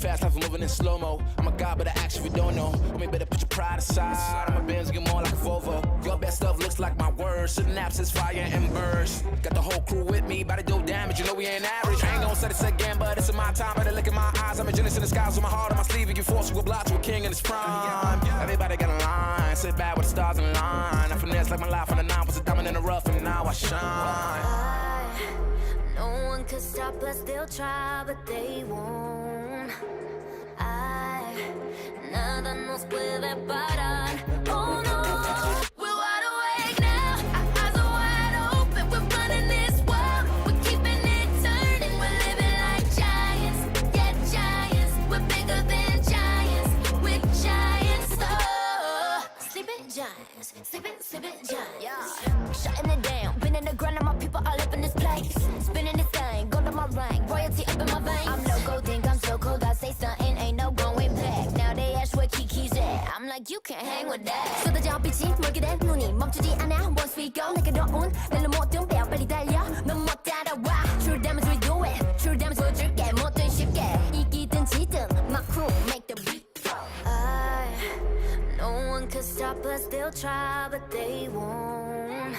fast, life moving in slow-mo. I'm a god, but I actually don't know. Homie, better put your pride aside. I'm a Benz, get more like a Volvo. Your best stuff looks like my words. Synapses, fire and burst. Got the whole crew with me, about to do damage. You know we ain't average. I ain't gonna say this again, but it's in my time. Better look in my eyes. I'm a genius in the skies with my heart on my sleeve. You can force you a block to a king in his prime. Everybody got a line. Sit back with the stars in line. I finesse like my life on the 9 was a diamond in the rough, and now I shine. No one could stop us, they'll try, but they won't. Nada nos puede parar. Oh no, we're wide awake now. Our eyes are wide open. We're running this world. We're keeping it turning. We're living like giants. Yeah, giants. We're bigger than giants. We're giants. Oh, sleeping giants. Sleeping giants. Yeah. Shutting it down. Been in the ground and my people all up in this place. Spinning this thing. Go to my rank. Royalty up in my veins. I'm loco, think I'm so cold. I say something, ain't no going back. Now they ask where Kiki's at. I'm like, you can't hang with that. 쏟아져 빛이 멀게 된 눈이 멈추지 않아. Once we go, 내게 더운 날로 모든 배워 빨리 달려. 넌 못 따라와. True damage we do it. True damage 보여줄게. 뭐든 쉽게. 이기든 지든 my crew make the beat. No one could stop us. They'll try, but they won't.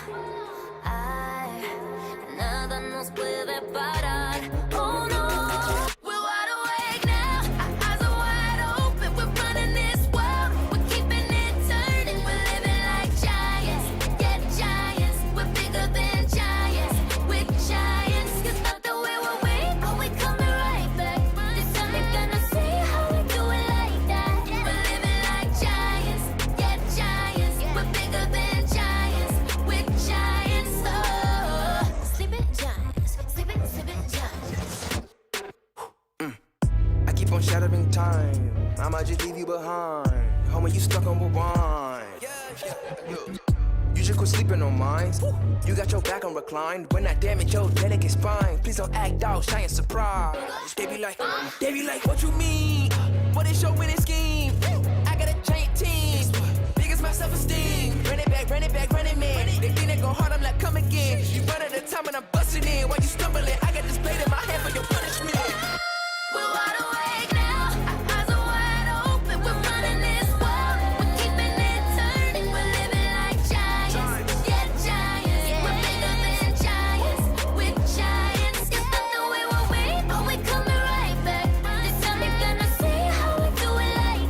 Nada nos puede parar. Oh no. We're wide awake now. Our eyes are wide open. We're running this world. We're keeping it turning. We're living like giants. Yeah, giants. We're bigger than giants. We're giants. It's not the way we're weak, but we coming right back. This time you're gonna see how we do it like that. We're living like giants. Yeah, giants. We're bigger than giants. We're giants. Oh, sleeping giants. Sleeping giants. I keep on shattering time. I might just leave you behind. Homie, you stuck on rewind. You just quit sleeping on mine. You got your back on recline. When I damage your delicate spine, please don't act out, shy and surprise. They be like, what you mean? What is your winning scheme? I got a giant team. Biggest my self-esteem. Run it back, man. They think they go hard, I'm like, come again. You run out of time and I'm busting in. While you stumbling, I got this blade in my hand for your punishment. We're wide awake now. Our eyes are wide open. We're running this world. We're keeping it turning. We're living like giants. Yeah, giants. We're bigger than giants. We're giants. It's not the way we're weak, but we coming right back. This time you're gonna see how we do it like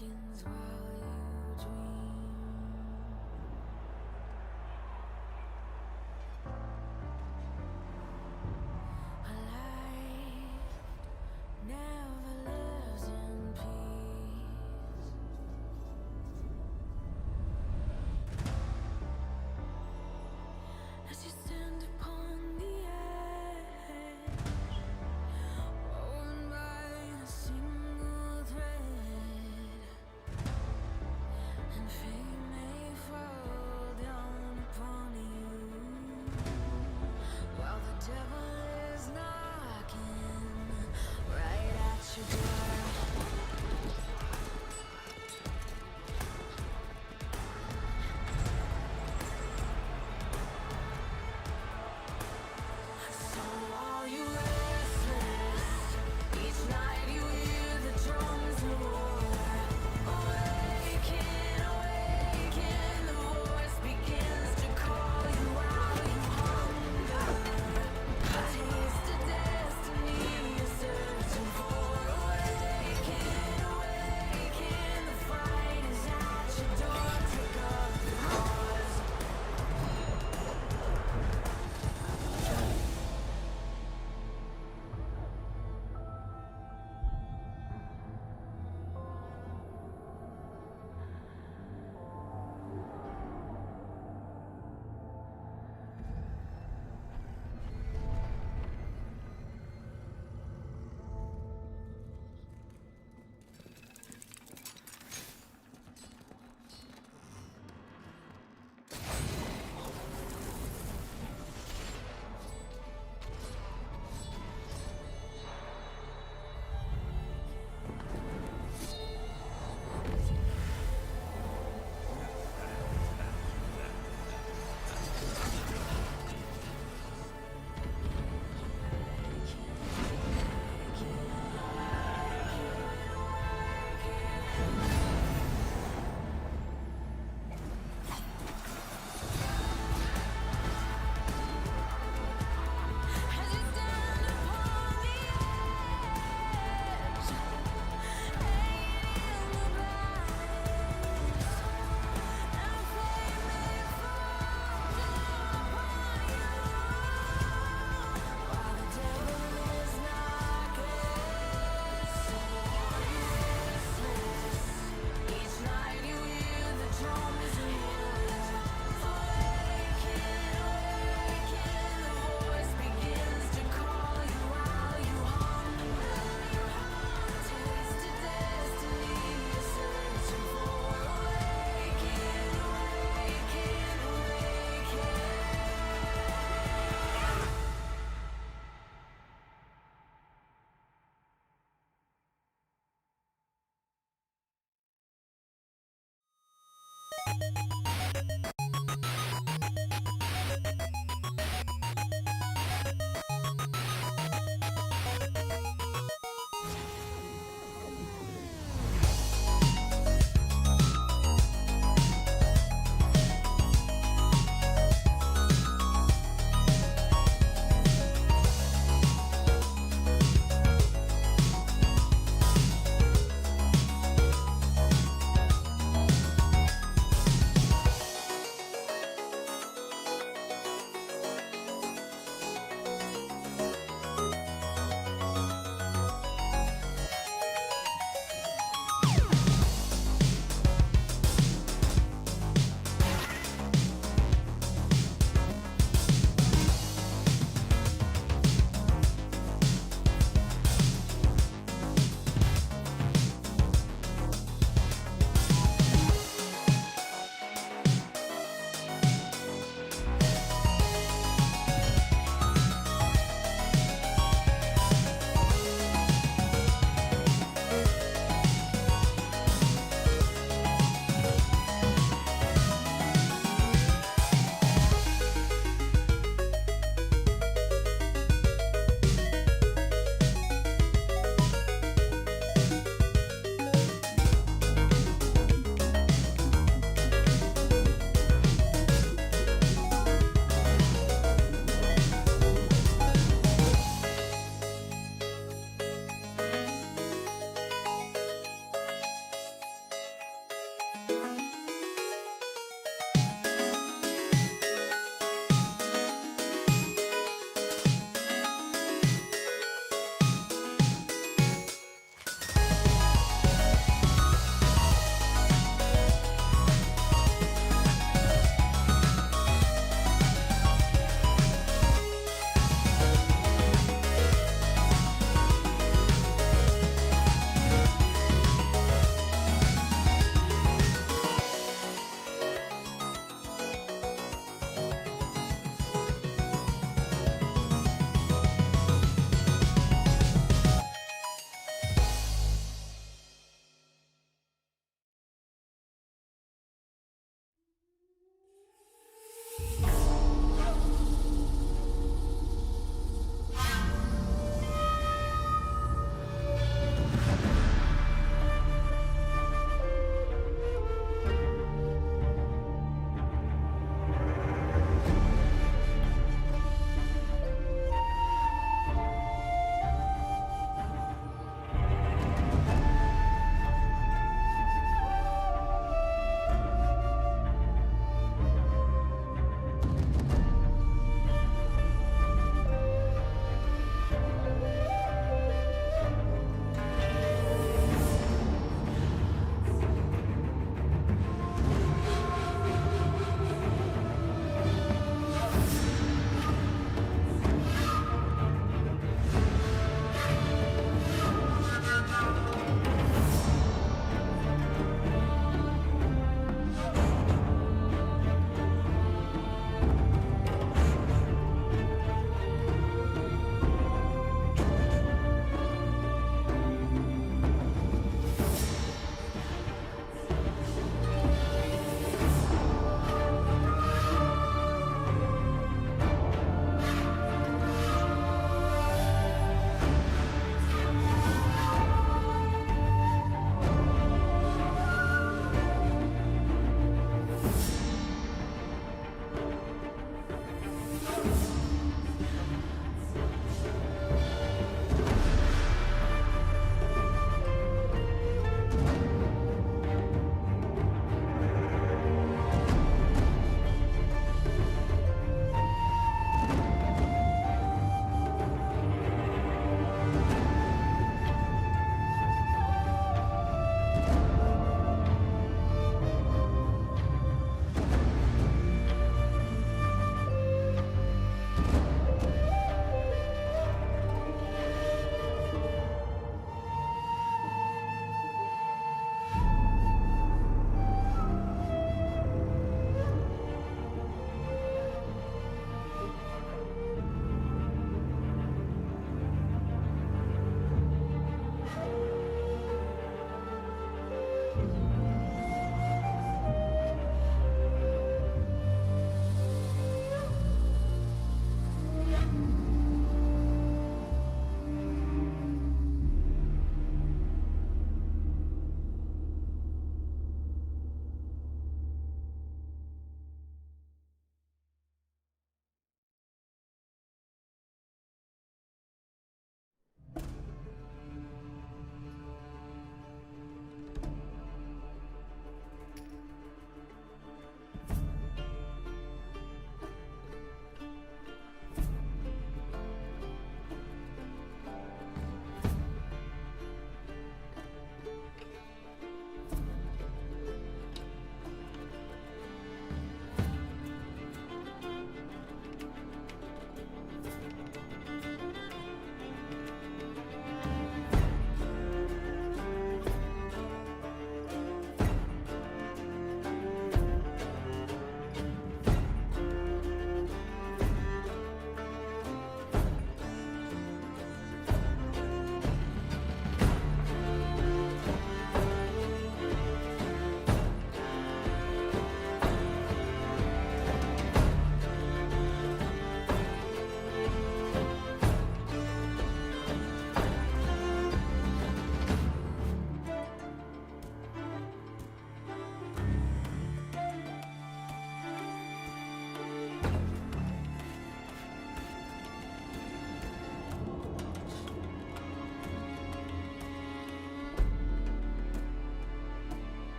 seconds while you dream. A life never lives in peace. As you stand upon the edge, woven by a single thread,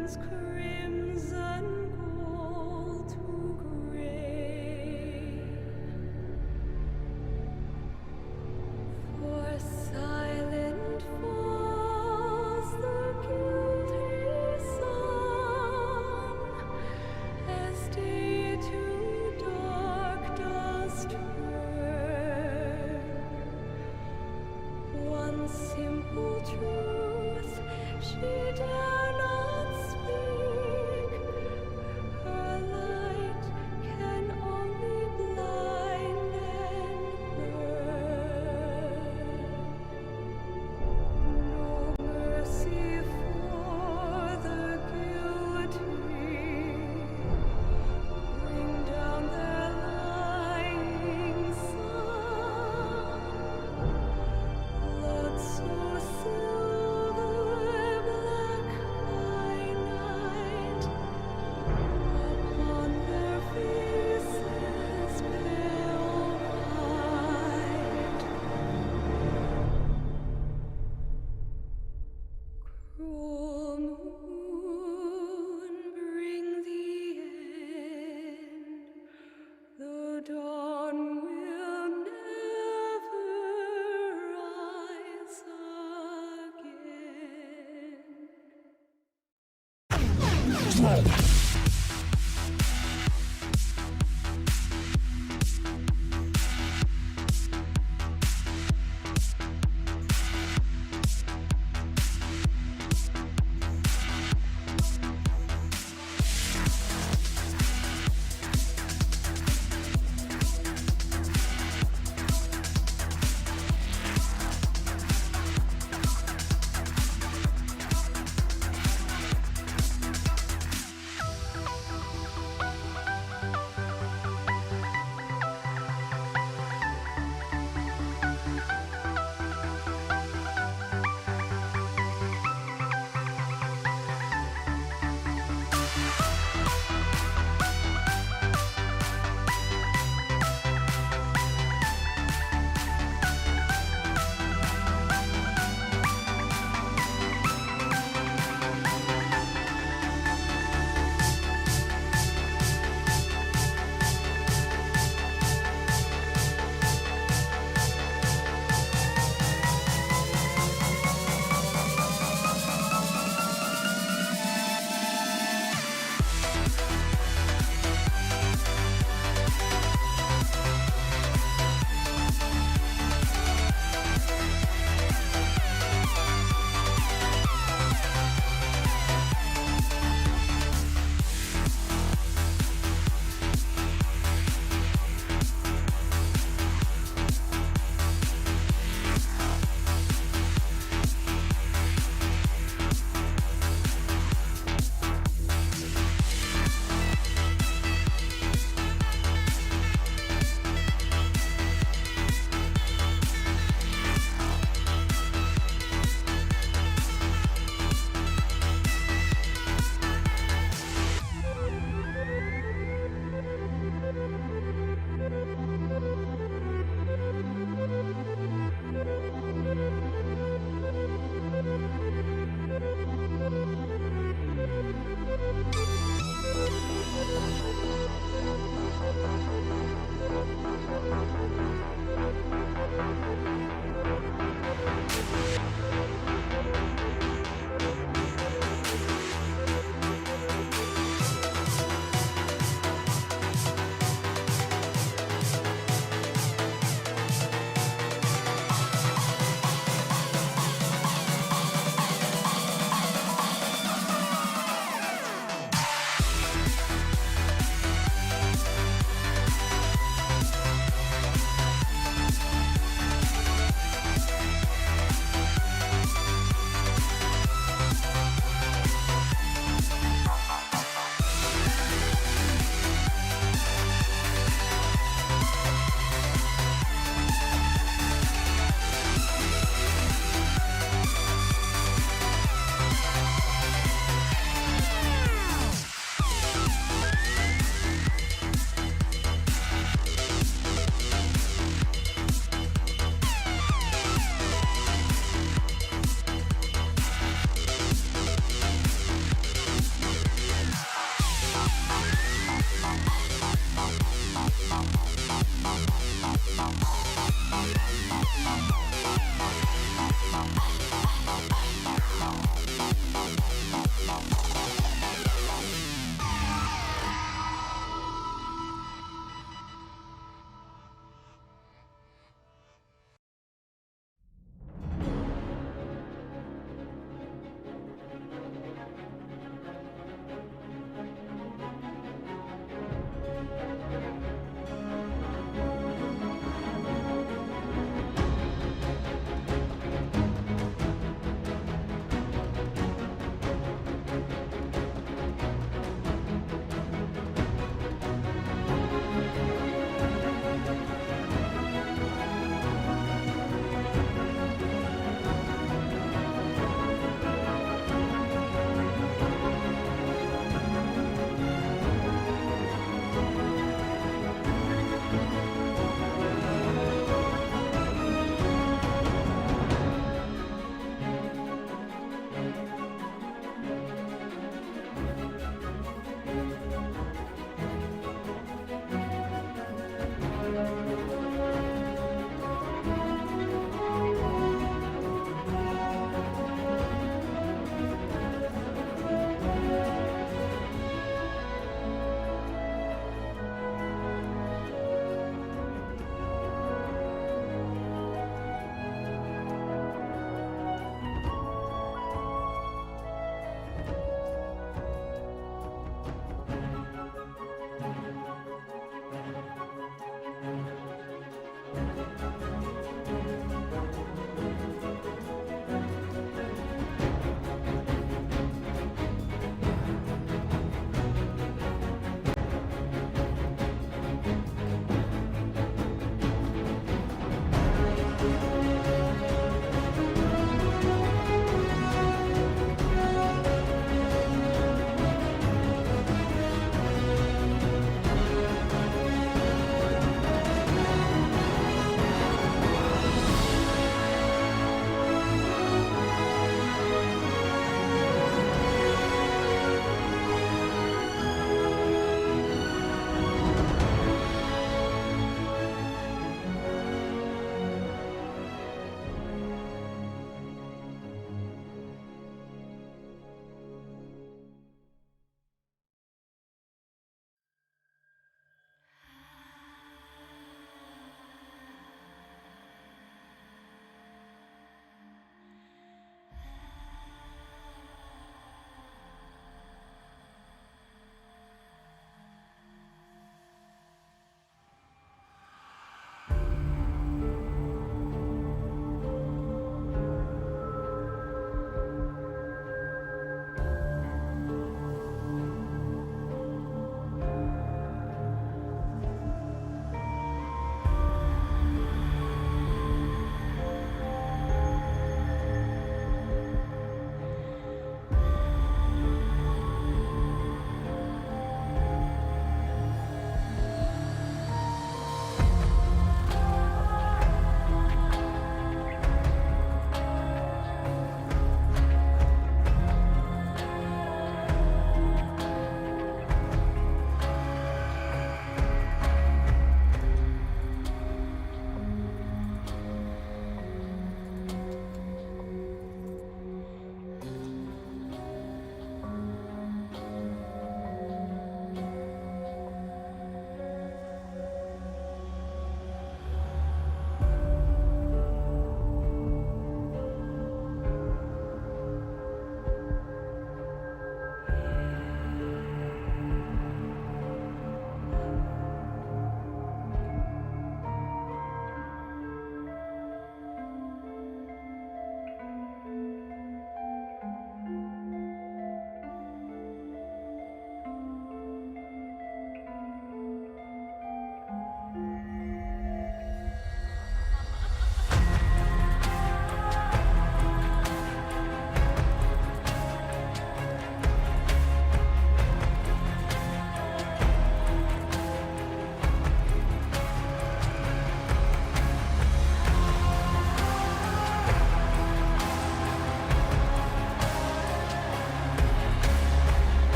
turns crimson gold to gray. For silent falls the guilty sun, as day to dark does turn. One simple truth she dare not speak. Her light can only blind and burn. No mercy for the guilty. Bring down their lying sun. Blood so silver black by night, upon their faces pale white. Cruel moon, bring the end. The dawn will never rise again.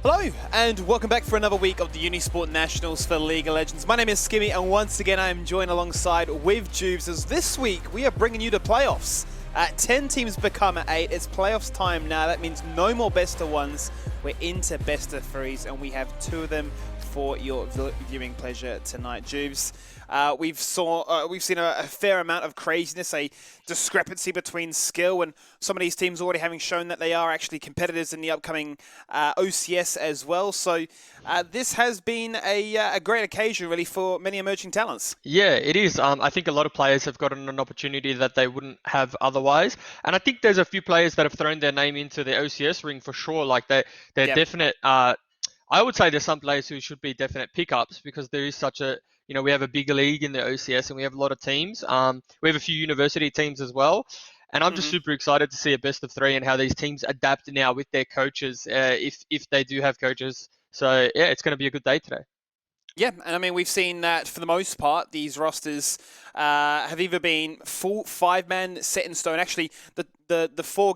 Hello, and welcome back for another week of the Unisport Nationals for League of Legends. My name is Skimmy, and once again I am joined alongside with Jubes, as this week we are bringing you the playoffs. 10 teams become 8. It's playoffs time now. That means no more best of ones. We're into best of threes, and we have 2 of them for your viewing pleasure tonight, Jubes. We've seen a fair amount of craziness, a discrepancy between skill, and some of these teams already having shown that they are actually competitors in the upcoming OCS as well. So this has been a great occasion, really, for many emerging talents. Yeah, it is. I think a lot of players have gotten an opportunity that they wouldn't have otherwise. And I think there's a few players that have thrown their name into the OCS ring for sure. Like they're definite. I would say there's some players who should be definite pickups because there is such a, we have a big league in the OCS and we have a lot of teams. We have a few university teams as well. And I'm just super excited to see a best of 3 and how these teams adapt now with their coaches, if they do have coaches. So, yeah, it's going to be a good day today. Yeah, and I mean, we've seen that for the most part, these rosters have either been full 5-man set in stone. Actually, the 4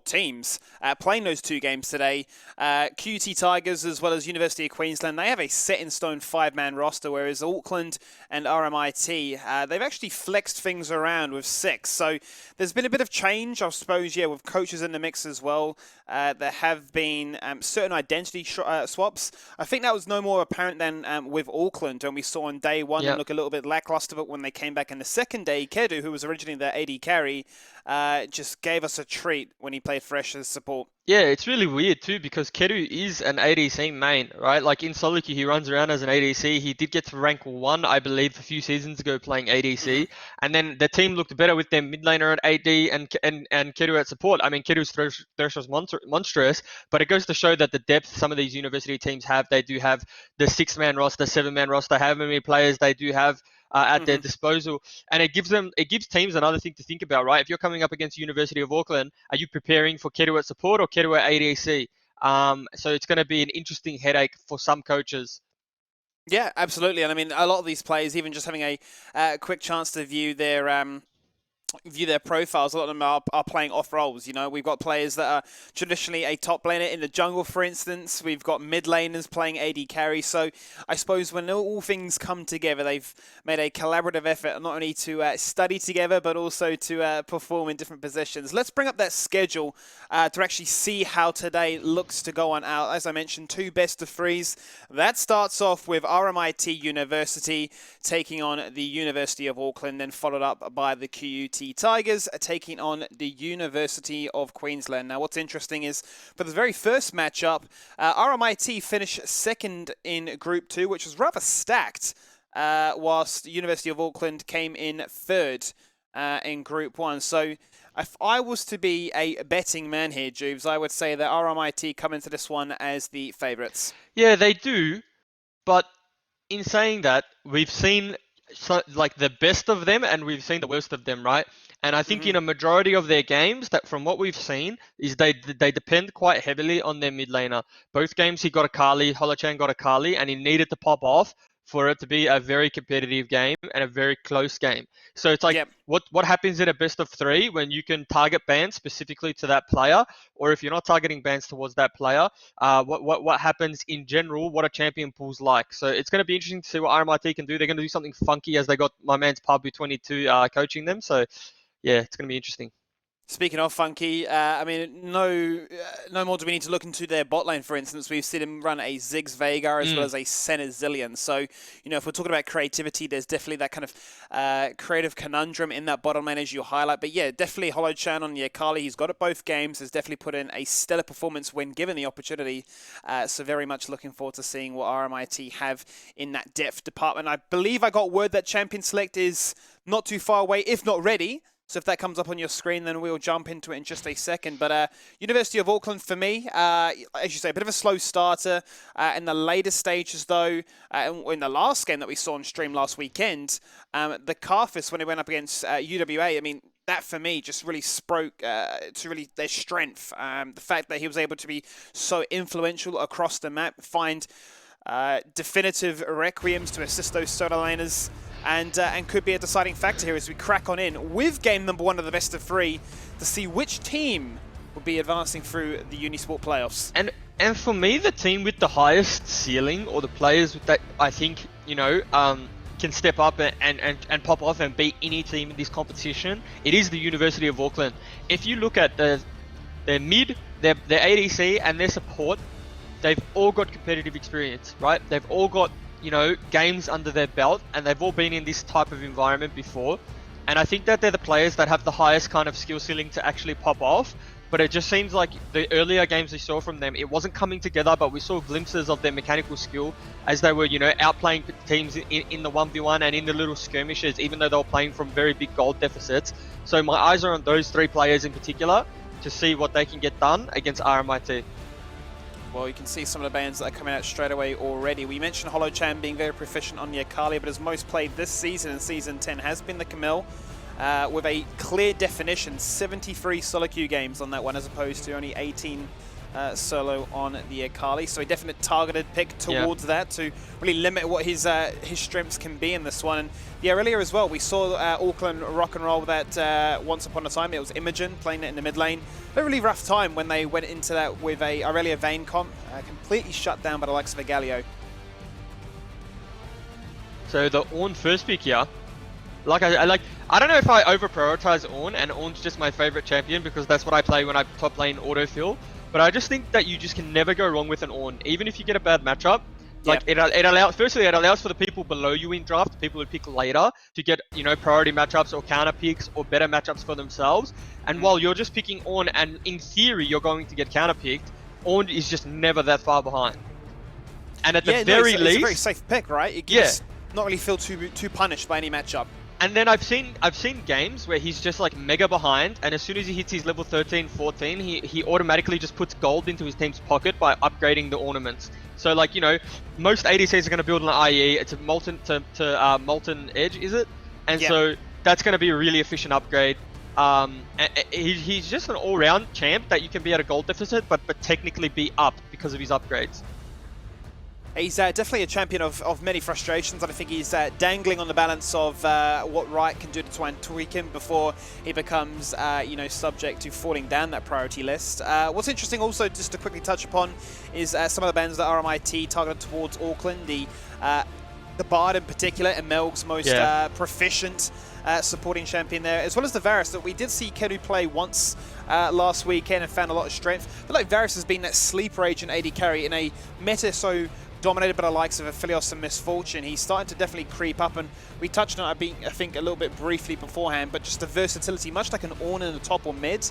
teams playing those 2 games today, QT Tigers as well as University of Queensland, they have a set in stone 5-man roster, whereas Auckland and RMIT, they've actually flexed things around with 6. So there's been a bit of change, I suppose, with coaches in the mix as well. There have been certain identity swaps. I think that was no more apparent than with Auckland, when we saw on day 1 them look a little bit lackluster, but when they came back in the second day, Kedu, who was originally their AD carry, just gave us a treat when he played fresh as support. Yeah, it's really weird too because Kedu is an ADC main, right? Like in solo queue, he runs around as an ADC. He did get to rank 1, I believe, a few seasons ago playing ADC. And then the team looked better with their mid laner at AD and Kedu at support. I mean, Kedu's thresh was monstrous, but it goes to show that the depth some of these university teams have, they do have the 6-man roster, 7-man roster, however many players they do have at their disposal, and it gives teams another thing to think about, right? If you're coming up against University of Auckland, are you preparing for Kedu at support or Kedu at ADC? So it's going to be an interesting headache for some coaches. Yeah, absolutely. And I mean, a lot of these players, even just having a quick chance to view their profiles, a lot of them are playing off roles. We've got players that are traditionally a top laner in the jungle, for instance. We've got mid laners playing AD carry. So I suppose when all things come together, they've made a collaborative effort not only to study together, but also to perform in different positions. Let's bring up that schedule to actually see how today looks to go on out. As I mentioned, 2 best of 3s. That starts off with RMIT University taking on the University of Auckland, then followed up by the QUT Tigers taking on the University of Queensland. Now, what's interesting is for the very first matchup, RMIT finished second in Group 2, which was rather stacked, whilst the University of Auckland came in third in Group 1. So if I was to be a betting man here, Jubes, I would say that RMIT come into this one as the favourites. Yeah, they do, but in saying that, we've seen the best of them and we've seen the worst of them, right? And I think in a majority of their games, that from what we've seen, is they depend quite heavily on their mid laner. Both games he got a Kali, Holochan got a Kali, and he needed to pop off for it to be a very competitive game and a very close game. So it's like, what happens in a best of 3 when you can target bans specifically to that player, or if you're not targeting bans towards that player, what happens in general, what a champion pool's like. So it's going to be interesting to see what RMIT can do. They're going to do something funky as they got my man's Pub22 coaching them. So yeah, it's going to be interesting. Speaking of funky, I mean, no more do we need to look into their bot lane, for instance. We've seen him run a Ziggs Veigar as well as a Senna Zillion. So, if we're talking about creativity, there's definitely that kind of creative conundrum in that bottom lane as you highlight. But yeah, definitely Holochan on the Akali. He's got it both games. Has definitely put in a stellar performance when given the opportunity. So very much looking forward to seeing what RMIT have in that depth department. I believe I got word that Champion Select is not too far away, if not ready. So if that comes up on your screen, then we'll jump into it in just a second. But University of Auckland, for me, as you say, a bit of a slow starter. In the later stages, though, in the last game that we saw on stream last weekend, the Carthus, when they went up against UWA, I mean, that for me just really spoke to really their strength. The fact that he was able to be so influential across the map, find definitive requiems to assist those solo laners, and could be a deciding factor here as we crack on in with game number 1 of the best of 3 to see which team will be advancing through the Unisport playoffs. And And for me, the team with the highest ceiling, or the players that I think, can step up and pop off and beat any team in this competition, it is the University of Auckland. If you look at their mid, their ADC and their support, they've all got competitive experience, right? They've all got, games under their belt, and they've all been in this type of environment before. And I think that they're the players that have the highest kind of skill ceiling to actually pop off. But it just seems like the earlier games we saw from them, it wasn't coming together, but we saw glimpses of their mechanical skill as they were, outplaying teams in the 1v1 and in the little skirmishes, even though they were playing from very big gold deficits. So my eyes are on those three players in particular to see what they can get done against RMIT. Well, you can see some of the bands that are coming out straight away already. We mentioned Holochan being very proficient on the Akali, but his most played this season in Season 10 has been the Camille. With a clear definition, 73 solo queue games on that one, as opposed to only 18 solo on the Akali. So a definite targeted pick towards that to really limit what his strengths can be in this one. And yeah, earlier as well, we saw Auckland rock and roll with that once upon a time. It was Imogen playing it in the mid lane. A really rough time when they went into that with a Aurelia Vayne comp, completely shut down by the likes of a Galio. So the Ornn first pick here. I don't know if I over prioritize Ornn, and Ornn's just my favorite champion because that's what I play when I top lane autofill. But I just think that you just can never go wrong with an Ornn, even if you get a bad matchup. Like it allows for the people below you in draft, people who pick later, to get priority matchups or counter picks or better matchups for themselves. And while you're just picking Ornn, and in theory you're going to get counter picked, Ornn is just never that far behind. And at the very least, it's a very safe pick, right? It can just not really feel too punished by any matchup. And then I've seen games where he's just like mega behind, and as soon as he hits his level 13, 14, he automatically just puts gold into his team's pocket by upgrading the ornaments. So like, most ADCs are going to build an IE. It's a Molten to Molten Edge, is it? And so that's going to be a really efficient upgrade. He's just an all-round champ that you can be at a gold deficit, but technically be up because of his upgrades. He's definitely a champion of many frustrations, and I think he's dangling on the balance of what Riot can do to try and tweak him before he becomes, subject to falling down that priority list. What's interesting also, just to quickly touch upon, is some of the bans that RMIT targeted towards Auckland. The Bard in particular, Emelg's most proficient supporting champion there, as well as the Varus that we did see Kedu play once last weekend and found a lot of strength. But like Varus has been that sleeper agent AD carry in a meta so dominated by the likes of Aphelios and Misfortune. He's starting to definitely creep up, and we touched on it, I think, a little bit briefly beforehand, but just the versatility, much like an Ornn in the top or mid,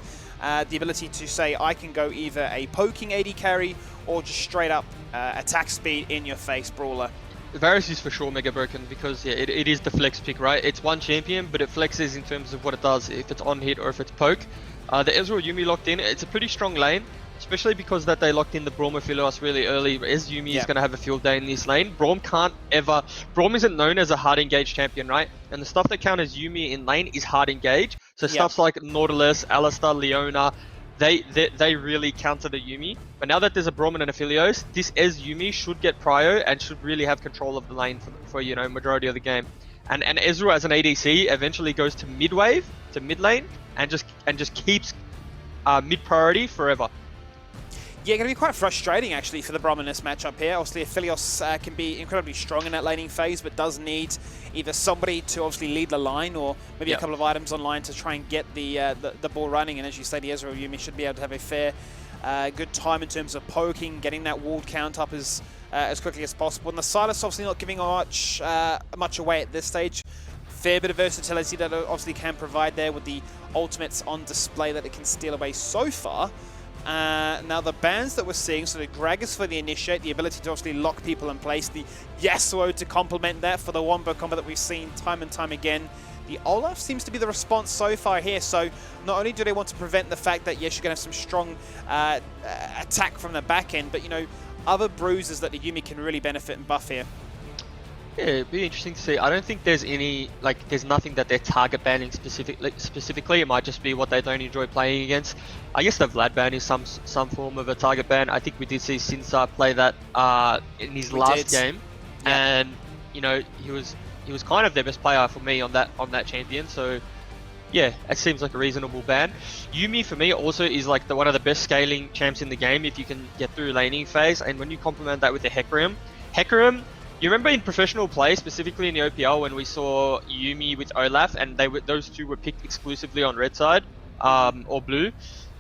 the ability to say, I can go either a poking AD carry or just straight up attack speed in your face brawler. Varus is for sure mega broken because it is the flex pick, right? It's one champion, but it flexes in terms of what it does, if it's on hit or if it's poke. The Ezreal Yuumi locked in, it's a pretty strong lane, especially because that they locked in the Braum Aphelios really early. As Yuumi is going to have a field day in this lane. Braum isn't known as a hard engaged champion, right? And the stuff that counters Yuumi in lane is hard engage. So stuffs like Nautilus, Alistar, Leona, they really counter the Yuumi. But now that there's a Braum and an Aphelios, this Yuumi should get prio and should really have control of the lane for majority of the game. And Ezreal as an ADC eventually goes to mid wave, to mid lane, and just keeps mid priority forever. Yeah, going to be quite frustrating actually for the Braum in this matchup here. Obviously, Aphelios can be incredibly strong in that laning phase, but does need either somebody to obviously lead the line or maybe a couple of items online to try and get the ball running. And as you say, the Ezreal Yuumi should be able to have a fair, good time in terms of poking, getting that walled count up as quickly as possible. And the Sylas obviously not giving much away at this stage. Fair bit of versatility that it obviously can provide there with the ultimates on display that it can steal away so far. Now the bans that we're seeing, so the Gragas for the Initiate, the ability to obviously lock people in place, the Yasuo to complement that for the Wombo combo that we've seen time and time again. The Olaf seems to be the response so far here, so not only do they want to prevent the fact that yes, you're going to have some strong attack from the back end, but other bruises that the Yuumi can really benefit and buff here. Yeah, it'd be interesting to see. I don't think there's there's nothing that they're target banning specifically. It might just be what they don't enjoy playing against. I guess the Vlad ban is some form of a target ban. I think we did see Sinsar play that in his last game, and he was kind of their best player for me on that champion. So Yeah, it seems like a reasonable ban. Yumi for me also is like one of the best scaling champs in the game if you can get through laning phase, and when you complement that with the Hecarim, you remember in professional play, specifically in the OPL when we saw Yumi with Olaf, and those two were picked exclusively on red side, or blue.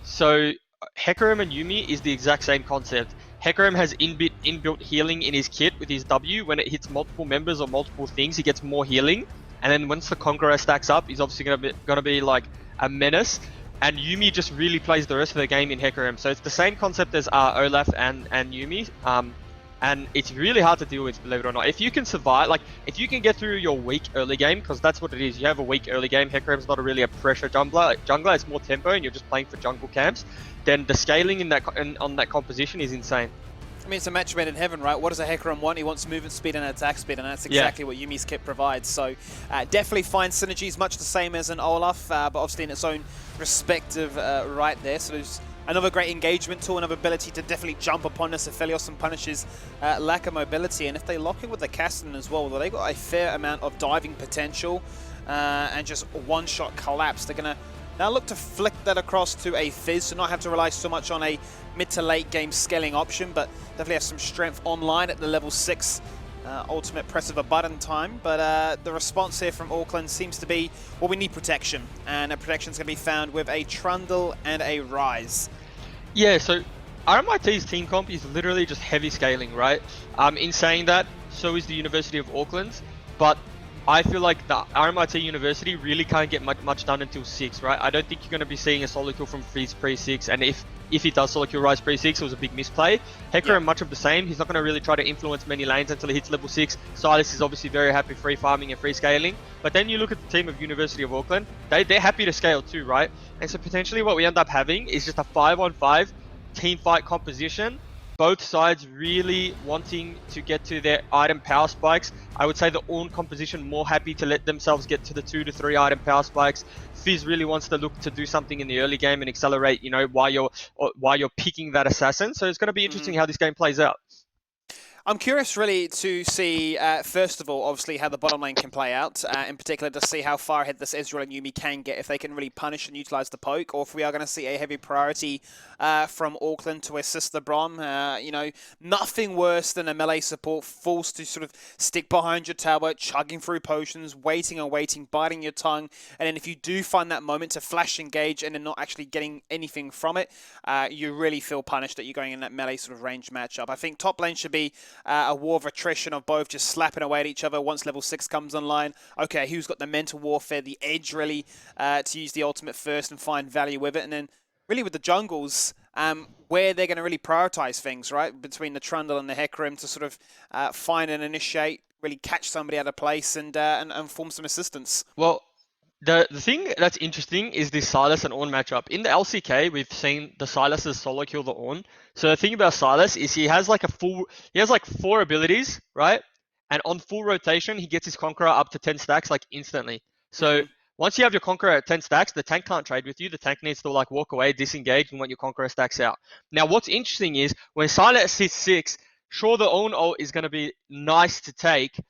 So Hecarim and Yumi is the exact same concept. Hecarim has inbuilt healing in his kit with his W. When it hits multiple members or multiple things, he gets more healing. And then once the Conqueror stacks up, he's obviously gonna be like a menace. And Yumi just really plays the rest of the game in Hecarim. So it's the same concept as Olaf and Yumi. And it's really hard to deal with, believe it or not. If you can survive, like if you can get through your weak early game, because that's what it is. You have a weak early game. Hecarim's not really a pressure jungler. It's more tempo, and you're just playing for jungle camps. Then the scaling on that composition is insane. I mean, it's a match made in heaven, right? What does a Hecarim want? He wants movement speed and attack speed, and that's exactly what Yumi's kit provides. So definitely find synergies, much the same as an Olaf, but obviously in its own respective right there. So there's another great engagement tool, another ability to definitely jump upon this Aphelios and punishes lack of mobility. And if they lock in with the Caston as well, they've got a fair amount of diving potential and just one-shot collapse. They're going to now look to flick that across to a Fizz, so not have to rely so much on a mid to late game scaling option, but definitely have some strength online at the level 6 ultimate press of a button time. But the response here from Auckland seems to be, well, we need protection, and that protection is going to be found with a Trundle and a Rise. Yeah, so RMIT's team comp is literally just heavy scaling, right? In saying that, so is the University of Auckland, but I feel like the RMIT University really can't get much done until 6, right? I don't think you're going to be seeing a solo kill from Fizz pre-6, and if he does solo kill Rise pre-6, it was a big misplay. Hecarim, much of the same. He's not going to really try to influence many lanes until he hits level 6. Silas is obviously very happy free farming and free scaling, but then you look at the team of University of Auckland, they're happy to scale too, right? And so potentially what we end up having is just a 5-on-5 team fight composition. Both sides really wanting to get to their item power spikes. I would say the Ornn composition more happy to let themselves get to the 2 to 3 item power spikes. Fizz really wants to look to do something in the early game and accelerate, while you're picking that assassin. So it's going to be interesting how this game plays out. I'm curious really to see, first of all, obviously how the bottom lane can play out, in particular to see how far ahead this Ezreal and Yumi can get, if they can really punish and utilize the poke, or if we are going to see a heavy priority from Auckland to assist the Brom. Nothing worse than a melee support forced to sort of stick behind your tower, chugging through potions, waiting and waiting, biting your tongue, and then if you do find that moment to flash engage and then not actually getting anything from it, you really feel punished that you're going in that melee sort of range matchup. I think top lane should be a war of attrition of both just slapping away at each other once level 6 comes online. Okay, who's got the mental warfare, the edge really to use the ultimate first and find value with it. And then really with the jungles, where they're going to really prioritize things, right? Between the Trundle and the Hecarim to sort of find and initiate, really catch somebody out of place and form some assistance. Well, the thing that's interesting is this Sylas and Ornn matchup. In the LCK, we've seen the Sylas solo kill the Ornn. So the thing about Sylas is he has like 4 abilities, right? And on full rotation, he gets his Conqueror up to 10 stacks like instantly. So once you have your Conqueror at 10 stacks, the tank can't trade with you. The tank needs to like walk away, disengage, and want your Conqueror stacks out. Now, what's interesting is when Sylas hits 6, sure, the Ornn ult is going to be nice to take.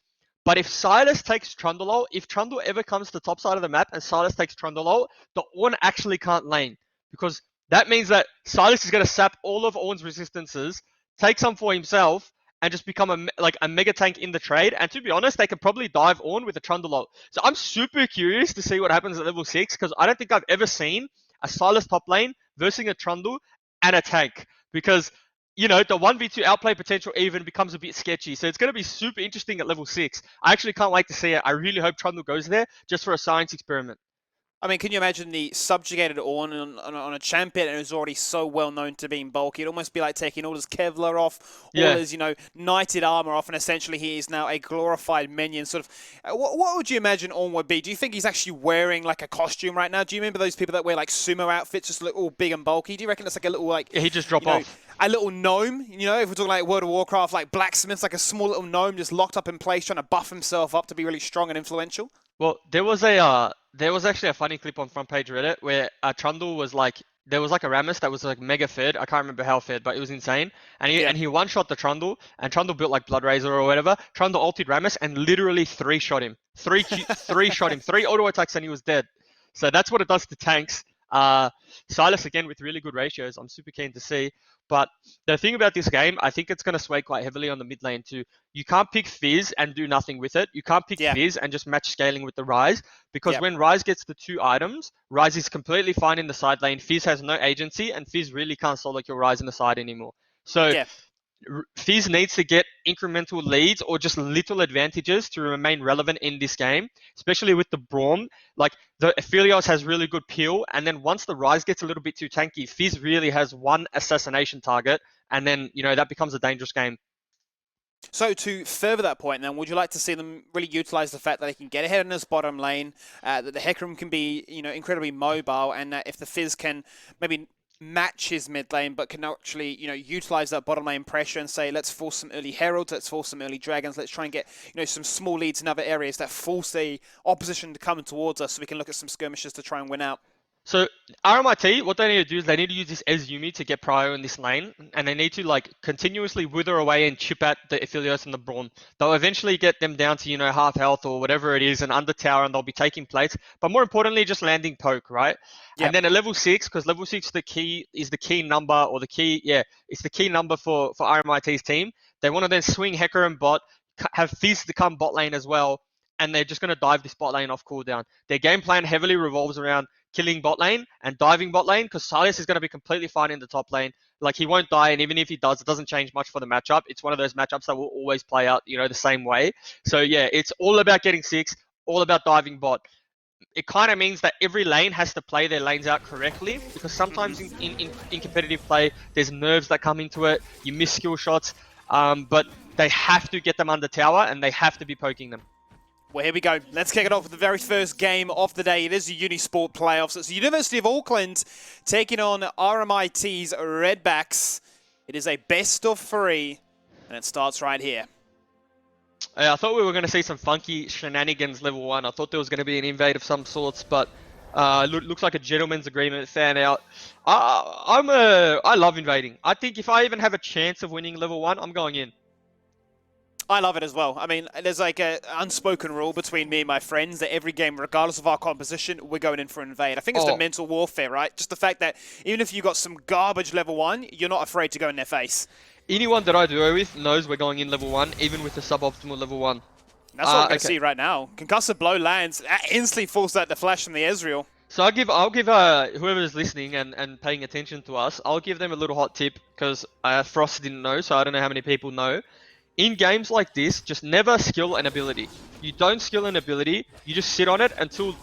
But if Sylas takes Trundle ult, if Trundle ever comes to the top side of the map and Sylas takes Trundle ult, the Ornn actually can't lane. Because that means that Sylas is going to sap all of Ornn's resistances, take some for himself, and just become a mega tank in the trade. And to be honest, they could probably dive Ornn with a Trundle ult. So I'm super curious to see what happens at level 6, because I don't think I've ever seen a Sylas top lane versus a Trundle and a tank. Because the 1v2 outplay potential even becomes a bit sketchy. So it's going to be super interesting at level 6. I actually can't wait to see it. I really hope Trundle goes there just for a science experiment. I mean, can you imagine the subjugated Ornn on a champion who's already so well known to being bulky? It'd almost be like taking all his Kevlar off, all his, knighted armor off, and essentially he is now a glorified minion. Sort of, what would you imagine Ornn would be? Do you think he's actually wearing like a costume right now? Do you remember those people that wear like sumo outfits, just look all big and bulky? Do you reckon it's like a little he just drop off. A little gnome, if we're talking like World of Warcraft, like blacksmiths, like a small little gnome just locked up in place trying to buff himself up to be really strong and influential? Well, there was actually a funny clip on front page Reddit where Trundle was like, there was like a Rammus that was like mega fed. I can't remember how fed, but it was insane. And he one-shot the Trundle, and Trundle built like Blood Razor or whatever. Trundle ulted Rammus and literally 3-shot him. 3 shot him. 3 auto attacks and he was dead. So that's what it does to tanks. Silas again with really good ratios. I'm super keen to see. But the thing about this game, I think it's going to sway quite heavily on the mid lane too. You can't pick Fizz and do nothing with it. You can't pick Yeah. Fizz and just match scaling with the Rise, because Yeah. when Rise gets the 2 items, Rise is completely fine in the side lane. Fizz has no agency, and Fizz really can't solo kill Rise in the side anymore. So Yeah. Fizz needs to get incremental leads or just little advantages to remain relevant in this game, especially with the Braum. Like, the Aphelios has really good peel, and then once the Rise gets a little bit too tanky, Fizz really has one assassination target, and then, that becomes a dangerous game. So to further that point, then, would you like to see them really utilize the fact that they can get ahead in this bottom lane, that the Hecarim can be, incredibly mobile, and that if the Fizz can maybe match his mid lane, but can actually, utilize that bottom lane pressure and say, let's force some early Heralds, let's force some early Dragons, let's try and get, some small leads in other areas that force the opposition to come towards us so we can look at some skirmishes to try and win out. So RMIT, what they need to do is they need to use this Ezumi to get prio in this lane, and they need to continuously wither away and chip at the Aphelios and the Braum. They'll eventually get them down to half health or whatever it is, and under tower, and they'll be taking plates. But more importantly, just landing poke, right? Yep. And then at level 6, because level 6 is the key number, or it's the key number for RMIT's team. They want to then swing Hecarim bot, have Fizz to come bot lane as well, and they're just going to dive this bot lane off cooldown. Their game plan heavily revolves around killing bot lane and diving bot lane, because Silas is going to be completely fine in the top lane. He won't die, and even if he does, it doesn't change much for the matchup. It's one of those matchups that will always play out, the same way. So yeah, it's all about getting 6, all about diving bot. It kind of means that every lane has to play their lanes out correctly, because sometimes in competitive play, there's nerves that come into it. You miss skill shots, but they have to get them under tower, and they have to be poking them. Well, here we go. Let's kick it off with the very first game of the day. It is the Unisport Playoffs. It's the University of Auckland taking on RMIT's Redbacks. It is a best of 3, and it starts right here. I thought we were going to see some funky shenanigans level 1. I thought there was going to be an invade of some sorts, but looks like a gentleman's agreement fan out. I love invading. I think if I even have a chance of winning level 1, I'm going in. I love it as well. I mean, there's an unspoken rule between me and my friends that every game, regardless of our composition, we're going in for an invade. I think it's the mental warfare, right? Just the fact that even if you got some garbage level 1, you're not afraid to go in their face. Anyone that I duo with knows we're going in level 1, even with the suboptimal level 1. That's what we're going to see right now. Concussive blow lands. That instantly forced out the flash from the Ezreal. So I'll give whoever is listening and paying attention to us, I'll give them a little hot tip, because Frost didn't know, so I don't know how many people know. In games like this, just never skill an ability. You don't skill an ability, you just sit on it until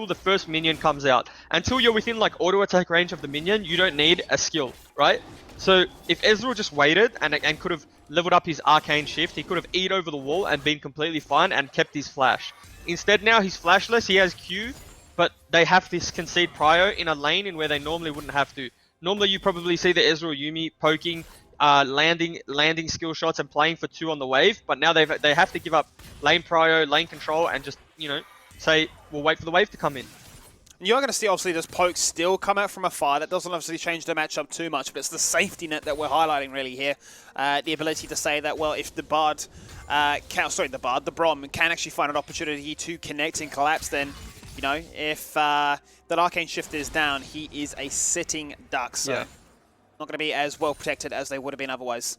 the first minion comes out. Until you're within auto attack range of the minion, you don't need a skill, right? So if Ezreal just waited and could have leveled up his arcane shift, he could have eat over the wall and been completely fine and kept his flash. Instead now he's flashless, he has Q, but they have this concede prio in a lane in where they normally wouldn't have to. Normally you probably see the Ezreal Yuumi poking, landing skill shots and playing for 2 on the wave, but now they have to give up lane prio, lane control, and just say we'll wait for the wave to come in. You're going to see obviously this poke still come out from afar. That doesn't obviously change the matchup too much, but it's the safety net that we're highlighting really here. The ability to say that, well, if the Bard, the Braum can actually find an opportunity to connect and collapse, then if that arcane shift is down, he is a sitting duck. So. Yeah. Not going to be as well protected as they would have been otherwise.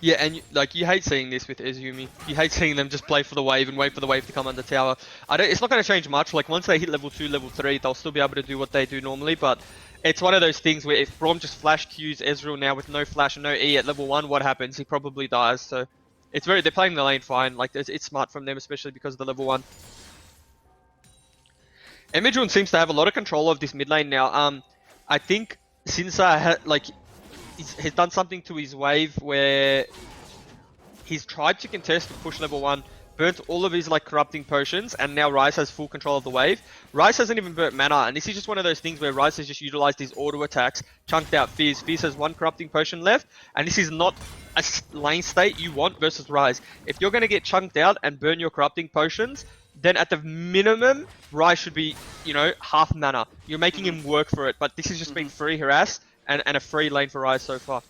Yeah, and you hate seeing this with Ezumi. You hate seeing them just play for the wave and wait for the wave to come under tower. It's not going to change much. Once they hit level 2, level 3, they'll still be able to do what they do normally. But it's one of those things where if Braum just flash Qs Ezreal now with no flash and no E at level 1, what happens? He probably dies. So they're playing the lane fine. It's smart from them, especially because of the level 1. Emidrun seems to have a lot of control of this mid lane now. I think since he's done something to his wave where he's tried to contest to push level 1, burnt all of his corrupting potions, and now Ryze has full control of the wave. Ryze hasn't even burnt mana, and this is just one of those things where Ryze has just utilized his auto attacks, chunked out Fizz. Fizz has 1 corrupting potion left, and this is not a lane state you want versus Ryze. If you're going to get chunked out and burn your corrupting potions, then at the minimum, Ryze should be, half mana. You're making him work for it, but this has just been free harass and a free lane for Ryze so far.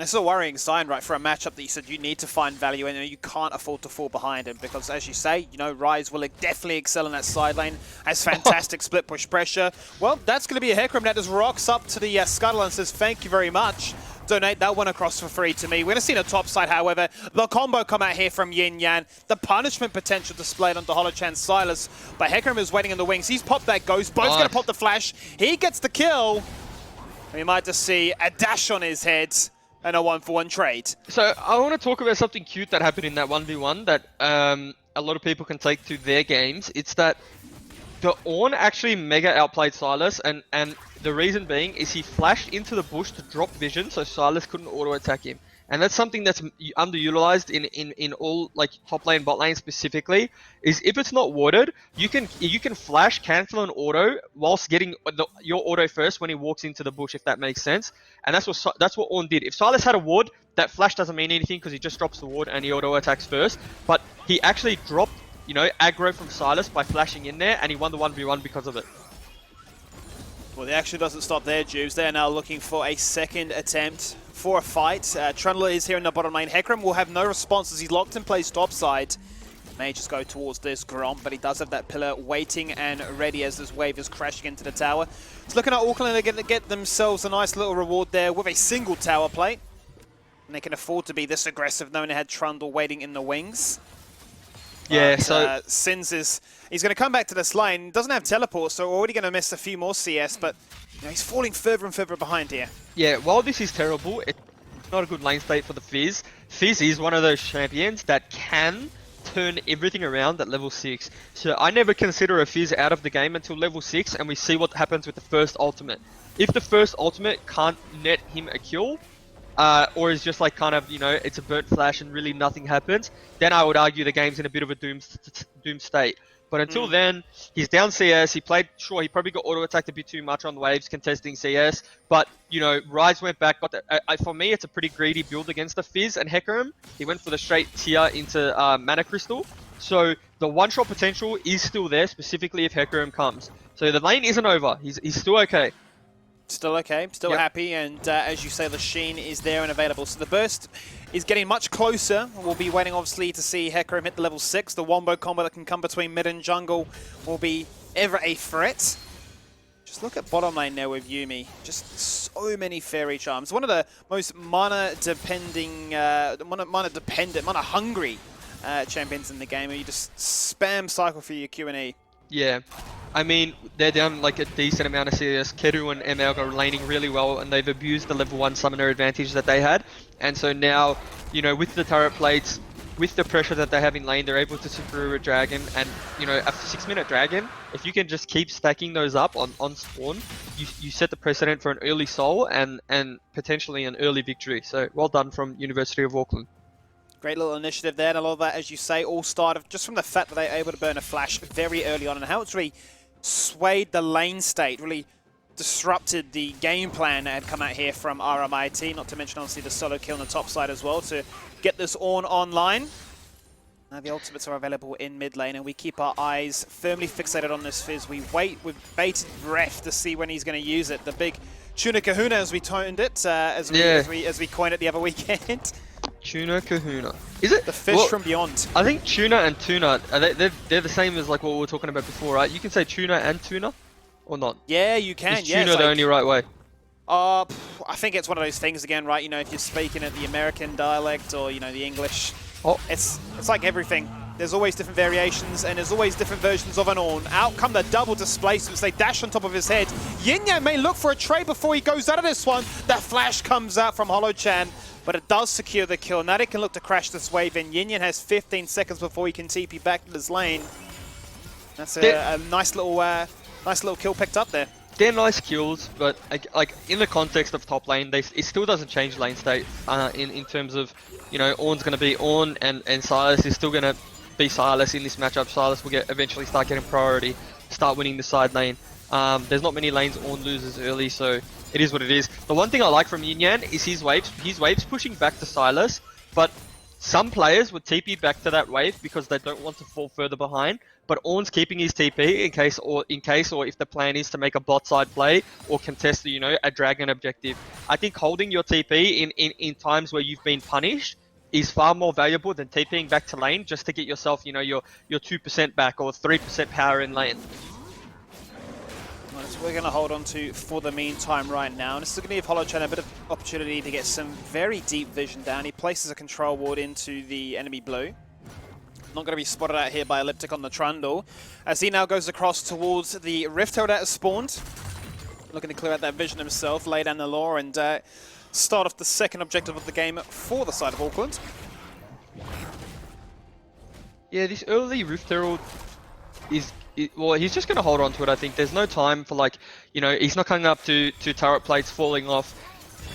It's a worrying sign, right, for a matchup that you said you need to find value in, and you can't afford to fall behind him because, as you say, you know, Rise will definitely excel in that side lane, has fantastic split push pressure. Well, that's going to be a Hecarim that just rocks up to the Scuttle and says, thank you very much. Donate that one across for free to me. We're going to see the top side, however. The combo come out here from Yin Yang. The punishment potential displayed onto Holochan Silas. But Hecarim is waiting in the wings. He's popped that ghost. Bo's going to pop the flash. He gets the kill. We might just see a dash on his head and a 1-for-1 trade. So I want to talk about something cute that happened in that 1v1 that a lot of people can take to their games. It's that the Ornn actually mega outplayed Silas, and the reason being is he flashed into the bush to drop vision so Silas couldn't auto attack him. And that's something that's underutilized in all like top lane, bot lane specifically, is if it's not warded, you can flash, cancel an auto whilst getting your auto first when he walks into the bush, if that makes sense. And that's what Ornn did. If Silas had a ward, that flash doesn't mean anything because he just drops the ward and he auto attacks first. But he actually dropped, you know, aggro from Silas by flashing in there, and he won the 1v1 because of it. Well, the action doesn't stop there, Jubes. They're now looking for a second attempt for a fight. Trundler is here in the bottom lane. Hecarim will have no response as he's locked in place topside. May just go towards this Gromp, but he does have that pillar waiting and ready as this wave is crashing into the tower. It's looking at Auckland, they're going to get themselves a nice little reward there with a single tower play. And they can afford to be this aggressive, knowing they had Trundle waiting in the wings. Yeah, but, so Sins he's going to come back to this lane. Doesn't have teleport, so already going to miss a few more CS, but you know, he's falling further and further behind here. yeah, while this is terrible, it's not a good lane state for the Fizz. Fizz is one of those champions that can turn everything around at level 6. So I never consider a Fizz out of the game until level 6, and we see what happens with the first ultimate. If the first ultimate can't net him a kill, or is just like kind of, you know, it's a burnt flash and really nothing happens, then I would argue the game's in a bit of a doom state. But until then, he's down CS, he played, sure, he probably got auto-attacked a bit too much on waves contesting CS, but, you know, Rise went back, got the, for me, it's a pretty greedy build against the Fizz and Hecarim. He went for the straight tier into Mana Crystal, so the one-shot potential is still there, specifically if Hecarim comes. So the lane isn't over, he's still okay. Still okay, still happy, and as you say, the Sheen is there and available. So the burst is getting much closer. We'll be waiting, obviously, to see Hecarim hit the level 6. The wombo combo that can come between mid and jungle will be ever a threat. Just look at bottom lane there with Yuumi. Just so many fairy charms. One of the most mana-depending, mana-hungry champions in the game. Where you just spam cycle for your Q&E. Yeah, I mean, they're down like a decent amount of CS. Kedu and ML are laning really well, and they've abused the level 1 summoner advantage that they had. And so now, you know, with the turret plates, with the pressure that they have in lane, they're able to secure a dragon. And, you know, a 6-minute dragon, if you can just keep stacking those up on spawn, you set the precedent for an early soul and potentially an early victory. So well done from University of Auckland. Great little initiative there, and a lot of that, as you say, all started just from the fact that they were able to burn a flash very early on, and how it's really swayed the lane state, really disrupted the game plan that had come out here from RMIT, not to mention obviously the solo kill on the top side as well to get this Ornn online. Now the ultimates are available in mid lane, and we keep our eyes firmly fixated on this Fizz. We wait with bated breath to see when he's going to use it. The big Tuna Kahuna, as we termed it, as we coined it the other weekend. Tuna Kahuna. Is it? The fish from beyond. I think tuna and tuna, they're the same as like what we were talking about before, right? You can say tuna and tuna, or not? Yeah, you can. Is tuna the only right way? I think it's one of those things again, right? You know, if you're speaking at the American dialect or, you know, the English, it's like everything. There's always different variations, and there's always different versions of an Ornn. Out come the double displacements. They dash on top of his head. Yin Yang may look for a trade before he goes out of this one. That flash comes out from Holochan, but it does secure the kill. Now they can look to crash this wave in. Yin Yang has 15 seconds before he can TP back to his lane. That's a nice little kill picked up there. They're nice kills, but like in the context of top lane, it still doesn't change lane state in terms of, you know, Ornn's going to be Ornn, and Silas is still going to be Silas in this matchup. Silas will eventually start getting priority, start winning the side lane. There's not many lanes Ornn loses early, so it is what it is. The one thing I like from Yin Yang is his waves pushing back to Silas, but Some players would TP back to that wave because they don't want to fall further behind, but Ornn's keeping his TP in case or if the plan is to make a bot side play or contest, you know, a dragon objective. I think holding your TP in times where you've been punished is far more valuable than TPing back to lane just to get yourself, you know, your 2% back or 3% power in lane. So we're going to hold on to for the meantime right now. And this is going to give HoloChan a bit of opportunity to get some very deep vision down. He places a control ward into the enemy blue. Not going to be spotted out here by Elliptic on the Trundle. As he now goes across towards the Rift Herald that has spawned. Looking to clear out that vision himself, lay down the law and start off the second objective of the game for the side of Auckland. Yeah, this early Rift Herald is... well, he's just going to hold on to it, I think. There's no time for, like, you know, he's not coming up to turret plates falling off.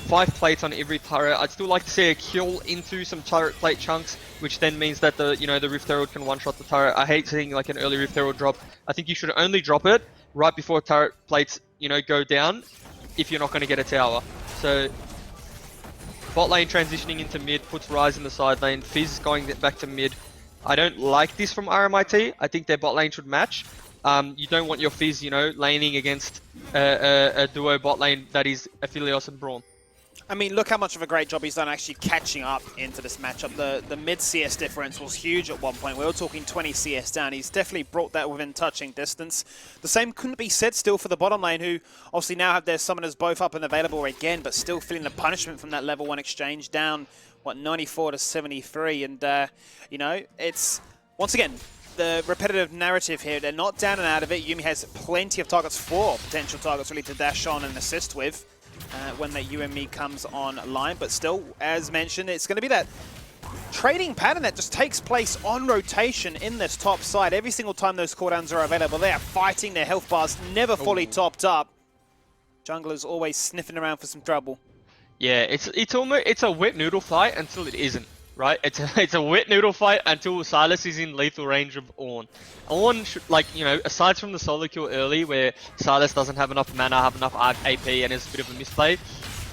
5 plates on every turret. I'd still like to see a kill into some turret plate chunks, which then means that the Rift Herald can one-shot the turret. I hate seeing, like, an early Rift Herald drop. I think you should only drop it right before turret plates, you know, go down if you're not going to get a tower. So, bot lane transitioning into mid, puts Ryze in the side lane. Fizz going back to mid. I don't like this from RMIT. I think their bot lane should match. You don't want your Fizz, you know, laning against a duo bot lane that is Aphelios and Braum. I mean, look how much of a great job he's done actually catching up into this matchup. The mid CS difference was huge at one point. We were talking 20 CS down. He's definitely brought that within touching distance. The same couldn't be said still for the bottom lane, who obviously now have their summoners both up and available again, but still feeling the punishment from that level 1 exchange down, what, 94 to 73. And, you know, it's, once again, the repetitive narrative here. They're not down and out of it. Yuumi has plenty of targets, 4 potential targets really to dash on and assist with. When that You and Me comes online, but still, as mentioned, it's going to be that trading pattern that just takes place on rotation in this top side. Every single time those cooldowns are available, they are fighting, their health bars never fully topped up. Jungler's always sniffing around for some trouble. Yeah, it's a wet noodle fight until it isn't, right? It's a wet noodle fight until Sylas is in lethal range of Ornn. Ornn should, like, you know, aside from the solo kill early where Sylas doesn't have enough mana, have enough AP, and is a bit of a misplay,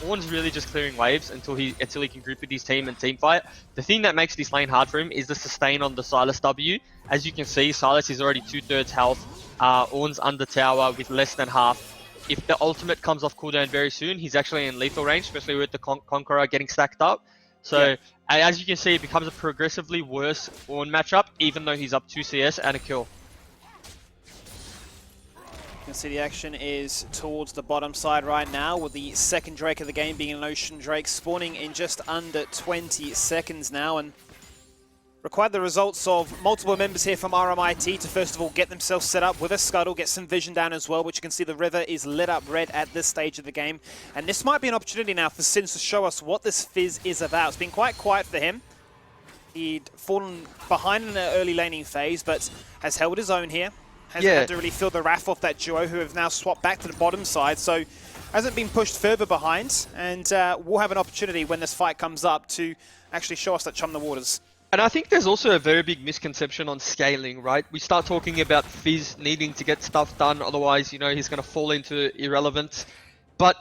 Ornn's really just clearing waves until he can group with his team and team fight. The thing that makes this lane hard for him is the sustain on the Sylas W. As you can see, Sylas is already 2/3 health. Ornn's under tower with less than half. If the ultimate comes off cooldown very soon, he's actually in lethal range, especially with the Conqueror getting stacked up. So, yeah. As you can see, it becomes a progressively worse Ornn matchup, even though he's up 2 CS and a kill. You can see the action is towards the bottom side right now, with the second Drake of the game being an Ocean Drake, spawning in just under 20 seconds now, and required the results of multiple members here from RMIT to first of all get themselves set up with a scuttle, get some vision down as well, which you can see the river is lit up red at this stage of the game. And this might be an opportunity now for Sins to show us what this Fizz is about. It's been quite quiet for him. He'd fallen behind in the early laning phase, but has held his own here. Hasn't had to really feel the wrath off that duo, who have now swapped back to the bottom side. So hasn't been pushed further behind, and we'll have an opportunity when this fight comes up to actually show us that chum the waters. And I think there's also a very big misconception on scaling, right? We start talking about Fizz needing to get stuff done, otherwise, you know, he's going to fall into irrelevance. But,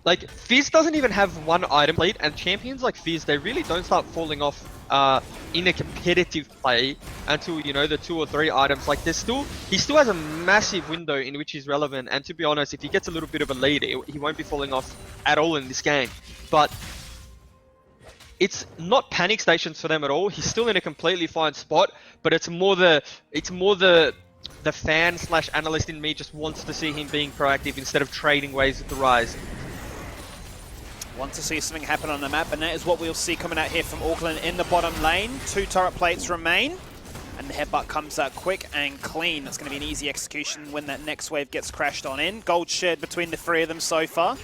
like, Fizz doesn't even have one item plate, and champions like Fizz, they really don't start falling off in a competitive play until, you know, the 2 or 3 items. Like, he still has a massive window in which he's relevant, and to be honest, if he gets a little bit of a lead, he won't be falling off at all in this game. But it's not panic stations for them at all. He's still in a completely fine spot, but it's more the fan / analyst in me just wants to see him being proactive instead of trading waves with the Ryze. Want to see something happen on the map, and that is what we'll see coming out here from Auckland in the bottom lane. 2 turret plates remain, and the headbutt comes out quick and clean. That's going to be an easy execution when that next wave gets crashed on in. Gold shared between the 3 of them so far.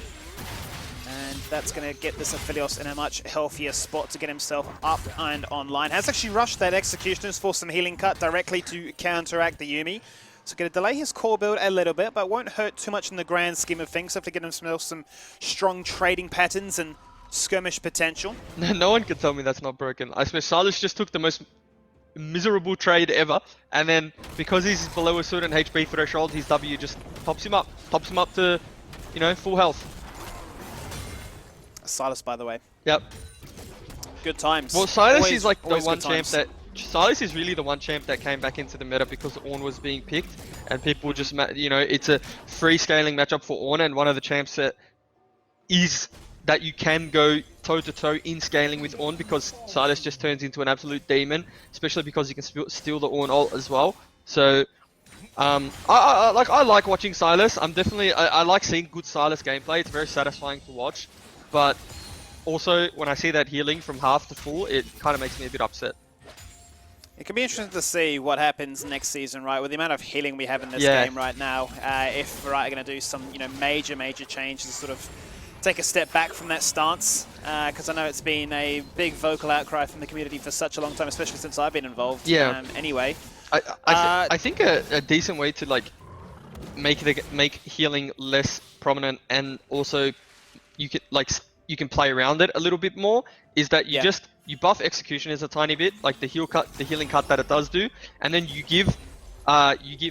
And that's going to get this Aphelios in a much healthier spot to get himself up and online. Has actually rushed that Executioners for some healing cut directly to counteract the Yuumi. So going to delay his core build a little bit, but won't hurt too much in the grand scheme of things. Have to get himself some strong trading patterns and skirmish potential. No one can tell me that's not broken. I swear Sylas just took the most miserable trade ever, and then because he's below a certain HP threshold, his W just tops him up to, you know, full health. Sylas, by the way. Yep. Good times. Well, Silas Always- is like the always one good champ times. that Silas is really the one champ that came back into the meta because Ornn was being picked, and people just you know, it's a free scaling matchup for Ornn, and one of the champs that is that you can go toe to toe in scaling with Ornn because Silas just turns into an absolute demon, especially because you can steal the Ornn ult as well. So I like watching Silas. I like seeing good Silas gameplay. It's very satisfying to watch, but also when I see that healing from half to full, it kind of makes me a bit upset. It can be interesting to see what happens next season, right? With the amount of healing we have in this Yeah. game right now, if Riot are going to do some, major changes, to sort of take a step back from that stance, because I know it's been a big vocal outcry from the community for such a long time, especially since I've been involved. Yeah. Anyway, I think a decent way to like make healing less prominent, and also you can play around it a little bit more, is that you buff executioners a tiny bit, like the healing cut that it does do, and then you give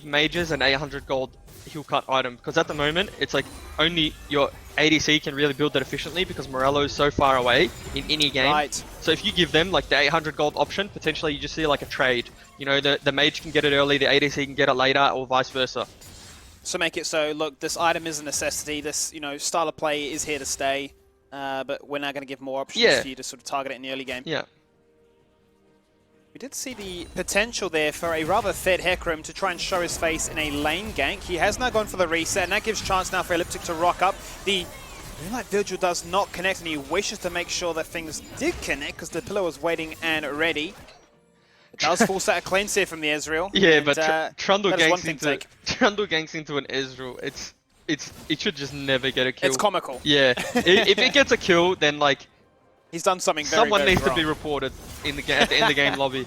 mages an 800 gold heal cut item, because at the moment it's like only your ADC can really build that efficiently because Morello is so far away in any game. Right. So if you give them like the 800 gold option, potentially you just see like a trade. You know, the mage can get it early, the ADC can get it later, or vice versa. So make it so, look, this item is a necessity, this, style of play is here to stay, but we're now going to give more options for you to sort of target it in the early game. Yeah. We did see the potential there for a rather fed Hecarim to try and show his face in a lane gank. He has now gone for the reset, and that gives chance now for Elliptic to rock up. The Moonlight Vigil does not connect, and he wishes to make sure that things did connect because the pillar was waiting and ready. It does force out a cleanse here from the Ezreal. Yeah, and, but Trundle ganks ganks into an Ezreal. It should just never get a kill. It's comical. Yeah, if it gets a kill, then like He's done something someone very needs wrong. to be reported in the at the end of the game lobby.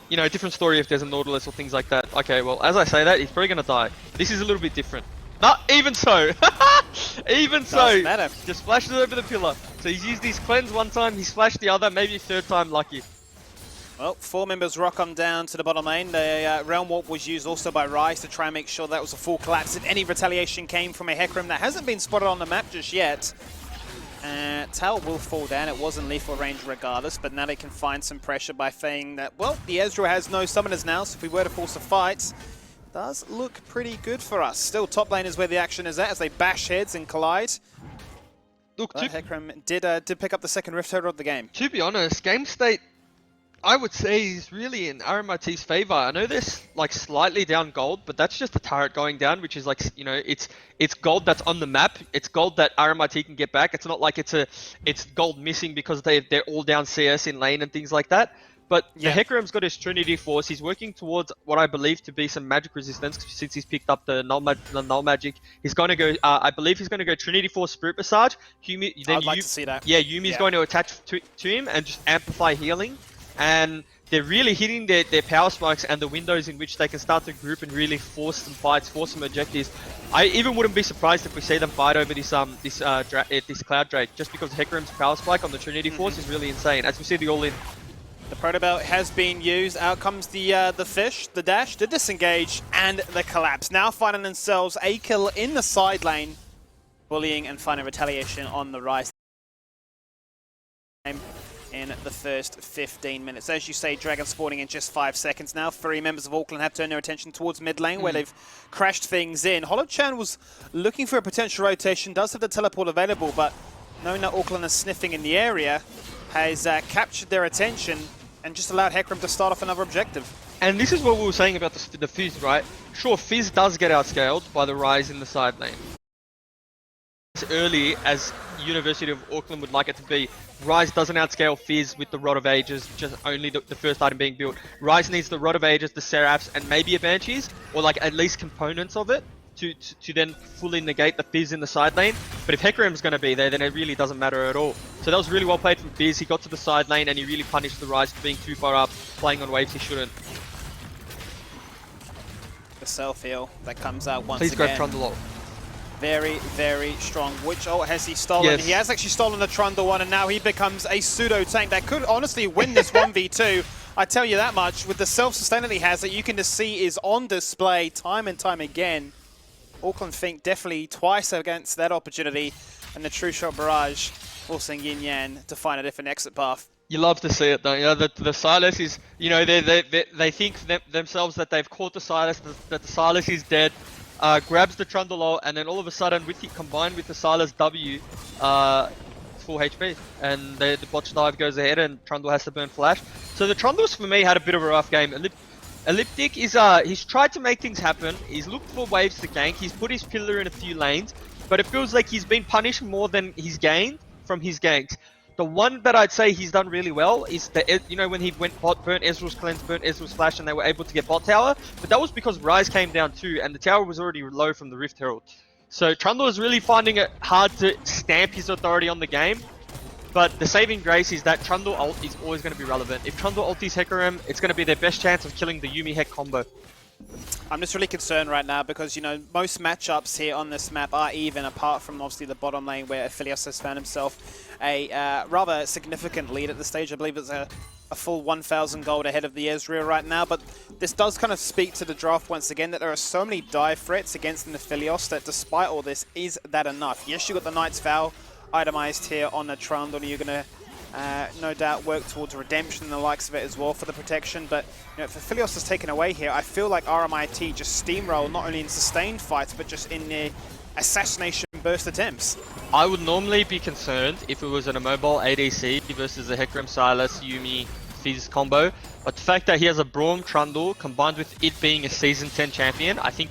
Different story if there's a Nautilus or things like that. Okay, well, as I say that, he's probably gonna die. This is a little bit different. Not even so. Even so. Doesn't matter. Just flashes over the pillar. So he's used his cleanse one time, he's flashed the other, maybe third time lucky. Well, 4 members rock on down to the bottom lane. The Realm Warp was used also by Ryze to try and make sure that was a full collapse. If any retaliation came from a Hecarim that hasn't been spotted on the map just yet, Tal will fall down. It was in lethal range regardless, but now they can find some pressure by saying that, well, the Ezreal has no summoners now, so if we were to force a fight, does look pretty good for us. Still, top lane is where the action is at as they bash heads and collide. Look, Hecarim did pick up the second Rift Herald of the game. to be honest, game state, I would say, is really in RMIT's favor. I know they're like slightly down gold, but that's just the turret going down, which is like, it's gold that's on the map. It's gold that RMIT can get back. It's not like it's gold missing because they're all down CS in lane and things like that. But the Hecarim's got his Trinity Force. He's working towards what I believe to be some magic resistance since he's picked up the null magic. He's going to go, I believe he's going to go Trinity Force, Spirit Massage. I'd like to see that. Yeah, Yumi's going to attach to him and just amplify healing. And they're really hitting their power spikes and the windows in which they can start to group and really force some fights, force some objectives. I even wouldn't be surprised if we see them fight over this Cloud Drake, just because Hecarim's power spike on the Trinity Force is really insane, as we see the all-in. The Proto Belt has been used. Out comes the fish, the dash, the disengage, and the collapse. Now finding themselves a kill in the side lane, bullying and finding retaliation on the Ryze in the first 15 minutes. As you say, Dragon spawning in just 5 seconds now. 3 members of Auckland have turned their attention towards mid lane where they've crashed things in. Hollow-Chan was looking for a potential rotation, does have the teleport available, but knowing that Auckland is sniffing in the area, has captured their attention and just allowed Hecarim to start off another objective. And this is what we were saying about the Fizz, right? Sure, Fizz does get outscaled by the Ryze in the side lane. As early as University of Auckland would like it to be, Ryze doesn't outscale Fizz with the Rod of Ages, just only the first item being built. Ryze needs the Rod of Ages, the Seraphs, and maybe a Banshees, or like at least components of it, to then fully negate the Fizz in the side lane. But if Hecarim's going to be there, then it really doesn't matter at all. So that was really well played from Fizz. He got to the side lane and he really punished the Ryze for being too far up, playing on waves he shouldn't. The self-heal that comes out once Please again. grab Trundle ult. Very, very strong. Which ult has he stolen? Yes. He has actually stolen the Trundle one, and now he becomes a pseudo-tank that could honestly win this 1v2. I tell you that much. With the self-sustain that he has, that you can just see is on display time and time again. Auckland think definitely twice against that opportunity, and the True Shot Barrage forcing Yin Yang to find a different exit path. You love to see it, don't you? The Silas is, you know, they think themselves that they've caught the Silas, that the Silas is dead, grabs the Trundle ult, and then all of a sudden, combined with the Silas W, full HP, and the botch dive goes ahead, and Trundle has to burn flash. So the Trundles for me had a bit of a rough game. Elliptic is he's tried to make things happen. He's looked for waves to gank. He's put his pillar in a few lanes, but it feels like he's been punished more than he's gained from his ganks. The one that I'd say he's done really well is when he went bot, burnt Ezreal's cleanse, burnt Ezreal's flash, and they were able to get bot tower. But that was because Ryze came down too, and the tower was already low from the Rift Herald. So Trundle is really finding it hard to stamp his authority on the game. But the saving grace is that Trundle ult is always going to be relevant. If Trundle ultis Hecarim, it's going to be their best chance of killing the Yuumi Heck combo. I'm just really concerned right now because, you know, most matchups here on this map are even, apart from obviously the bottom lane where Aphelios has found himself a rather significant lead at this stage. I believe it's a full 1,000 gold ahead of the Ezreal right now, but this does kind of speak to the draft once again that there are so many dive threats against an Aphelios that despite all this, is that enough? Yes, you got the Knight's Vow itemized here on the Trundle, and you're going to no doubt work towards redemption and the likes of it as well for the protection, but you know, if Aphelios is taken away here, I feel like RMIT just steamroll not only in sustained fights but just in the assassination burst attempts. I would normally be concerned if it was in a mobile ADC versus a Hecarim Silas Yuumi Fizz combo, but the fact that he has a Braum Trundle combined with it being a Season 10 champion, I think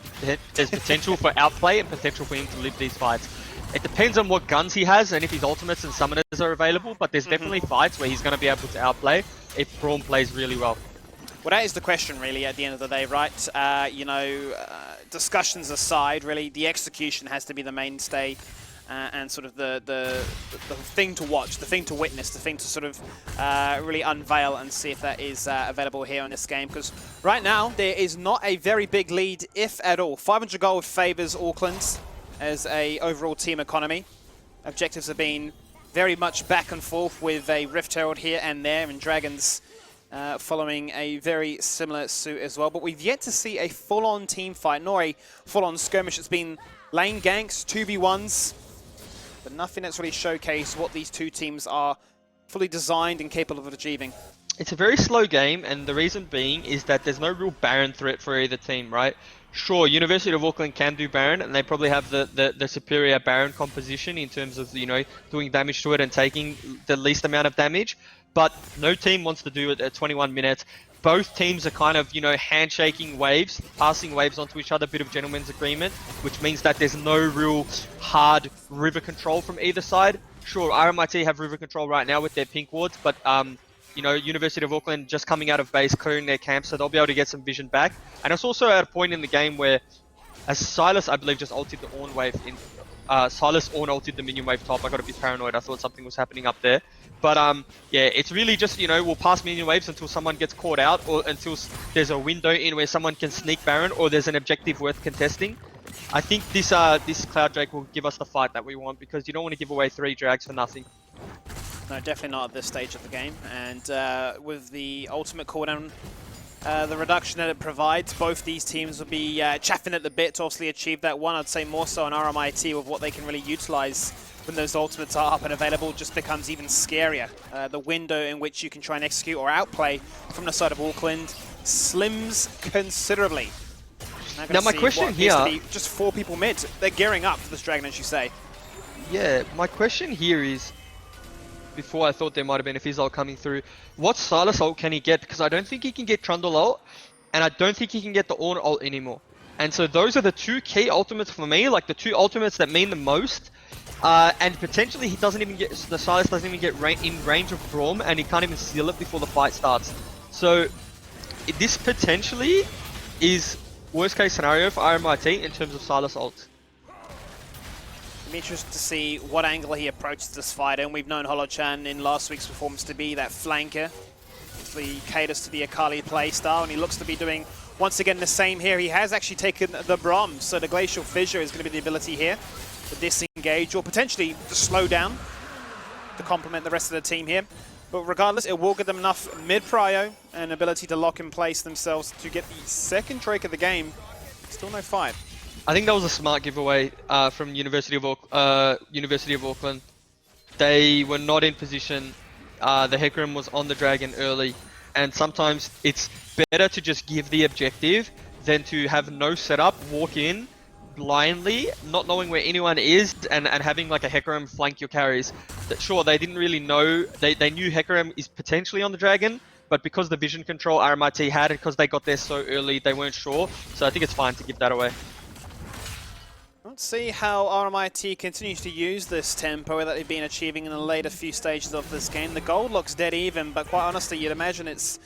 there's potential for outplay and potential for him to live these fights. It depends on what guns he has and if his ultimates and summoners are available, but there's definitely fights where he's going to be able to outplay if Braum plays really well. Well, that is the question, really, at the end of the day, right? Discussions aside, really, the execution has to be the mainstay and sort of the thing to watch, the thing to witness, the thing to sort of really unveil and see if that is available here in this game. Because right now, there is not a very big lead, if at all. 500 gold favours Auckland as a overall team economy. Objectives have been very much back and forth with a Rift Herald here and there, and Dragons following a very similar suit as well. But we've yet to see a full-on team fight, nor a full-on skirmish. It's been lane ganks, 2v1s, but nothing that's really showcased what these two teams are fully designed and capable of achieving. It's a very slow game, and the reason being is that there's no real Baron threat for either team, right? Sure, University of Auckland can do Baron, and they probably have the superior Baron composition in terms of, you know, doing damage to it and taking the least amount of damage, but no team wants to do it at 21 minutes. Both teams are kind of, you know, handshaking waves, passing waves onto each other, bit of gentleman's agreement, which means that there's no real hard river control from either side. Sure, RMIT have river control right now with their pink wards, but you know, University of Auckland just coming out of base, clearing their camp, so they'll be able to get some vision back. And it's also at a point in the game where, as Silas, I believe, just ulted the Ornn wave in. Silas Ornn ulted the minion wave top. I got a bit paranoid. I thought something was happening up there. But yeah, it's really just, you know, we'll pass minion waves until someone gets caught out, or until there's a window in where someone can sneak Baron, or there's an objective worth contesting. I think this Cloud Drake will give us the fight that we want, because you don't want to give away 3 drags for nothing. No, definitely not at this stage of the game. And with the ultimate cooldown, the reduction that it provides, both these teams will be chaffing at the bit to obviously achieve that one. I'd say more so on RMIT with what they can really utilize when those ultimates are up and available just becomes even scarier. The window in which you can try and execute or outplay from the side of Auckland slims considerably. Now my question here... just 4 people mid. They're gearing up for this dragon, as you say. Yeah, my question here is, before I thought there might have been a Fizz ult coming through, what Silas ult can he get? Because I don't think he can get Trundle ult, and I don't think he can get the Ornn ult anymore. And so those are the 2 key ultimates for me, like the 2 ultimates that mean the most. And potentially he doesn't even get, the Silas doesn't even get in range of Braum, and he can't even seal it before the fight starts. So this potentially is worst case scenario for RMIT in terms of Silas ult. I'm interested to see what angle he approaches this fight, and we've known Holochan in last week's performance to be that flanker. He caters to the Akali playstyle, and he looks to be doing once again the same here. He has actually taken the Braum, so the Glacial Fissure is going to be the ability here to disengage or potentially to slow down to complement the rest of the team here. But regardless, it will give them enough mid-prio and ability to lock in place themselves to get the second Drake of the game. Still no fight. I think that was a smart giveaway from University of Auckland. they were not in position. The Hecarim was on the dragon early, and sometimes it's better to just give the objective than to have no setup, walk in blindly, not knowing where anyone is, and having like a Hecarim flank your carries. Sure, they didn't really know, they knew Hecarim is potentially on the dragon, but because the vision control RMIT had, and because they got there so early, they weren't sure. So I think it's fine to give that away. Let's see how RMIT continues to use this tempo that they've been achieving in the later few stages of this game. The gold looks dead even, but quite honestly, you'd imagine it's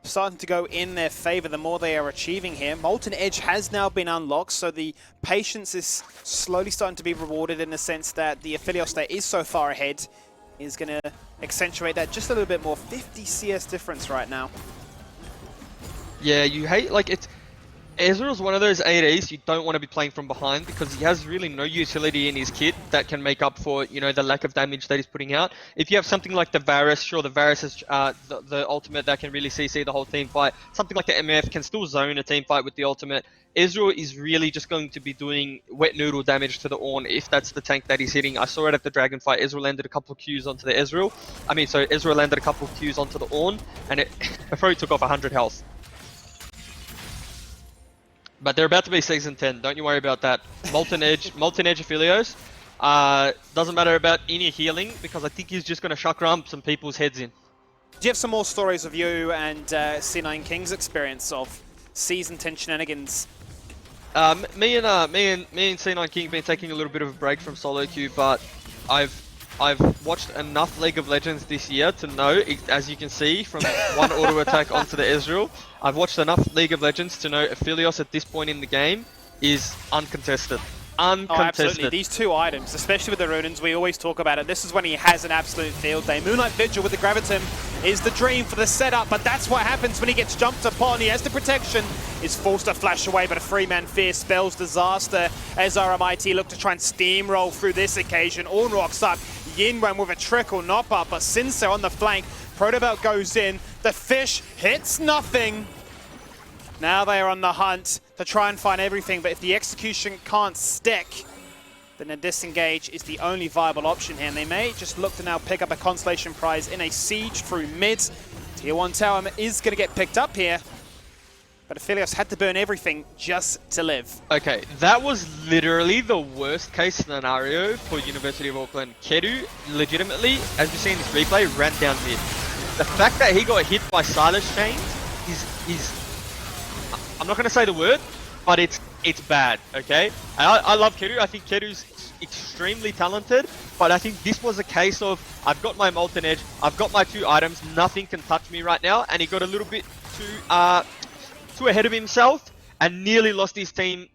starting to go in their favor the more they are achieving here. Molten Edge has now been unlocked, so the patience is slowly starting to be rewarded in the sense that the Aphelios that is so far ahead is going to accentuate that just a little bit more. 50 CS difference right now. Yeah, you hate, like, it's... Ezreal's one of those ADs you don't want to be playing from behind because he has really no utility in his kit that can make up for, you know, the lack of damage that he's putting out. If you have something like the Varus, sure, the Varus is the ultimate that can really CC the whole team fight. Something like the MF can still zone a team fight with the ultimate. Ezreal is really just going to be doing wet noodle damage to the Ornn if that's the tank that he's hitting. I saw it at the Dragon fight. Ezreal landed a couple of Qs onto the Ezreal. Ezreal landed a couple of Qs onto the Ornn, and it before he took off 100 health. But they're about to be Season 10, don't you worry about that. Molten Edge Aphelios. Doesn't matter about any healing, because I think he's just going to chakram some people's heads in. Do you have some more stories of you and C9 King's experience of Season 10 shenanigans? Me and C9 King have been taking a little bit of a break from solo queue, but I've watched enough League of Legends this year to know, as you can see from one auto attack onto the Ezreal, I've watched enough League of Legends to know Aphelios at this point in the game is uncontested. Oh, absolutely. These two items, especially with the Runins, we always talk about it. This is when he has an absolute field day. Moonlight Vigil with the Graviton is the dream for the setup, but that's what happens when he gets jumped upon. He has the protection, is forced to flash away, but a three-man fear spells disaster as RMIT look to try and steamroll through this occasion. Ornn rocks up, Yinwen with a trickle knock up, but Sinse on the flank. Protobelt goes in, the fish hits nothing. Now they are on the hunt to try and find everything, but if the execution can't stick, then a disengage is the only viable option here. And they may just look to now pick up a consolation prize in a siege through mid. Tier 1 tower is going to get picked up here, but Aphelios had to burn everything just to live. Okay, that was literally the worst case scenario for University of Auckland. Kedu, legitimately, as we see in this replay, ran down mid. The fact that he got hit by Silas Chains is I'm not going to say the word, but it's bad, okay? And I love Kedu. I think Kedu's extremely talented, but I think this was a case of, I've got my Molten Edge, I've got my two items, nothing can touch me right now, and he got a little bit too ahead of himself and nearly lost his team,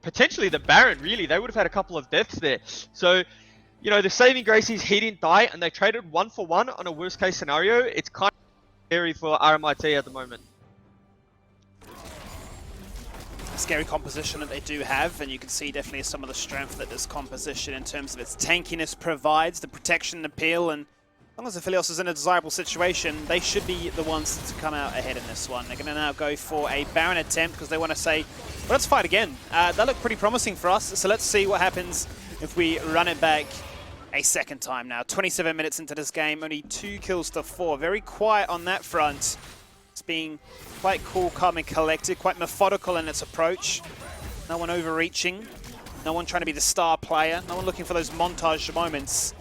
potentially the Baron, really. They would have had a couple of deaths there. So, you know, the saving grace is he didn't die, and they traded 1-for-1 on a worst case scenario. It's kind of scary for RMIT at the moment. A scary composition that they do have, and you can see definitely some of the strength that this composition in terms of its tankiness provides, the protection, the peel, and as long as Aphelios is in a desirable situation, they should be the ones to come out ahead in this one. They're going to now go for a Baron attempt because they want to say, well, let's fight again. That looked pretty promising for us, so let's see what happens if we run it back a second time now. 27 minutes into this game, only 2 kills to 4. Very quiet on that front. It's being quite cool, calm and collected, quite methodical in its approach. No one overreaching, no one trying to be the star player, no one looking for those montage moments.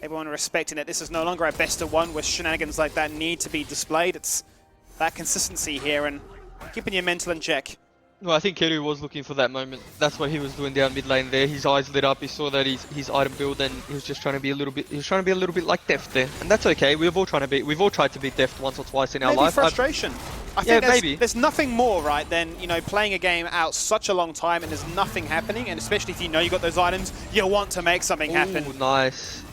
Everyone respecting it. This is no longer a best of one where shenanigans like that need to be displayed. It's that consistency here and keeping your mental in check. Well, I think Kedu was looking for that moment. That's what he was doing down mid lane there. His eyes lit up. He saw that his item build, and he was just trying to be a little bit. He was trying to be a little bit like Deft there, and that's okay. We've all tried to be Deft once or twice in our life. Frustration. I think there's nothing more, right, than, you know, playing a game out such a long time and there's nothing happening, and especially if you know you got those items, you want to make something happen. Ooh, nice,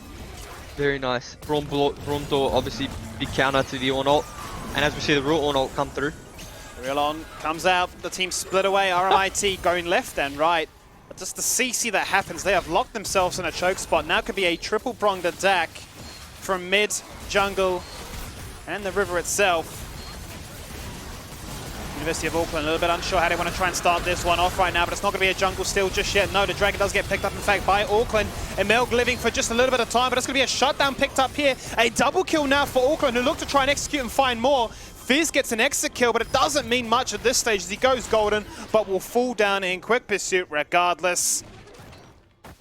very nice. Braum Door, obviously big counter to the Ornn ult, and as we see the real Ornn ult come through. Real on comes out, the team split away, RMIT going left and right. But just the CC that happens, they have locked themselves in a choke spot. Now could be a triple-pronged attack from mid, jungle, and the river itself. University of Auckland. A little bit unsure how they want to try and start this one off right now, but it's not going to be a jungle steal just yet. No, the Dragon does get picked up, in fact, by Auckland. And Melg living for just a little bit of time, but it's going to be a shutdown picked up here. A double kill now for Auckland, who look to try and execute and find more. Fizz gets an exit kill, but it doesn't mean much at this stage as he goes golden, but will fall down in quick pursuit regardless.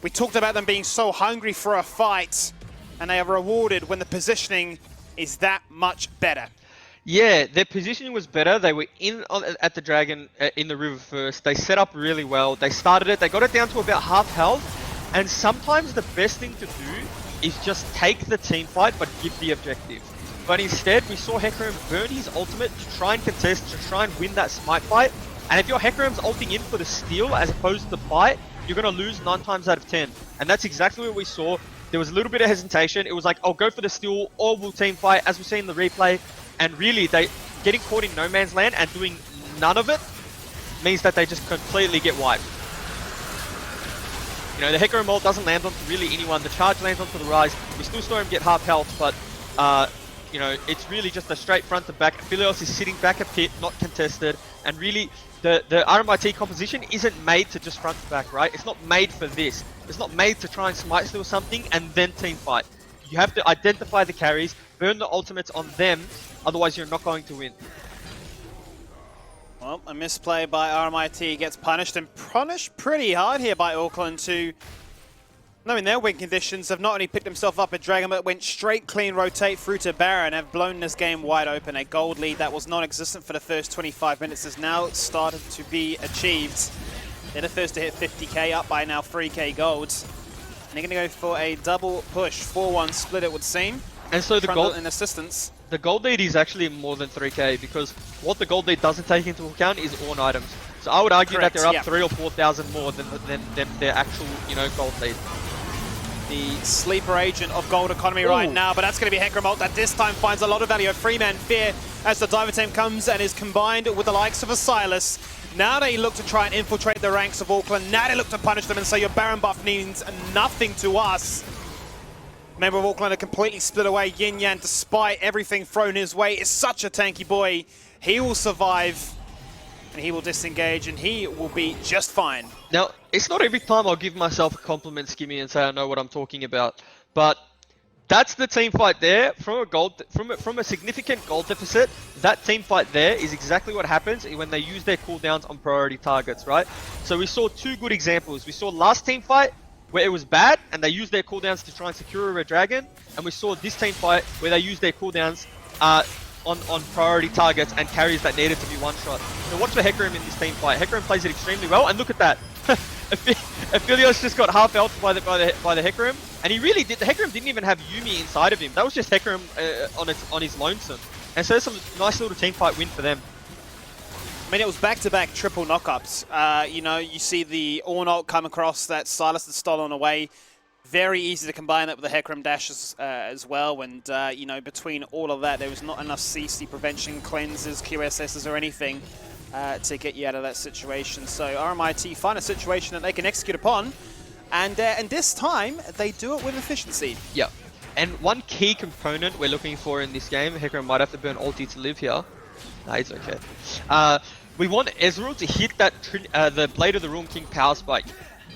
We talked about them being so hungry for a fight, and they are rewarded when the positioning is that much better. Yeah, their positioning was better. They were at the Dragon in the river first. They set up really well. They started it. They got it down to about half health. And sometimes the best thing to do is just take the team fight, but give the objective. But instead, we saw Hecarim burn his ultimate to try and contest, to try and win that smite fight. And if your Hecarim's ulting in for the steal as opposed to the fight, you're going to lose 9 times out of 10. And that's exactly what we saw. There was a little bit of hesitation. It was like, I'll go for the steal or we'll team fight, as we see in the replay. And really, they getting caught in no man's land and doing none of it means that they just completely get wiped. You know, the Hecarim ult doesn't land onto really anyone. The charge lands onto the Rise. We still saw him get half health, but you know, it's really just a straight front to back. Aphelios is sitting back a pit, not contested, and really, the RMIT composition isn't made to just front to back, right? It's not made for this. It's not made to try and smite steal something and then team fight. You have to identify the carries, burn the ultimates on them, otherwise you're not going to win. Well, a misplay by RMIT gets punished, and punished pretty hard here by Auckland, who, knowing their win conditions, have not only picked themselves up at Dragon, but went straight clean rotate through to Baron, have blown this game wide open. A gold lead that was non-existent for the first 25 minutes has now started to be achieved. They're the first to hit 50k, up by now 3k golds. And they're going to go for a double push, 4-1 split it would seem. And so the gold in assistance. The gold lead is actually more than 3k, because what the gold lead doesn't take into account is Ornn items. So I would argue that they're up 3,000 or 4,000 more than their actual, you know, gold lead. The sleeper agent of gold economy right now, but that's going to be Hecarim ult that this time finds a lot of value. A Freeman Fear as the diver team comes and is combined with the likes of a Silas. Now they look to try and infiltrate the ranks of Auckland. Now they look to punish them and say your Baron buff means nothing to us. Member of Auckland are completely split away. Yin Yang, despite everything thrown his way, is such a tanky boy. He will survive, and he will disengage, and he will be just fine. Now, it's not every time I'll give myself a compliment, Skimmy, and say I know what I'm talking about, but that's the team fight there. From a significant gold deficit, that team fight there is exactly what happens when they use their cooldowns on priority targets, right? So we saw 2 good examples. We saw last team fight, where it was bad, and they used their cooldowns to try and secure a Red Dragon, and we saw this team fight where they used their cooldowns on priority targets and carries that needed to be one-shot. So watch the Hecarim in this team fight. Hecarim plays it extremely well, and look at that. Aphelios just got half health by the Hecarim, and he really did. The Hecarim didn't even have Yuumi inside of him. That was just Hecarim on his lonesome. And so there's some nice little team fight win for them. I mean, it was back-to-back triple knockups. You know, you see the Ornn ult come across that Silas had stolen away. Very easy to combine that with the Hecarim dashes as well. And, you know, between all of that, there was not enough CC prevention, cleanses, QSSs or anything to get you out of that situation. So RMIT find a situation that they can execute upon. And this time, they do it with efficiency. Yeah. And one key component we're looking for in this game, Hecarim might have to burn ulti to live here. Nah, it's okay. We want Ezreal to hit that the Blade of the Ruin King power spike.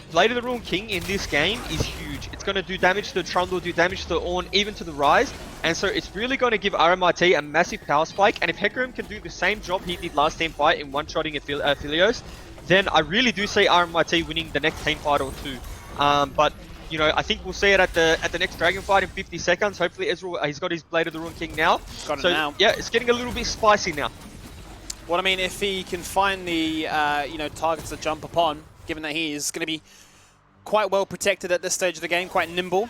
Blade of the Ruin King in this game is huge. It's going to do damage to the Trundle, do damage to the Ornn, even to the Rise. And so it's really going to give RMIT a massive power spike. And if Hecarim can do the same job he did last team fight in one-shotting Aphelios, then I really do see RMIT winning the next team fight or 2. But you know, I think we'll see it at the next Dragon fight in 50 seconds. Hopefully Ezreal, he's got his Blade of the Ruin King now. Got it now. Yeah, it's getting a little bit spicy now. Well, I mean, if he can find the you know, targets to jump upon, given that he is going to be quite well protected at this stage of the game, quite nimble,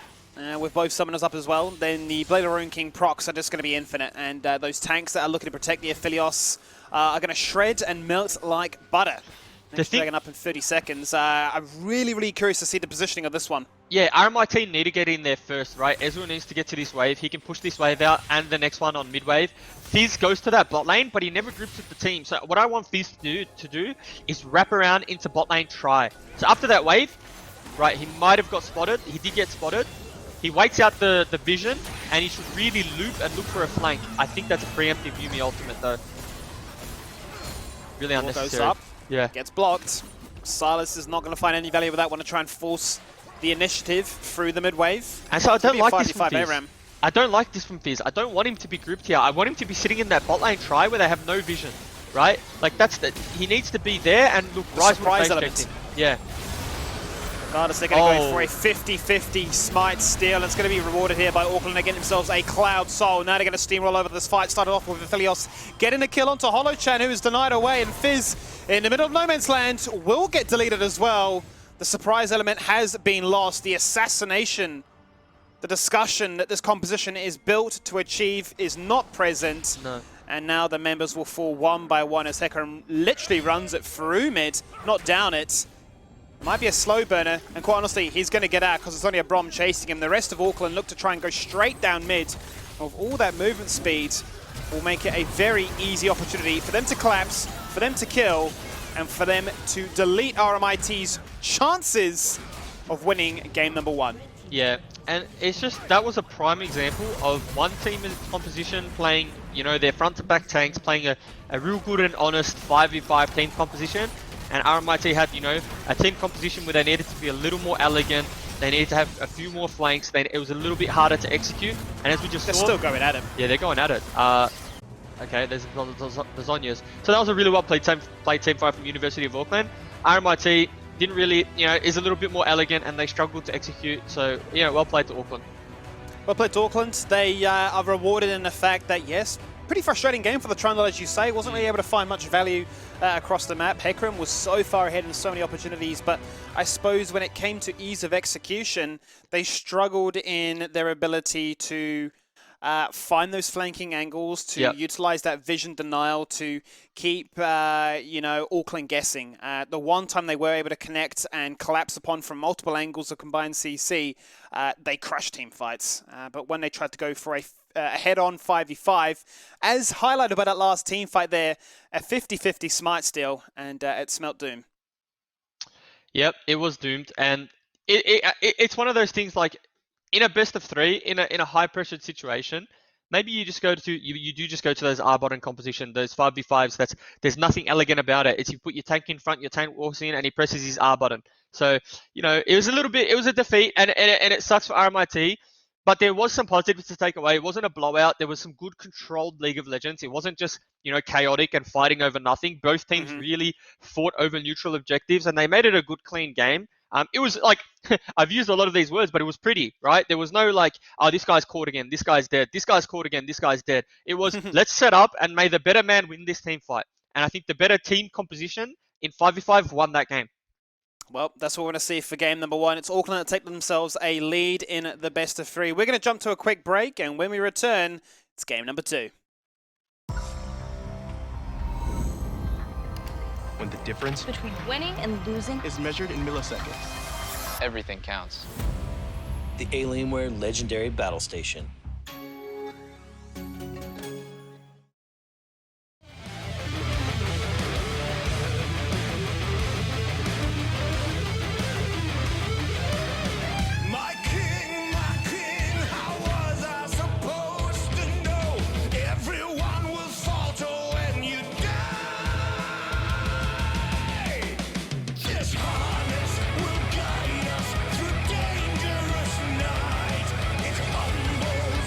with both summoners up as well, then the Blade of the Ruin King procs are just going to be infinite, and those tanks that are looking to protect the Aphelios are going to shred and melt like butter. Next Dragon up in 30 seconds. I'm really, really curious to see the positioning of this one. Yeah, RMIT need to get in there first, right? Ezreal needs to get to this wave. He can push this wave out and the next one on mid wave. Fizz goes to that bot lane, but he never groups with the team. So what I want Fizz to do is wrap around into bot lane try. So after that wave, right, he might have got spotted. He did get spotted. He waits out the vision, and he should really loop and look for a flank. I think that's a preemptive Yuumi ultimate, though. Really Ball goes unnecessary. up, Yeah. gets blocked. Silas is not going to find any value with that one to try and force the initiative through the mid-wave. And so I don't like this from 5v5 Fizz. ARAM. I don't like this from Fizz. I don't want him to be grouped here. I want him to be sitting in that bot lane try where they have no vision, right? Like that's the he needs to be there and look. Rise surprise would element. him. Yeah. Regardless, they're going to go for a 50-50 smite steal. It's going to be rewarded here by Auckland. They get themselves a Cloud Soul. Now they're going to steamroll over this fight. Started off with Aphelios getting a kill onto Holochan, who is denied away. And Fizz, in the middle of no man's land, will get deleted as well. The surprise element has been lost. The assassination, the discussion that this composition is built to achieve is not present. No. And now the members will fall one by one as Hecarim literally runs it through mid, not down it. Might be a slow burner, and quite honestly, he's going to get out because it's only a Brom chasing him. The rest of Auckland look to try and go straight down mid. Of all that movement speed will make it a very easy opportunity for them to collapse, for them to kill, and for them to delete RMIT's chances of winning game number 1. Yeah, and it's just, that was a prime example of one team in composition playing, you know, their front to back tanks, playing a real good and honest 5v5 team composition. And RMIT had, you know, a team composition where they needed to be a little more elegant. They needed to have a few more flanks. It was a little bit harder to execute. And as we just They're saw, still going at him. yeah, they're going at it. Okay, there's the Zonyas. So that was a really well played team fight from University of Auckland. RMIT didn't really, you know, is a little bit more elegant and they struggled to execute. So, you know, well played to Auckland. Well played to Auckland. They are rewarded in the fact that, yes, pretty frustrating game for the Trundle, as you say. Wasn't really able to find much value across the map. Hecarim was so far ahead in so many opportunities, but I suppose when it came to ease of execution, they struggled in their ability to find those flanking angles, to utilize that vision denial, to keep, you know, Auckland guessing. The one time they were able to connect and collapse upon from multiple angles of combined CC, they crushed team fights. But when they tried to go for a head-on 5v5, as highlighted by that last team fight there, a 50-50 smite steal, and it smelt doom. Yep, it was doomed, and it's one of those things like in a best of 3, in a high pressured situation, maybe you just go to you do just go to those R bottom composition, those 5v5s. There's nothing elegant about it. It's you put your tank in front, your tank walks in, and he presses his R button. So you know it was a defeat, and it sucks for RMIT. But there was some positives to take away. It wasn't a blowout. There was some good controlled League of Legends. It wasn't just, you know, chaotic and fighting over nothing. Both teams really fought over neutral objectives, and they made it a good, clean game. It was like, I've used a lot of these words, but it was pretty, right? There was no like, oh, this guy's caught again, this guy's dead, this guy's caught again, this guy's dead. It was, let's set up and may the better man win this team fight. And I think the better team composition in 5v5 won that game. Well, that's what we're going to see for game number 1. It's Auckland that take themselves a lead in the best of 3. We're going to jump to a quick break, and when we return, it's game number 2. When the difference Between winning and losing, is measured in milliseconds. Everything counts. The Alienware Legendary Battle Station. My king, how was I supposed to know? Everyone will falter when you die. This harness will guide us through dangerous night. It's humble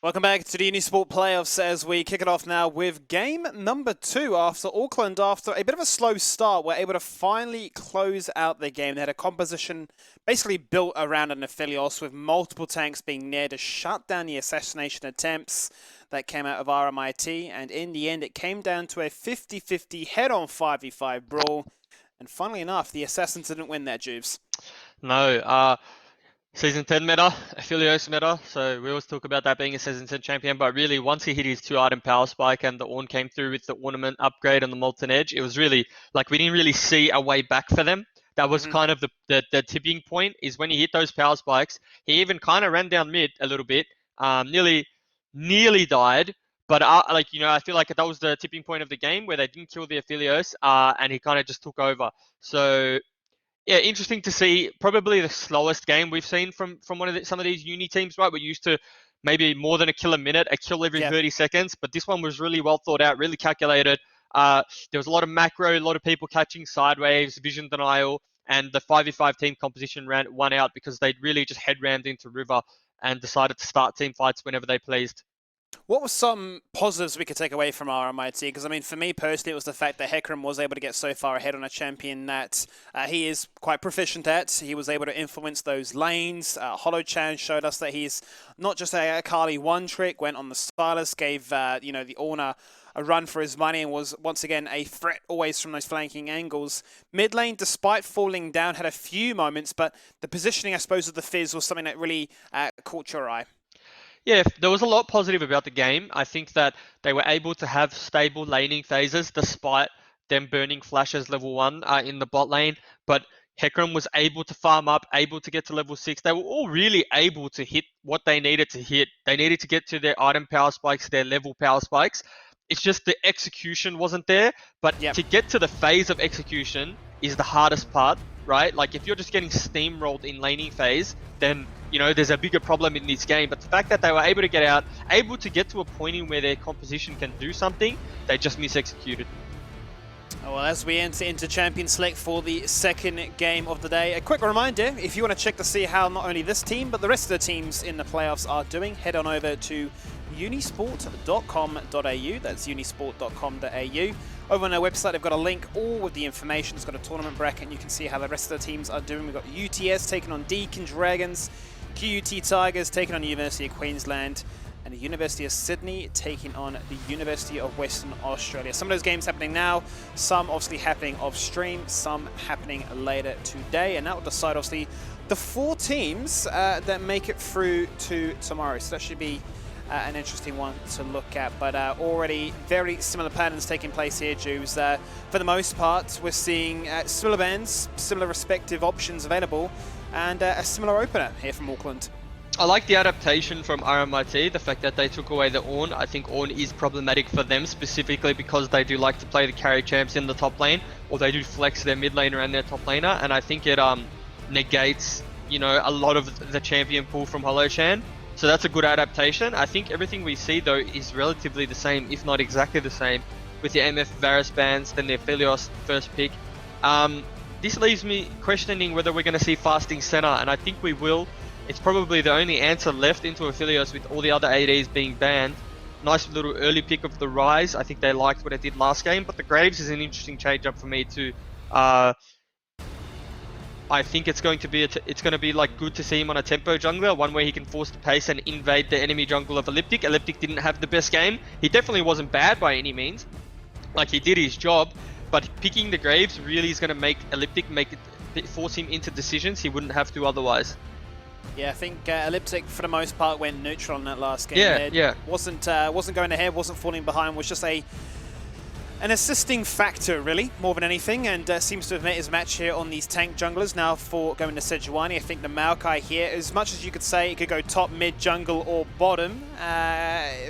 Welcome back to the Unisport Playoffs as we kick it off now with game number 2 after Auckland, after a bit of a slow start, were able to finally close out the game. They had a composition basically built around an Aphelios with multiple tanks being near to shut down the assassination attempts that came out of RMIT, and in the end it came down to a 50-50 head-on 5v5 brawl, and funnily enough, the Assassins didn't win that, Jubes. No, Season 10 meta, Aphelios meta, so we always talk about that being a Season 10 champion, but really once he hit his 2-item power spike and the Ornn came through with the ornament upgrade and the Molten Edge, it was really, like, we didn't really see a way back for them. That was kind of the tipping point, is when he hit those power spikes. He even kind of ran down mid a little bit, nearly died, but I feel like that was the tipping point of the game where they didn't kill the Aphelios, and he kind of just took over. So yeah, interesting to see. Probably the slowest game we've seen from some of these uni teams, right? We're used to maybe more than a kill a minute, a kill every 30 seconds, but this one was really well thought out, really calculated. There was a lot of macro, a lot of people catching sideways, vision denial, and the 5v5 team composition won out because they'd really just head rammed into River and decided to start team fights whenever they pleased. What were some positives we could take away from RMIT? Because, I mean, for me personally, it was the fact that Hecarim was able to get so far ahead on a champion that he is quite proficient at. He was able to influence those lanes. Holochan showed us that he's not just a Akali one-trick, went on the Stylus, gave the Ornn a run for his money and was once again a threat always from those flanking angles. Mid lane, despite falling down, had a few moments, but the positioning, I suppose, of the Fizz was something that really caught your eye. Yeah, there was a lot positive about the game. I think that they were able to have stable laning phases despite them burning flashes level 1 in the bot lane. But Hecarim was able to farm up, able to get to level 6. They were all really able to hit what they needed to hit. They needed to get to their item power spikes, their level power spikes. It's just the execution wasn't there. But to get to the phase of execution is the hardest part, right? Like if you're just getting steamrolled in laning phase, then there's a bigger problem in this game. But the fact that they were able to get out, able to get to a point in where their composition can do something, they just mis-executed. Well, as we enter into Champion Select for the second game of the day, a quick reminder, if you want to check to see how not only this team, but the rest of the teams in the playoffs are doing, head on over to unisport.com.au. That's unisport.com.au. Over on their website, they've got a link, all with the information. It's got a tournament bracket, and you can see how the rest of the teams are doing. We've got UTS taking on Deacon Dragons, QUT Tigers taking on the University of Queensland, and the University of Sydney taking on the University of Western Australia. Some of those games happening now, some obviously happening off stream, some happening later today, and that will decide obviously the 4 teams that make it through to tomorrow. So that should be an interesting one to look at, but already very similar patterns taking place here, Jews. For the most part, we're seeing similar bands, similar respective options available, and a similar opener here from Auckland. I like the adaptation from RMIT, the fact that they took away the Ornn. I think Ornn is problematic for them specifically because they do like to play the carry champs in the top lane, or they do flex their mid laner and their top laner, and I think it negates, a lot of the champion pool from Holochan. So that's a good adaptation. I think everything we see though is relatively the same, if not exactly the same, with the MF Varus bans, then the Aphelios first pick. This leaves me questioning whether we're going to see Fasting Center, and I think we will. It's probably the only answer left into Aphelios with all the other ADs being banned. Nice little early pick of the Rise. I think they liked what it did last game, but the Graves is an interesting change-up for me too. I think it's going to be like good to see him on a tempo jungler, one where he can force the pace and invade the enemy jungle of Elliptic. Elliptic didn't have the best game. He definitely wasn't bad by any means. Like, he did his job, but picking the Graves really is going to make Elliptic force him into decisions he wouldn't have to otherwise. Yeah, I think Elliptic for the most part went neutral in that last game. Yeah. Wasn't going ahead, wasn't falling behind, was just an assisting factor, really, more than anything, and seems to have met his match here on these tank junglers. Now for going to Sejuani, I think the Maokai here, as much as you could say it could go top, mid, jungle, or bottom,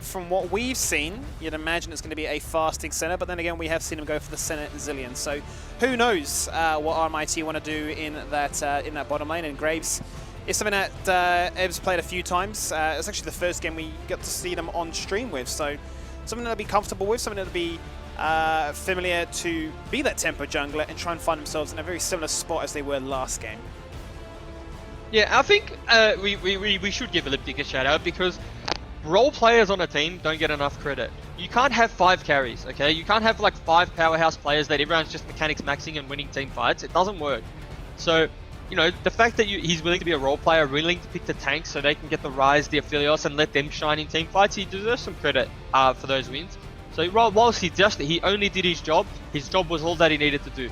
from what we've seen, you'd imagine it's going to be a fasting center, but then again, we have seen him go for the center zillion, so who knows what RMIT want to do in that bottom lane, and Graves is something that Ev's played a few times. It's actually the first game we got to see them on stream with, so something they'll be comfortable with, something that'll be familiar to be that tempo jungler and try and find themselves in a very similar spot as they were last game. Yeah, I think we should give Elliptic a shout out because role players on a team don't get enough credit. You can't have 5 carries, okay? You can't have like 5 powerhouse players that everyone's just mechanics maxing and winning team fights. It doesn't work. So, you know, the fact that he's willing to be a role player, willing to pick the tanks so they can get the Rise, the Aphelios, and let them shine in team fights, he deserves some credit for those wins. So whilst he only did his job was all that he needed to do.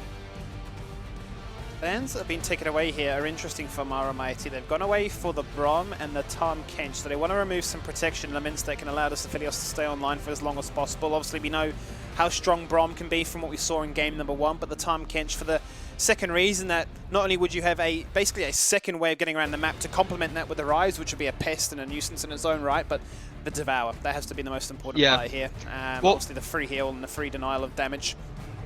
Bans that have been taken away here are interesting for Mara Mighty. They've gone away for the Brom and the Tahm Kench, so they want to remove some protection elements that can allow the Aphelios to stay online for as long as possible. Obviously, we know how strong Brom can be from what we saw in game number 1, but the Tahm Kench for the second reason that not only would you have basically a second way of getting around the map to complement that with the Rise, which would be a pest and a nuisance in its own right, but the Devour, that has to be the most important part here. Well, obviously the free heal and the free denial of damage.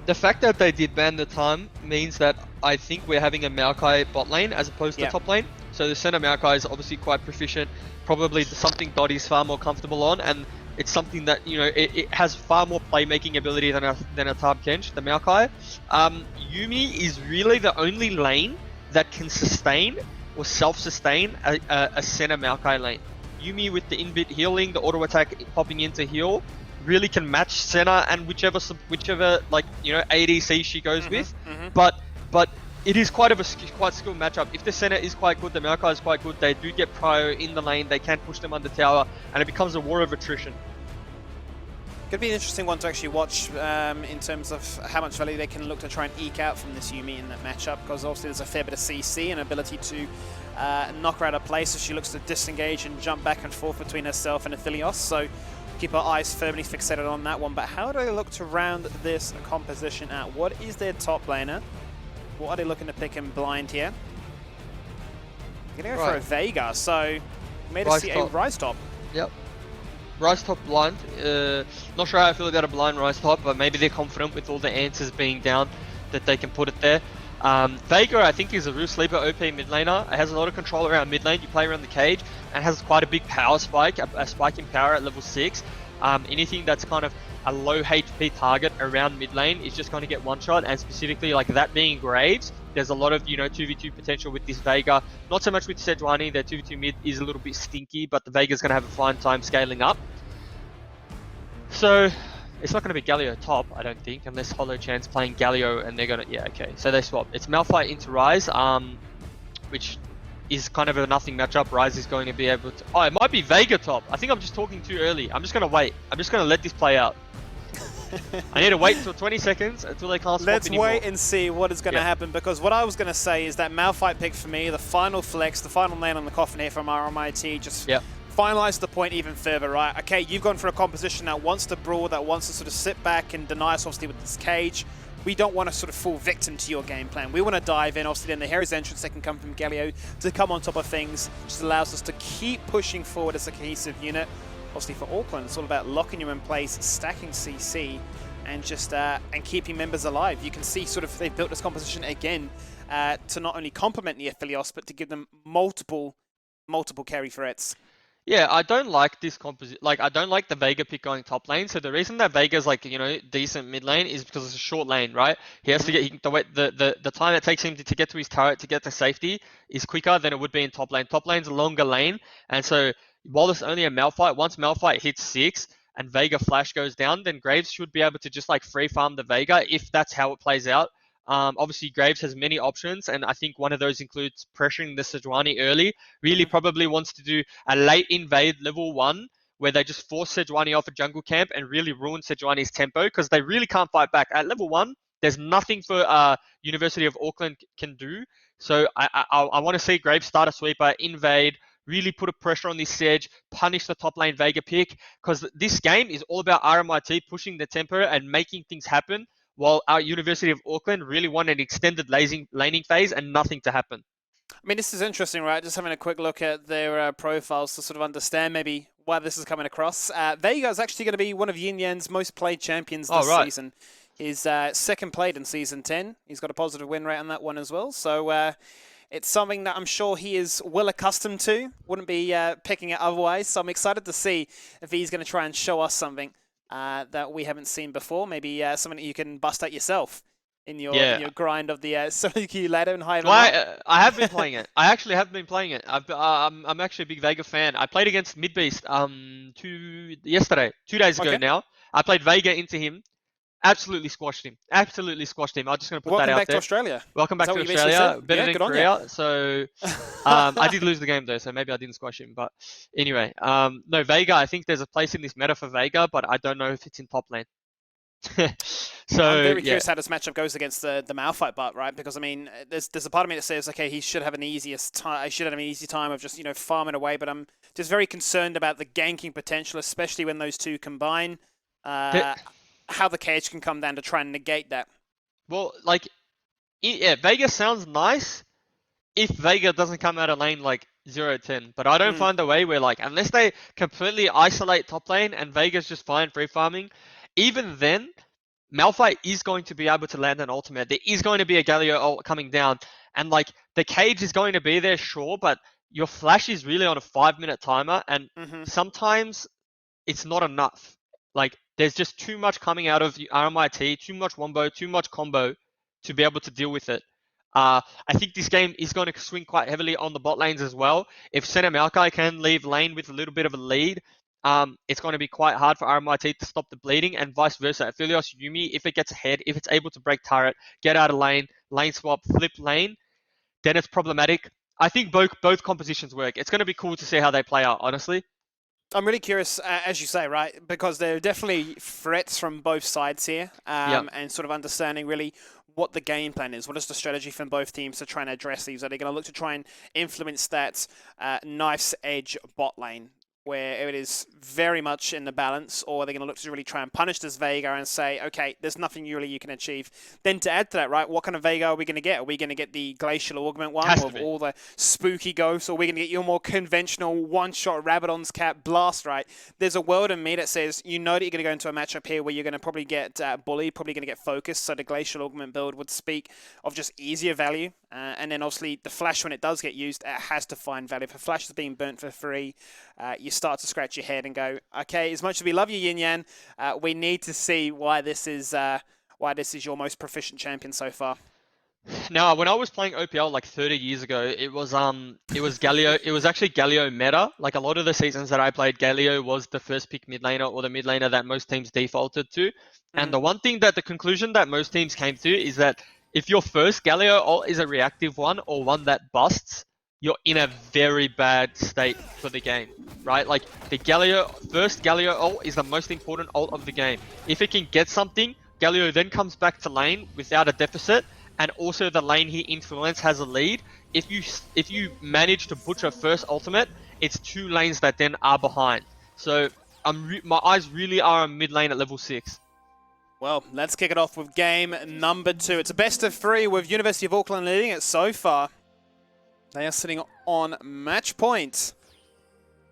The fact that they did ban the time means that I think we're having a Maokai bot lane as opposed to top lane. So the center Maokai is obviously quite proficient, probably something Dottie's far more comfortable on, and it's something that, you know, it has far more playmaking ability than a Tahm Kench, the Maokai. Yuumi is really the only lane that can sustain or self-sustain a center Maokai lane. Yuumi with the in-bit healing, the auto attack popping into heal, really can match Senna and whichever like, you know, ADC she goes with. But it is quite skilled matchup. If the Senna is quite good, the Maokai is quite good, they do get prio in the lane, they can push them under tower, and it becomes a war of attrition. Could be an interesting one to actually watch in terms of how much value they can look to try and eke out from this Yuumi in that matchup, because obviously there's a fair bit of CC and ability to knock her out of place as she looks to disengage and jump back and forth between herself and Aphelios. So keep our eyes firmly fixated on that one. But how do they look to round this composition out? What is their top laner? What are they looking to pick in blind here? They're going to go for a Veigar, so made us see a Rise top. Yep. Rise top blind. Not sure how I feel about a blind Rise top, but maybe they're confident with all the answers being down that they can put it there. Veigar, I think, is a real sleeper OP mid laner. It has a lot of control around mid lane. You play around the cage and has quite a big power spike, a spike in power at level 6. Anything that's kind of a low HP target around mid lane is just going to get one shot, and specifically like that being Graves, there's a lot of, you know, 2v2 potential with this Veigar. Not so much with Sejuani, their 2v2 mid is a little bit stinky, but the Veigar's going to have a fine time scaling up. So it's not going to be Galio top, I don't think, unless Hollow Chan's playing Galio and they're going to, yeah, okay. So they swap. It's Malphite into Rise, which is kind of a nothing matchup. Rise is going to be able to, oh, it might be Veigar top. I think I'm just talking too early. I'm just going to wait. I'm just going to let this play out. I need to wait until 20 seconds until they can't swap anymore. Let's wait and see what is going to happen, because what I was going to say is that Malphite pick for me, the final flex, the final nail on the coffin here from RMIT, just finalize the point even further, right? Okay, you've gone for a composition that wants to brawl, that wants to sort of sit back and deny us, obviously, with this cage. We don't want to sort of fall victim to your game plan. We want to dive in. Obviously, then the Hero's entrance that can come from Galio to come on top of things, just allows us to keep pushing forward as a cohesive unit. Obviously, for Auckland, it's all about locking you in place, stacking CC, and just and keeping members alive. You can see sort of they've built this composition again to not only complement the Aphelios, but to give them multiple carry threats. Yeah, I don't like this composition. Like, I don't like the Veigar pick going top lane. So the reason that Veigar's like, you know, decent mid lane is because it's a short lane, right? He has to get the time it takes him to get to his turret to get to safety is quicker than it would be in top lane. Top lane's a longer lane, and so while it's only a Malphite, once Malphite hits 6 and Veigar flash goes down, then Graves should be able to just like free farm the Veigar if that's how it plays out. Obviously, Graves has many options, and I think one of those includes pressuring the Sejuani early. Really probably wants to do a late invade level 1, where they just force Sejuani off a jungle camp and really ruin Sejuani's tempo, because they really can't fight back. At level 1, there's nothing for University of Auckland can do. So I want to see Graves start a sweeper, invade, really put a pressure on this Sedge, punish the top lane Veigar pick, because this game is all about RMIT pushing the tempo and making things happen, while our University of Auckland really want an extended laning phase and nothing to happen. I mean, this is interesting, right? Just having a quick look at their profiles to sort of understand maybe why this is coming across. Veigar is actually going to be one of Yin Yan's most played champions this season. He's second played in Season 10. He's got a positive win rate on that one as well. So it's something that I'm sure he is well accustomed to. Wouldn't be picking it otherwise. So I'm excited to see if he's going to try and show us something that we haven't seen before. Maybe something that you can bust out yourself. in your Yeah. in your grind of the solo queue ladder and high. I have been playing it. I actually have been playing it. I'm actually a big Vega fan. I played against Midbeast 2 days ago Okay. now. I played Vega into him. Absolutely squashed him. Absolutely squashed him. I'm just gonna put that Welcome out back to there. Australia. Welcome Is back that to what you basically Australia. said? Better Yeah, than good on Korea. So I did lose the game though, so maybe I didn't squash him. But anyway, no Vega. I think there's a place in this meta for Vega, but I don't know if it's in top lane. So I'm very yeah, curious how this matchup goes against the Malphite bot, right? Because I mean, there's a part of me that says, okay, he should have an easiest time. I should have an easy time of just farming away. But I'm just very concerned about the ganking potential, especially when those two combine. How the cage can come down to try and negate that. well, like yeah, Vega sounds nice if Vega doesn't come out of lane like 0-10. But I don't find a way where like unless they completely isolate top lane and Vega's just fine free farming, even then. Malphite is going to be able to land an ultimate. There is going to be a Galio ult coming down. And like the cage is going to be there, sure, but your flash is really on a 5-minute timer and sometimes it's not enough. Like there's just too much coming out of RMIT, too much wombo, too much combo to be able to deal with it. I think this game is going to swing quite heavily on the bot lanes as well. If Senna Maokai can leave lane with a little bit of a lead, it's going to be quite hard for RMIT to stop the bleeding, and vice versa. Aphelios Yumi, if it gets ahead, if it's able to break turret, get out of lane, lane swap, flip lane, then it's problematic. I think both compositions work. It's going to be cool to see how they play out, honestly. I'm really curious, as you say, right? Because there are definitely threats from both sides here, and sort of understanding really what the game plan is. What is the strategy from both teams to try and address these? Are they going to look to try and influence that knife's edge bot lane, where it is very much in the balance, or are they going to look to really try and punish this Vega and say, okay, there's nothing really you can achieve? Then to add to that, right, what kind of Vega are we going to get? Are we going to get the Glacial Augment one with all the spooky ghosts, or are we going to get your more conventional one-shot Rabadon's Cap blast, right? There's a world in me that says, you know that you're going to go into a matchup here where you're going to probably get bullied, probably going to get focused, so the Glacial Augment build would speak of just easier value. And then obviously the Flash, when it does get used, it has to find value. If a Flash is being burnt for free, you start to scratch your head and go, okay, as much as we love you, Yin Yang, we need to see why this is your most proficient champion so far. Now, when I was playing OPL like 30 years ago, it was Galio. It was actually Galio meta. Like a lot of the seasons that I played, Galio was the first pick mid laner or the mid laner that most teams defaulted to. And the one thing that the conclusion that most teams came to is that if your first Galio ult is a reactive one or one that busts, you're in a very bad state for the game, right? Like the first Galio ult is the most important ult of the game. If it can get something, Galio then comes back to lane without a deficit, and also the lane he influences has a lead. If you manage to butcher first ultimate, it's 2 lanes that then are behind. So my eyes really are on mid lane at level 6. Well, let's kick it off with game number 2. It's a best of 3 with University of Auckland leading it so far. They are sitting on match point.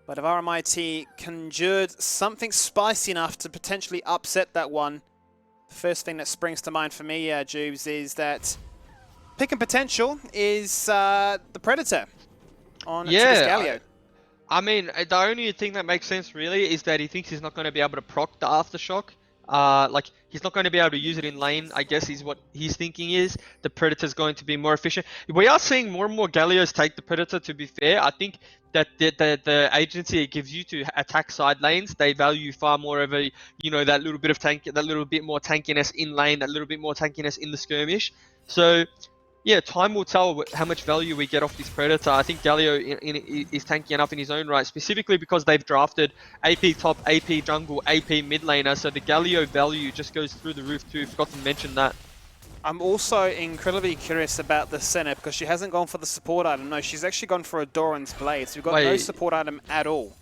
But if RMIT conjured something spicy enough to potentially upset that one, the first thing that springs to mind for me, Jubes, is that picking potential is the Predator on Galio. I mean, the only thing that makes sense really is that he thinks he's not going to be able to proc the Aftershock. Like, he's not going to be able to use it in lane, I guess is what he's thinking is. The Predator's going to be more efficient. We are seeing more and more Gallios take the Predator, to be fair. I think that the agency it gives you to attack side lanes, they value far more of a, that little bit of that little bit more tankiness in lane, that little bit more tankiness in the skirmish. So, yeah, time will tell how much value we get off this Predator. I think Galio is tanky enough in his own right, specifically because they've drafted AP top, AP jungle, AP mid laner, so the Galio value just goes through the roof too. Forgot to mention that. I'm also incredibly curious about the Senna because she hasn't gone for the support item. No, she's actually gone for a Doran's Blade, so we've got no support item at all.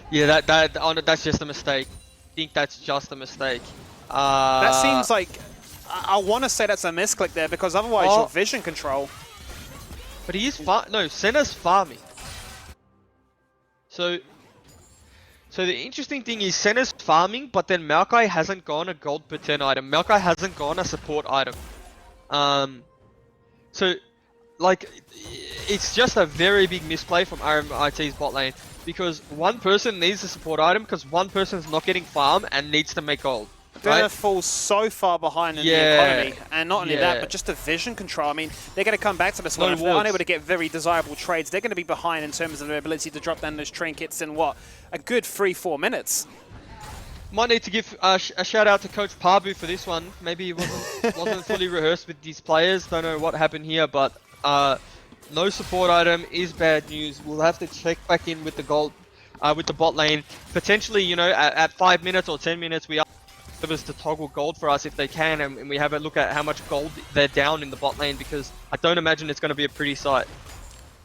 Yeah, that's just a mistake. I think that's just a mistake. That seems like... I want to say that's a misclick there because otherwise your vision control. But he is Senna's farming. So the interesting thing is Senna's farming, but then Maokai hasn't gone a gold per 10 item. Maokai hasn't gone a support item. So like it's just a very big misplay from RMIT's bot lane because one person needs a support item because one person's not getting farm and needs to make gold. Burner right? falls so far behind in the economy, and not only that, but just the vision control. I mean, they're going to come back to this one. If they're unable to get very desirable trades, they're going to be behind in terms of their ability to drop down those trinkets in, what, a good 3-4 minutes. Might need to give a shout out to Coach Parbu for this one. Maybe he wasn't fully rehearsed with these players. Don't know what happened here, but no support item is bad news. We'll have to check back in with the gold, with the bot lane. Potentially, you know, at 5 minutes or 10 minutes, we are to toggle gold for us if they can, and we have a look at how much gold they're down in the bot lane, because I don't imagine it's going to be a pretty sight.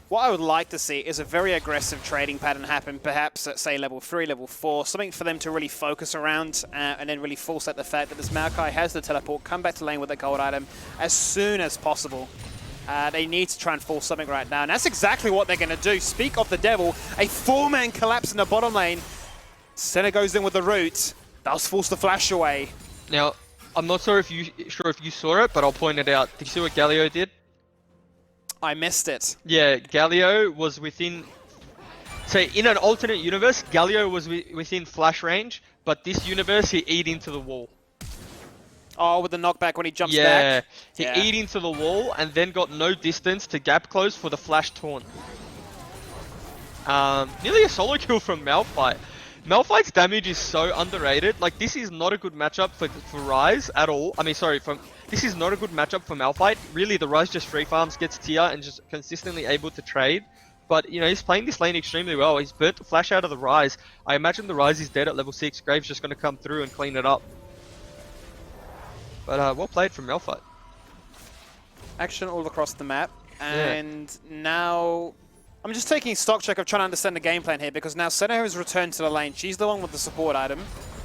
What I would like to see is a very aggressive trading pattern happen, perhaps at, say, level 3, level 4, something for them to really focus around and then really force out the fact that this Maokai has the teleport, come back to lane with a gold item as soon as possible. They need to try and force something right now, and that's exactly what they're going to do. Speak of the devil, a 4-man collapse in the bottom lane. Senna goes in with the root, does force the flash away. Now, I'm not sure if you saw it, but I'll point it out. Did you see what Galio did? I missed it. Yeah, Galio was within... So in an alternate universe, Galio was within flash range, but this universe he eat into the wall. Oh, with the knockback when he jumps back? Yeah, he eat into the wall and then got no distance to gap close for the flash taunt. Nearly a solo kill from Malphite. Malphite's damage is so underrated. Like, this is not a good matchup for Ryze at all. I mean, sorry, this is not a good matchup for Malphite. Really, the Ryze just free farms, gets tier, and just consistently able to trade. But, you know, he's playing this lane extremely well. He's burnt the flash out of the Ryze. I imagine the Ryze is dead at level 6. Graves just going to come through and clean it up. But, well played from Malphite. Action all across the map. And now... I'm just taking stock check of trying to understand the game plan here, because now Senna has returned to the lane. She's the one with the support item.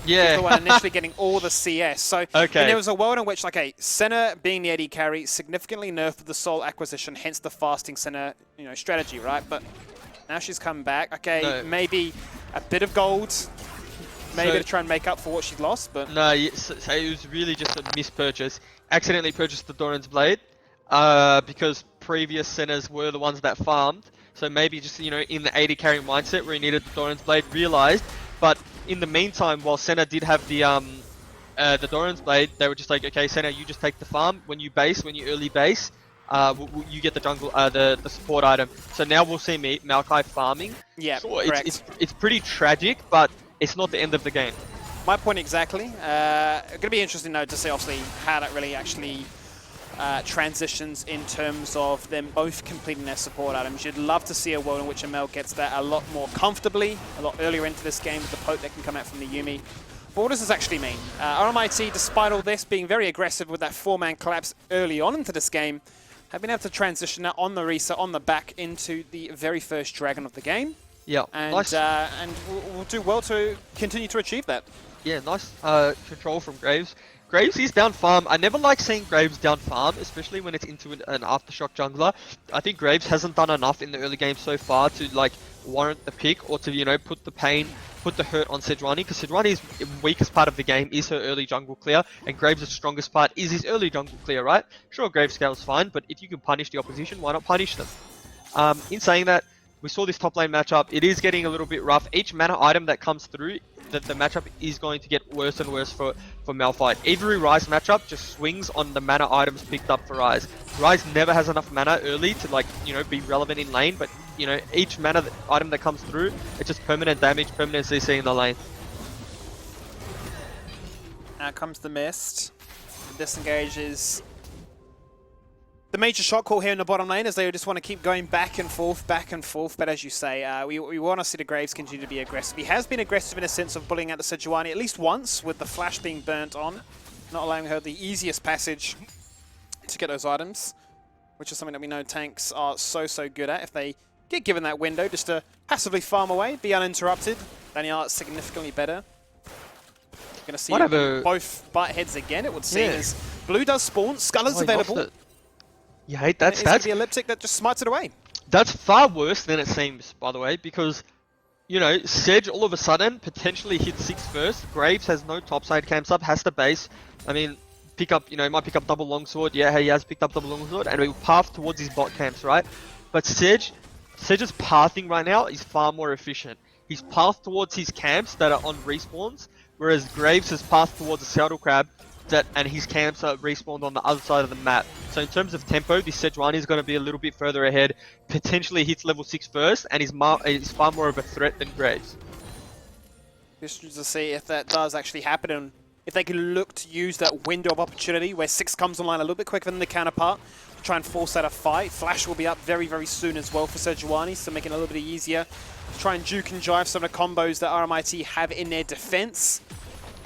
Yeah. She's the one initially getting all the CS. So and there was a world in which, like, okay, Senna being the AD carry significantly nerfed with the soul acquisition, hence the fasting Senna, you know, strategy, right? But now she's come back. Okay, maybe a bit of gold, maybe to try and make up for what she'd lost, but... No, so it was really just a mispurchase. Accidentally purchased the Doran's Blade, because previous Sennas were the ones that farmed. So maybe just, you know, in the AD carry mindset where he needed the Doran's Blade, realized. But in the meantime, while Senna did have the Doran's Blade, they were just like, okay, Senna, you just take the farm. When you early base, you get the jungle, the support item. So now we'll see Maokai farming. Yeah, sure, correct. It's pretty tragic, but it's not the end of the game. My point exactly. Going to be interesting, though, to see, obviously, how that really actually... transitions in terms of them both completing their support items. You'd love to see a world in which Amel gets that a lot more comfortably, a lot earlier into this game with the poke that can come out from the Yuumi. But what does this actually mean? RMIT, despite all this, being very aggressive with that 4-man collapse early on into this game, have been able to transition that on the reset, on the back, into the very first dragon of the game. Yeah, and, nice. And we'll do well to continue to achieve that. Yeah, nice control from Graves. Graves is down farm. I never like seeing Graves down farm, especially when it's into an aftershock jungler. I think Graves hasn't done enough in the early game so far to like warrant the pick, or to, you know, put the hurt on Sejuani, because Sejuani's weakest part of the game is her early jungle clear, and Graves' strongest part is his early jungle clear, right? Sure, Graves scales fine, but if you can punish the opposition, why not punish them? In saying that, we saw this top lane matchup. It is getting a little bit rough. Each mana item that comes through, the matchup is going to get worse and worse for Malphite. Every Ryze matchup just swings on the mana items picked up for Ryze. Ryze never has enough mana early to, like, you know, be relevant in lane, but, you know, each mana item that comes through, it's just permanent damage, permanent CC in the lane. Out comes the mist. The disengage is the major shot call here in the bottom lane, as they just want to keep going back and forth. But as you say, we want to see the Graves continue to be aggressive. He has been aggressive in a sense of bullying out the Sejuani at least once, with the flash being burnt on, not allowing her the easiest passage to get those items, which is something that we know tanks are so good at. If they get given that window just to passively farm away, be uninterrupted, then they are significantly better. You're going to see both butt heads again, it would seem, as Blue does spawn, Sculler's available. Yeah, that's the elliptic that just smites it away. That's far worse than it seems, by the way, because, you know, Sedge all of a sudden potentially hits 6 first. Graves has no topside camps up, has to base. I mean, pick up, you know, he might pick up double longsword. Yeah, he has picked up double longsword, and he'll path towards his bot camps, right? But Sedge's pathing right now is far more efficient. His path towards his camps that are on respawns, whereas Graves has passed towards the Saddle Crab, and his camps are respawned on the other side of the map. So in terms of tempo, this Sejuani is going to be a little bit further ahead, potentially hits level 6 first, and is far more of a threat than Graves. Just to see if that does actually happen and if they can look to use that window of opportunity where 6 comes online a little bit quicker than the counterpart to try and force out a fight. Flash will be up very, very soon as well for Sejuani, so making it a little bit easier to try and juke and jive some of the combos that RMIT have in their defense.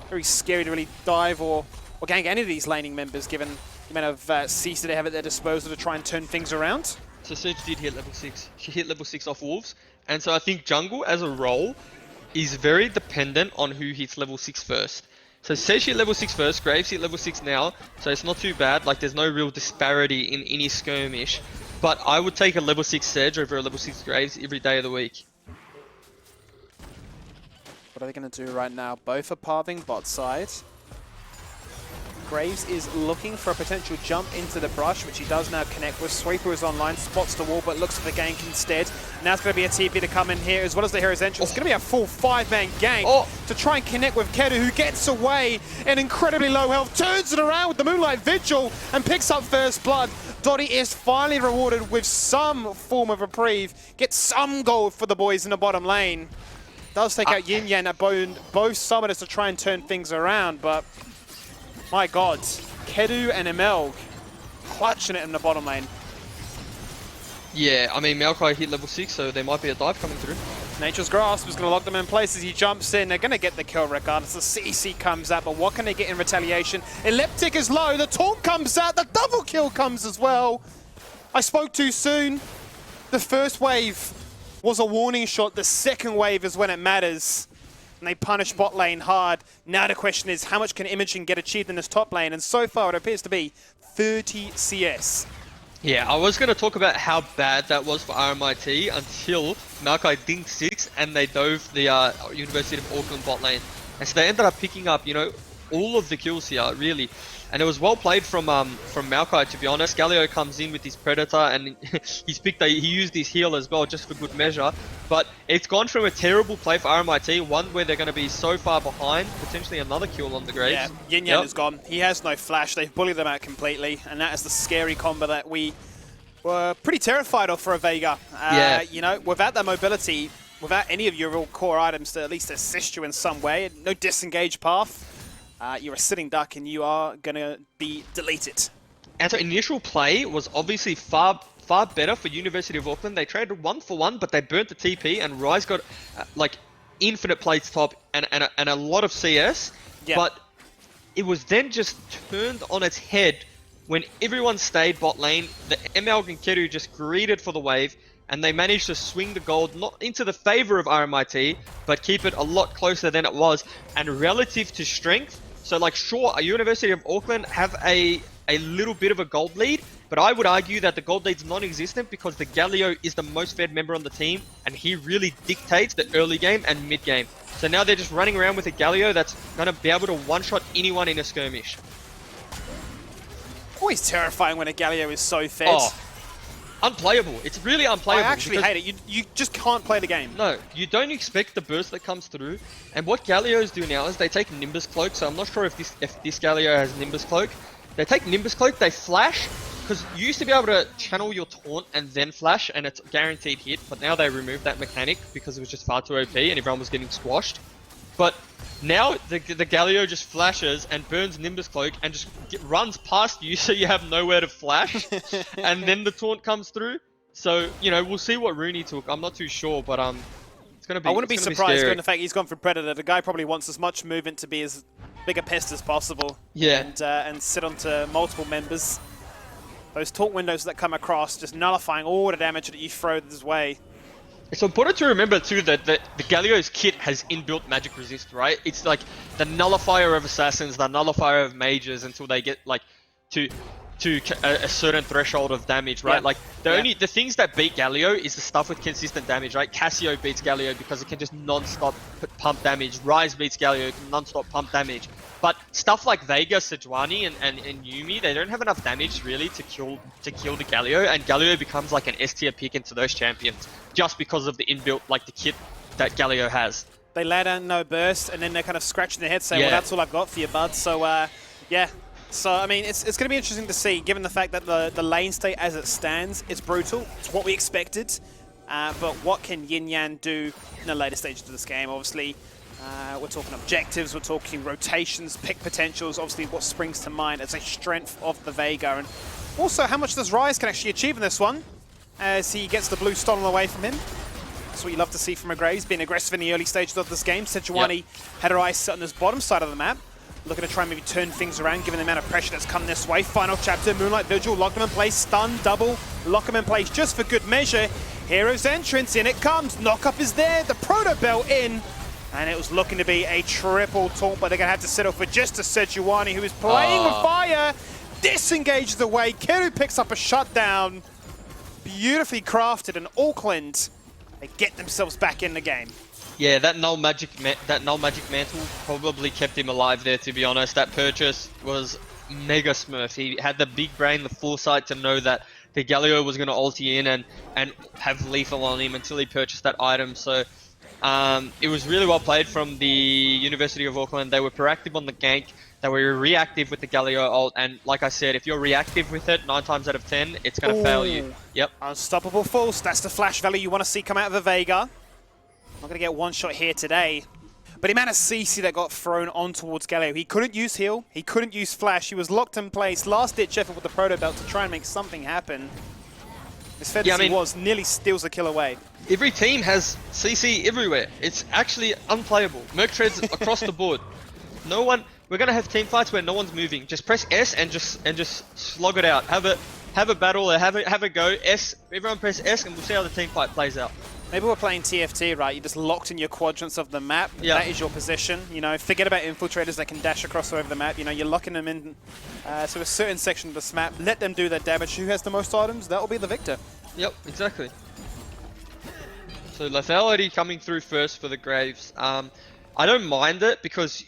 Very scary to really dive or gank any of these laning members given the amount of CC they have at their disposal to try and turn things around. So Serge did hit level 6. She hit level 6 off Wolves, and so I think jungle as a role is very dependent on who hits level 6 first. So Serge hit level 6 first, Graves hit level 6 now, so it's not too bad. Like, there's no real disparity in any skirmish. But I would take a level 6 Serge over a level 6 Graves every day of the week. What are they going to do right now? Both are parving bot side. Graves is looking for a potential jump into the brush, which he does now connect with. Sweeper is online, spots the wall, but looks for the gank instead. Now it's going to be a TP to come in here, as well as the Hero's Entrance. It's going to be a full 5-man gank to try and connect with Kedu, who gets away in incredibly low health, turns it around with the Moonlight Vigil, and picks up first blood. Dottie is finally rewarded with some form of reprieve, gets some gold for the boys in the bottom lane. Does take out Yin Yang at both summoners to try and turn things around, but my god, Kedu and Emelg clutching it in the bottom lane. Yeah, I mean, Maokai hit level 6, so there might be a dive coming through. Nature's Grasp is going to lock them in place as he jumps in. They're going to get the kill regardless. The CC comes out, but what can they get in retaliation? Elliptic is low, the taunt comes out, the double kill comes as well. I spoke too soon. The first wave was a warning shot, the second wave is when it matters. And they punish bot lane hard. Now the question is, how much can Imogen get achieved in this top lane? And so far, it appears to be 30 CS. Yeah, I was going to talk about how bad that was for RMIT until Maokai dinked 6 and they dove the University of Auckland bot lane. And so they ended up picking up, you know, all of the kills here, really. And it was well played from Maokai, to be honest. Galio comes in with his Predator and he used his heal as well, just for good measure. But it's gone from a terrible play for RMIT, one where they're going to be so far behind, potentially another kill on the Graves. Yeah, Yin Yang is gone. He has no flash. They've bullied them out completely. And that is the scary combo that we were pretty terrified of for a Veigar. Yeah. You know, without that mobility, without any of your real core items to at least assist you in some way, no disengage path, you're a sitting duck and you are going to be deleted. And so initial play was obviously far better for University of Auckland. They traded 1-for-1, but they burnt the TP, and Rise got like infinite plates top and a lot of CS. Yeah. But it was then just turned on its head when everyone stayed bot lane. The ML and Kedu just greeted for the wave, and they managed to swing the gold not into the favor of RMIT, but keep it a lot closer than it was. And relative to strength, so like sure, a University of Auckland have a little bit of a gold lead, but I would argue that the gold lead's non-existent because the Galio is the most fed member on the team, and he really dictates the early game and mid game. So now they're just running around with a Galio that's going to be able to one-shot anyone in a skirmish. Always terrifying when a Galio is so fed. Oh, unplayable. It's really unplayable. I actually hate it. You just can't play the game. No, you don't expect the burst that comes through. And what Galios do now is they take Nimbus Cloak. So I'm not sure if this Galio has Nimbus Cloak. They take Nimbus Cloak, they flash, because you used to be able to channel your taunt and then flash, and it's guaranteed hit. But now they removed that mechanic because it was just far too OP and everyone was getting squashed. But now the Galio just flashes and burns Nimbus Cloak and just runs past you, so you have nowhere to flash. And then the taunt comes through. So, you know, we'll see what Rooney took. I'm not too sure, but it's going to be. I wouldn't be surprised given the fact he's gone for Predator. The guy probably wants as much movement to be as big a pest as possible. Yeah. And sit onto multiple members. Those taunt windows that come across, just nullifying all the damage that you throw this way. It's important to remember too that the Galio's kit has inbuilt magic resist, right? It's like the nullifier of assassins, the nullifier of mages until they get like to a certain threshold of damage, right? Yeah. Like the things that beat Galio is the stuff with consistent damage, right? Cassio beats Galio because it can just non-stop pump damage. Rise beats Galio, can non-stop pump damage. But stuff like Veigar, Sejuani, and Yumi, they don't have enough damage really to kill the Galio, and Galio becomes like an S tier pick into those champions just because of the inbuilt, like the kit that Galio has. They lay down no burst, and then they're kind of scratching their head saying, Yeah. well, that's all I've got for you, bud. So, yeah. So, I mean, it's going to be interesting to see, given the fact that the lane state as it stands is brutal. It's what we expected. But what can Yin Yang do in the later stages of this game? Obviously, we're talking objectives, we're talking rotations, pick potentials. Obviously, what springs to mind as a strength of the Vega. And also, how much does Rise can actually achieve in this one as he gets the blue stolen away from him. That's what you love to see from a Graves, being aggressive in the early stages of this game. Sejuani had her eyes set on this bottom side of the map, looking to try and maybe turn things around, given the amount of pressure that's come this way. Final chapter, Moonlight Vigil, lock them in place, stun, double, lock them in place just for good measure. Hero's entrance, in it comes, knock-up is there, the Proto Belt in, and it was looking to be a triple taunt, but they're going to have to settle for just a Sejuani, who is playing with fire, disengages away, Keru picks up a shutdown, beautifully crafted, and Auckland, they get themselves back in the game. Yeah, that null magic mantle probably kept him alive there. To be honest, that purchase was mega smurf. He had the big brain, the foresight to know that the Galio was going to ulti in and have lethal on him until he purchased that item. So it was really well played from the University of Auckland. They were proactive on the gank. They were reactive with the Galio ult, and like I said, if you're reactive with it, 9 times out of 10, it's going to fail you. Yep. Unstoppable Force, that's the flash value you want to see come out of a Vega. Not going to get one shot here today. But the amount of CC that got thrown on towards Galio, he couldn't use heal, he couldn't use flash, he was locked in place, last-ditch effort with the Proto Belt to try and make something happen. As fed as he was, nearly steals the kill away. Every team has CC everywhere. It's actually unplayable. Merc treads across the board. No one. We're gonna have team fights where no one's moving. Just press S and just slog it out. Have a battle or have a go. S. Everyone press S and we'll see how the team fight plays out. Maybe we're playing TFT, right? You're just locked in your quadrants of the map. Yeah. That is your position. You know, forget about infiltrators that can dash across over the map. You know, you're locking them in to a certain section of this map. Let them do their damage. Who has the most items? That will be the victor. Yep, exactly. So lethality coming through first for the Graves. I don't mind it because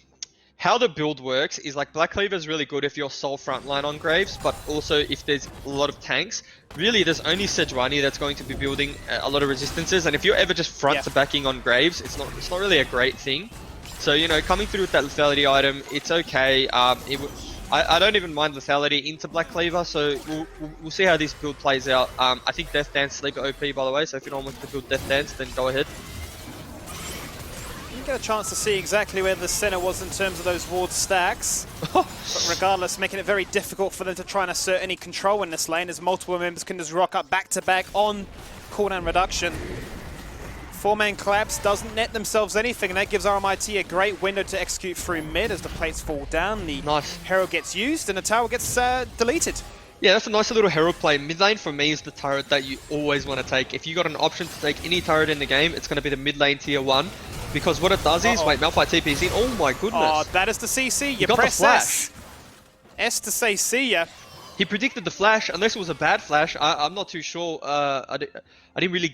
how the build works is like Black Cleaver is really good if you're sole frontline on Graves, but also if there's a lot of tanks. Really, there's only Sejuani that's going to be building a lot of resistances, and if you're ever just front to backing on Graves, it's not really a great thing. So you know, coming through with that lethality item, it's okay. I don't even mind lethality into Black Cleaver, so we'll see how this build plays out. I think Death Dance Sleeper OP, by the way, so if you don't want to build Death Dance, then go ahead. You get a chance to see exactly where the center was in terms of those ward stacks. But regardless, making it very difficult for them to try and assert any control in this lane, as multiple members can just rock up back-to-back on cooldown reduction. 4-man collapse doesn't net themselves anything, and that gives RMIT a great window to execute through mid as the plates fall down. The Herald gets used, and the tower gets deleted. Yeah, that's a nice little Herald play. Mid lane for me is the turret that you always want to take. If you got an option to take any turret in the game, it's going to be the mid lane tier 1. Because what it does is, wait, Malphite TP's in. Oh my goodness. Oh, that is the CC. You got press the flash. S. S to say see ya. He predicted the flash, unless it was a bad flash. I'm not too sure. I didn't really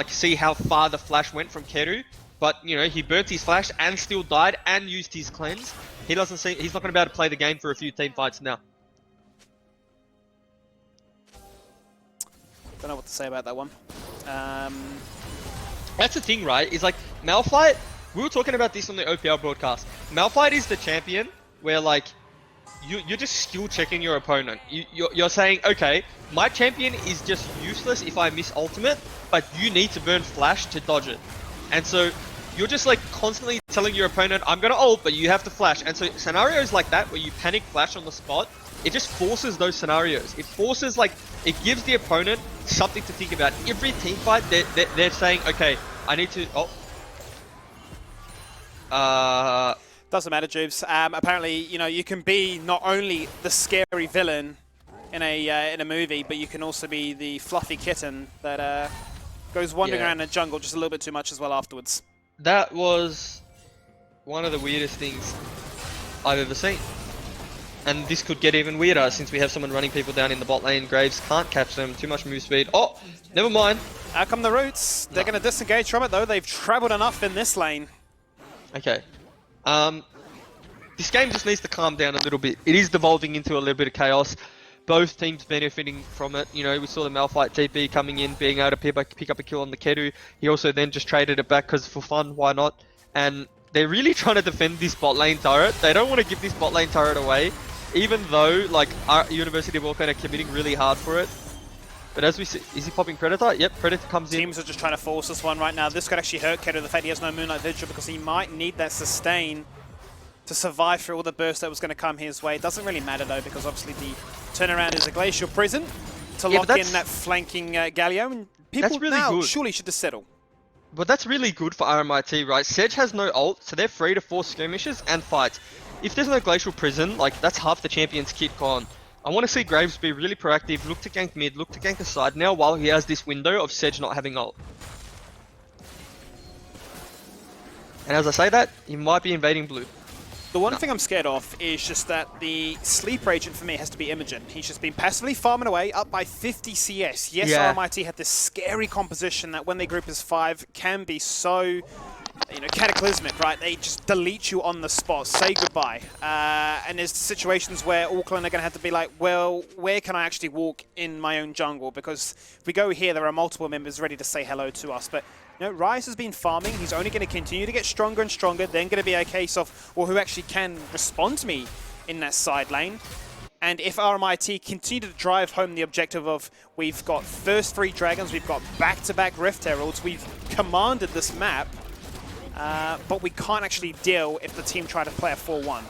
see how far the flash went from Keru. But, you know, he burnt his flash and still died and used his cleanse. He's not going to be able to play the game for a few team fights now. Don't know what to say about that one. That's the thing, right? Is like Malphite. We were talking about this on the OPL broadcast. Malphite is the champion where like you're just skill checking your opponent. You're saying, okay, my champion is just useless if I miss ultimate, but you need to burn flash to dodge it. And so you're just like constantly telling your opponent, I'm gonna ult, but you have to flash. And so scenarios like that where you panic flash on the spot, it just forces those scenarios. It forces it gives the opponent something to think about. Every team fight, they're saying, okay, I need to. Doesn't matter, Jubes. Apparently, you know, you can be not only the scary villain in a movie, but you can also be the fluffy kitten that goes wandering around the jungle just a little bit too much as well afterwards. That was one of the weirdest things I've ever seen. And this could get even weirder since we have someone running people down in the bot lane. Graves can't catch them. Too much move speed. Oh, never mind. Out come the roots. They're going to disengage from it, though. They've traveled enough in this lane. Okay. This game just needs to calm down a little bit. It is devolving into a little bit of chaos. Both teams benefiting from it. You know, we saw the Malphite TP coming in, being able to pick up a kill on the Kedu. He also then just traded it back because for fun, why not? and they're really trying to defend this bot lane turret. They don't want to give this bot lane turret away, even though like our University of Auckland are committing really hard for it. But as we see, is he popping Predator? Yep, Predator comes in. Teams are just trying to force this one right now. This could actually hurt Keto, the fact he has no Moonlight Vigil, because he might need that sustain to survive through all the burst that was going to come his way. It doesn't really matter though, because obviously the turnaround is a Glacial Prison to lock in that flanking Galio, and people really now good. surely should just settle. But that's really good for RMIT, right? Sedge has no ult, so they're free to force skirmishes and fights. If there's no Glacial Prison, like that's half the champion's kit gone. I want to see Graves be really proactive, look to gank mid, look to gank the side now while he has this window of Sedge not having ult. And as I say that, he might be invading blue. The one thing I'm scared of is just that the sleeper agent for me has to be Imogen. He's just been passively farming away, up by 50 CS. Yes, Yeah. RMIT had this scary composition that when they group as 5 can be so, cataclysmic, right? They just delete you on the spot, say goodbye. And there's situations where Auckland are going to have to be like, well, where can I actually walk in my own jungle? Because if we go here, there are multiple members ready to say hello to us. But Rise has been farming. He's only going to continue to get stronger and stronger. Then going to be a case of, well, who actually can respond to me in that side lane? And if RMIT continue to drive home the objective of, we've got first 3 dragons, we've got back-to-back Rift Heralds, we've commanded this map, but we can't actually deal if the team try to play a 4-1.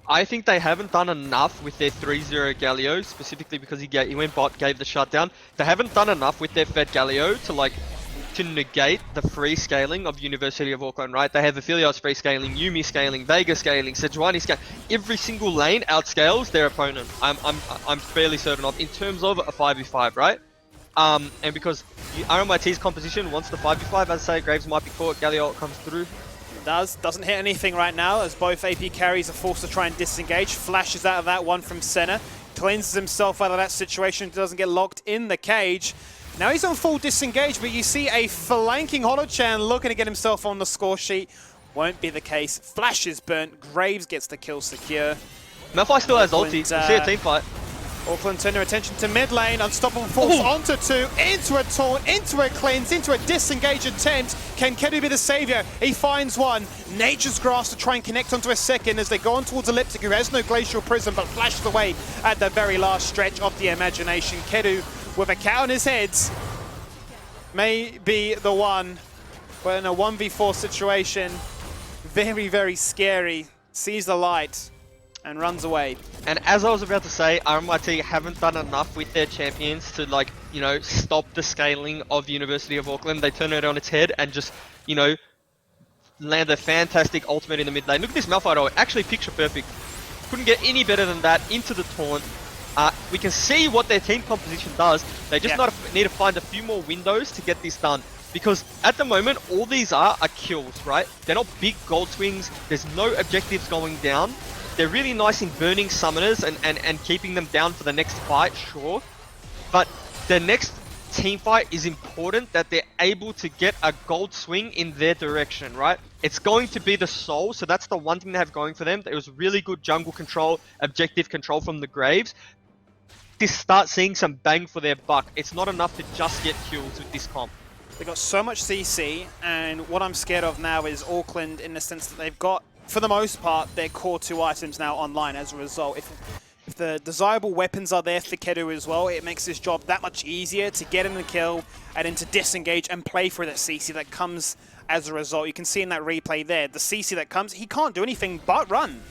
I think they haven't done enough with their 3-0 Galio, specifically because he went bot, gave the shutdown. They haven't done enough with their Fed Galio to negate the free scaling of University of Auckland, right? They have Aphelios free scaling, Yumi scaling, Vega scaling, Sejuani scaling. Every single lane outscales their opponent. I'm fairly certain of, in terms of a 5v5, right? And because RMIT's composition wants the 5v5, as I say, Graves might be caught, Galio comes through. Doesn't hit anything right now, as both AP carries are forced to try and disengage. Flashes out of that one from Senna, cleanses himself out of that situation, doesn't get locked in the cage. Now he's on full disengage, but you see a flanking Holochan looking to get himself on the score sheet. Won't be the case. Flash is burnt. Graves gets the kill secure. Malphite still has ulti. We see a team fight. Auckland turn their attention to mid lane. Unstoppable force onto 2, into a taunt, into a cleanse, into a disengage attempt. Can Kedu be the savior? He finds one. Nature's Grasp to try and connect onto a second as they go on towards Elliptic, who has no Glacial Prism, but flashes away at the very last stretch of the imagination. Kedu, with a cat on his head, may be the one, but in a 1v4 situation, very, very scary. Sees the light and runs away. And as I was about to say, RMIT haven't done enough with their champions to stop the scaling of University of Auckland. They turn it on its head and just, land a fantastic ultimate in the mid lane. Look at this Malphite, actually picture perfect. Couldn't get any better than that into the taunt. We can see what their team composition does. They just need to find a few more windows to get this done. Because at the moment, all these are kills, right? They're not big gold swings. There's no objectives going down. They're really nice in burning summoners and keeping them down for the next fight, sure. But the next team fight is important that they're able to get a gold swing in their direction, right? It's going to be the soul, so that's the one thing they have going for them. It was really good jungle control, objective control from the Graves. To start seeing some bang for their buck. It's not enough to just get kills with this comp. They've got so much CC, and what I'm scared of now is Auckland, in the sense that they've got, for the most part, their core 2 items now online as a result. If the desirable weapons are there for Kedu as well, it makes this job that much easier to get in the kill and then to disengage and play for that CC that comes as a result. You can see in that replay there, the CC that comes, he can't do anything but run.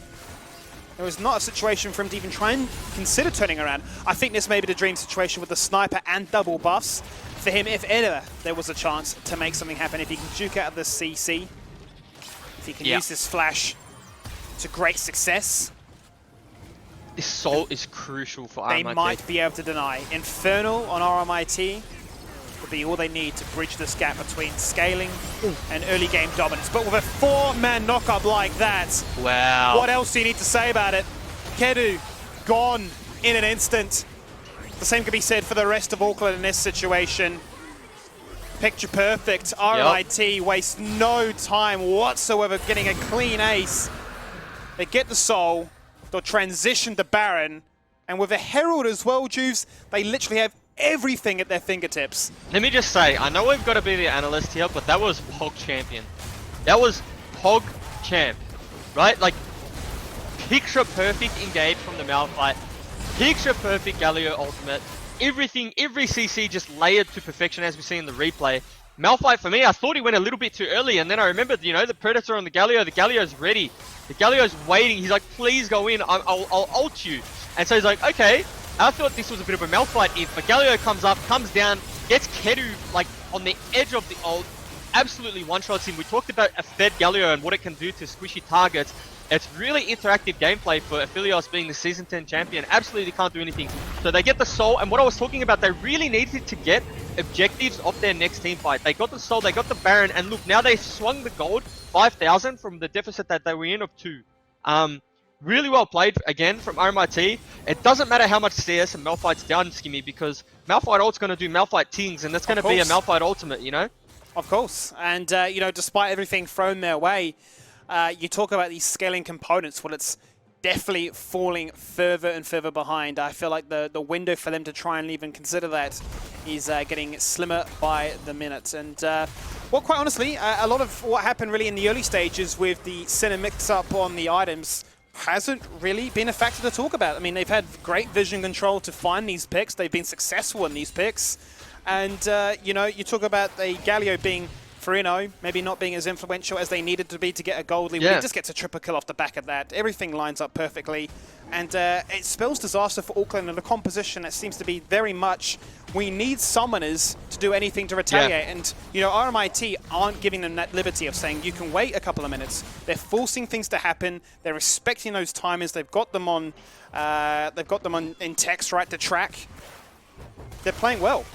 There was not a situation for him to even try and consider turning around. I think this may be the dream situation with the sniper and double buffs for him, if ever there was a chance to make something happen. If he can juke out of the CC, if he can use this flash to great success. This soul is crucial for RMIT. They might be able to deny. Infernal on RMIT will be all they need to bridge this gap between scaling and early game dominance. But with a 4-man knockup like that, wow. What else do you need to say about it? Kedu, gone in an instant. The same can be said for the rest of Auckland in this situation. Picture perfect. RMIT wastes no time whatsoever getting a clean ace. They get the soul, they'll transition to Baron, and with a Herald as well, Juves, they literally have everything at their fingertips. Let me just say, I know we've got to be the analyst here, but that was Hulk champion. That was Pog champ, right? Like, picture perfect engage from the Malphite, picture perfect Galio ultimate, everything, every CC just layered to perfection as we see in the replay. Malphite, for me, I thought he went a little bit too early, and then I remembered, you know, the Predator on the Galio's ready. The Galio's waiting, he's like, please go in, I'll ult you. And so he's like, okay, I thought this was a bit of a Malphite if, but Galio comes up, comes down, gets Kedu, like, on the edge of the ult, absolutely one-shots him. We talked about a fed Galio and what it can do to squishy targets. It's really interactive gameplay for Aphelios being the Season 10 champion. Absolutely can't do anything. So they get the soul, and what I was talking about, they really needed to get objectives of their next team fight. They got the soul, they got the Baron, and look, now they swung the gold 5,000 from the deficit that they were in of 2. Really well played, again, from RMIT. It doesn't matter how much CS and Malphite's down, Skimmy, because Malphite ult's going to do Malphite things, and that's going to be a Malphite ultimate, you know? Of course. And, you know, despite everything thrown their way, you talk about these scaling components. Well, it's definitely falling further and further behind. I feel like the window for them to try and even consider that is getting slimmer by the minute. And, well, quite honestly, a lot of what happened really in the early stages with the center mix-up on the items hasn't really been a factor to talk about. I mean, they've had great vision control to find these picks. They've been successful in these picks. And, you know, you talk about the Galio being 3-0, maybe not being as influential as they needed to be to get a gold lead. Yeah. He just gets a triple kill off the back of that. Everything lines up perfectly. And it spells disaster for Auckland in a composition that seems to be very much, we need summoners to do anything to retaliate. Yeah. And, you know, RMIT aren't giving them that liberty of saying you can wait a couple of minutes. They're forcing things to happen. They're respecting those timers. They've got them on, in text, right, to track. They're playing well.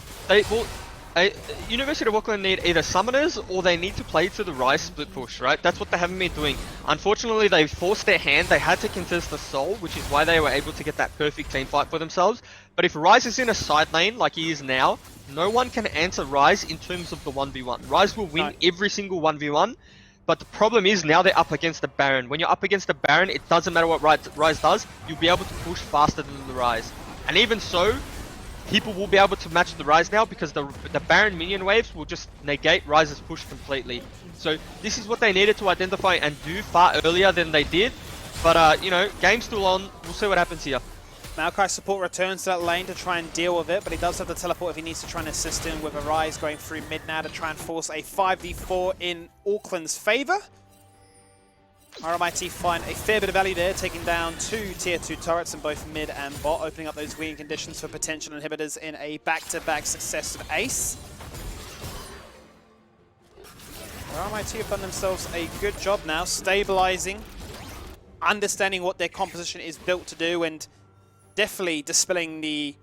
University of Auckland need either summoners or they need to play to the Rise split push, right? That's what they haven't been doing. Unfortunately, they forced their hand. They had to contest the Soul, which is why they were able to get that perfect team fight for themselves. But if Rise is in a side lane like he is now, no one can answer Rise in terms of the 1v1. Rise will win every single 1v1. But the problem is now they're up against the Baron. When you're up against the Baron, it doesn't matter what Rise does. You'll be able to push faster than the Rise. And even so, people will be able to match the Rise now because the Baron minion waves will just negate Rise's push completely. So this is what they needed to identify and do far earlier than they did. But, you know, game's still on. We'll see what happens here. Maokai's support returns to that lane to try and deal with it, but he does have the teleport if he needs to try and assist him with a Rise going through mid now to try and force a 5v4 in Auckland's favour. RMIT find a fair bit of value there, taking down 2 tier 2 turrets in both mid and bot, opening up those weird conditions for potential inhibitors in a back-to-back successive ace. RMIT have done themselves a good job now, stabilizing, understanding what their composition is built to do, and definitely dispelling the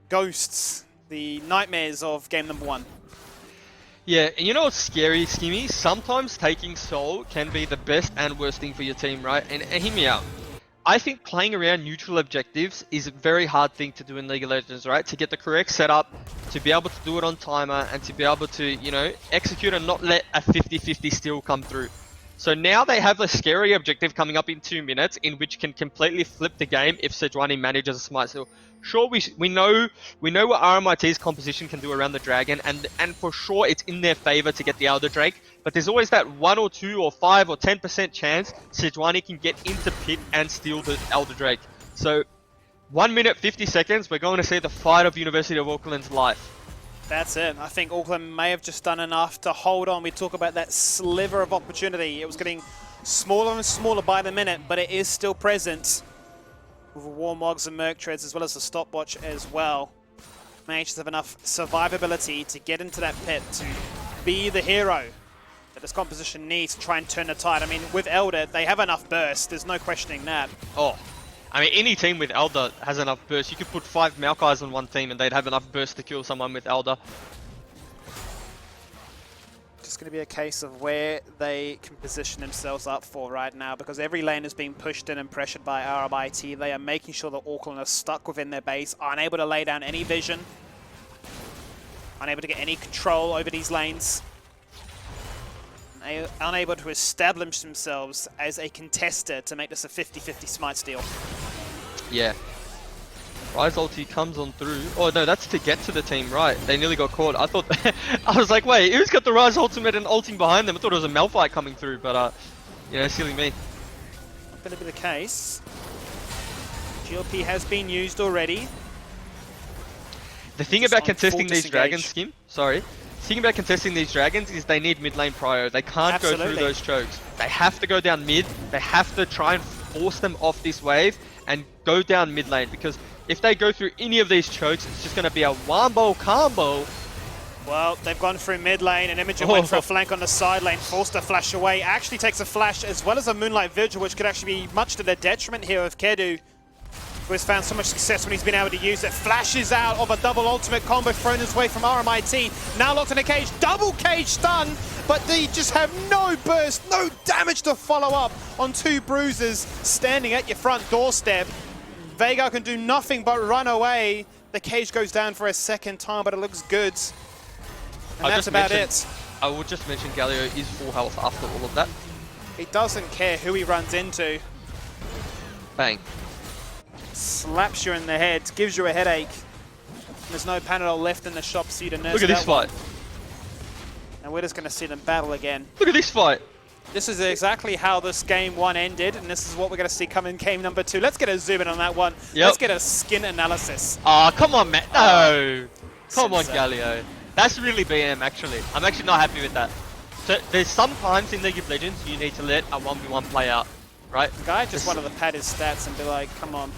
ghosts, the nightmares of game number 1. Yeah, and you know what's scary, Skimmy? Sometimes taking Soul can be the best and worst thing for your team, right? And hear me out. I think playing around neutral objectives is a very hard thing to do in League of Legends, right? To get the correct setup, to be able to do it on timer, and to be able to, you know, execute and not let a 50-50 steal come through. So now they have a scary objective coming up in 2 minutes in which can completely flip the game if Sejuani manages a smite steal. Sure, we know what RMIT's composition can do around the Dragon, and for sure it's in their favor to get the Elder Drake, but there's always that 1 or 2 or 5 or 10% chance Sejuani can get into pit and steal the Elder Drake. So 1 minute 50 seconds, we're going to see the fight of University of Auckland's life. That's it. I think Auckland may have just done enough to hold on. We talk about that sliver of opportunity. It was getting smaller and smaller by the minute, but it is still present. With Warmogs and Merc Treads as well as the stopwatch as well. Managed to have enough survivability to get into that pit, to be the hero that this composition needs to try and turn the tide. I mean, with Elder, they have enough burst. There's no questioning that. Oh, I mean, any team with Elder has enough burst. You could put 5 Maokais on one team and they'd have enough burst to kill someone with Elder. Just going to be a case of where they can position themselves up for right now, because every lane is being pushed in and pressured by RMIT. They are making sure that Auckland are stuck within their base, unable to lay down any vision, unable to get any control over these lanes, unable to establish themselves as a contester to make this a 50-50 smite steal. Yeah. Rise ulti comes on through. Oh no, that's to get to the team, right? They nearly got caught. I thought, I was like, wait, who's got the Rise ultimate and ulting behind them? I thought it was a Malphite coming through, but you know, silly me. Going to be the case. GLP has been used already. The thing Just about on contesting full these dragons, disengage. Skim, sorry. The thing about contesting these dragons is they need mid lane prio. They can't go Absolutely. through those chokes. They have to go down mid. They have to try and force them off this wave and go down mid lane, because if they go through any of these chokes, it's just going to be a wombo combo. Well, they've gone through mid lane, and Imogen went for a flank on the side lane, forced a flash away, actually takes a flash as well as a Moonlight Vigil, which could actually be much to the detriment here of Kedu, who has found so much success when he's been able to use it. Flashes out of a double ultimate combo thrown his way from RMIT. Now locked in a cage, double cage stun, but they just have no burst, no damage to follow up on two bruisers standing at your front doorstep. Veigar can do nothing but run away. The cage goes down for a second time, but it looks good. And that's about it. I would just mention Galio is full health after all of that. He doesn't care who he runs into. Bang. Slaps you in the head, gives you a headache. There's no Panadol left in the shop for you to nurse. Look at this fight. And we're just going to see them battle again. Look at this fight. This is exactly how this game 1 ended, and this is what we're going to see come in game number 2. Let's get a zoom in on that one. Yep. Let's get a skin analysis. Ah, come on, man. No. Come on, Sensei. Galio. That's really BM, actually. I'm actually not happy with that. So there's sometimes in League of Legends you need to let a 1v1 play out, right? The guy just wanted to pad his stats and be like, come on.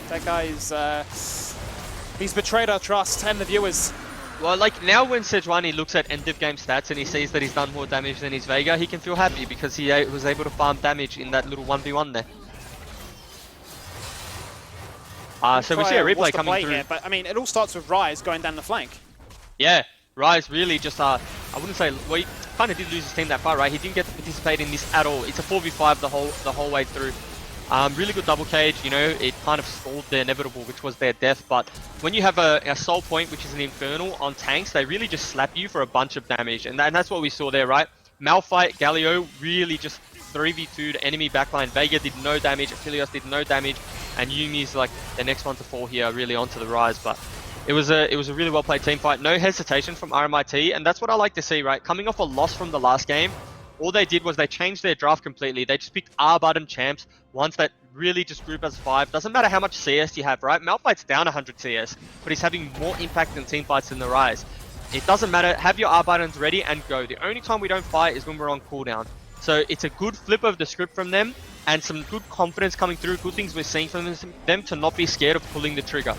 That guy's, he's betrayed our trust and the viewers. Well, like now when Sejuani looks at end of game stats and he sees that he's done more damage than his Veigar, he can feel happy because he was able to farm damage in that little 1v1 there. So we see a replay coming through. Here, but I mean, it all starts with Rise going down the flank. Yeah, Rise really just, I wouldn't say, well, he kind of did lose his team that far, right? He didn't get to participate in this at all. It's a 4v5 the whole way through. Really good double cage, you know, it kind of stalled the inevitable, which was their death, but when you have a soul point, which is an infernal on tanks, they really just slap you for a bunch of damage, and that's what we saw there, right? Malphite, Galio really just 3v2'd enemy backline. Veigar did no damage, Aphelios did no damage, and Yumi's like the next one to fall here, really onto the Rise, but it was a really well played team fight. No hesitation from RMIT, and that's what I like to see, right? Coming off a loss from the last game, all they did was they changed their draft completely. They just picked R-button champs, ones that really just group as 5. Doesn't matter how much CS you have, right? Malphite's down 100 CS, but he's having more impact in team fights than the Rise. It doesn't matter, have your R-buttons ready and go. The only time we don't fight is when we're on cooldown. So it's a good flip of the script from them, and some good confidence coming through, good things we're seeing from them to not be scared of pulling the trigger.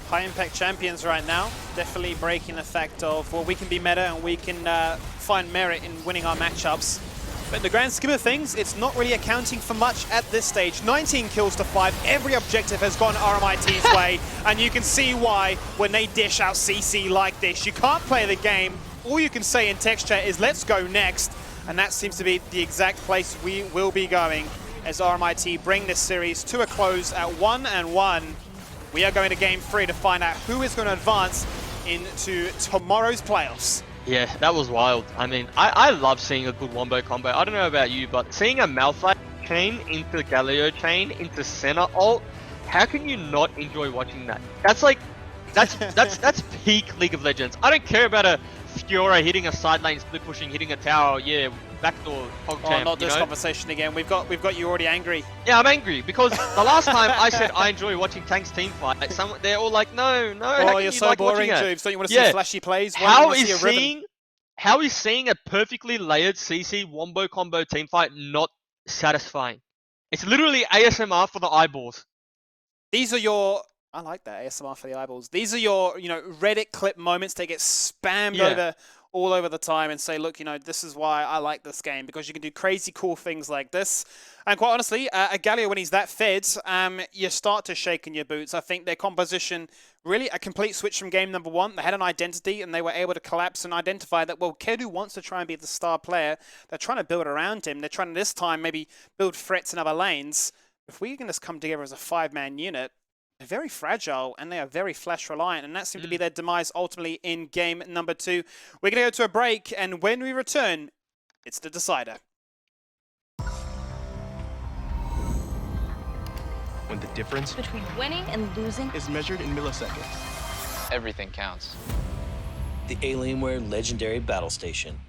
High impact champions right now, definitely breaking the fact of, well, we can be meta and we can find merit in winning our matchups. But in the grand scheme of things, it's not really accounting for much at this stage. 19 kills to 5, every objective has gone RMIT's way, and you can see why when they dish out CC like this. You can't play the game, all you can say in text chat is let's go next, and that seems to be the exact place we will be going as RMIT bring this series to a close at 1-1. We are going to game 3 to find out who is going to advance into tomorrow's playoffs. Yeah, that was wild. I mean, I love seeing a good wombo combo. I don't know about you, but seeing a Malphite chain into Galio chain into Senna ult, how can you not enjoy watching that? That's like, that's peak League of Legends. I don't care about a Fiora hitting a side lane, split pushing, hitting a tower, yeah, backdoor PogChamp, Oh, not this conversation again. We've got you already angry. Yeah, I'm angry because the last time I said I enjoy watching tanks team fight, they're all like, no, Oh, you're so like boring, Jubes. Don't you want to see flashy plays? How is seeing a perfectly layered CC wombo combo team fight not satisfying? It's literally ASMR for the eyeballs. These are your... I like that, ASMR for the eyeballs. These are your, Reddit clip moments that get spammed over all over the time and say, look, this is why I like this game, because you can do crazy cool things like this. And quite honestly, Galio, when he's that fed, you start to shake in your boots. I think their composition, really a complete switch from game number 1. They had an identity and they were able to collapse and identify that, well, Kedu wants to try and be the star player. They're trying to build around him. They're trying to, this time, maybe build threats in other lanes. If we can just come together as a 5-man unit, they're very fragile and they are very flash reliant, and that seemed to be their demise ultimately in game number 2. We're going to go to a break, and when we return, it's the decider. When the difference Between winning and losing. is measured in milliseconds. Everything counts. The Alienware Legendary Battle Station.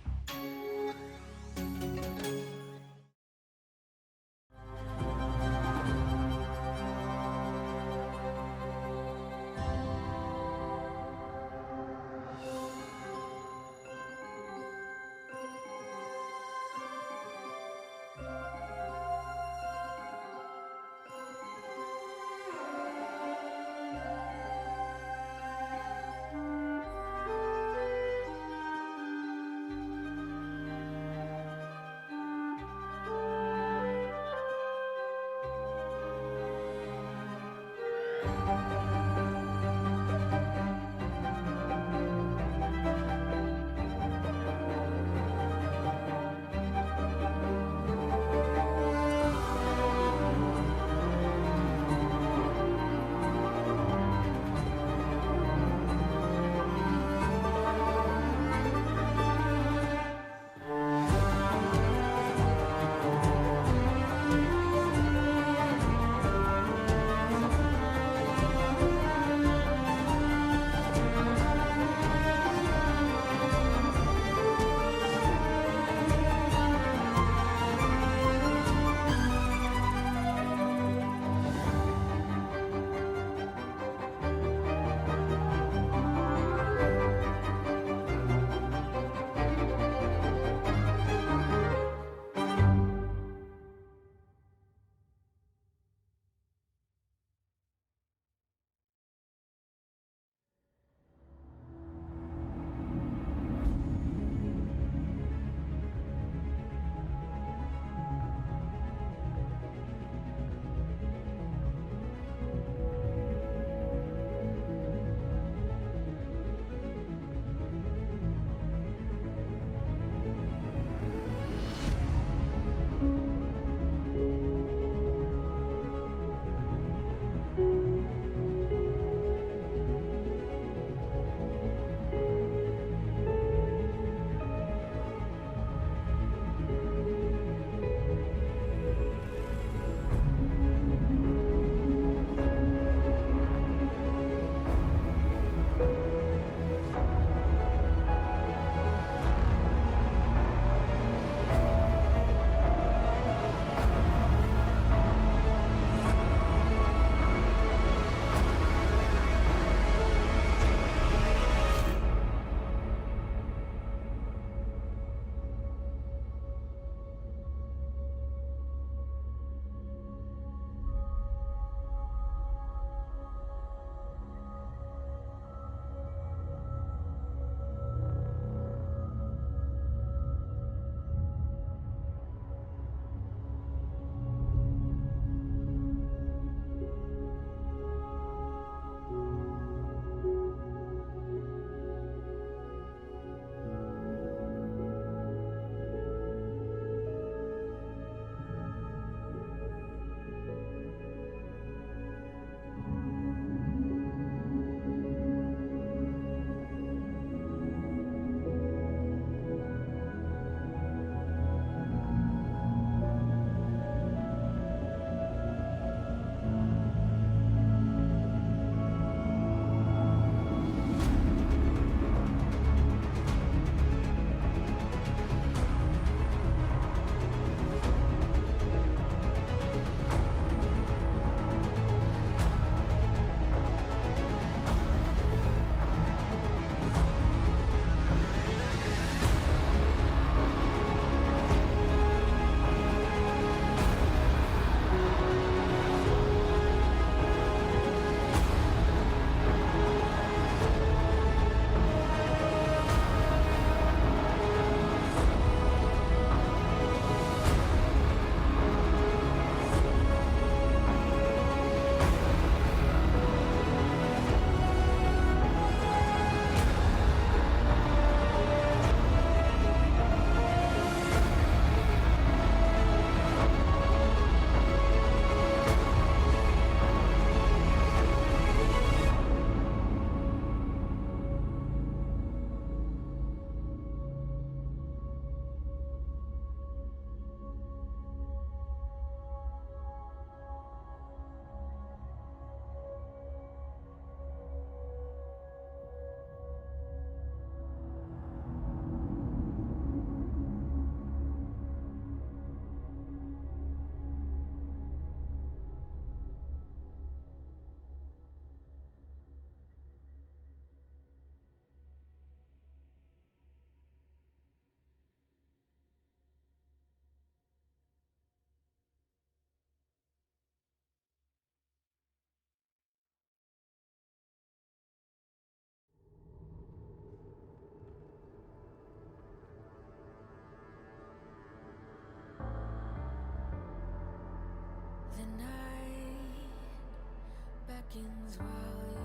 Begins while you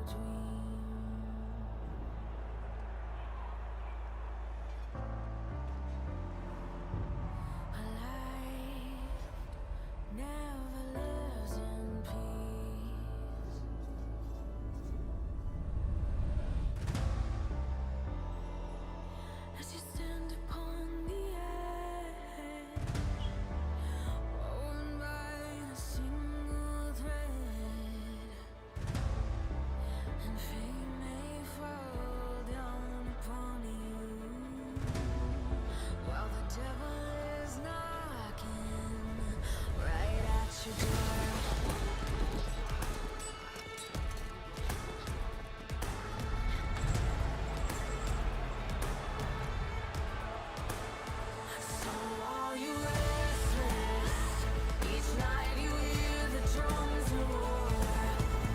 dream. A life never lives in peace. As you stand upon the edge, woven by a single thread, and fate may fall down upon you, while the devil is knocking right at your door. So are you restless? Each night you hear the drums roar.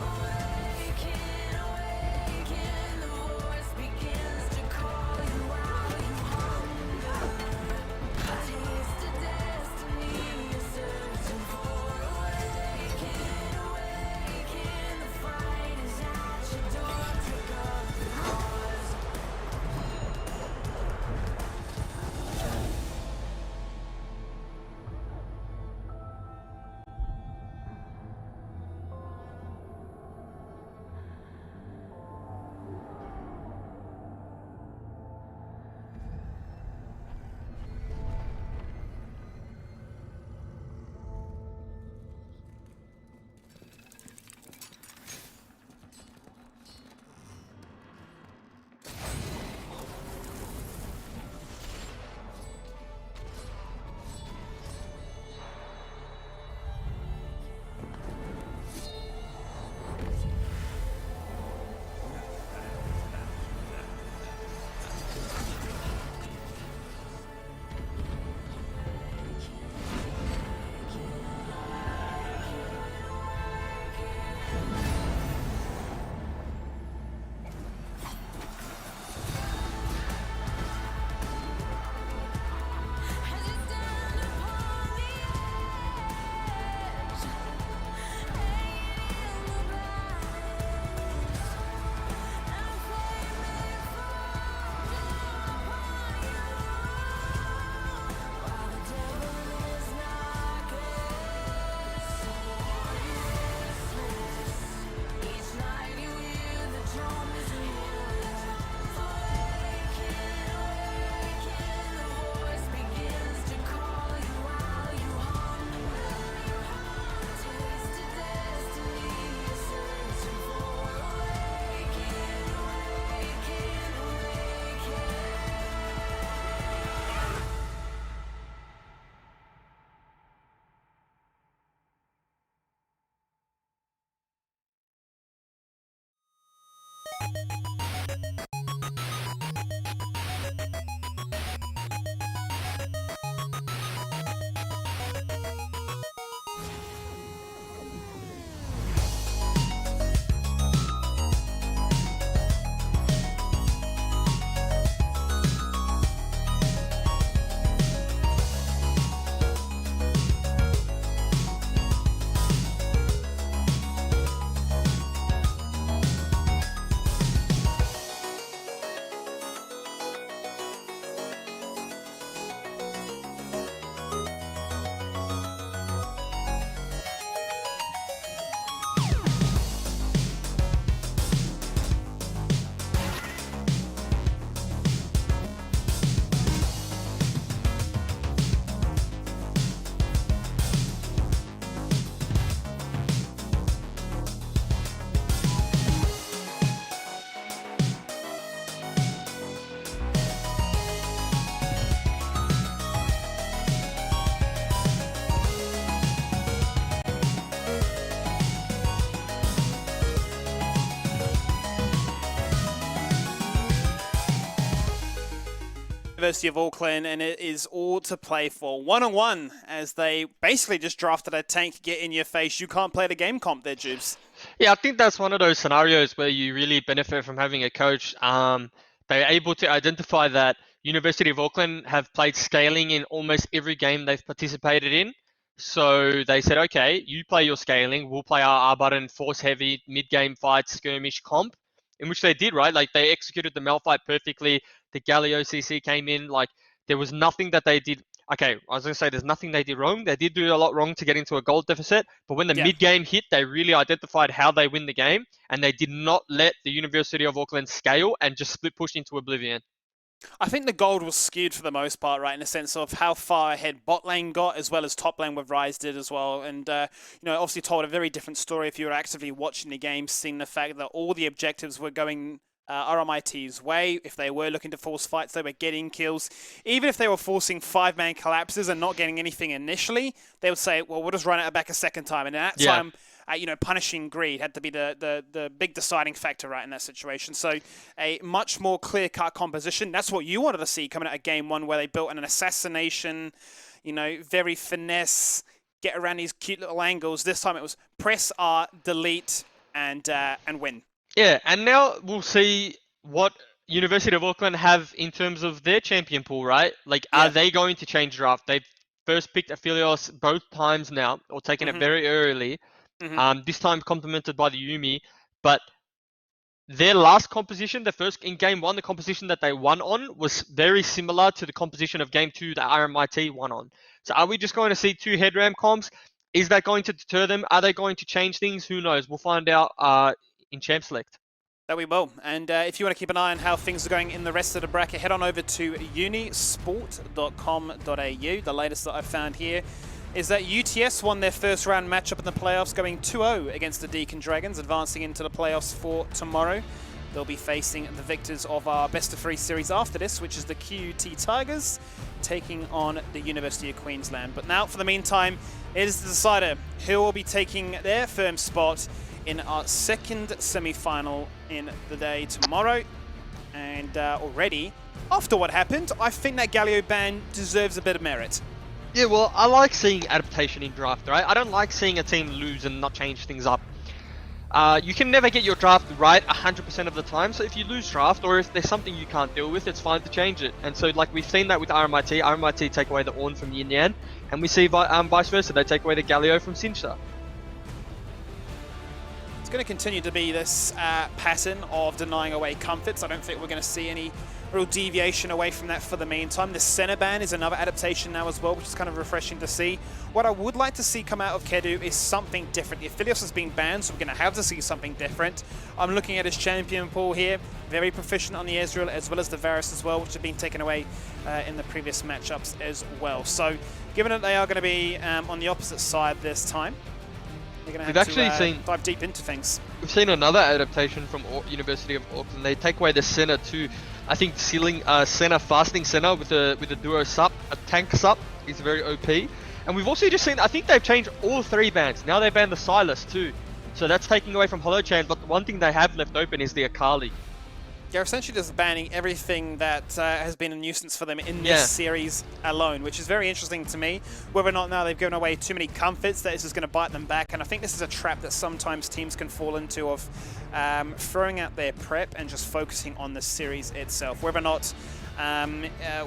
Awaken, awaken, the voice begins to call you while you hunger. A taste of destiny you're searching for. Awaken, awaken, the fight is at your door. Take up the cause. As you stand upon the edge, hanging in the balance, and fate may fall down upon you, while the devil is knocking. So are you restless? Each night you hear the drums roar. Awaken, awaken, the voice begins to call you while you hunger. Taste of destiny you're searching for. Awaken, awaken, awaken. University of Auckland, and it is all to play for. 1-on-1, as they basically just drafted a tank, get in your face. You can't play the game comp there, Jubes. Yeah, I think that's one of those scenarios where you really benefit from having a coach. They're able to identify that University of Auckland have played scaling in almost every game they've participated in. So they said, okay, you play your scaling, we'll play our R button, force heavy, mid-game fight, skirmish comp, in which they did, right? Like they executed the Mel fight perfectly. The Galio CC came in, like there was nothing that they did. Okay, I was going to say there's nothing they did wrong. They did do a lot wrong to get into a gold deficit, but when the Yeah. mid-game hit, they really identified how they win the game, and they did not let the University of Auckland scale and just split push into oblivion. I think the gold was skewed for the most part, right, in the sense of how far ahead bot lane got, as well as top lane with Ryze did as well. And, obviously told a very different story if you were actively watching the game, seeing the fact that all the objectives were going RMIT's way. If they were looking to force fights, they were getting kills. Even if they were forcing 5-man collapses and not getting anything initially, they would say, well, we'll just run it back a second time. And at that time, punishing greed had to be the big deciding factor, right, in that situation. So a much more clear-cut composition. That's what you wanted to see coming out of Game 1, where they built an assassination, very finesse, get around these cute little angles. This time it was press R, delete, and win. Yeah, and now we'll see what University of Auckland have in terms of their champion pool, right? Like, are they going to change draft? They've first picked Aphelios both times now, or taken it very early. This time complemented by the Yumi, but their last composition, the first in Game 1, the composition that they won on was very similar to the composition of Game 2 that RMIT won on. So are we just going to see 2 headram comps? Is that going to deter them? Are they going to change things? Who knows? We'll find out in Champ Select. That we will. And if you want to keep an eye on how things are going in the rest of the bracket, head on over to unisport.com.au. The latest that I've found here is that UTS won their first round matchup in the playoffs, going 2-0 against the Deacon Dragons, advancing into the playoffs for tomorrow. They'll be facing the victors of our best-of-3 series after this, which is the QT Tigers, taking on the University of Queensland. But now, for the meantime, it is the decider who will be taking their firm spot in our second semi-final in the day tomorrow. And already, after what happened, I think that Galio ban deserves a bit of merit. Yeah, well, I like seeing adaptation in draft, right? I don't like seeing a team lose and not change things up. You can never get your draft right 100% of the time, so if you lose draft, or if there's something you can't deal with, it's fine to change it. And so, like, we've seen that with RMIT. RMIT take away the Ornn from Yin Yan, and we see vice versa, they take away the Galio from Sincha. It's going to continue to be this pattern of denying away comforts. I don't think we're going to see any real deviation away from that for the meantime. The center ban is another adaptation now as well, which is kind of refreshing to see. What I would like to see come out of Kedu is something different. The Aphelios has been banned, so we're going to have to see something different. I'm looking at his champion pool here. Very proficient on the Ezreal as well as the Varus as well, which have been taken away in the previous matchups as well. So given that they are going to be on the opposite side this time, they're going to have to dive deep into things. We've seen another adaptation from University of Auckland. They take away the center to, I think, center fasting center with a duo sup, a tank sup is very OP. And we've also just seen, I think they've changed all 3 bans. Now they banned the Silas too. So that's taking away from Holochan, but the one thing they have left open is the Akali. They're essentially just banning everything that has been a nuisance for them in this series alone, which is very interesting to me. Whether or not now they've given away too many comforts, that this is going to bite them back. And I think this is a trap that sometimes teams can fall into of throwing out their prep and just focusing on the series itself. Whether or not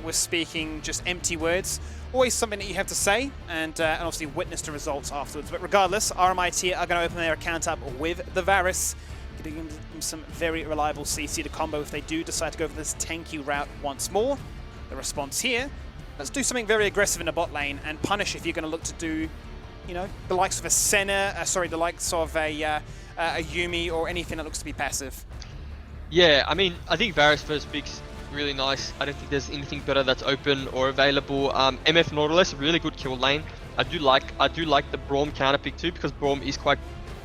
we're speaking just empty words, always something that you have to say and obviously witness the results afterwards. But regardless, RMIT are going to open their account up with the Varus, giving them some very reliable CC to combo if they do decide to go for this tanky route once more. The response here, let's do something very aggressive in the bot lane and punish if you're going to look to do, the likes of a Senna, the likes of a Yumi or anything that looks to be passive. Yeah, I mean, I think Varus first pick's really nice. I don't think there's anything better that's open or available. MF Nautilus, really good kill lane. I do like the Braum counter pick too, because Braum is quite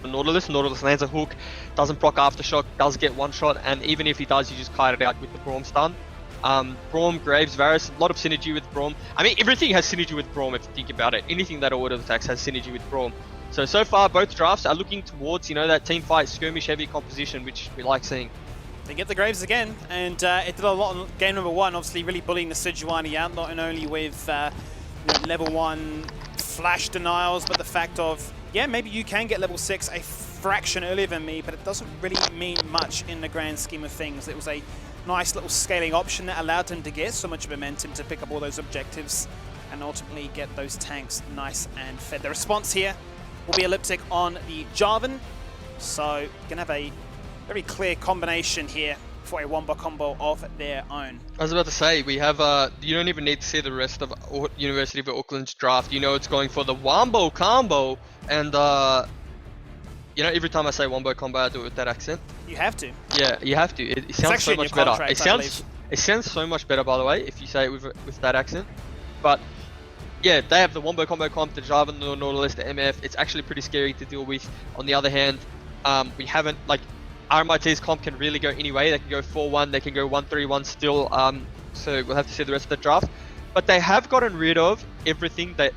Nautilus lands a hook, doesn't proc aftershock, does get one shot, and even if he does, you just kite it out with the Braum stun. Braum, Graves, Varus, a lot of synergy with Braum. I mean, everything has synergy with Braum if you think about it. Anything that auto attacks has synergy with Braum. So far, both drafts are looking towards, that team fight, skirmish heavy composition, which we like seeing. They get the Graves again, and it did a lot in game number 1, obviously really bullying the Sejuani out, not only with level 1 flash denials, but the fact of, maybe you can get level 6 a fraction earlier than me, but it doesn't really mean much in the grand scheme of things. It was a nice little scaling option that allowed him to get so much momentum to pick up all those objectives and ultimately get those tanks nice and fed. The response here will be Elliptic on the Jarvan, so you can have a very clear combination here for a wombo combo of their own. I was about to say, we have, you don't even need to see the rest of University of Auckland's draft. You know it's going for the Wombo combo, and, you know, every time I say Wombo combo, I do it with that accent. You have to. Yeah, you have to. It sounds so much better. It sounds so much better, by the way, if you say it with that accent. But, yeah, they have the Wombo combo comp, the Jarvan, the Nautilus, the MF. It's actually pretty scary to deal with. On the other hand, we haven't, like, RMIT's comp can really go any way. They can go 4-1, they can go 1-3-1 still, so we'll have to see the rest of the draft. But they have gotten rid of everything that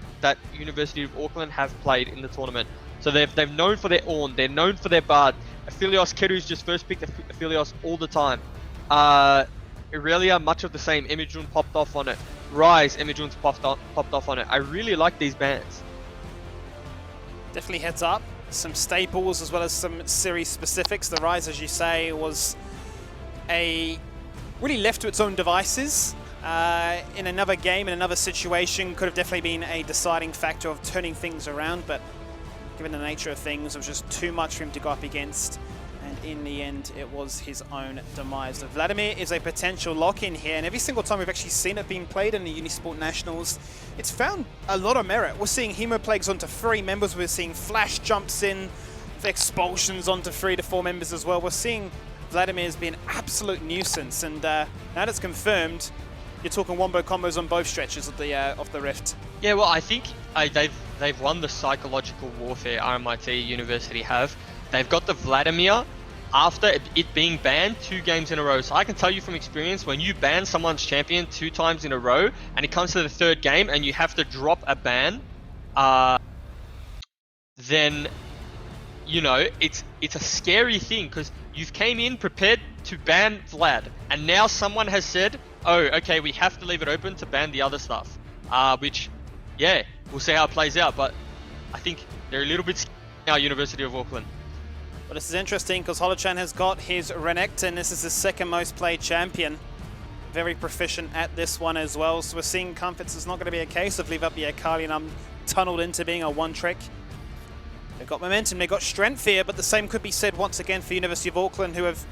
University of Auckland have played in the tournament. So they've known for their Ornn, they're known for their Bard. Aphelios, Keru's just first picked Aphelios all the time. Irelia, much of the same. Emijun popped off on it. Rise, Emijun's popped off on it. I really like these bans. Definitely heads up. Some staples as well as some series specifics. The Rise, as you say, was really left to its own devices. In another game, in another situation, could have definitely been a deciding factor of turning things around, but given the nature of things, it was just too much for him to go up against, and in the end, it was his own demise. So Vladimir is a potential lock-in here, and every single time we've actually seen it being played in the Unisport Nationals, it's found a lot of merit. We're seeing Hemoplagues onto 3 members, we're seeing Flash jumps in, expulsions onto 3 to 4 members as well. We're seeing Vladimir's been an absolute nuisance, and now that's confirmed, you're talking wombo combos on both stretches of the Rift. Yeah, well, I think they've won the psychological warfare RMIT University have. They've got the Vladimir after it being banned 2 games in a row. So I can tell you from experience, when you ban someone's champion 2 times in a row, and it comes to the 3rd game and you have to drop a ban, then, you know, it's a scary thing, because you've came in prepared to ban Vlad, and now someone has said, oh, okay, we have to leave it open to ban the other stuff. Which, yeah, we'll see how it plays out, but I think they're a little bit scared now, University of Auckland. Well, this is interesting because Holochan has got his Renekton. This is his 2nd most played champion. Very proficient at this one as well. So we're seeing Comforts is not going to be a case of leave up the Akali and I'm tunneled into being a one-trick. They've got momentum, they've got strength here, but the same could be said once again for University of Auckland, who have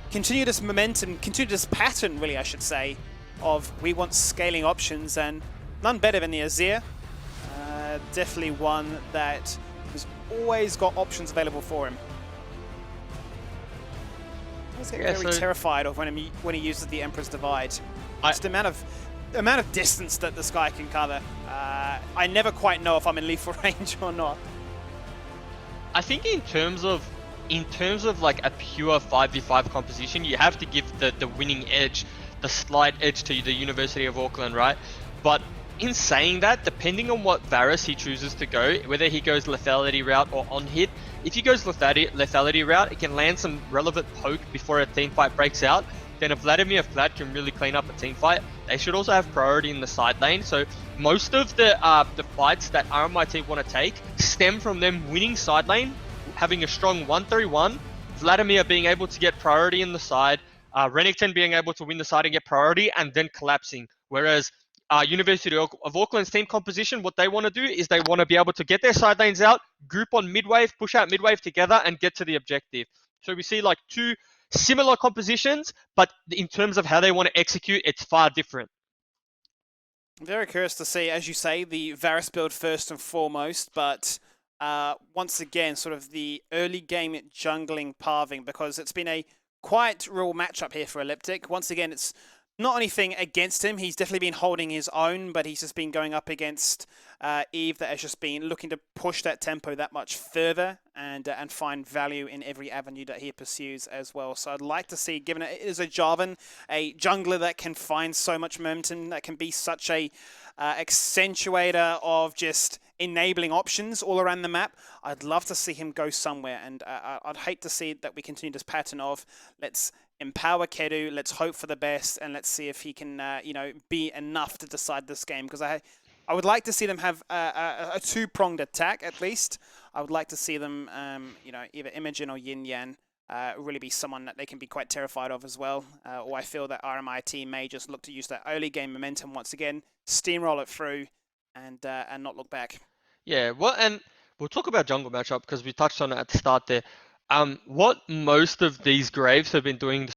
continued this momentum, continued this pattern, really, I should say, of we want scaling options, and none better than the Azir. Definitely one that has always got options available for him. I get very terrified of when he uses the Emperor's Divide. Just the amount of distance that this guy can cover. I never quite know if I'm in lethal range or not. I think in terms of like a pure 5v5 composition, you have to give the winning edge, the slight edge to the University of Auckland, right? But in saying that, depending on what Varus he chooses to go, whether he goes lethality route or on hit, if he goes lethality route, it can land some relevant poke before a team fight breaks out. Then if Vlad can really clean up a team fight, they should also have priority in the side lane. So most of the fights that RMIT want to take stem from them winning side lane, having a strong 1-3-1, Vladimir being able to get priority in the side, Renekton being able to win the side and get priority, and then collapsing. Whereas University of Auckland's team composition, what they want to do is they want to be able to get their side lanes out, group on midwave, push out midwave together, and get to the objective. So we see like 2 similar compositions, but in terms of how they want to execute, it's far different. I'm very curious to see, as you say, the Varus build first and foremost, but once again, sort of the early game jungling pathing, because it's been a quite real matchup here for Elliptic. Once again, it's not anything against him. He's definitely been holding his own, but he's just been going up against Eve that has just been looking to push that tempo that much further and find value in every avenue that he pursues as well. So I'd like to see, given it is a Jarvan, a jungler that can find so much momentum, that can be such a accentuator of just enabling options all around the map. I'd love to see him go somewhere, and I'd hate to see that we continue this pattern of let's empower Keru, let's hope for the best, and let's see if he can, be enough to decide this game. Because I would like to see them have a 2-pronged attack at least. I would like to see them, either Imogen or Yin Yang really be someone that they can be quite terrified of as well. Or I feel that RMIT may just look to use that early game momentum once again, steamroll it through, and not look back. Yeah, well, and we'll talk about jungle matchup because we touched on it at the start there. What most of these Graves have been doing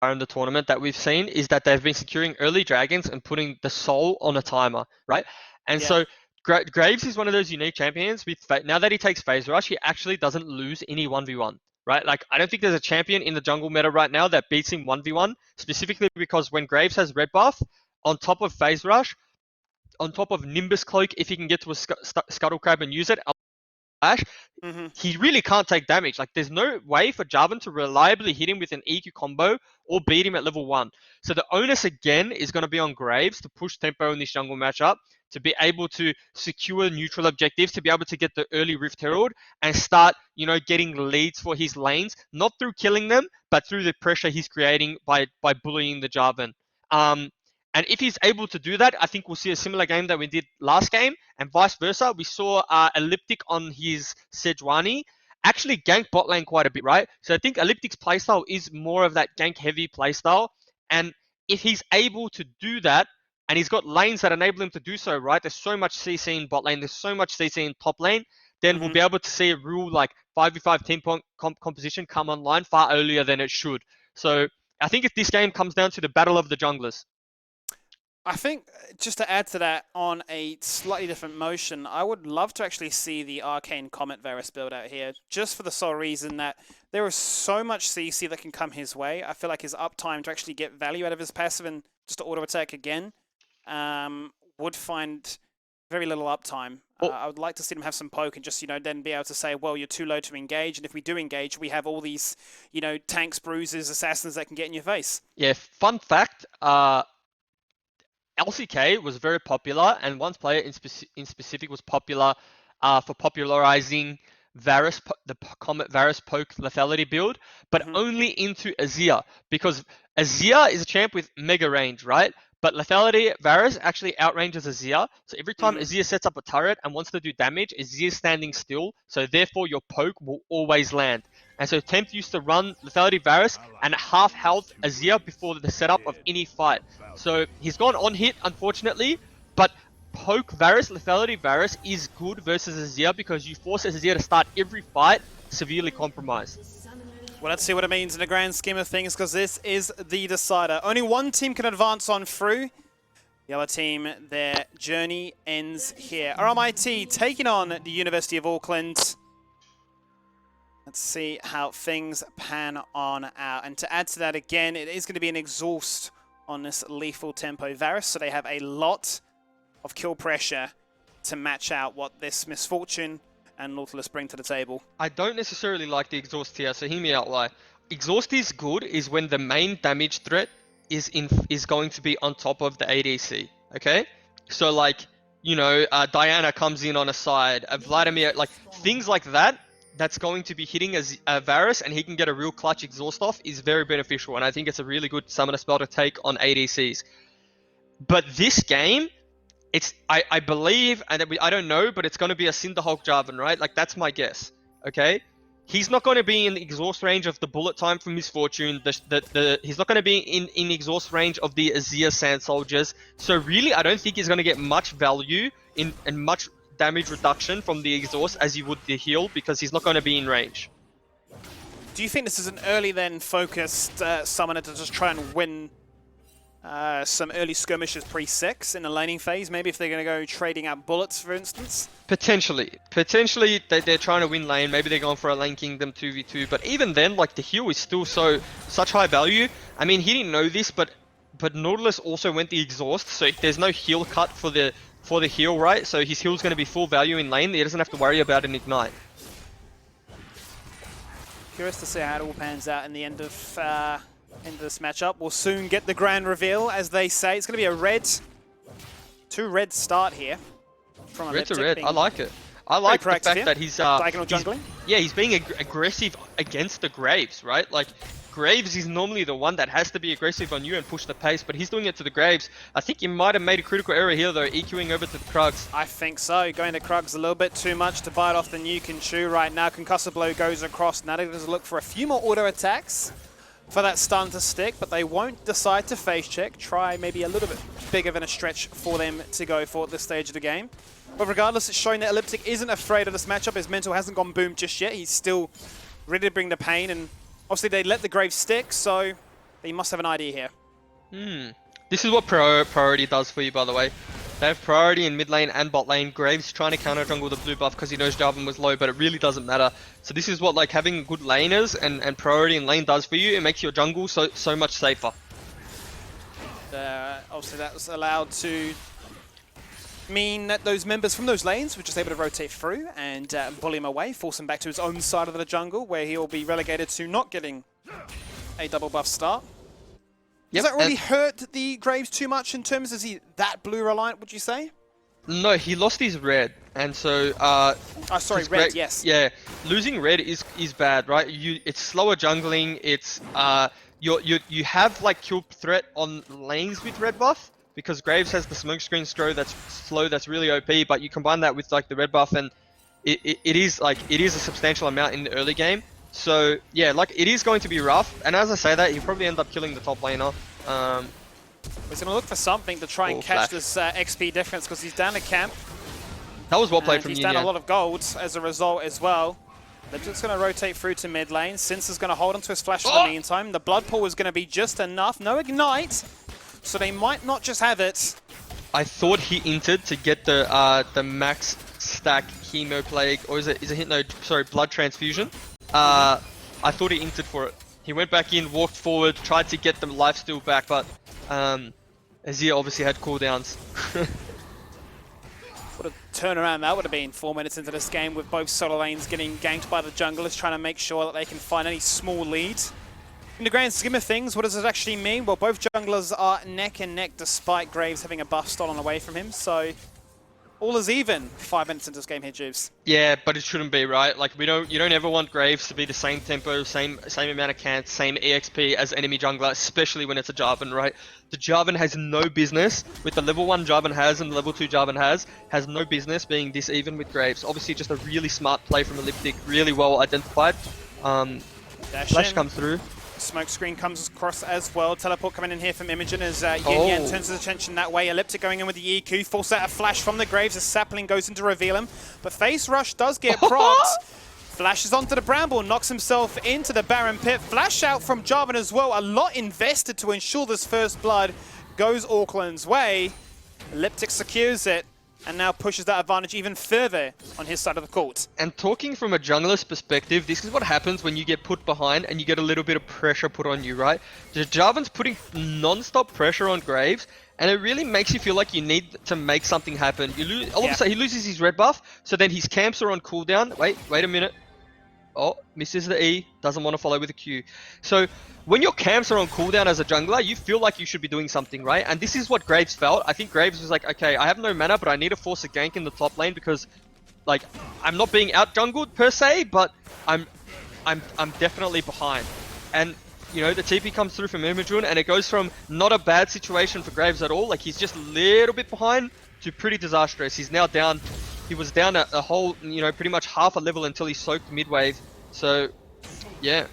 in the tournament that we've seen is that they've been securing early dragons and putting the soul on a timer, right? And Yeah. so Graves is one of those unique champions. Now that he takes phase rush, he actually doesn't lose any 1v1, right? Like I don't think there's a champion in the jungle meta right now that beats him 1v1, specifically because when Graves has red buff on top of phase rush, on top of Nimbus cloak, if he can get to a scuttle crab and use it, flash, he really can't take damage. Like, there's no way for Jarvan to reliably hit him with an EQ combo or beat him at level 1. So the onus again is going to be on Graves to push tempo in this jungle matchup, to be able to secure neutral objectives, to be able to get the early Rift Herald and start, getting leads for his lanes, not through killing them, but through the pressure he's creating by bullying the Jarvan. And if he's able to do that, I think we'll see a similar game that we did last game, and vice versa. We saw Elliptic on his Sejuani actually gank bot lane quite a bit, right? So I think Elliptic's playstyle is more of that gank-heavy playstyle, and if he's able to do that, and he's got lanes that enable him to do so, right? There's so much CC in bot lane, there's so much CC in top lane, then we'll be able to see a real 5v5 team composition come online far earlier than it should. So I think if this game comes down to the battle of the junglers. I think, just to add to that, on a slightly different motion, I would love to actually see the Arcane Comet Varus build out here, just for the sole reason that there is so much CC that can come his way. I feel like his uptime to actually get value out of his passive and just to auto attack again would find very little uptime. I would like to see them have some poke and just, then be able to say, well, you're too low to engage, and if we do engage, we have all these, tanks, bruisers, assassins that can get in your face. Yeah, fun fact, LCK was very popular, and one player in specific was popular for popularizing Varus, the Comet Varus poke lethality build, but only into Azir, because Azir is a champ with mega range, right? But lethality Varus actually outranges Azir, so every time Azir sets up a turret and wants to do damage, Azir's standing still, so therefore your poke will always land. And so Tempt used to run lethality Varus and half health Azir before the setup of any fight. So he's gone on hit, unfortunately, but poke Varus, lethality Varus is good versus Azir because you force Azir to start every fight severely compromised. Well, let's see what it means in the grand scheme of things, because this is the decider. Only one team can advance on through. The other team, their journey ends here. RMIT taking on the University of Auckland. Let's see how things pan on out. And to add to that again, it is going to be an exhaust on this lethal tempo Varus, so they have a lot of kill pressure to match out what this Misfortune and Nautilus bring to the table. I don't necessarily like the exhaust here, so hear me out why. Exhaust is good is when the main damage threat is going to be on top of the ADC, okay? So Diana comes in on a side, Vladimir, things like that, that's going to be hitting a Varus, and he can get a real clutch exhaust off, is very beneficial, and I think it's a really good summoner spell to take on ADCs. But this game, I believe, and I don't know, but it's going to be a Cinderhulk Jarvan, right? That's my guess, okay? He's not going to be in the exhaust range of the bullet time from Misfortune. He's not going to be in exhaust range of the Azir Sand Soldiers. So really, I don't think he's going to get much value and much damage reduction from the exhaust as you would the heal, because he's not going to be in range. Do you think this is an early then focused summoner to just try and win some early skirmishes pre-6 in the laning phase? Maybe if they're going to go trading out bullets, for instance? Potentially they're trying to win lane. Maybe they're going for a lane kingdom 2v2. But even then, the heal is still such high value. I mean, he didn't know this, but Nautilus also went the exhaust, so there's no heal cut for the heal, right? So his heal's going to be full value in lane. He doesn't have to worry about an ignite. Curious to see how it all pans out in the end of this matchup. We'll soon get the grand reveal, as they say. It's going to be a 2-red start here. From red to red, I like it. I like the fact that he's diagonal jungling. He's being aggressive against the Graves, right? Graves is normally the one that has to be aggressive on you and push the pace, but he's doing it to the Graves. I think he might have made a critical error here, though, EQing over to the Krugs. I think so. Going to Krugs a little bit too much to bite off the nuke and chew right now. Concussive Blow goes across. Now they're going to look for a few more auto attacks for that stun to stick, but they won't decide to face check. Try maybe a little bit bigger than a stretch for them to go for at this stage of the game. But regardless, it's showing that Elliptic isn't afraid of this matchup. His mental hasn't gone boom just yet. He's still ready to bring the pain, and obviously they let the Graves stick, so they must have an idea here. This is what priority does for you, by the way. They have priority in mid lane and bot lane. Graves trying to counter jungle the blue buff because he knows Jarvan was low, but it really doesn't matter. So this is what like having good laners and priority in lane does for you. It makes your jungle so much safer. Obviously that was allowed to mean that those members from those lanes were just able to rotate through and bully him away, force him back to his own side of the jungle, where he'll be relegated to not getting a double buff start. Does that really hurt the Graves too much in terms, is he that blue reliant, would you say? No, he lost his red, and so sorry, red, yes. Yeah, losing red is bad, right? It's slower jungling, it's you have like kill threat on lanes with red buff, because Graves has the smokescreen throw that's slow, that's really OP, but you combine that with like the red buff and it is a substantial amount in the early game. So yeah, like it is going to be rough, and as I say that, he'll probably end up killing the top laner. He's going to look for something to try and catch this XP difference, because he's down to camp. That was well played from He's Yin down a lot of gold as a result as well. They're just going to rotate through to mid lane. Since is going to hold onto his flash for the meantime. The blood pool is going to be just enough. No ignite, so they might not just have it. I thought he inted to get the max stack chemo plague, or is it hit? No, sorry, blood transfusion. I thought he inted for it. He went back in, walked forward, tried to get the lifesteal back, but Azir obviously had cooldowns. What a turnaround that would have been 4 minutes into this game, with both solo lanes getting ganked by the junglers, trying to make sure that they can find any small leads. In the grand scheme of things, what does it actually mean? Well, both junglers are neck and neck despite Graves having a buff stolen away from him, so all is even 5 minutes into this game here, Juves. Yeah, but it shouldn't be, right? Like you don't ever want Graves to be the same tempo, same amount of cants, same EXP as enemy jungler, especially when it's a Jarvan, right? The Jarvan has no business, with the level 1 Jarvan has and the level 2 Jarvan has no business being this even with Graves. Obviously just a really smart play from Elliptic, really well identified. Flash comes through. Smoke screen comes across as well. Teleport coming in here from Imogen as Yin Yang turns his attention that way. Elliptic going in with the EQ. Force out a flash from the Graves as Sapling goes in to reveal him. But Face Rush does get procced. Flashes onto the Bramble, knocks himself into the Baron Pit. Flash out from Jarvan as well. A lot invested to ensure this first blood goes Auckland's way. Elliptic secures it and now pushes that advantage even further on his side of the court. And talking from a jungler's perspective, this is what happens when you get put behind and you get a little bit of pressure put on you, right? Jarvan's putting non-stop pressure on Graves, and it really makes you feel like you need to make something happen. All of a sudden, he loses his red buff, so then his camps are on cooldown. Wait a minute. Oh, misses the E, doesn't want to follow with a Q. So when your camps are on cooldown as a jungler, you feel like you should be doing something, right? And this is what Graves felt. I think Graves was like, okay, I have no mana, but I need to force a gank in the top lane because, like, I'm not being out jungled per se, but I'm definitely behind. And you know, the TP comes through from Imogen, and it goes from not a bad situation for Graves at all, like he's just a little bit behind, to pretty disastrous. He's now down. He was down a whole, you know, pretty much half a level until he soaked mid-wave. So, yeah.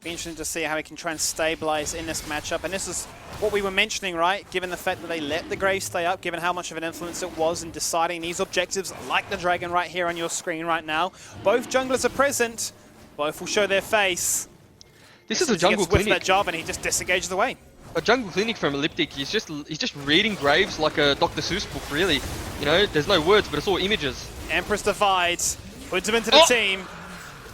Be interesting to see how he can try and stabilize in this matchup. And this is what we were mentioning, right? Given the fact that they let the Graves stay up, given how much of an influence it was in deciding these objectives, like the Dragon right here on your screen right now. Both junglers are present. Both will show their face. This is a jungle clinic. With that job, and he just disengages away. A jungle clinic from Elliptic. He's just reading Graves like a Dr. Seuss book, really. You know, there's no words, but it's all images. Empress divides, puts him into the team.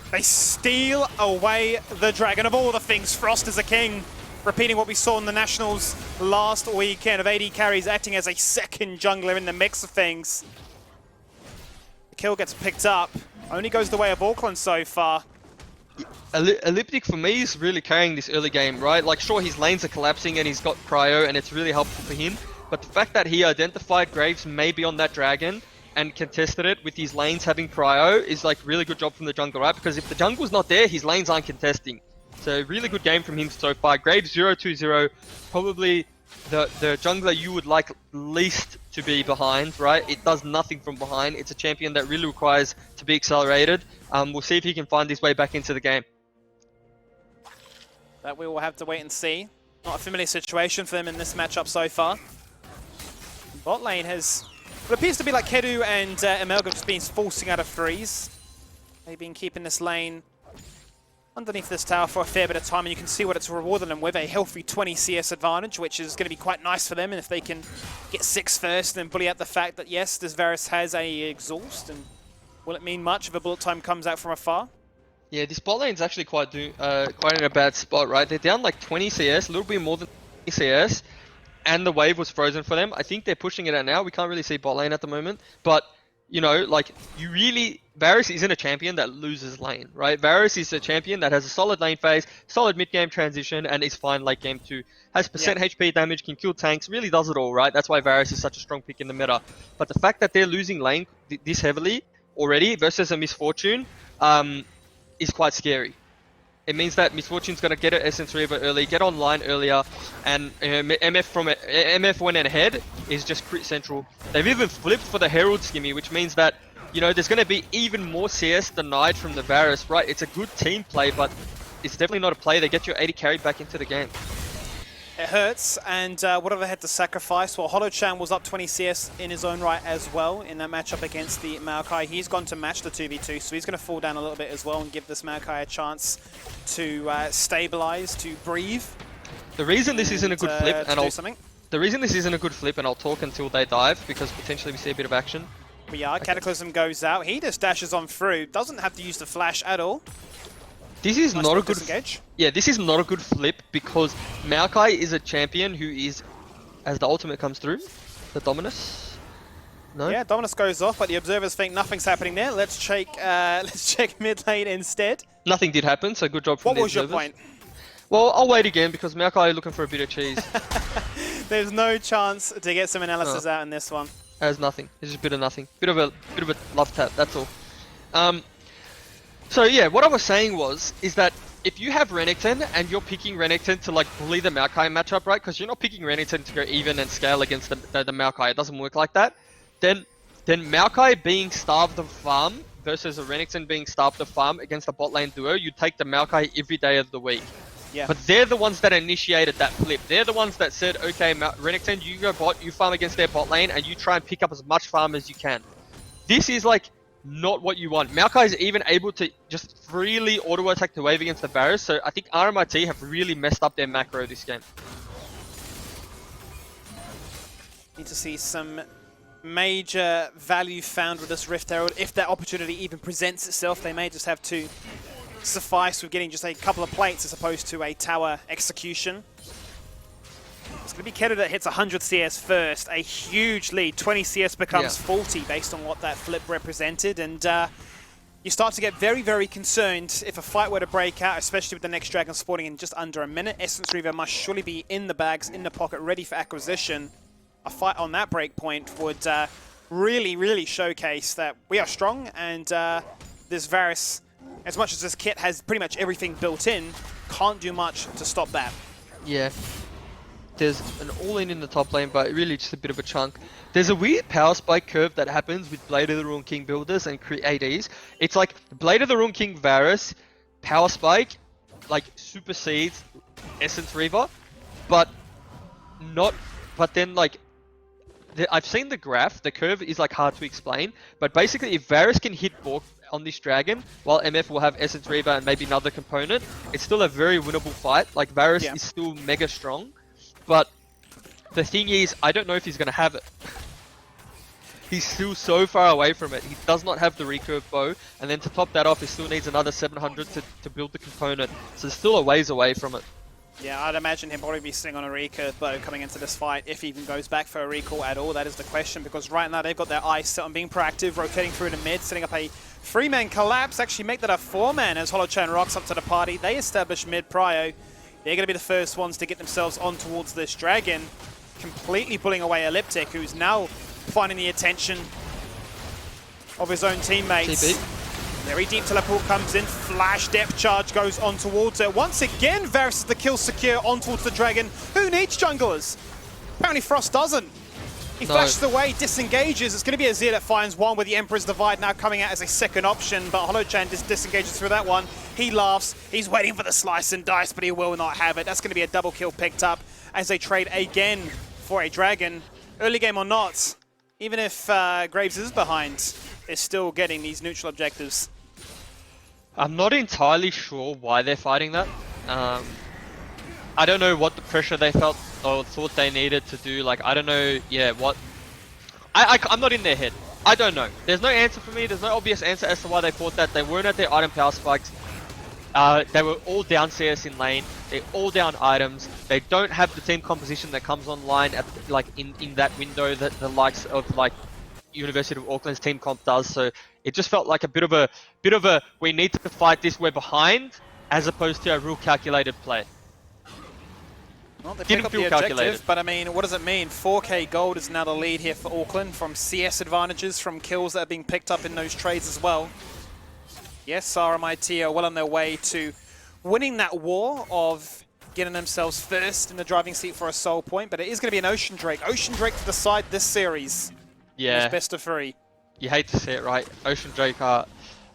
They steal away the Dragon. Of all the things, Frost is a king. Repeating what we saw in the Nationals last weekend of AD carries acting as a second jungler in the mix of things. The kill gets picked up. Only goes the way of Auckland so far. Elliptic for me is really carrying this early game, right? Like, sure, his lanes are collapsing and he's got cryo and it's really helpful for him. But the fact that he identified Graves maybe on that Dragon and contested it with his lanes having cryo is like really good job from the jungle, right? Because if the jungle's not there, his lanes aren't contesting. So really good game from him so far. Graves 0-2-0, probably the jungler you would like least to be behind, right? It does nothing from behind. It's a champion that really requires to be accelerated. We'll see if he can find his way back into the game. That we will have to wait and see. Not a familiar situation for them in this matchup so far. Bot lane has... It appears to be like Kedu and Emelga just been forcing out of threes. They've been keeping this lane underneath this tower for a fair bit of time, and you can see what it's rewarding them with, a healthy 20 CS advantage, which is going to be quite nice for them. And if they can get 6 first and bully out the fact that, yes, this Varus has a exhaust, and will it mean much if a bullet time comes out from afar? Yeah, this bot lane's actually quite in a bad spot, right? They're down like 20 CS, a little bit more than 20 CS, and the wave was frozen for them. I think they're pushing it out now. We can't really see bot lane at the moment, but you know, like, Varus isn't a champion that loses lane, right? Varus is a champion that has a solid lane phase, solid mid-game transition, and is fine late game too. Has percent HP damage, can kill tanks, really does it all, right? That's why Varus is such a strong pick in the meta. But the fact that they're losing lane this heavily already versus a Misfortune is quite scary. It means that Misfortune's going to get an Essence Reaver early, get online earlier, and MF went ahead is just crit central. They've even flipped for the Herald Skimmy, which means that, you know, there's going to be even more CS denied from the Varus, right? It's a good team play, but it's definitely not a play that gets your 80 carry back into the game. It hurts, and what have they had to sacrifice? Well, Holochan was up 20 CS in his own right as well in that matchup against the Maokai. He's gone to match the 2v2, so he's going to fall down a little bit as well and give this Maokai a chance to stabilize, to breathe. The reason this isn't a good flip, and I'll talk until they dive, because potentially we see a bit of action. We are. Cataclysm goes out. He just dashes on through. Doesn't have to use the flash at all. This is nice not a good disengage. Yeah, this is not a good flip because Maokai is a champion who is, as the ultimate comes through, the Dominus. No? Yeah, Dominus goes off, but the observers think nothing's happening there. Let's check mid lane instead. Nothing did happen, so good job from the observers. What was your point? Well, I'll wait again because Maokai is looking for a bit of cheese. There's no chance to get some analysis out in this one. There's nothing. It's just a bit of nothing. Bit of a love tap. That's all. So yeah, what I was saying is that if you have Renekton and you're picking Renekton to like bully the Maokai matchup, right? Because you're not picking Renekton to go even and scale against the Maokai. It doesn't work like that. Then Maokai being starved of farm versus a Renekton being starved of farm against a bot lane duo, you take the Maokai every day of the week. Yeah. But they're the ones that initiated that flip. They're the ones that said, okay, Renekton, you go bot, you farm against their bot lane, and you try and pick up as much farm as you can. This is like not what you want. Maokai is even able to just freely auto-attack the wave against the Varus, so I think RMIT have really messed up their macro this game. Need to see some major value found with this Rift Herald. If that opportunity even presents itself, they may just have to suffice with getting just a couple of plates as opposed to a tower execution. It's going to be Kedu that hits 100 CS first, a huge lead. 20 CS becomes 40 based on what that flip represented, and you start to get very, very concerned if a fight were to break out, especially with the next dragon spawning in just under a minute. Essence Reaver must surely be in the bags, in the pocket, ready for acquisition. A fight on that break point would really, really showcase that we are strong, and this Varus, as much as this kit has pretty much everything built in, can't do much to stop that. Yeah. There's an all-in in the top lane, but really just a bit of a chunk. There's a weird power spike curve that happens with Blade of the Ruined King builders and ADs. It's like Blade of the Ruined King Varus, power spike, like supersedes Essence Reaver, but then like, I've seen the graph, the curve is like hard to explain, but basically if Varus can hit Bork on this dragon, while MF will have Essence Reaver and maybe another component, it's still a very winnable fight. Like Varus is still mega strong. But the thing is, I don't know if he's going to have it. He's still so far away from it. He does not have the recurve bow. And then to top that off, he still needs another 700 to build the component. So it's still a ways away from it. Yeah, I'd imagine he'll probably be sitting on a recurve bow coming into this fight, if he even goes back for a recall at all. That is the question, because right now they've got their eyes set on being proactive, rotating through the mid, setting up a 3-man collapse, actually make that a 4-man as Holochan rocks up to the party. They establish mid prio. They're going to be the first ones to get themselves on towards this dragon, completely pulling away Elliptic, who's now finding the attention of his own teammates. TP. Very deep teleport comes in, flash depth charge goes on towards it. Once again, Varus is the kill secure on towards the dragon. Who needs junglers? Apparently Frost doesn't. He flashes away, disengages. It's going to be Azir that finds one with the Emperor's Divide now coming out as a second option, but Holochan just disengages through that one. He laughs. He's waiting for the slice and dice, but he will not have it. That's going to be a double kill picked up as they trade again for a dragon. Early game or not, even if Graves is behind, they're still getting these neutral objectives. I'm not entirely sure why they're fighting that. I don't know what the pressure they felt or thought they needed to do. Like, I don't know, what... I'm not in their head. I don't know. There's no answer for me. There's no obvious answer as to why they thought that. They weren't at their item power spikes. They were all down CS in lane. They're all down items. They don't have the team composition that comes online at in that window that the likes of like University of Auckland's team comp does. So it just felt like a bit of a we need to fight this, we're behind, as opposed to a real calculated play. Well, they Didn't pick up feel the objective, calculated. but I mean, what does it mean? 4K gold is now the lead here for Auckland from CS advantages, from kills that are being picked up in those trades as well. Yes, RMIT are well on their way to winning that war of getting themselves first in the driving seat for a soul point, but it is going to be an Ocean Drake. Ocean Drake to decide this series. Yeah. It's best of 3. You hate to see it, right? Ocean Drake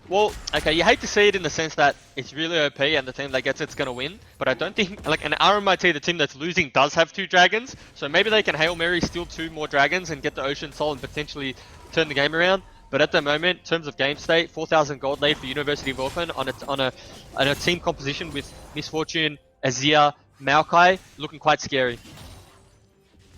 well, okay, you hate to see it in the sense that it's really OP and the team that gets it's going to win, but I don't think, like, an RMIT, the team that's losing, does have 2 dragons, so maybe they can Hail Mary steal 2 more dragons and get the Ocean Soul and potentially turn the game around. But at the moment, in terms of game state, 4,000 gold lead for University of Auckland on a team composition with Misfortune, Azir, Maokai, looking quite scary.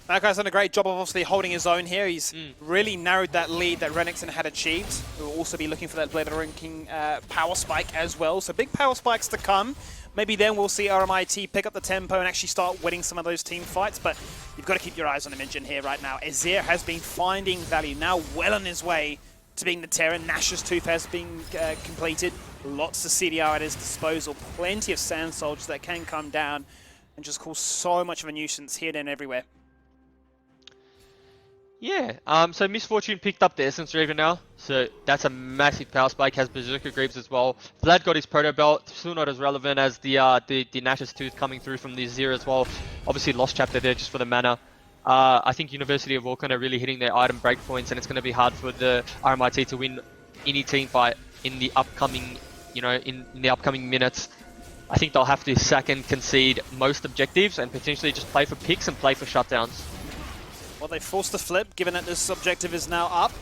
Maokai's done a great job of obviously holding his own here. He's really narrowed that lead that Renekton had achieved. We'll also be looking for that Blade of the Ruined King power spike as well. So big power spikes to come. Maybe then we'll see RMIT pick up the tempo and actually start winning some of those team fights. But you've got to keep your eyes on Imogen here right now. Azir has been finding value, now well on his way to being the Terran. Nash's Tooth has been completed. Lots of CDR at his disposal. Plenty of Sand Soldiers that can come down and just cause so much of a nuisance here and everywhere. Yeah, so Misfortune picked up the Essence Raven now, so that's a massive power spike, has Berserker Greaves as well. Vlad got his Proto Belt, still not as relevant as the Nash's Tooth coming through from the Azir as well. Obviously lost chapter there just for the mana. I think University of Auckland are really hitting their item breakpoints, and it's going to be hard for the RMIT to win any team fight in the upcoming, in the upcoming minutes. I think they'll have to sack and concede most objectives and potentially just play for picks and play for shutdowns. Well, they forced the flip, given that this objective is now up.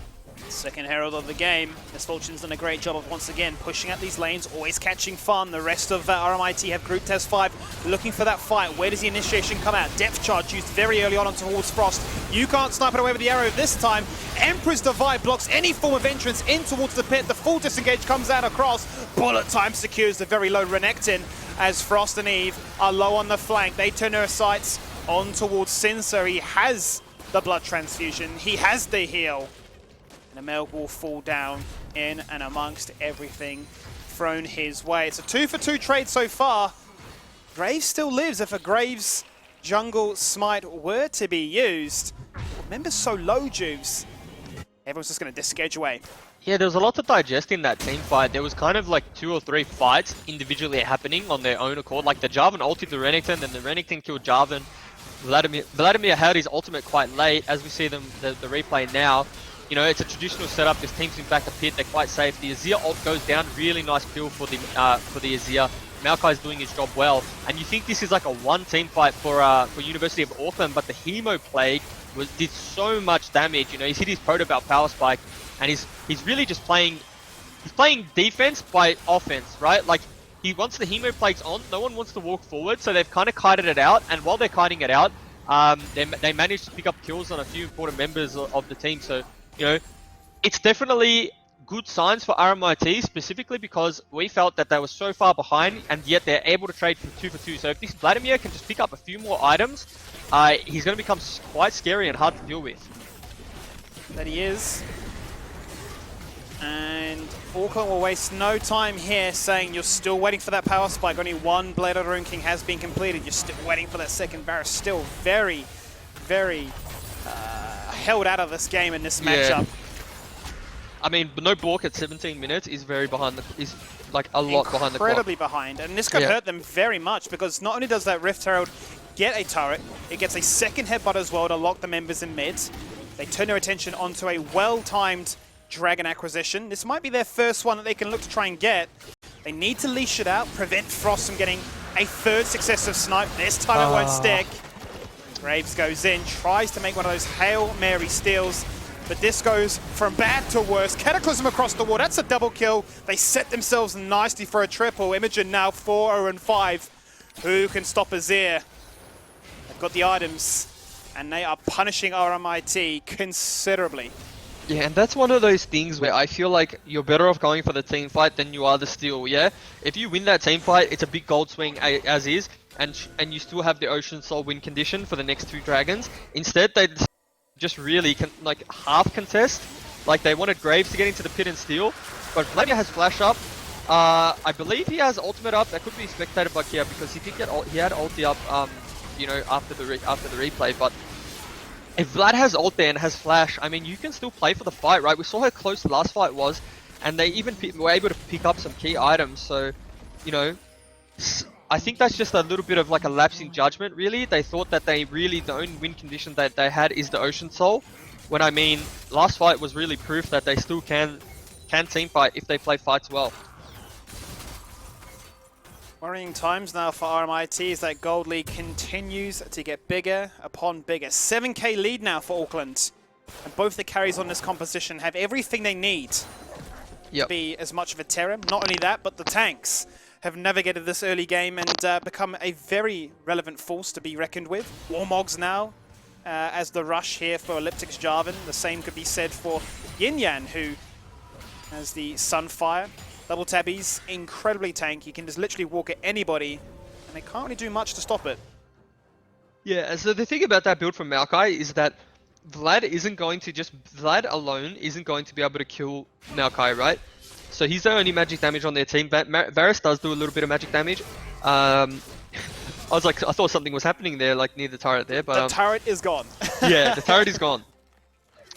Second Herald of the game. Misfortune's done a great job of, once again, pushing out these lanes, always catching fun. The rest of RMIT have grouped as 5, looking for that fight. Where does the initiation come out? Depth charge used very early on towards Frost. You can't snipe it away with the arrow this time. Emperor's Divide blocks any form of entrance in towards the pit. The full disengage comes out across. Bullet time secures the very low Renekton as Frost and Eve are low on the flank. They turn their sights on towards Sincer. He has the blood transfusion. He has the heal. And Amel will fall down in and amongst everything thrown his way. It's a 2-for-2 trade so far. Graves still lives. If a Graves jungle smite were to be used, remember so low, Juice. Everyone's just going to disengage away. Yeah, there was a lot to digest in that team fight. There was kind of like 2 or 3 fights individually happening on their own accord. Like the Jarvan ulted the Renekton, then the Renekton killed Jarvan. Vladimir had his ultimate quite late, as we see the replay now. It's a traditional setup. This team's in back the pit. They're quite safe. The Azir ult goes down. Really nice kill for the Azir. Maokai's doing his job well. And you think this is like a one-team fight for University of Auckland, but the Hemo Plague did so much damage. He's hit his Proto Belt power spike, and he's really just playing. He's playing defense by offense, right? Like, he wants the Hemo Plagues on, no one wants to walk forward, so they've kind of kited it out, and while they're kiting it out, they managed to pick up kills on a few important members of the team, so, it's definitely good signs for RMIT, specifically because we felt that they were so far behind, and yet they're able to trade from 2 for 2, so if this Vladimir can just pick up a few more items, he's going to become quite scary and hard to deal with. That he is. And Auckland will waste no time here saying you're still waiting for that power spike. Only one Blade of the Ruined King has been completed. You're still waiting for that second barrage. Still very, very held out of this game in this matchup. I mean, no Bork at 17 minutes is very behind is like a lot behind the clock. Incredibly behind. And this could hurt them very much because not only does that Rift Herald get a turret, it gets a second headbutt as well to lock the members in mid. They turn their attention onto a well-timed Dragon acquisition. This might be their first one that they can look to try and get. They need to leash it out, prevent Frost from getting a third successive snipe. This time it won't stick. Graves goes in, tries to make one of those Hail Mary steals, but this goes from bad to worse. Cataclysm across the wall, that's a double kill. They set themselves nicely for a triple. Imogen now 4-0-5. Who can stop Azir? They've got the items, and they are punishing RMIT considerably. Yeah, and that's one of those things where I feel like you're better off going for the team fight than you are the steal, yeah? If you win that team fight, it's a big gold swing as is, and you still have the Ocean Soul win condition for the next 2 dragons. Instead, they just really like half contest. Like they wanted Graves to get into the pit and steal, but Vladimir has flash up. I believe he has ultimate up. That could be spectated by Kia because he did get he had ulti up, you know, after the replay, but. If Vlad has ult there and has flash, I mean, you can still play for the fight, right? We saw how close the last fight was, and they even were able to pick up some key items. So, you know, I think that's just a little bit of like a lapse in judgment, really. They thought that the only win condition that they had is the Ocean Soul. When I mean, last fight was really proof that they still can team fight if they play fights well. Worrying times now for RMIT as that gold lead continues to get bigger upon bigger. 7k lead now for Auckland. And both the carries on this composition have everything they need to be as much of a terror. Not only that, but the tanks have navigated this early game and become a very relevant force to be reckoned with. Warmogs now as the rush here for Elliptic's Jarvan. The same could be said for Yin Yan, who has the Sunfire. Double tabbies, incredibly tanky. You can just literally walk at anybody, and they can't really do much to stop it. Yeah, so the thing about that build from Maokai is that Vlad alone isn't going to be able to kill Maokai, right? So he's the only magic damage on their team. Varus does do a little bit of magic damage. I thought something was happening there, like near the turret there, but the turret is gone. yeah, the turret is gone.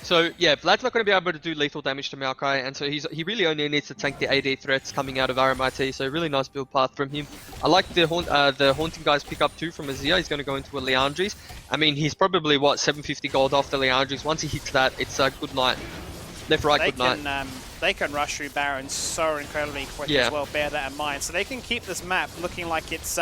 So yeah, Vlad's not going to be able to do lethal damage to Maokai, and so he really only needs to tank the AD threats coming out of RMIT. So really nice build path from him. I like the Haunting Guys pick up too from Azir. He's going to go into a Leandri's. I mean, he's probably what 750 gold off the Leandri's. Once he hits that, it's a good night. Left, right, good night. They can rush through Baron so incredibly quick as well. Bear that in mind. So they can keep this map looking like it's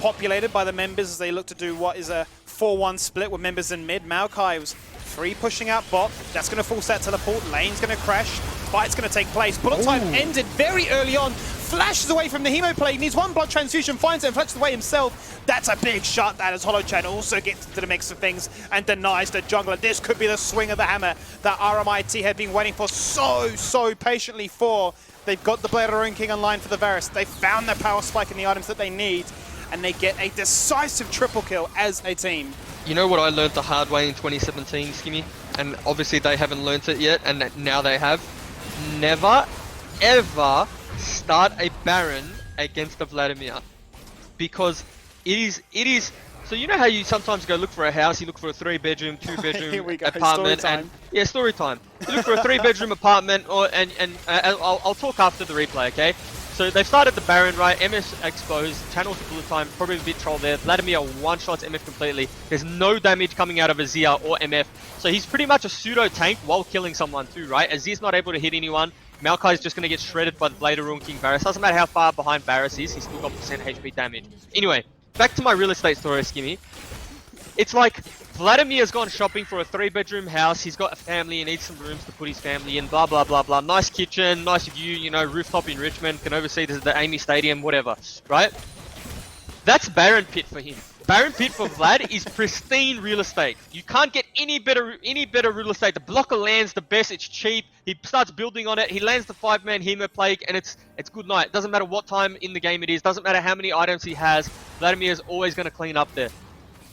populated by the members as they look to do what is a 4-1 split with members in mid. Maokai was 3 pushing out bot. That's going to force that teleport. Lane's going to crash. Fight's going to take place. Bullet time ended very early on. Flashes away from the Hemo plate. Needs 1 blood transfusion. Finds it and flashes away himself. That's a big shot. That as Holochan also gets into the mix of things and denies the jungler. This could be the swing of the hammer that RMIT had been waiting for so patiently for. They've got the Blade of the Ruin King online for the Varus. They found their power spike and the items that they need. And they get a decisive triple kill as a team. You know what I learned the hard way in 2017, Skimmy? And obviously they haven't learnt it yet, and now they have. Never, ever start a Baron against a Vladimir. Because it is... So you know how you sometimes go look for a house, you look for a 3-bedroom, 2-bedroom apartment, and yeah, story time. You look for a 3-bedroom apartment, and I'll talk after the replay, okay? So they've started the Baron, right? MS exposed, channels bullet time, probably a bit troll there. Vladimir one-shots MF completely. There's no damage coming out of Azir or MF. So he's pretty much a pseudo-tank while killing someone too, right? Azir's not able to hit anyone. Maokai's just going to get shredded by the Blade of Ruin King Varus. Doesn't matter how far behind Varus is, he's still got % HP damage. Anyway, back to my real estate story, Skimmy. It's like Vladimir's gone shopping for a 3-bedroom house. He's got a family. He needs some rooms to put his family in. Blah, blah, blah, blah. Nice kitchen, nice view, you know, rooftop in Richmond. Can oversee the Amy Stadium, whatever, right? That's Baron Pit for him. Baron Pit for Vlad is pristine real estate. You can't get any better real estate. The block of land's the best. It's cheap. He starts building on it. He lands the 5-man Hemo Plague, and it's good night. Doesn't matter what time in the game it is. Doesn't matter how many items he has. Vladimir's always going to clean up there.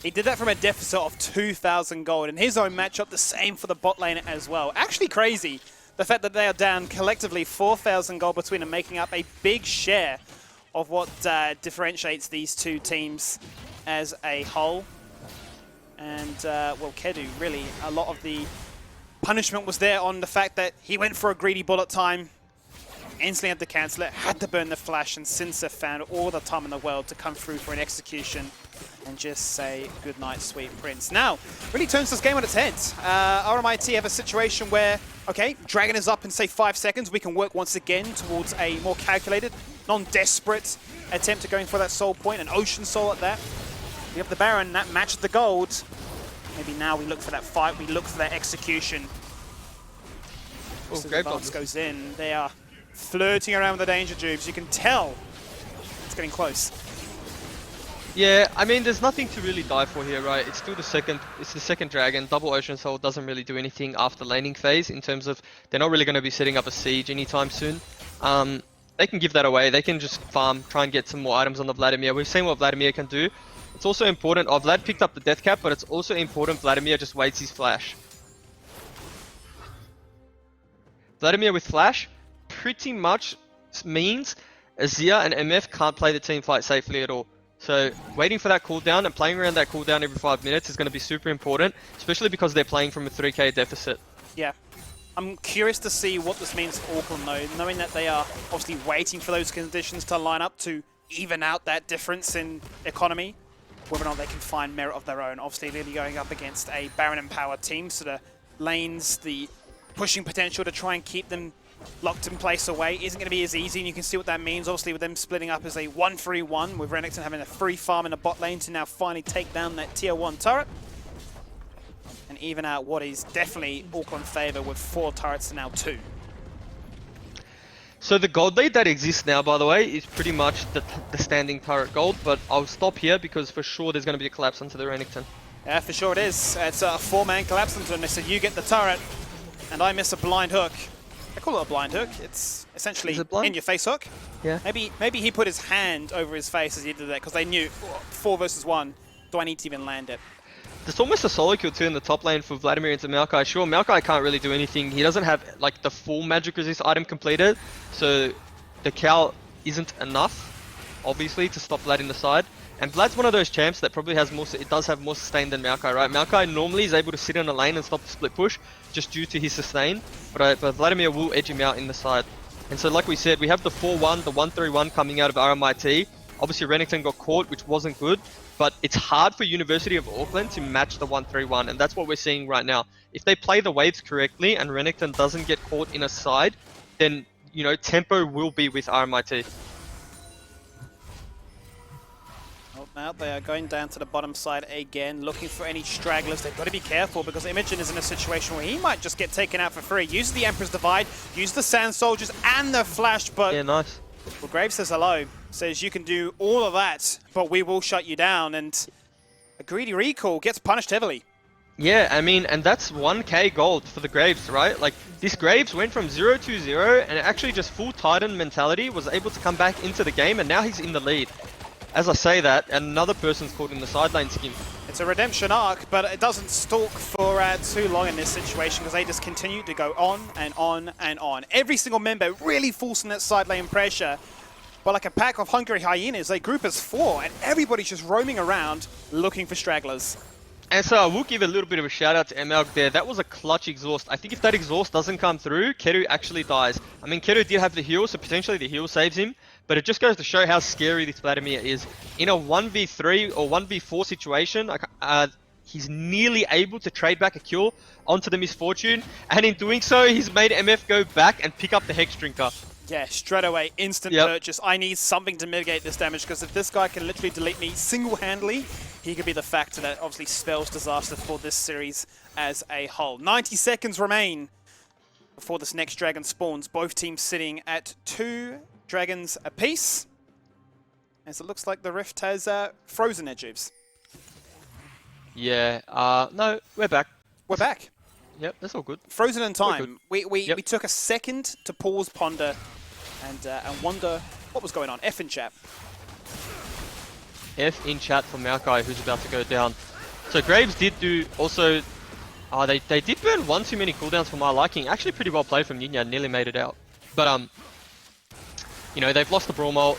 He did that from a deficit of 2,000 gold. In his own matchup, the same for the bot lane as well. Actually crazy, the fact that they are down collectively 4,000 gold between them, making up a big share of what differentiates these two teams as a whole. And, well, Kedu, really, a lot of the punishment was there on the fact that he went for a greedy bullet time, instantly had to cancel it, had to burn the flash, and Sinsa found all the time in the world to come through for an execution. and just say goodnight, sweet prince. Now, really turns this game on its head. RMIT have a situation where, okay, Dragon is up in, say, 5 seconds. We can work once again towards a more calculated, non-desperate attempt at going for that soul point, an Ocean Soul at that. We have the Baron, that matches the gold. Maybe now we look for that fight, we look for that execution. Oh, So the Graves advance goes in. They are flirting around with the danger tubes. You can tell it's getting close. Yeah, I mean, there's nothing to really die for here, right? It's still the second Dragon. Double Ocean Soul doesn't really do anything after laning phase in terms of they're not really going to be setting up a siege anytime soon. They can give that away. They can just farm, try and get some more items on the Vladimir. We've seen what Vladimir can do. It's also important. Oh, Vlad picked up the death cap, but it's also important Vladimir just waits his flash. Vladimir with flash pretty much means Azir and MF can't play the team fight safely at all. So waiting for that cooldown and playing around that cooldown every 5 minutes is going to be super important, especially because they're playing from a 3k deficit. Yeah. I'm curious to see what this means for Auckland though, knowing that they are obviously waiting for those conditions to line up to even out that difference in economy, whether or not they can find merit of their own. Obviously really going up against a Baron empowered team, so the lanes, the pushing potential to try and keep them locked in place away isn't going to be as easy, and you can see what that means. Obviously with them splitting up as a 1-3-1, with Renekton having a free farm in the bot lane to now finally take down that tier 1 turret. And even out what is definitely Auckland favour with 4 turrets to now 2. So the gold lead that exists now, by the way, is pretty much the standing turret gold, but I'll stop here because for sure there's going to be a collapse onto the Renekton. Yeah, for sure it is. It's a 4-man collapse onto him. They said you get the turret, and I miss a blind hook. I call it a blind hook. It's essentially in your face hook. Yeah. Maybe he put his hand over his face as he did that because they knew 4 versus 1. Do I need to even land it? There's almost a solo kill too in the top lane for Vladimir into Maokai. Sure, Maokai can't really do anything. He doesn't have like the full magic resist item completed, so the cow isn't enough, obviously, to stop Vlad in the side. And Vlad's one of those champs that probably has more. It does have more sustain than Maokai, right? Maokai normally is able to sit in a lane and stop the split push just due to his sustain, but Vladimir will edge him out in the side. And so, like we said, we have the 4-1, the 1-3-1 coming out of RMIT. Obviously, Renekton got caught, which wasn't good, but it's hard for University of Auckland to match the 1-3-1, and that's what we're seeing right now. If they play the waves correctly and Renekton doesn't get caught in a side, then, you know, tempo will be with RMIT. Well, now they are going down to the bottom side again, looking for any stragglers. They've got to be careful because Imogen is in a situation where he might just get taken out for free. Use the Emperor's Divide, use the Sand Soldiers and the Flash, but... Yeah, nice. Well, Graves says hello, says you can do all of that, but we will shut you down, and a greedy recall gets punished heavily. Yeah, I mean, and that's 1k gold for the Graves, right? Like, this Graves went from 0-0 and actually just full Titan mentality, was able to come back into the game, and now he's in the lead. As I say that, another person's caught in the side lane skin. It's a redemption arc, but it doesn't stalk for too long in this situation because they just continue to go on and on and on. Every single member really forcing that side lane pressure, but like a pack of hungry hyenas, they group as 4, and everybody's just roaming around looking for stragglers. And so I will give a little bit of a shout out to ML there. That was a clutch exhaust. I think if that exhaust doesn't come through, Keru actually dies. I mean, Keru did have the heal, so potentially the heal saves him. But it just goes to show how scary this Vladimir is. In a 1v3 or 1v4 situation, he's nearly able to trade back a kill onto the Misfortune. And in doing so, he's made MF go back and pick up the Hex Drinker. Yeah, straight away, instant purchase. I need something to mitigate this damage because if this guy can literally delete me single-handedly, he could be the factor that obviously spells disaster for this series as a whole. 90 seconds remain before this next dragon spawns. Both teams sitting at 2 dragons apiece. As it looks like the rift has frozen their tubes. Yeah, no, we're back. We're back. Yep, that's all good. Frozen in time. We took a second to pause, ponder, and wonder what was going on. F in chat. F in chat for Maokai, who's about to go down. So Graves did do also... they did burn one too many cooldowns for my liking. Actually pretty well played from Yinya, nearly made it out. But, you know, they've lost the Brawl Mult.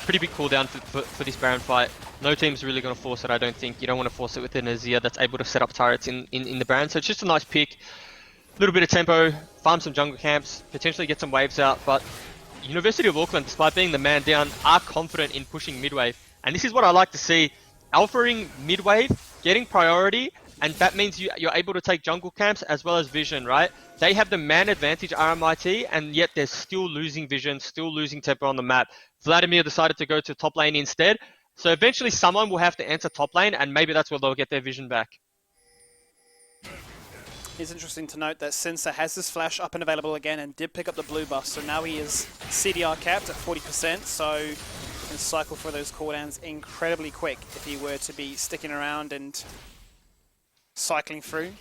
Pretty big cooldown for this Baron fight. No team's really going to force it, I don't think. You don't want to force it with an Azir that's able to set up turrets in the Baron. So it's just a nice pick. A little bit of tempo, farm some jungle camps, potentially get some waves out. But University of Auckland, despite being the man down, are confident in pushing mid wave. And this is what I like to see. alphaing mid-wave, getting priority, and that means you're able to take jungle camps as well as vision, right? They have the man advantage RMIT, and yet they're still losing vision, still losing tempo on the map. Vladimir decided to go to top lane instead. So eventually someone will have to enter top lane, and maybe that's where they'll get their vision back. It's interesting to note that Sensor has this flash up and available again and did pick up the blue buff, so now he is CDR capped at 40%, so he can cycle for those cooldowns incredibly quick if he were to be sticking around and cycling through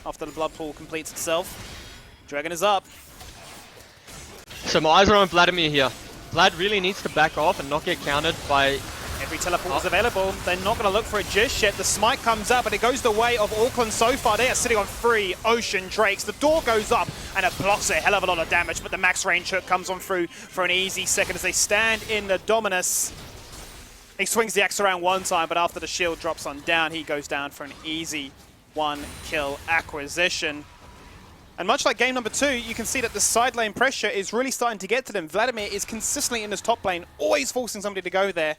after the blood pool completes itself. Dragon is up. So my eyes are on Vladimir here. Vlad really needs to back off and not get countered by... Every teleport is available. They're not going to look for it just yet. The smite comes up, but it goes the way of Auckland so far. They are sitting on 3 Ocean Drakes. The door goes up, and it blocks a hell of a lot of damage, but the max range hook comes on through for an easy second as they stand in the Dominus. He swings the axe around one time, but after the shield drops on down, he goes down for an easy 1-kill acquisition. And much like game number 2, you can see that the side lane pressure is really starting to get to them. Vladimir is consistently in this top lane, always forcing somebody to go there.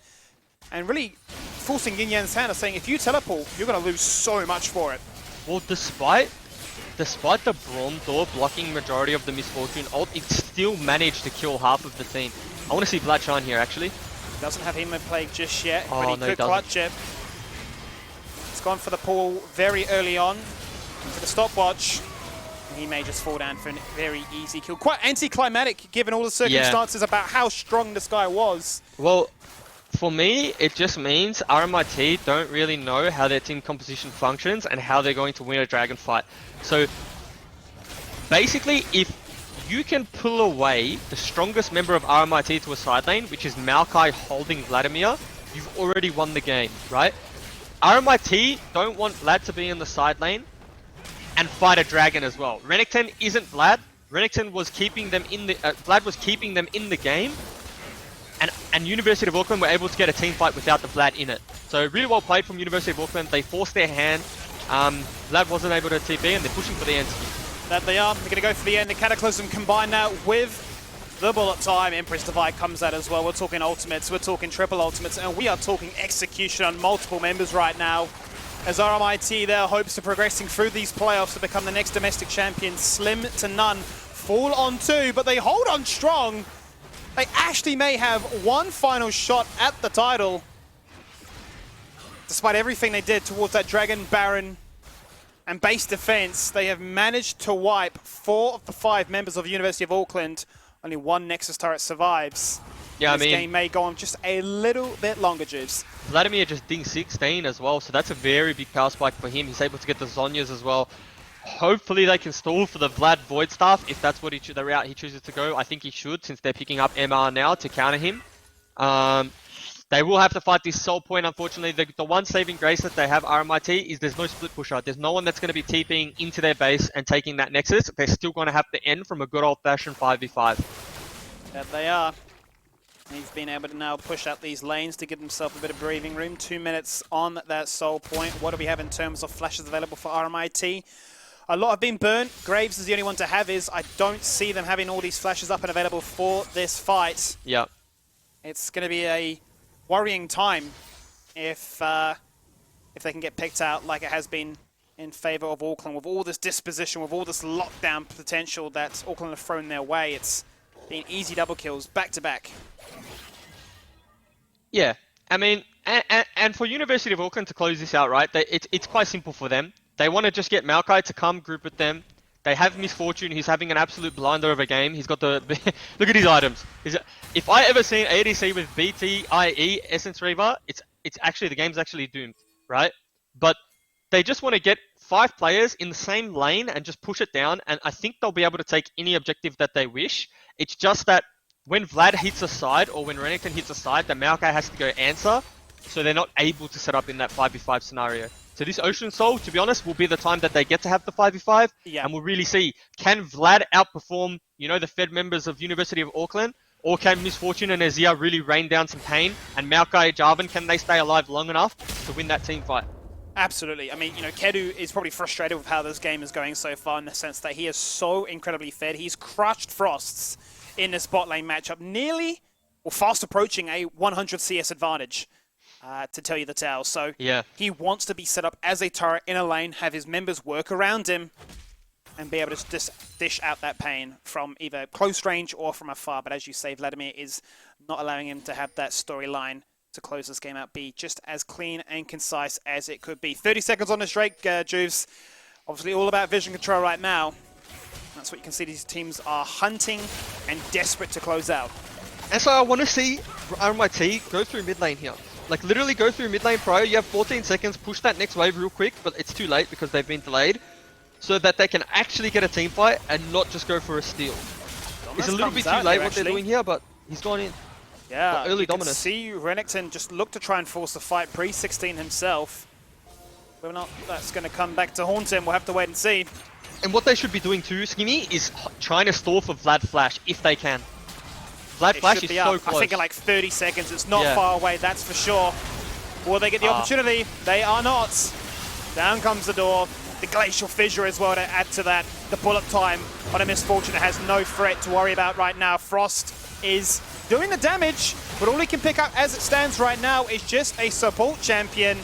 And really forcing Yin Yan's hand of saying, if you teleport, you're going to lose so much for it. Well, despite the Braum door blocking majority of the Misfortune ult, it still managed to kill half of the team. I want to see Vlad shine here, actually. Doesn't have Hemo Plague just yet, Oh, but he no, could clutch it. He's gone for the pull very early on, for the stopwatch. And he may just fall down for a very easy kill. Quite anticlimactic, given all the circumstances about how strong this guy was. Well, for me, it just means RMIT don't really know how their team composition functions and how they're going to win a dragon fight. So, basically, if you can pull away the strongest member of RMIT to a side lane, which is Maokai holding Vladimir, you've already won the game, right? RMIT don't want Vlad to be in the side lane and fight a dragon as well. Renekton isn't Vlad. Renekton was keeping them in the... Vlad was keeping them in the game. And University of Auckland were able to get a team fight without the Vlad in it. So really well played from University of Auckland. They forced their hand. Vlad wasn't able to TP and they're pushing for the end. That they are. They're going to go for the end. The Cataclysm combined now with the bullet time. Empress Divide comes out as well. We're talking ultimates. We're talking triple ultimates. And we are talking execution on multiple members right now. As RMIT, their hopes of progressing through these playoffs to become the next domestic champion slim to none. Fall on 2, but they hold on strong. They actually may have one final shot at the title. Despite everything they did towards that Dragon, Baron, and base defense, they have managed to wipe 4 of the 5 members of the University of Auckland. Only one Nexus turret survives. Yeah, this game may go on just a little bit longer, Juice. Vladimir just dinged 16 as well, so that's a very big power spike for him. He's able to get the Zhonyas as well. Hopefully they can stall for the Vlad Void Staff if that's what the route he chooses to go. I think he should, since they're picking up MR now to counter him. They will have to fight this soul point, unfortunately. The one saving grace that they have, RMIT, is there's no split pusher. There's no one that's going to be TPing into their base and taking that Nexus. They're still going to have to end from a good old-fashioned 5v5. That they are. He's been able to now push out these lanes to give himself a bit of breathing room. 2 minutes on that soul point. What do we have in terms of flashes available for RMIT? A lot have been burnt. Graves is the only one to have his. I don't see them having all these flashes up and available for this fight. Yeah. It's going to be a worrying time if they can get picked out like it has been in favour of Auckland. With all this disposition, with all this lockdown potential that Auckland have thrown their way, it's been easy double kills back to back. Yeah, I mean, and for University of Auckland to close this out, right, it's quite simple for them. They want to just get Maokai to come group with them. They have Misfortune. He's having an absolute blinder of a game. He's got the... look at his items. If I ever seen ADC with BTIE Essence Reaver, it's actually... The game's actually doomed, right? But they just want to get 5 players in the same lane and just push it down. And I think they'll be able to take any objective that they wish. It's just that when Vlad hits a side or when Renekton hits a side, the Maokai has to go answer. So they're not able to set up in that 5v5 scenario. So this Ocean Soul, to be honest, will be the time that they get to have the 5v5. Yeah. And we'll really see, can Vlad outperform, you know, the Fed members of University of Auckland? Or can Misfortune and Azir really rain down some pain? And Maokai, Jarvan, can they stay alive long enough to win that team fight? Absolutely. I mean, you know, Kedu is probably frustrated with how this game is going so far in the sense that he is so incredibly fed. He's crushed Frosts in this bot lane matchup, nearly or fast approaching a 100 CS advantage. to tell you the tale. So Yeah. he wants to be set up as a turret in a lane, have his members work around him, and be able to just dish out that pain from either close range or from afar. But as you say, Vladimir is not allowing him to have that storyline to close this game out, be just as clean and concise as it could be. 30 seconds on this Drake, Juves. Obviously all about vision control right now. That's what you can see. These teams are hunting and desperate to close out. And so I want to see RMIT go through mid lane here. Like literally go through mid lane prior. You have 14 seconds. Push that next wave real quick, but it's too late because they've been delayed. So that they can actually get a team fight and not just go for a steal. It's a little bit too late what they're doing here, but he's gone in. Yeah, early you can dominance. see Renekton just look to try and force the fight pre-16 himself. Whether or not that's going to come back to haunt him, we'll have to wait and see. And what they should be doing too, Skimmy, is trying to stall for Vlad Flash if they can. Vlad Flash is so close. I think in like 30 seconds. It's not Yeah. far away, that's for sure. Will they get the opportunity? They are not. Down comes the door. The Glacial Fissure as well to add to that. The pull-up time on a Misfortune has no threat to worry about right now. Frost is doing the damage, but all he can pick up as it stands right now is just a support champion.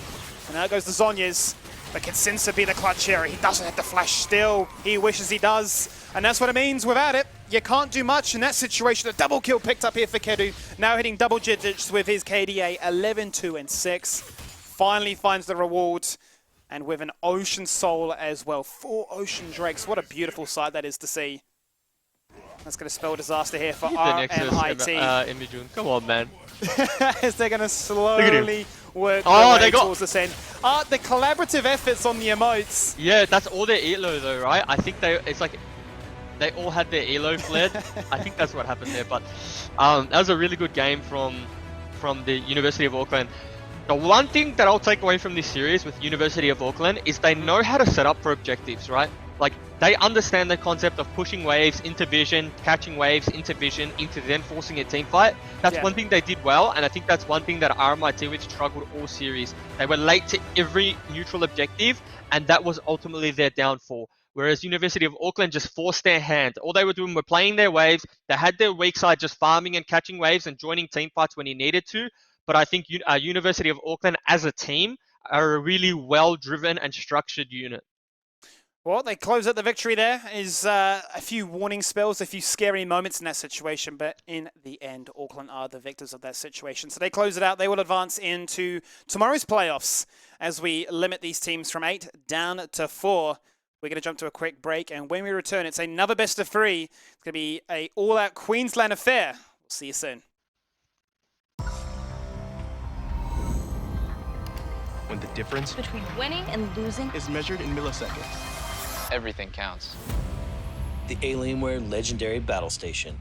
And there goes the Zhonya's. But can Sinsa be the clutch here? He doesn't have the flash still. He wishes he does. And that's what it means. Without it, you can't do much in that situation. A double kill picked up here for Kedu. Now hitting double digits with his KDA 11, 2, and 6. Finally finds the reward. And with an Ocean Soul as well. 4 Ocean Drakes. What a beautiful sight that is to see. That's going to spell disaster here for RMIT. Imijun. Come on, man. As they're going to slowly work Oh, their way they got- towards this end. The collaborative efforts on the emotes. Yeah, that's all their elo though, right? I think it's like they all had their elo flared. I think that's what happened there. But that was a really good game from the University of Auckland. The one thing that I'll take away from this series with University of Auckland is they know how to set up for objectives, right? Like they understand the concept of pushing waves into vision, catching waves into vision, into then forcing a team fight. That's one thing they did well, and I think that's one thing that RMIT which struggled all series. They were late to every neutral objective, and that was ultimately their downfall. Whereas University of Auckland just forced their hand. All they were doing were playing their waves. They had their weak side just farming and catching waves and joining team fights when he needed to. But I think University of Auckland as a team are a really well-driven and structured unit. Well, they close out the victory there. Is a few warning spells, a few scary moments in that situation, but in the end, Auckland are the victors of that situation. So they close it out. They will advance into tomorrow's playoffs as we limit these teams from 8 down to 4. We're going to jump to a quick break, and when we return, it's another best of 3. It's going to be an all-out Queensland affair. We'll see you soon. When the difference Between winning and losing. is measured in milliseconds. Everything counts. The Alienware Legendary Battle Station.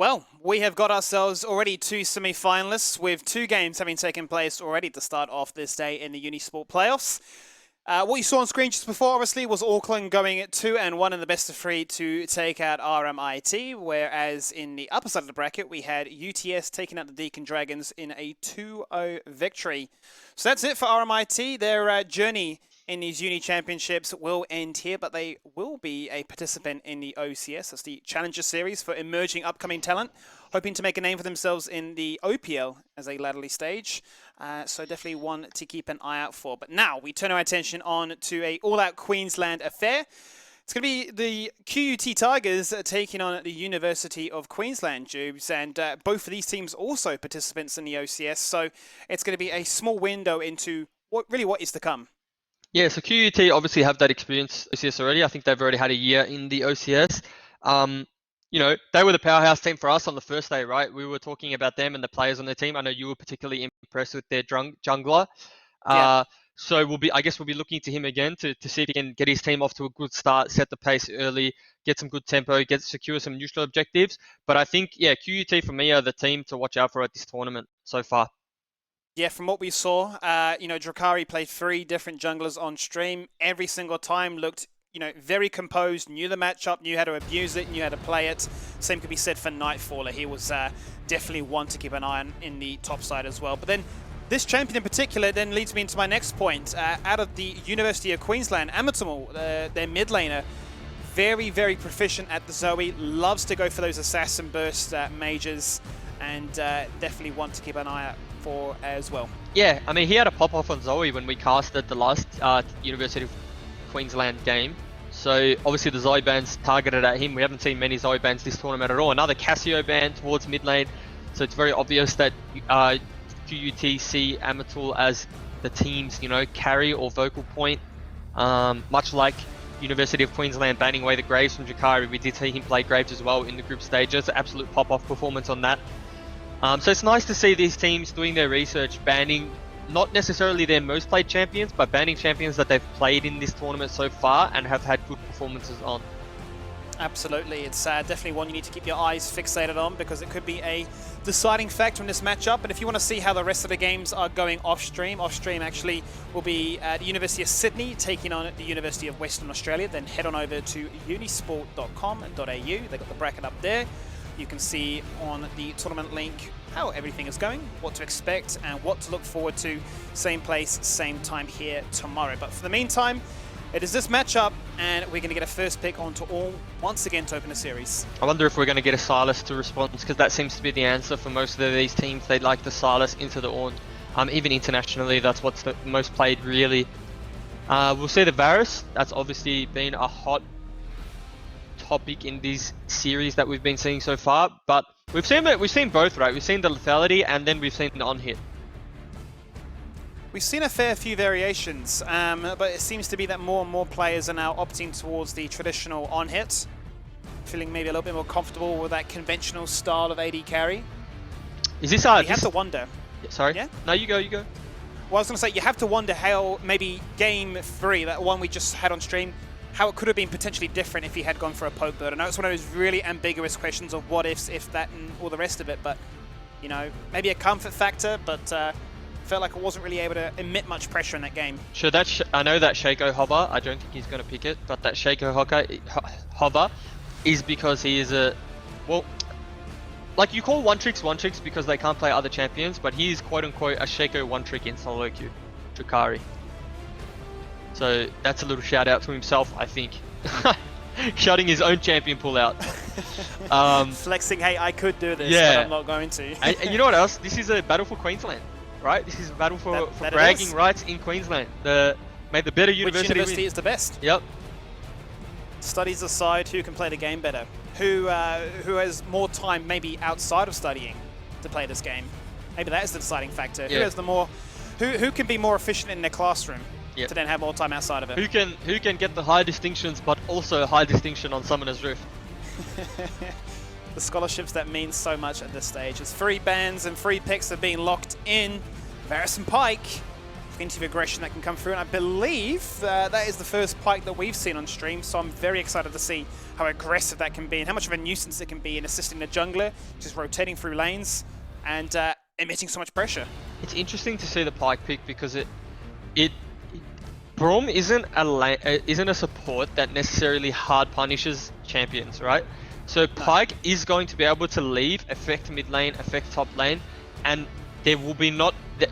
Well, we have got ourselves already 2 semi-finalists with 2 games having taken place already to start off this day in the Unisport playoffs. What you saw on screen just before, obviously, was Auckland going at 2-1 in the best of 3 to take out RMIT, whereas in the upper side of the bracket, we had UTS taking out the Deacon Dragons in a 2-0 victory. So that's it for RMIT. Their journey in these uni championships will end here, but they will be a participant in the OCS. That's the Challenger Series for emerging upcoming talent, hoping to make a name for themselves in the OPL as a latterly stage. So definitely one to keep an eye out for. But now we turn our attention on to a all-out Queensland affair. It's going to be the QUT Tigers taking on the University of Queensland, Jubes, and both of these teams also participants in the OCS. So it's going to be a small window into what is to come. Yeah, so QUT obviously have that experience OCS already. I think they've already had a year in the OCS. You know, they were the powerhouse team for us on the first day, right? We were talking about them and the players on their team. I know you were particularly impressed with their jungler. Yeah. So I guess we'll be looking to him again to see if he can get his team off to a good start, set the pace early, get some good tempo, secure some neutral objectives. But I think, yeah, QUT for me are the team to watch out for at this tournament so far. Yeah, from what we saw, Drakari played 3 different junglers on stream. Every single time looked, very composed, knew the matchup, knew how to abuse it, knew how to play it. Same could be said for Nightfaller. He was definitely one to keep an eye on in the top side as well. But then this champion in particular then leads me into my next point. Out of the University of Queensland, Amatomal, their mid laner, very, very proficient at the Zoe, loves to go for those assassin burst mages, and definitely one to keep an eye out for as well. Yeah, I mean, he had a pop-off on Zoe when we casted the last University of Queensland game. So obviously the Zoe bans targeted at him. We haven't seen many Zoe bans this tournament at all. Another Cassio ban towards mid lane. So it's very obvious that QUT see Amatul as the team's, carry or vocal point. Much like University of Queensland banning away the Graves from Drakari, we did see him play Graves as well in the group stages. Absolute pop-off performance on that. So it's nice to see these teams doing their research, banning not necessarily their most played champions, but banning champions that they've played in this tournament so far and have had good performances on. Absolutely, it's definitely one you need to keep your eyes fixated on because it could be a deciding factor in this matchup. But if you want to see how the rest of the games are going off-stream actually will be the University of Sydney taking on the University of Western Australia. Then head on over to unisport.com.au. They've got the bracket up there. You can see on the tournament link how everything is going, what to expect, and what to look forward to. Same place, same time here tomorrow. But for the meantime, it is this matchup, and we're going to get a first pick onto all once again to open the series. I wonder if we're going to get a Silas to respond, because that seems to be the answer for most of these teams. They like the Silas into the Ornn. Even internationally, that's what's the most played, really. We'll see the Varus. That's obviously been a hot topic in this series that we've been seeing so far, but we've seen both, right? We've seen the lethality and then we've seen the on-hit. We've seen a fair few variations, but it seems to be that more and more players are now opting towards the traditional on-hit, feeling maybe a little bit more comfortable with that conventional style of AD carry. Is this you have to wonder. Sorry? Yeah? No, you go. Well, I was going to say, you have to wonder how maybe game 3, that one we just had on stream, how it could have been potentially different if he had gone for a poke bird. I know it's one of those really ambiguous questions of what ifs, if that, and all the rest of it, but, maybe a comfort factor, but felt like it wasn't really able to emit much pressure in that game. Sure, I know that Shaco hover, I don't think he's going to pick it, but that Shaco hover is because he is like you call one-tricks because they can't play other champions, but he is quote-unquote a Shaco one-trick in solo queue, Drakari. So that's a little shout out to himself, I think. Shutting his own champion pull out. Flexing, hey, I could do this, yeah. but I'm not going to. and you know what else? This is a battle for Queensland, right? This is a battle for bragging rights in Queensland. May the better university Which university is the best? Yep. Studies aside, who can play the game better? Who has more time maybe outside of studying to play this game? Maybe that is the deciding factor. Yeah. Who has the more, who can be more efficient in their classroom? Yep. To then have more time outside of it. Who can get the high distinctions, but also high distinction on Summoner's Rift? The scholarships that mean so much at this stage. As free bans and free picks are being locked in. Varus and Pike plenty of aggression that can come through, and I believe that is the first Pyke that we've seen on stream, so I'm very excited to see how aggressive that can be and how much of a nuisance it can be in assisting the jungler, just rotating through lanes and emitting so much pressure. It's interesting to see the Pyke pick because it Braum isn't a support that necessarily hard punishes champions, right? So Pyke is going to be able to leave, affect mid lane, affect top lane, and there will be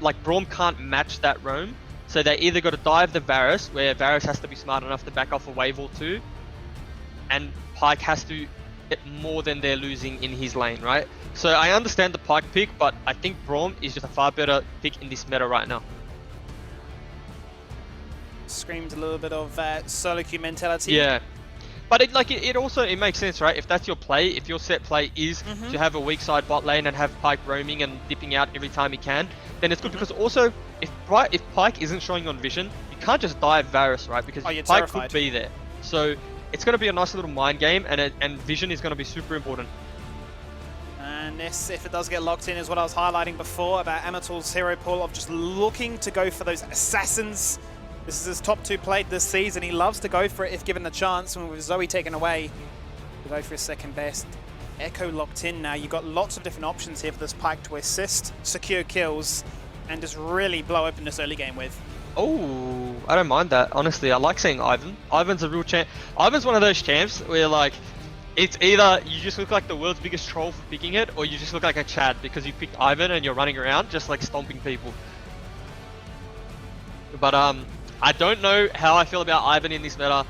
like Braum can't match that roam. So they either got to dive the Varus, where Varus has to be smart enough to back off a wave or two, and Pyke has to get more than they're losing in his lane, right? So I understand the Pyke pick, but I think Braum is just a far better pick in this meta right now. Screamed a little bit of solo queue mentality. Yeah, but it also makes sense, right? If that's your play, if your set play is to have a weak side bot lane and have Pyke roaming and dipping out every time he can, then it's good because also if Pyke isn't showing on vision, you can't just dive Varus, right? Because Pyke terrified. could be there. So it's going to be a nice little mind game, and vision is going to be super important. And this, if it does get locked in, is what I was highlighting before about Amator's hero pool of just looking to go for those assassins. This is his top 2 played this season. He loves to go for it if given the chance, and with Zoe taken away, to go for his second best. Echo locked in now. You've got lots of different options here for this Pyke to assist, secure kills, and just really blow open this early game with. Oh, I don't mind that. Honestly, I like seeing Ivan. Ivan's a real champ. Ivan's one of those champs where like, it's either you just look like the world's biggest troll for picking it, or you just look like a Chad because you picked Ivan and you're running around just like stomping people. But I don't know how I feel about Ivan in this meta.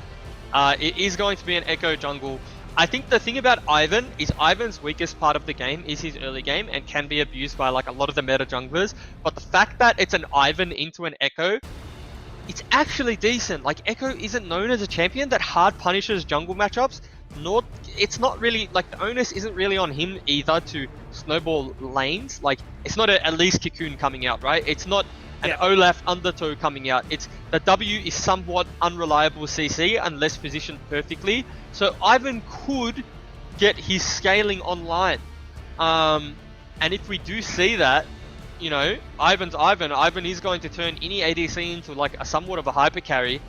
It is going to be an Echo jungle. I think the thing about Ivan is Ivan's weakest part of the game is his early game and can be abused by like a lot of the meta junglers. But the fact that it's an Ivan into an Echo, it's actually decent. Like Echo isn't known as a champion that hard punishes jungle matchups. Nor it's not really like the onus isn't really on him either to snowball lanes. Like it's not at least Cocoon coming out, right? It's not an Olaf Undertow coming out. It's the W is somewhat unreliable CC unless positioned perfectly. So Ivan could get his scaling online. And if we do see that, you know, Ivan is going to turn any ADC into like a somewhat of a hyper carry.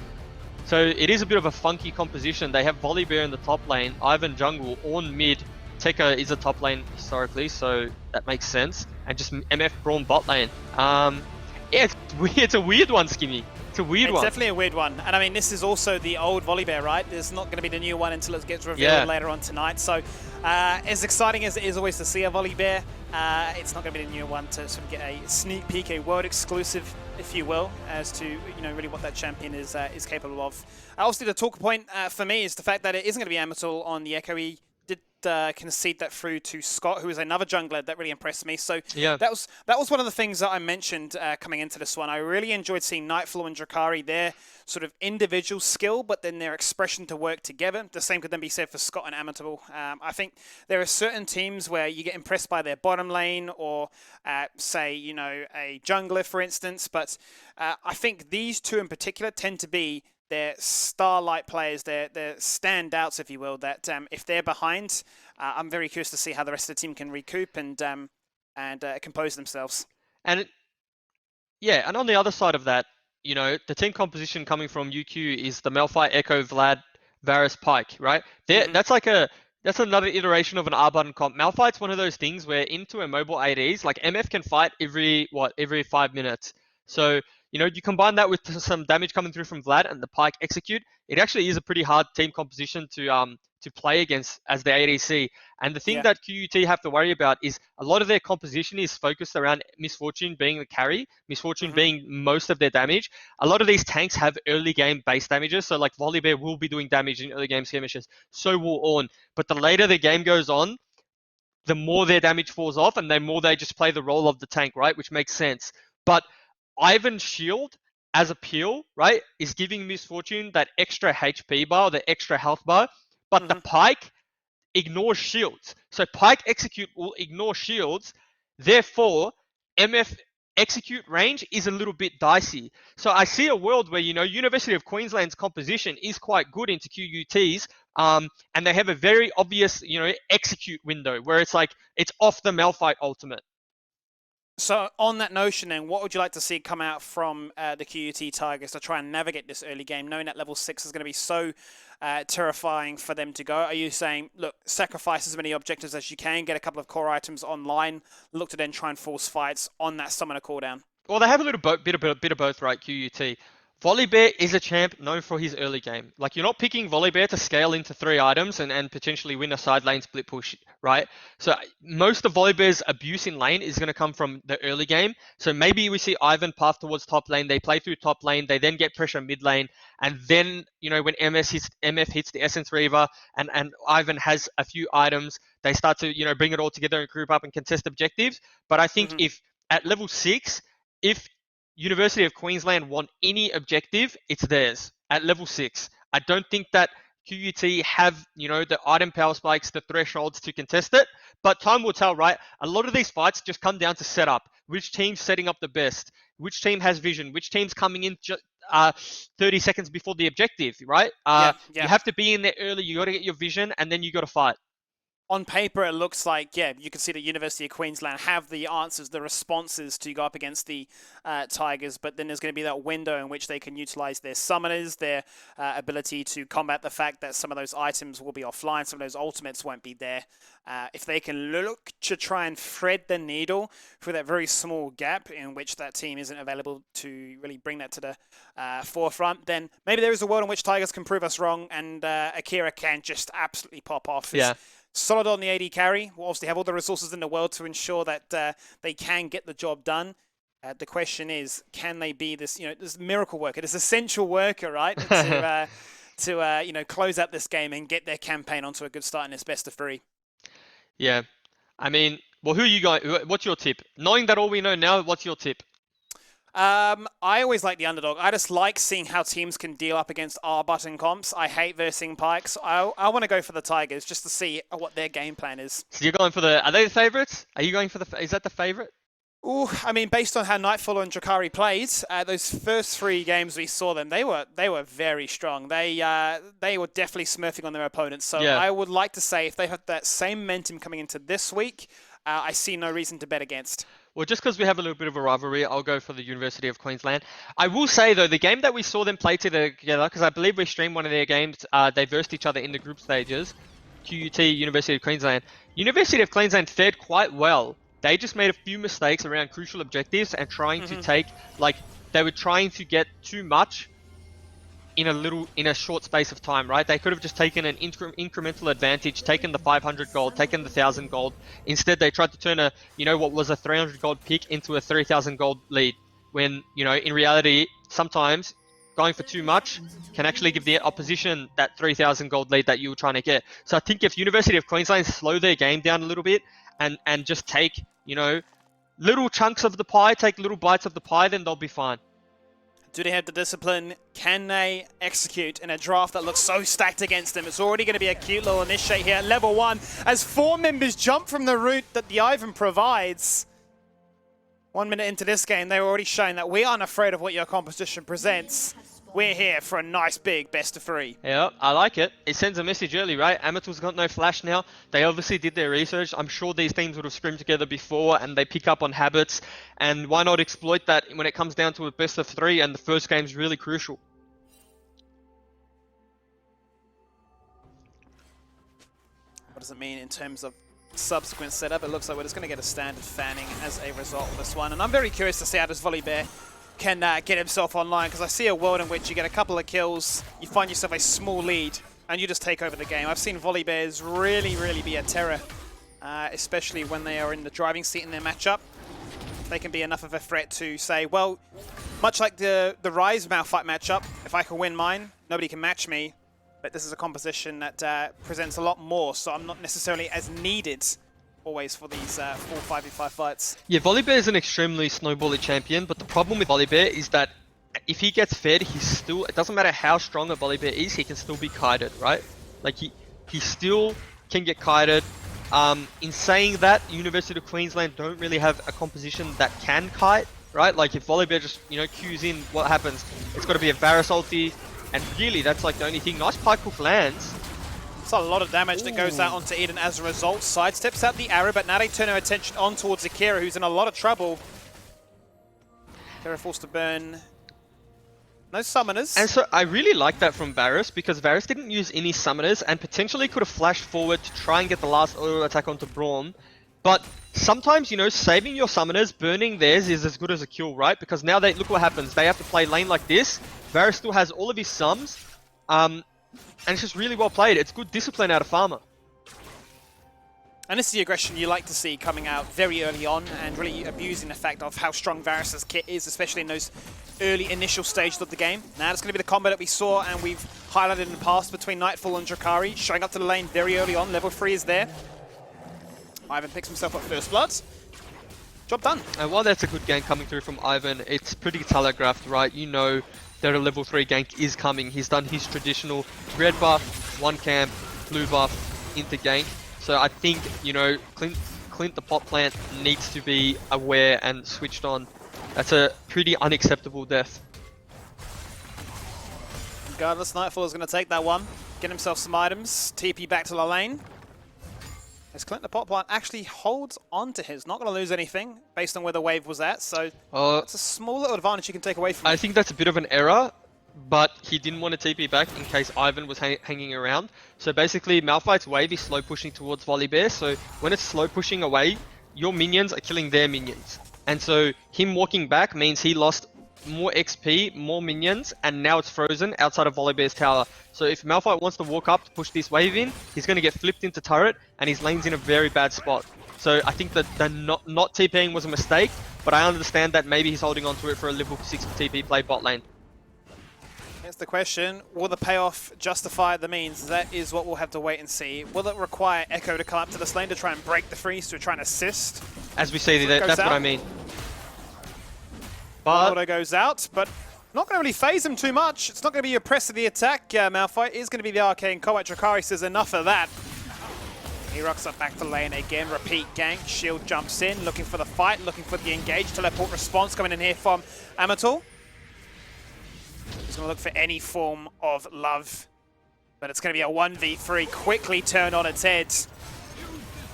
So it is a bit of a funky composition. They have Volibear in the top lane, Ivan jungle, Ornn mid, Tekka is a top lane historically, so that makes sense. And just MF Braum bot lane. Yeah, it's a weird one, Skimmy. It's a weird one. It's definitely a weird one. And I mean, this is also the old Volibear, right? There's not going to be the new one until it gets revealed later on tonight. So as exciting as it is always to see a Volibear, it's not going to be the new one to sort of get a sneak peek, a world exclusive, if you will, as to, you know, really what that champion is capable of. Obviously, the talk point for me is the fact that it isn't going to be Amator on the Echo. He did concede that through to Scott, who is another jungler that really impressed me. So that was one of the things that I mentioned coming into this one. I really enjoyed seeing Nightfall and Drakari, their sort of individual skill, but then their expression to work together. The same could then be said for Scott and Amator. I think there are certain teams where you get impressed by their bottom lane or say, you know, a jungler, for instance. But I think these two in particular tend to be their starlight players, their standouts, if you will, that if they're behind, I'm very curious to see how the rest of the team can recoup and compose themselves. And and on the other side of that, you know, the team composition coming from UQ is the Malphite, Echo, Vlad, Varus, Pyke, right? That's another iteration of an R button comp. Malphite's one of those things where into a mobile ADs, like MF can fight every 5 minutes. So, you know, you combine that with some damage coming through from Vlad and the Pyke execute, it actually is a pretty hard team composition to play against as the ADC. And the thing that QUT have to worry about is a lot of their composition is focused around Misfortune being the carry, Misfortune being most of their damage. A lot of these tanks have early game base damages, so like Volibear will be doing damage in early game skirmishes, so will Ornn. But the later the game goes on, the more their damage falls off and the more they just play the role of the tank, right? Which makes sense. But Ivan's shield as a peel, right, is giving Misfortune that extra HP bar, the extra health bar, but the Pyke ignores shields. So Pyke execute will ignore shields, therefore MF execute range is a little bit dicey. So I see a world where, you know, University of Queensland's composition is quite good into QUT's, and they have a very obvious, you know, execute window where it's like, it's off the Malphite ultimate. So on that notion then, what would you like to see come out from the QUT Tigers to try and navigate this early game, knowing that level 6 is going to be so terrifying for them to go? Are you saying, look, sacrifice as many objectives as you can, get a couple of core items online, look to then try and force fights on that summoner cooldown? Well, they have a little bit of both, right, QUT. Volibear is a champ known for his early game. Like, you're not picking Volibear to scale into 3 items and potentially win a side lane split push, right? So most of Volibear's abuse in lane is going to come from the early game. So maybe we see Ivan path towards top lane, they play through top lane, they then get pressure mid lane, and then, you know, when MF hits the Essence Reaver and Ivan has a few items, they start to, you know, bring it all together and group up and contest objectives. But I think if at level 6, if University of Queensland want any objective, it's theirs at level 6. I don't think that QUT have, you know, the item power spikes, the thresholds to contest it, but time will tell, right? A lot of these fights just come down to setup. Which team's setting up the best? Which team has vision? Which team's coming in 30 seconds before the objective, right? You have to be in there early, you got to get your vision, and then you got to fight. On paper, it looks like, yeah, you can see the University of Queensland have the answers, the responses to go up against the Tigers, but then there's going to be that window in which they can utilize their summoners, their ability to combat the fact that some of those items will be offline, some of those ultimates won't be there. If they can look to try and thread the needle through that very small gap in which that team isn't available to really bring that to the forefront, then maybe there is a world in which Tigers can prove us wrong and Akira can just absolutely pop off. Yeah. Solid on the AD carry. Will obviously have all the resources in the world to ensure that they can get the job done. The question is, can they be this, you know, this miracle worker, this essential worker, right, to you know, close out this game and get their campaign onto a good start in this best of 3? Yeah, I mean, well, who are you guys? What's your tip? Knowing that all we know now, what's your tip? I always like the underdog. I just like seeing how teams can deal up against R button comps. I hate versing Pikes. I want to go for the Tigers just to see what their game plan is. So you're going for the? Are they the favorites? Are you going for the? Is that the favorite? Ooh, I mean, based on how Nightfall and Drakari played, those first 3 games we saw them, they were very strong. They were definitely smurfing on their opponents. So yeah. I would like to say if they have that same momentum coming into this week, I see no reason to bet against. Well, just because we have a little bit of a rivalry, I'll go for the University of Queensland. I will say, though, the game that we saw them play together, because I believe we streamed one of their games, they versed each other in the group stages, QUT, University of Queensland. University of Queensland fared quite well. They just made a few mistakes around crucial objectives and trying to take, like, they were trying to get too much in a short space of time, right? They could have just taken an incremental advantage, taken the 500 gold, taken the 1,000 gold. Instead, they tried to turn what was a 300 gold pick into a 3,000 gold lead. When, you know, in reality, sometimes going for too much can actually give the opposition that 3,000 gold lead that you were trying to get. So I think if University of Queensland slow their game down a little bit and just take, you know, little chunks of the pie, take little bites of the pie, then they'll be fine. Do they have the discipline? Can they execute in a draft that looks so stacked against them? It's already going to be a cute little initiate here at level 1 as 4 members jump from the route that the Ivan provides. 1 minute into this game, they're already showing that we aren't afraid of what your composition presents. We're here for a nice big best of 3. Yeah, I like it. It sends a message early, right? Amateur's got no flash now. They obviously did their research. I'm sure these teams would have scrimmed together before and they pick up on habits. And why not exploit that when it comes down to a best of 3 and the first game's really crucial. What does it mean in terms of subsequent setup? It looks like we're just going to get a standard fanning as a result of this one. And I'm very curious to see how this Volibear can get himself online, because I see a world in which you get a couple of kills, you find yourself a small lead, and you just take over the game. I've seen Volibears really be a terror, especially when they are in the driving seat in their matchup. They can be enough of a threat to say, well, much like the Rise Malphite matchup, if I can win mine, nobody can match me. But this is a composition that presents a lot more, so I'm not necessarily as needed always for these full 5v5 fights. Yeah, Volibear is an extremely snowbally champion, but the problem with Volibear is that if he gets fed, he's still, it doesn't matter how strong a Volibear is, he can still be kited, right? Like he still can get kited. In saying that, University of Queensland don't really have a composition that can kite, right? Like if Volibear just, you know, queues in, what happens? It's got to be a Varus ulti, and really that's like the only thing. Nice pike hook lands. That's a lot of damage that goes out onto Eden as a result. Sidesteps out the arrow, but now they turn her attention on towards Akira, who's in a lot of trouble. Akira forced to burn. No summoners. And so I really like that from Varus, because Varus didn't use any summoners and potentially could have flashed forward to try and get the last auto attack onto Braum. But sometimes, you know, saving your summoners, burning theirs is as good as a kill, right? Because now look what happens. They have to play lane like this. Varus still has all of his sums. And it's just really well played. It's good discipline out of Farmer. And this is the aggression you like to see coming out very early on and really abusing the fact of how strong Varus' kit is, especially in those early initial stages of the game. Now it's going to be the combo that we saw and we've highlighted in the past between Nightfall and Drakari, showing up to the lane very early on. Level 3 is there. Ivan picks himself up first blood. Job done. And while that's a good gank coming through from Ivan, it's pretty telegraphed, right? You know that a level 3 gank is coming. He's done his traditional red buff, 1 camp, blue buff into gank. So I think, you know, Clint the pot plant needs to be aware and switched on. That's a pretty unacceptable death. Regardless, Nightfall is going to take that one. Get himself some items. TP back to the lane. As Clint the pot plant actually holds on to his. Not going to lose anything based on where the wave was at. So it's a small little advantage you can take away from I him. think that's a bit of an error. But he didn't want to TP back in case Ivan was hanging around. So basically, Malphite's wave is slow pushing towards Volibear. So when it's slow pushing away, your minions are killing their minions. And so him walking back means he lost more XP, more minions, and now it's frozen outside of Volibear's tower. So if Malphite wants to walk up to push this wave in, he's going to get flipped into turret, and his lane's in a very bad spot. So I think that the not TPing was a mistake, but I understand that maybe he's holding on to it for a level 6 TP play bot lane. Here's the question, will the payoff justify the means? That is what we'll have to wait and see. Will it require Echo to come up to this lane to try and break the freeze, to try and assist? As we see, that's what I mean. But Auto goes out, but not going to really phase him too much. It's not going to be your press of the attack. Malphite is going to be the Arcane Koat. Drakari says enough of that. He rocks up back to lane again, repeat gank. Shield jumps in, looking for the fight, looking for the engage. Teleport response coming in here from Amatul. He's going to look for any form of love, but it's going to be a 1v3 quickly turned on its head.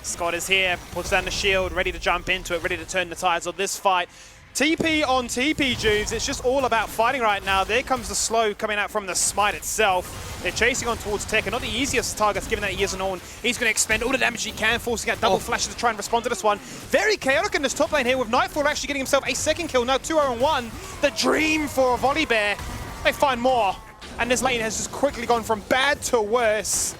Scott is here, puts down the shield, ready to jump into it, ready to turn the tides of this fight. TP on TP, Juves. It's just all about fighting right now. There comes the slow coming out from the smite itself. They're chasing on towards Tekken. Not the easiest targets, given that he is an Ornn. He's going to expend all the damage he can, forcing out double flashes to try and respond to this one. Very chaotic in this top lane here, with Nightfall actually getting himself a second kill. Now 2-0-1. The dream for a Volibear. They find more. And this lane has just quickly gone from bad to worse.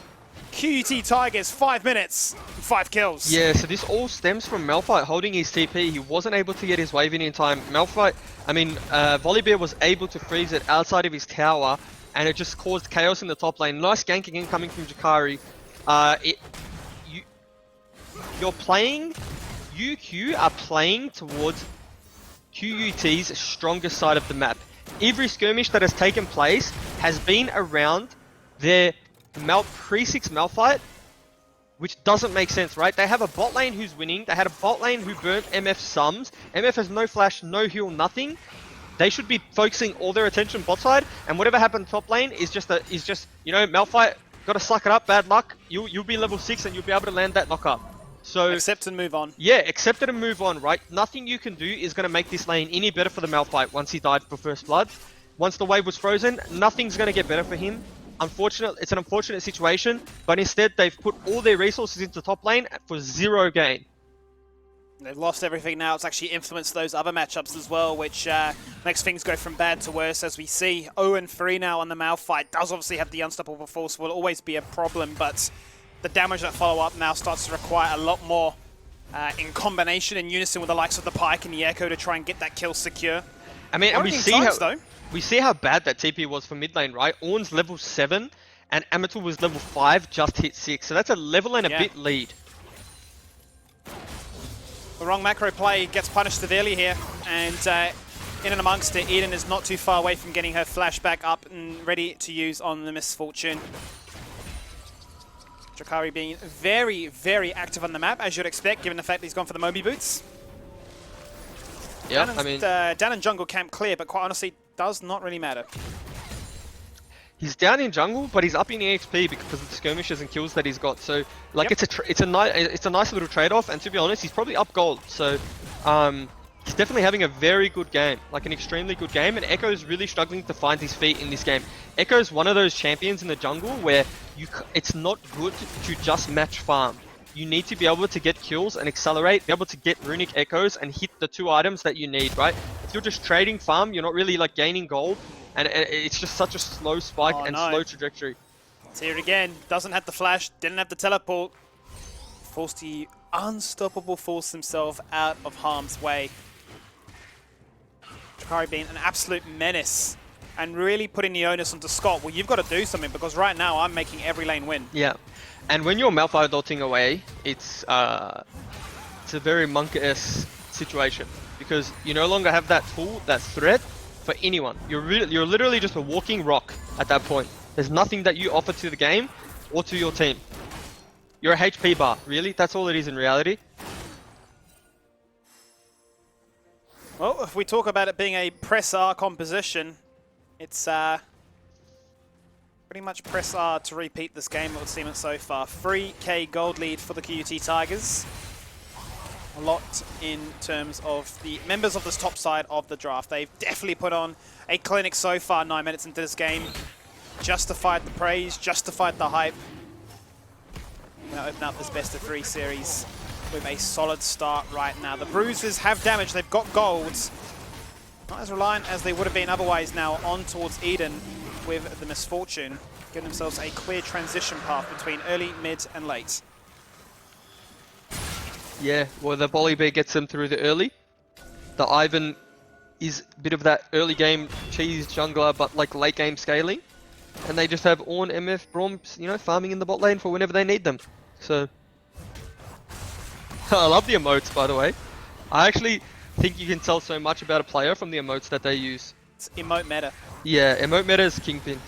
QUT Tigers, 5 minutes, 5 kills. yeah, so this all stems from Malphite holding his TP. He wasn't able to get his wave in time. Volibear was able to freeze it outside of his tower, and it just caused chaos in the top lane. Nice gank again coming from Drakari. You're playing, UQ are playing towards QUT's strongest side of the map. Every skirmish that has taken place has been around their pre-6 Malphite, which doesn't make sense, right? They have a bot lane who's winning. They had a bot lane who burnt MF sums. MF has no flash, no heal, nothing. They should be focusing all their attention bot side, and whatever happened top lane is just you know, Malphite got to suck it up. Bad luck. You'll be level 6 and you'll be able to land that knock up. So accept and move on. Yeah, accept it and move on, right? Nothing you can do is going to make this lane any better for the Malphite once he died for first blood. Once the wave was frozen, nothing's going to get better for him. It's an unfortunate situation, but instead they've put all their resources into top lane for 0 gain. They've lost everything now. It's actually influenced those other matchups as well, which makes things go from bad to worse. As we see, 0-3 now on the Malphite. Does obviously have the unstoppable force, will always be a problem, but the damage that follow up now starts to require a lot more in combination, in unison with the likes of the Pyke and the Echo to try and get that kill secure. I mean, and we see how bad that TP was for mid lane, right? Ornn's level 7 and Amatul was level 5, just hit 6. So that's a level and a bit lead. The wrong macro play gets punished severely here, and in and amongst it, Eden is not too far away from getting her flashback up and ready to use on the Misfortune. Drakari being very, very active on the map, as you'd expect, given the fact that he's gone for the Moby boots. Yeah, I mean, down in jungle camp clear, but quite honestly, does not really matter. He's down in jungle, but he's up in EXP because of the skirmishes and kills that he's got. So like Yep. it's a nice little trade-off. And to be honest, he's probably up gold. So he's definitely having a very good game, like an extremely good game. And Echo's really struggling to find his feet in this game. Echo's one of those champions in the jungle where it's not good to just match farm. You need to be able to get kills and accelerate, be able to get runic echoes and hit the 2 items that you need, right? If you're just trading farm, you're not really like gaining gold, and it's just such a slow spike and slow trajectory. Let's hear it again. Doesn't have the flash, didn't have the teleport. Forced to unstoppable force himself out of harm's way. Drakari being an absolute menace and really putting the onus onto Scott. Well, you've got to do something because right now I'm making every lane win. Yeah. And when you're Malphite dotting away, it's a very Monk-esque situation because you no longer have that tool, that threat for anyone. You're literally just a walking rock at that point. There's nothing that you offer to the game or to your team. You're a HP bar, really. That's all it is in reality. Well, if we talk about it being a press R composition, it's pretty much press R to repeat this game, it would seem it so far. 3k gold lead for the QUT Tigers. A lot in terms of the members of this top side of the draft. They've definitely put on a clinic so far, 9 minutes into this game. Justified the praise, justified the hype. We're going to open up this best of 3 series with a solid start right now. The Bruisers have damage, they've got golds. Not as reliant as they would have been otherwise now on towards Eden with the Misfortune, giving themselves a clear transition path between early, mid, and late. Yeah, well, the Volibear gets them through the early. The Ivan is a bit of that early game cheese jungler, but like late game scaling. And they just have Ornn, MF, Bromps, you know, farming in the bot lane for whenever they need them. So, I love the emotes, by the way. I actually think you can tell so much about a player from the emotes that they use. It's emote meta. Yeah, emote meta is Kingpin.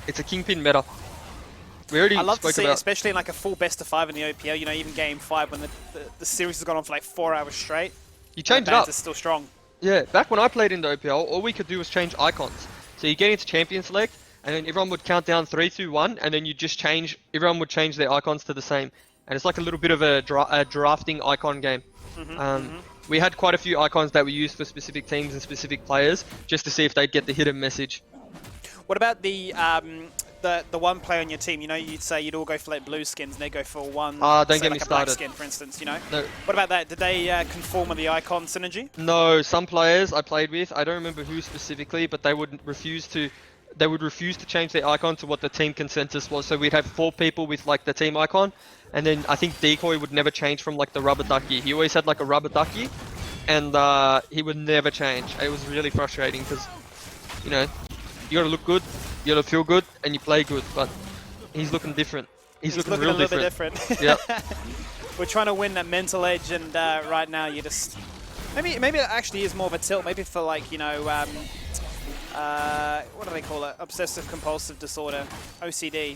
It's a Kingpin meta. We already I love to spoke see it, about... especially in like a full best of 5 in the OPL, you know, even game 5 when the series has gone on for like 4 hours straight. You change it the up. bans are still strong. Yeah, back when I played in the OPL, all we could do was change icons. So you get into champion select, and then everyone would count down 3, 2, 1, and then you just change, everyone would change their icons to the same. And it's like a little bit of a drafting icon game. We had quite a few icons that we used for specific teams and specific players, just to see if they'd get the hidden message. What about the one player on your team? You know, you'd say you'd all go for like blue skins, and they go for one. Don't say, get me like a black started. skin, for instance. You know. No. What about that? Did they conform with the icon synergy? No, some players I played with, I don't remember who specifically, but they would refuse to change their icon to what the team consensus was. So we'd have 4 people with like the team icon, and then I think Decoy would never change from like the rubber ducky. He always had like a rubber ducky, and he would never change. It was really frustrating because, you know, you gotta look good, you gotta feel good, and you play good. But he's looking different. He's looking real a little different. bit different. Yeah. We're trying to win that mental edge, and right now you just maybe it actually is more of a tilt. Maybe for like, you know, what do they call it? Obsessive compulsive disorder, OCD.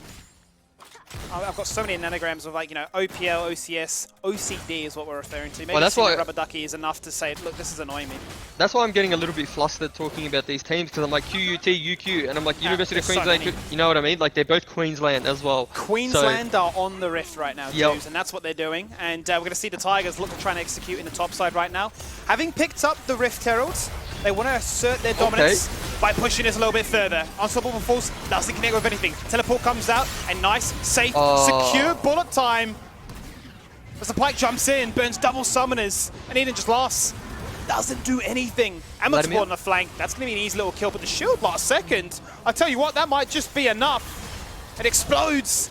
I've got so many nanograms of like, you know, OPL, OCS, OCD is what we're referring to. Maybe Well, that's seeing why- a rubber ducky is enough to say, look, this is annoying me. That's why I'm getting a little bit flustered talking about these teams, because I'm like QUT, UQ, and I'm like University of there's so Queensland. many. You know what I mean? Like they're both Queensland as well. Queensland are on the rift right now, Yep. Jews, and that's what they're doing. And we're going to see the Tigers look to try and execute in the top side right now. Having picked up the Rift Heralds, they want to assert their dominance by pushing this a little bit further. Unstoppable Force doesn't connect with anything. Teleport comes out, and nice, safe, secure bullet time. As the Pike jumps in, burns double summoners, and Eden just laughs. Doesn't do anything. Ammon's Vladimir? on the flank. That's going to be an easy little kill, but the shield last second. I tell you what, that might just be enough. It explodes.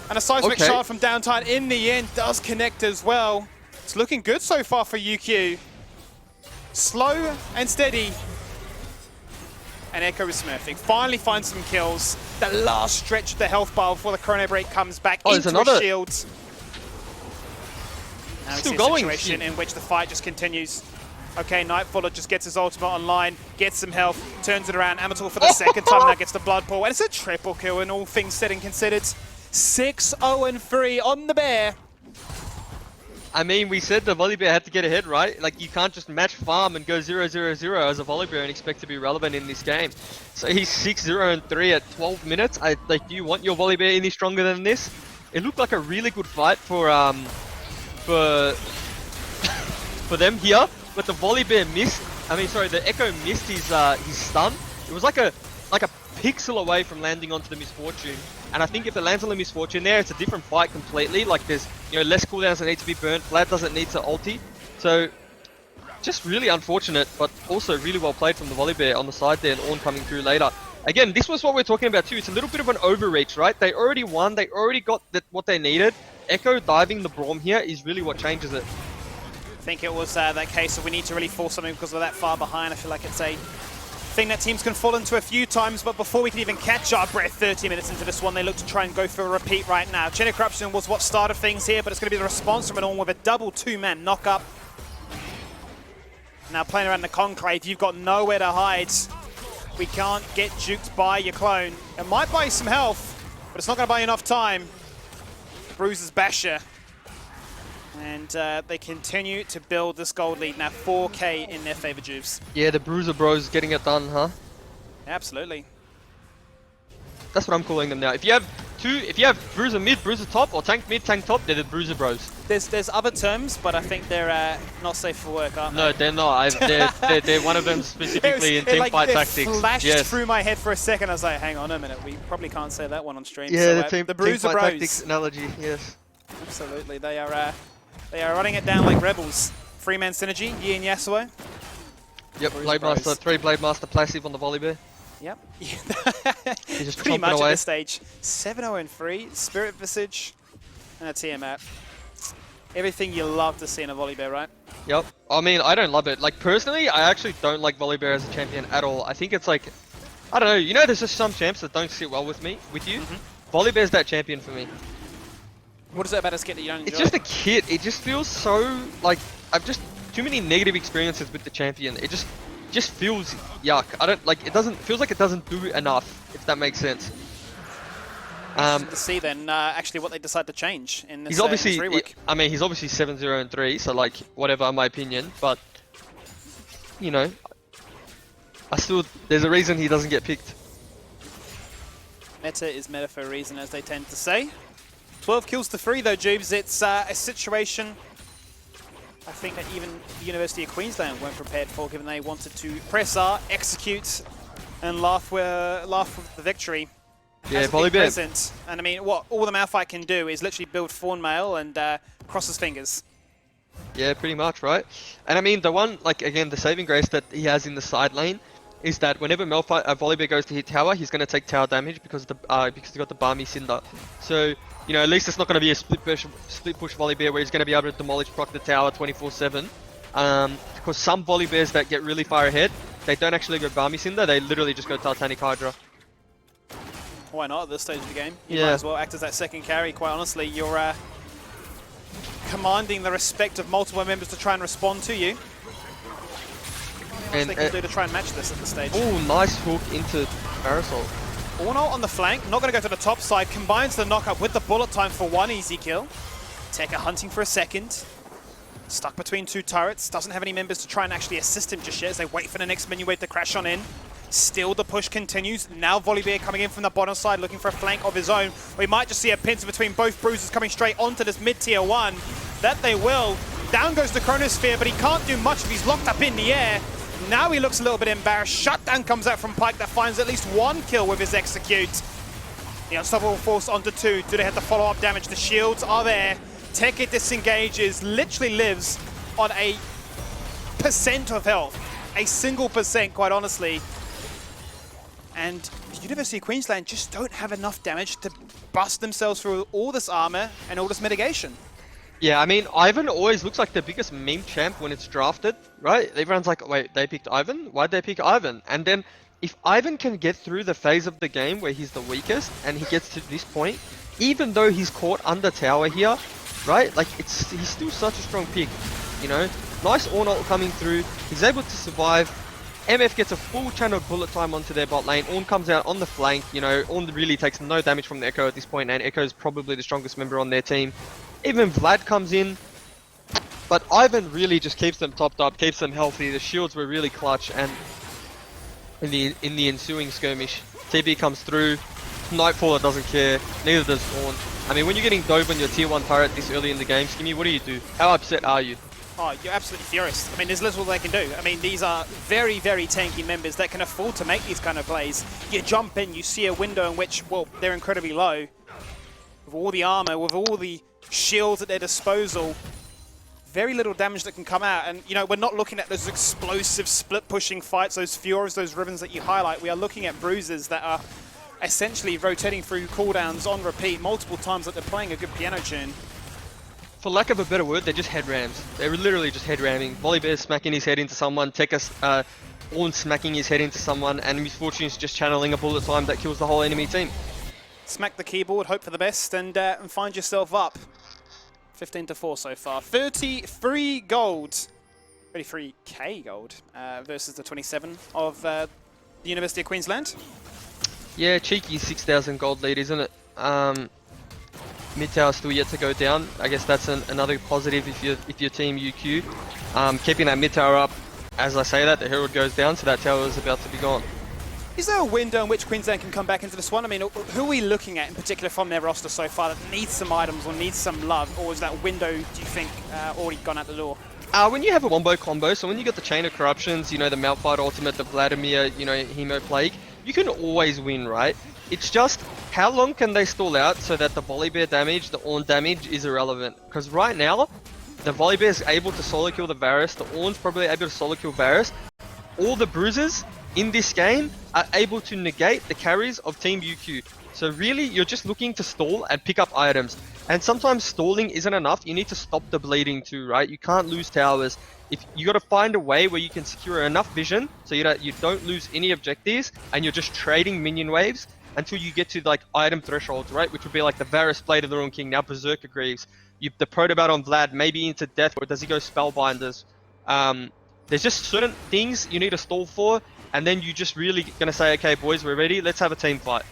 And a seismic shard from Downtime in the end does connect as well. It's looking good so far for UQ. Slow and steady. And Echo is smurfing. Finally finds some kills. That last stretch of the health bar before the chrono break comes back into a shield. Now we see a situation in which the fight just continues. Okay, Nightfaller just gets his ultimate online, gets some health, turns it around. Amateur for the second time now gets the blood pool. And it's a triple kill in all things said and considered. 6-0-3 on the bear. I mean, we said the Volibear had to get ahead, right? Like, you can't just match farm and go 0-0-0 as a Volibear and expect to be relevant in this game. So he's 6-0-3 at 12 minutes. Like, do you want your Volibear any stronger than this? It looked like a really good fight for for them here, but the Volibear missed. I mean, sorry, the Echo missed his stun. It was like a pixel away from landing onto the Misfortune. And I think if it lands on the Misfortune there, it's a different fight completely. Like, there's, you know, less cooldowns that need to be burnt. Vlad doesn't need to ulti. So, just really unfortunate, but also really well played from the Volibear on the side there, and Ornn coming through later. Again, this was what we're talking about too. It's a little bit of an overreach, right? They already won. They already got what they needed. Echo diving the Braum here is really what changes it. I think it was that case of we need to really force something because we're that far behind. I feel like it's a thing that teams can fall into a few times, but before we can even catch our breath 30 minutes into this one, they look to try and go for a repeat right now. Chain of Corruption was what started things here, but it's going to be the response from an Ornn with a double two-man knock-up. Now playing around the Conclave, you've got nowhere to hide. We can't get juked by your clone. It might buy you some health, but it's not going to buy you enough time. Bruises Basher. And they continue to build this gold lead. Now 4K in their favor, Juves. Yeah, the Bruiser Bros getting it done, huh? Absolutely. That's what I'm calling them now. If you have Bruiser mid, Bruiser top, or tank mid, tank top, they're the Bruiser Bros. There's other terms, but I think they're not safe for work, aren't they? No, they're not. They're one of them specifically in team fight tactics. It flashed Yes. through my head for a second. I was like, hang on a minute, we probably can't say that one on stream. Yeah, So, the Bruiser team fight Bros. tactics analogy, yes. Absolutely, they are running it down like rebels. Three-man synergy, Yi and Yasuo. Yep, Bruiser Blade Bros. Master, 3 Blade Master passive on the Volibear. Yep. He's just Pretty chomping much away. at this stage. 7-0-3, Spirit Visage, and a Tiamat. Everything you love to see in a Volibear, right? Yep. I mean, I don't love it. Like, personally, I actually don't like Volibear as a champion at all. I think it's like, I don't know, you know there's just some champs that don't sit well with you? Volibear's that champion for me. What is it about us get that you don't enjoy? It's just a kit. It just feels so, like, I've just, too many negative experiences with the champion. It just feels yuck. I don't, like, feels like it doesn't do enough, if that makes sense. To see then actually what they decide to change in this, He's obviously, in this rework. I mean, he's obviously 7-0-3, so like, whatever, my opinion, but, you know, there's a reason he doesn't get picked. Meta is meta for a reason, as they tend to say. 12 kills to 3 though, Jubes. It's a situation I think that even the University of Queensland weren't prepared for, given they wanted to press R, execute, and laugh with the victory. Yeah, Volibear. Volibear. And I mean, what all the Malphite can do is literally build Fawn Mail and cross his fingers. Yeah, pretty much, right? And I mean, the one, like, again, the saving grace that he has in the side lane is that whenever Volibear goes to hit tower, he's going to take tower damage because he got the Barmy Cinder. So, you know, at least it's not going to be a split push Volibear where he's going to be able to demolish proc the tower 24/7. Because some Volibears that get really far ahead, they don't actually go Barmy Cinder, they literally just go Titanic Hydra. Why not at this stage of the game? You Yeah. might as well act as that second carry, quite honestly. You're commanding the respect of multiple members to try and respond to you. What else they can do to try and match this at this stage? Oh, nice hook into Parasol. Ornn on the flank, not going to go to the top side, combines the knockup with the bullet time for one easy kill. Tekka hunting for a second. Stuck between two turrets, doesn't have any members to try and actually assist him just yet as they wait for the next minion wave to crash on in. Still the push continues. Now Volibear coming in from the bottom side looking for a flank of his own. We might just see a pincer between both bruisers coming straight onto this mid-tier 1. That they will. Down goes the Chronosphere, but he can't do much if he's locked up in the air. Now he looks a little bit embarrassed. Shutdown comes out from Pyke that finds at least one kill with his execute. The Unstoppable Force onto 2. Do they have to follow up damage? The shields are there. Tekka disengages, literally lives on a % of health. A single %, quite honestly. And the University of Queensland just don't have enough damage to bust themselves through all this armor and all this mitigation. Yeah, I mean, Ivan always looks like the biggest meme champ when it's drafted, right? Everyone's like, wait, they picked Ivan? Why'd they pick Ivan? And then, if Ivan can get through the phase of the game where he's the weakest, and he gets to this point, even though he's caught under tower here, right? Like, he's still such a strong pick, you know? Nice Ornn ult coming through, he's able to survive. MF gets a full channel bullet time onto their bot lane. Ornn comes out on the flank, you know, Ornn really takes no damage from the Echo at this point, and Echo is probably the strongest member on their team. Even Vlad comes in. But Ivan really just keeps them topped up, keeps them healthy. The shields were really clutch, and in the ensuing skirmish, TB comes through. Nightfaller doesn't care, neither does Dawn. I mean, when you're getting dove on your tier 1 turret this early in the game, Skimmy, what do? How upset are you? Oh, you're absolutely furious. I mean, there's little they can do. I mean, these are very, very tanky members that can afford to make these kind of plays. You jump in, you see a window in which, well, they're incredibly low. With all the armor, with all the shields at their disposal, very little damage that can come out. And, you know, we're not looking at those explosive split-pushing fights, those Fioras, those ribbons that you highlight. We are looking at bruises that are essentially rotating through cooldowns on repeat multiple times like they're playing a good piano tune. For lack of a better word, they're just head rams. They're literally just head ramming. Volibear smacking his head into someone, Tekka Ornn smacking his head into someone, and Misfortune is just channeling a bullet time that kills the whole enemy team. Smack the keyboard, hope for the best, and find yourself up. 15-4 so far. 33 gold. 33k gold versus the 27 of the University of Queensland. Yeah, cheeky 6,000 gold lead, isn't it? Mid tower still yet to go down. I guess that's another positive if you're team UQ. Keeping that mid tower up. As I say that, the Herald goes down, so that tower is about to be gone. Is there a window in which Queensland can come back into this one? I mean, who are we looking at in particular from their roster so far that needs some items or needs some love? Or is that window, do you think, already gone out the door? When you have a wombo combo, so when you got the Chain of Corruptions, you know, the Malphite ultimate, the Vladimir, you know, Hemo Plague, you can always win, right? It's just, how long can they stall out so that the Volibear damage, the Ornn damage is irrelevant? Because right now, the Volibear is able to solo kill the Varus, the Ornn's probably able to solo kill Varus. All the bruises in this game are able to negate the carries of Team UQ. So really, you're just looking to stall and pick up items. And sometimes stalling isn't enough, you need to stop the bleeding too, right? You can't lose towers. If you got to find a way where you can secure enough vision so you don't lose any objectives, and you're just trading minion waves until you get to like item thresholds, right? Which would be like the Varus Blade of the Ruin King, now Berserker Greaves. The Protobat on Vlad, maybe into Death, or does he go Spellbinders? There's just certain things you need to stall for, and then you're just really going to say, okay boys, we're ready, let's have a team fight.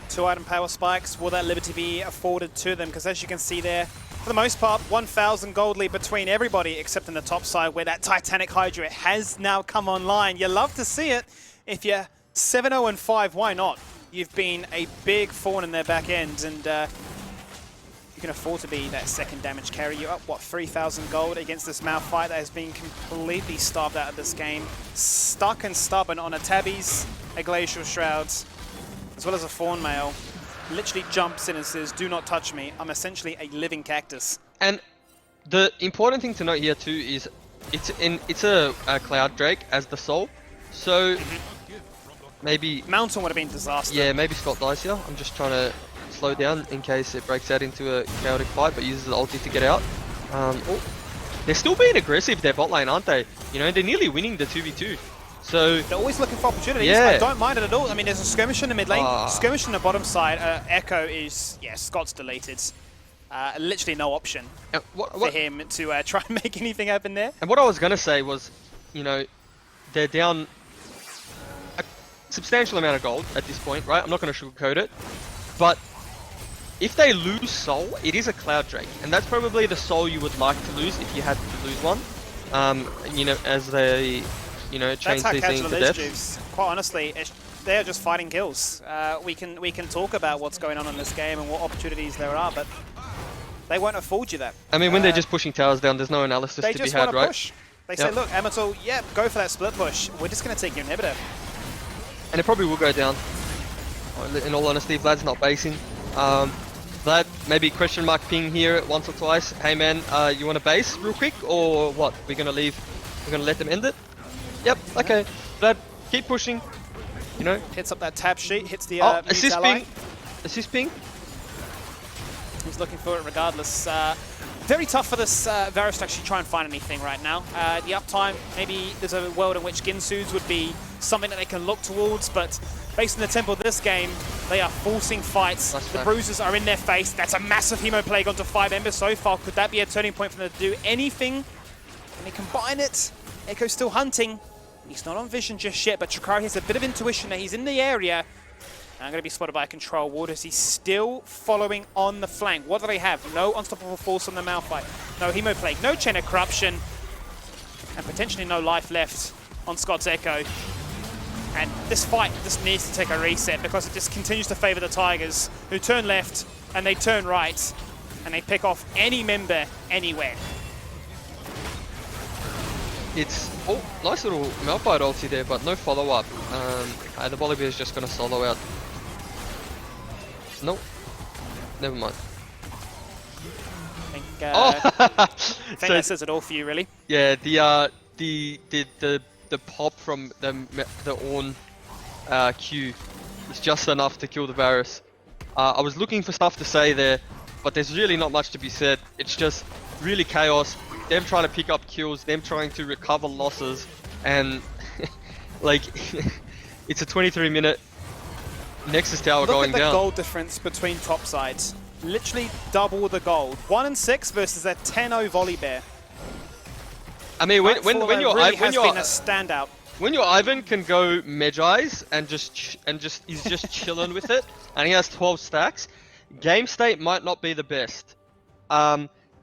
2 item power spikes, will that liberty be afforded to them? Because as you can see there, for the most part, 1,000 gold lead between everybody except in the top side where that Titanic Hydra has now come online. You love to see it. If you're 7-0-5, why not? You've been a big thorn in their back end, and you can afford to be that second damage carry. You're up, what, 3,000 gold against this Malphite that has been completely starved out of this game. Stuck and stubborn on a Tabbies, a Glacial Shrouds, as well as a Fawn Mail. Literally jumps in and says, do not touch me. I'm essentially a living cactus. And the important thing to note here too is it's a Cloud Drake as the soul. So maybe Mountain would have been disaster. Yeah, maybe Scott dies here. I'm just trying to slow down in case it breaks out into a chaotic fight, but uses the ulti to get out. They're still being aggressive, their bot lane, aren't they? You know, they're nearly winning the 2v2. So they're always looking for opportunities. Yeah. I don't mind it at all. I mean, there's a skirmish in the mid lane, skirmish in the bottom side. Echo is, yeah, Scott's deleted. Literally no option for him to try and make anything happen there. And what I was going to say was, you know, they're down a substantial amount of gold at this point, right? I'm not going to sugarcoat it. But if they lose Soul, it is a Cloud Drake. And that's probably the Soul you would like to lose if you had to lose one. You know, as they, you know, change these things to death. Juice. Quite honestly, they are just fighting kills. We can talk about what's going on in this game and what opportunities there are, but they won't afford you that. I mean, when they're just pushing towers down, there's no analysis to be had, right? Push. They say, look, Amatul, yeah, go for that split push. We're just going to take your inhibitor. And it probably will go down. In all honesty, Vlad's not basing. Vlad, maybe question mark ping here once or twice. Hey man, you want to base real quick or what? We're going to leave? We're going to let them end it? Yep, okay. Vlad, keep pushing. You know. Hits up that tab sheet, hits the assist ally. ping. Assist ping. He's looking for it regardless. Very tough for this Varus to actually try and find anything right now. The uptime, maybe there's a world in which Ginsu's would be something that they can look towards, but based on the tempo of this game, they are forcing fights. The bruises are in their face. That's a massive Hemo Plague onto 5 Embers so far. Could that be a turning point for them to do anything? Can they combine it? Echo's still hunting. He's not on vision just yet, but Chikari has a bit of intuition that he's in the area. I'm going to be spotted by a control ward as he's still following on the flank. What do they have? No unstoppable force on the Malphite. No Hemo Plague. No Chain of Corruption. And potentially no life left on Scott's Echo. And this fight just needs to take a reset because it just continues to favor the Tigers, who turn left and they turn right. And they pick off any member anywhere. It's nice little Malphite ulti there, but no follow-up. The Volibear is just going to solo out. Nope. Never mind. I think, I think that says it all for you, really. Yeah, the pop from the Ornn Q is just enough to kill the Varus. I was looking for stuff to say there, but there's really not much to be said. It's just really chaos. Them trying to pick up kills, them trying to recover losses, and like it's a 23-minute Nexus Tower going Look at the down. gold difference between top sides. Literally double the gold. 1 and 6 versus a 10-0 Volibear. I mean, when Nightfall you're really when has you're been a standout. when your Ivan can go Medjai's and he's just chilling with it, and he has 12 stacks, game state might not be the best.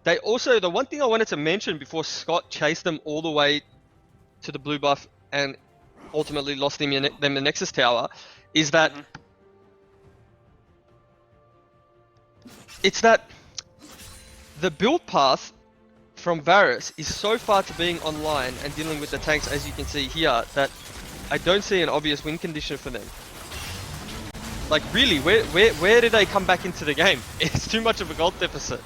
They also, the one thing I wanted to mention before Scott chased them all the way to the blue buff and ultimately lost them in the Nexus Tower, is that it's that the build path from Varus is so far to being online and dealing with the tanks, as you can see here, that I don't see an obvious win condition for them. Like really, where did they come back into the game? It's too much of a gold deficit.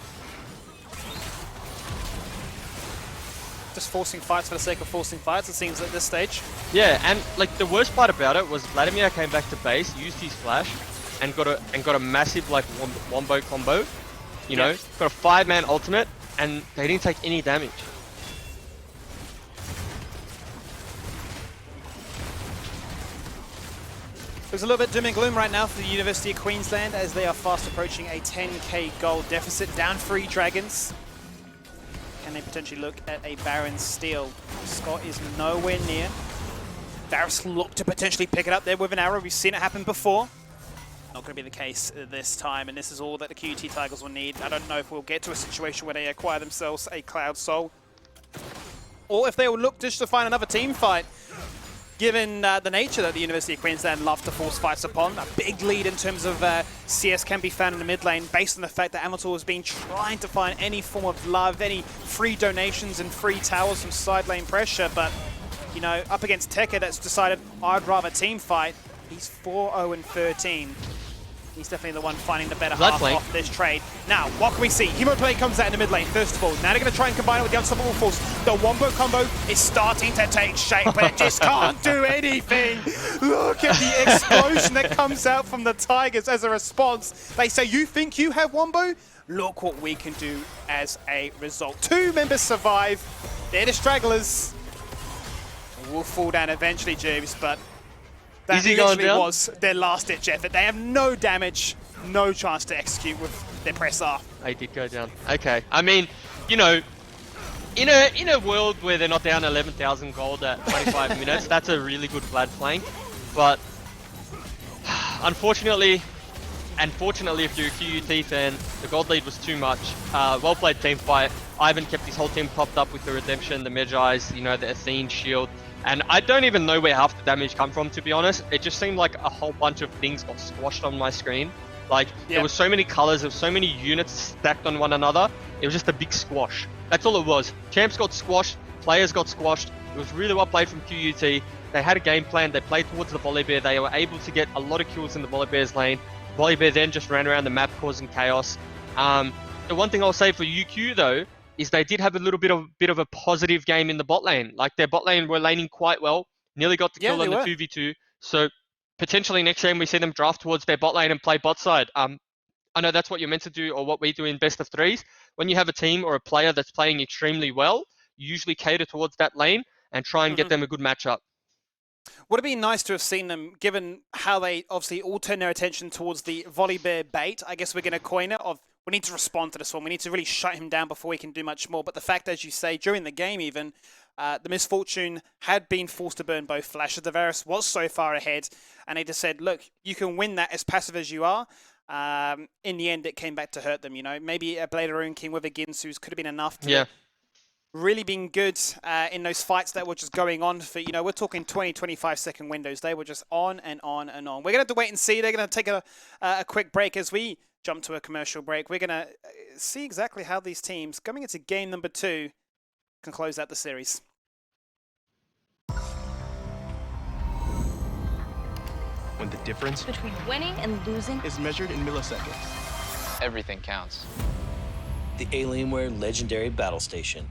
Just forcing fights for the sake of forcing fights, it seems, at this stage. Yeah, and like the worst part about it was Vladimir came back to base, used his flash, and got a massive like wombo combo. You know, got a 5-man ultimate, and they didn't take any damage. There's a little bit doom and gloom right now for the University of Queensland as they are fast approaching a 10k gold deficit, down 3 dragons. Can they potentially look at a Baron steal? Scott is nowhere near. Varus look to potentially pick it up there with an arrow. We've seen it happen before. Not going to be the case this time, and this is all that the QT Tigers will need. I don't know if we'll get to a situation where they acquire themselves a Cloud Soul, or if they will look just to find another team fight. Given the nature that the University of Queensland love to force fights upon, a big lead in terms of CS can be found in the mid lane based on the fact that Amateur has been trying to find any form of love, any free donations and free towers from side lane pressure, but you know, up against Tekka that's decided I'd rather team fight. He's 4-0 and 13. He's definitely the one finding the better half off this trade. Now, what can we see? Hemo Plague comes out in the mid lane, first of all. Now they're going to try and combine it with the Unstoppable Force. The Wombo combo is starting to take shape, but it just can't do anything. Look at the explosion that comes out from the Tigers as a response. They say, you think you have Wombo? Look what we can do as a result. 2 members survive. They're the stragglers. Will fall down eventually, Jeeves, but that literally was their last-ditch effort. They have no damage, no chance to execute with their press R. They did go down. Okay. I mean, you know, in a world where they're not down 11,000 gold at 25 minutes, that's a really good Vlad flank. But unfortunately, and fortunately if you're a QUT fan, the gold lead was too much. Well played team fight. Ivan kept his whole team popped up with the Redemption, the Medjai's, you know, the Athene shield. And I don't even know where half the damage come from, to be honest. It just seemed like a whole bunch of things got squashed on my screen. Like, there was so many colors, there was so many units stacked on one another. It was just a big squash. That's all it was. Champs got squashed, players got squashed. It was really well played from QUT. They had a game plan, they played towards the Volibear. They were able to get a lot of kills in the Volibear's lane. Volibear then just ran around the map causing chaos. The one thing I'll say for UQ though, is they did have a little bit of a positive game in the bot lane. Like their bot lane were laning quite well, nearly got the kill on the 2v2. So potentially next game we see them draft towards their bot lane and play bot side. I know that's what you're meant to do, or what we do in best of threes. When you have a team or a player that's playing extremely well, you usually cater towards that lane and try and get them a good matchup. Would it be nice to have seen them, given how they obviously all turn their attention towards the Volibear bait? I guess we're going to coin it of, we need to respond to this one. We need to really shut him down before we can do much more. But the fact, as you say, during the game even, The misfortune had been forced to burn both Flash. Tavares was so far ahead, and they just said, look, you can win that as passive as you are. In the end, it came back to hurt them, you know. Maybe a Bladeroon King with a Ginsu's could have been enough to really been good in those fights that were just going on for, you know, we're talking 20, 25 second windows. They were just on and on and on. We're going to have to wait and see. They're going to take a quick break as we jump to a commercial break. We're going to see exactly how these teams, coming into game number 2, can close out the series. When the difference Between winning and losing. is measured in milliseconds. Everything counts. The Alienware Legendary Battle Station.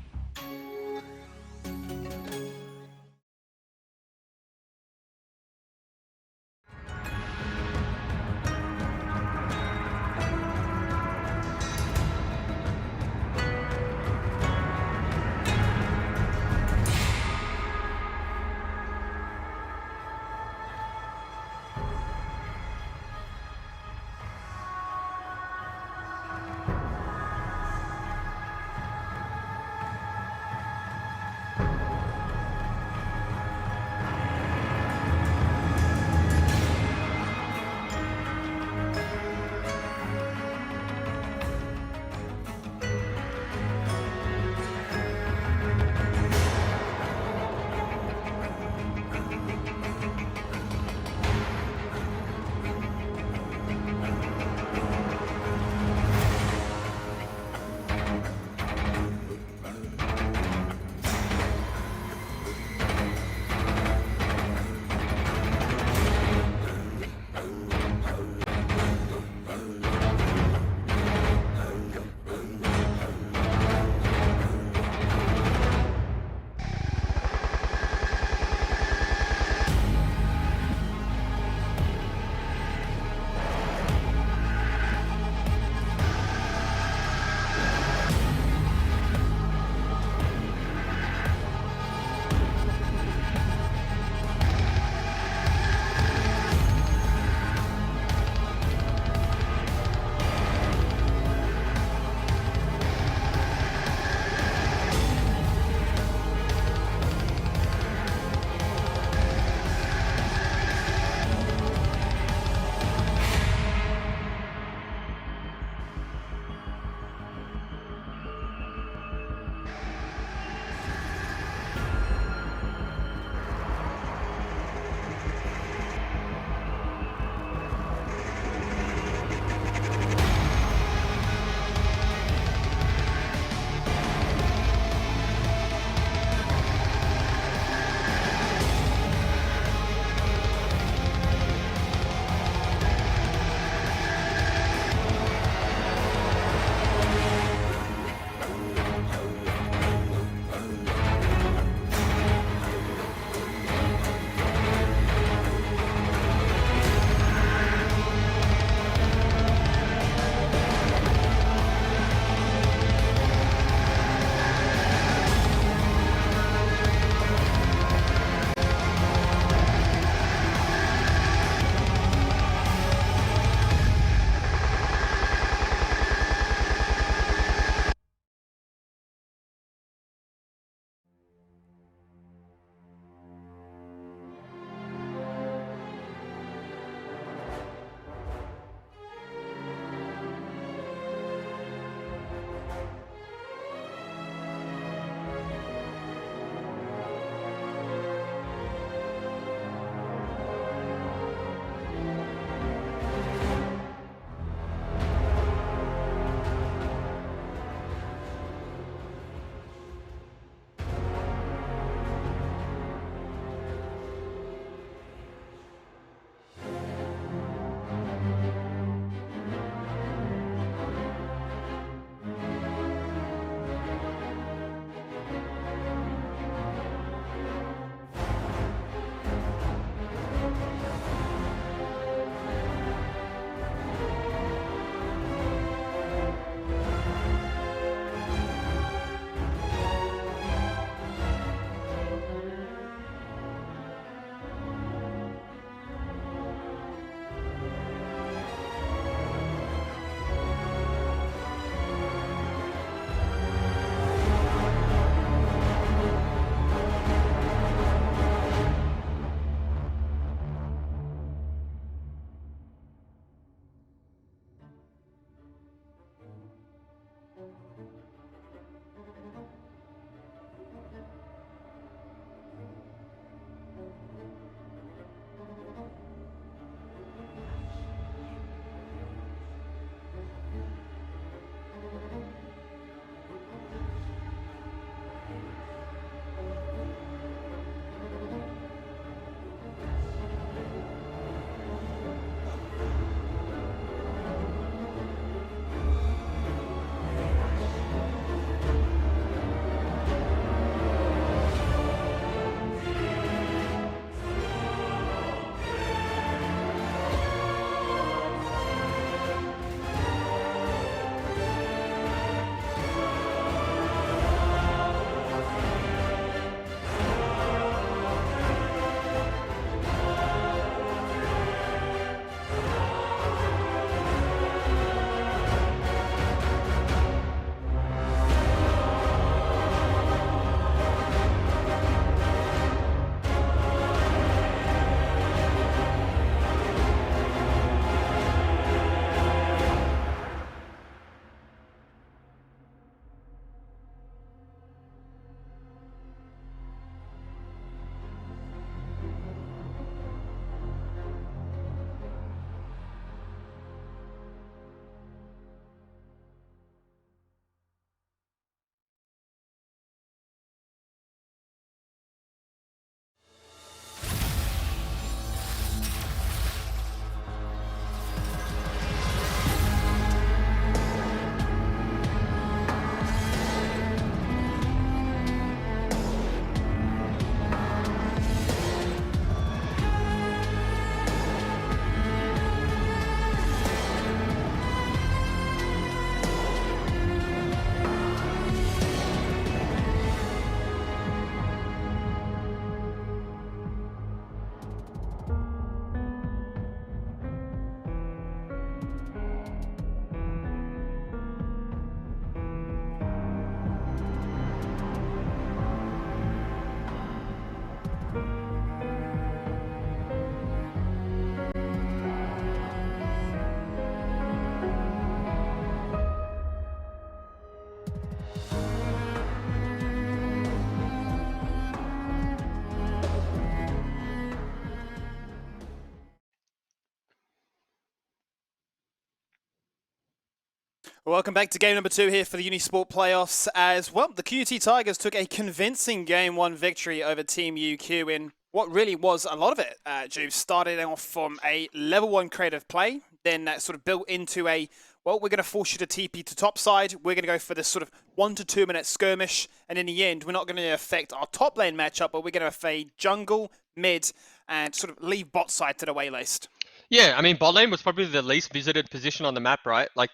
Welcome back to game number 2 here for the Unisport playoffs as well. The QT Tigers took a convincing Game 1 victory over Team UQ in what really was a lot of it. Juve started off from a level 1 creative play, then that sort of built into a, well, we're going to force you to TP to topside. We're going to go for this sort of 1 to 2 minute skirmish. And in the end, we're not going to affect our top lane matchup, but we're going to fade jungle, mid, and sort of leave bot side to the waylist. Yeah, I mean, bot lane was probably the least visited position on the map, right? Like,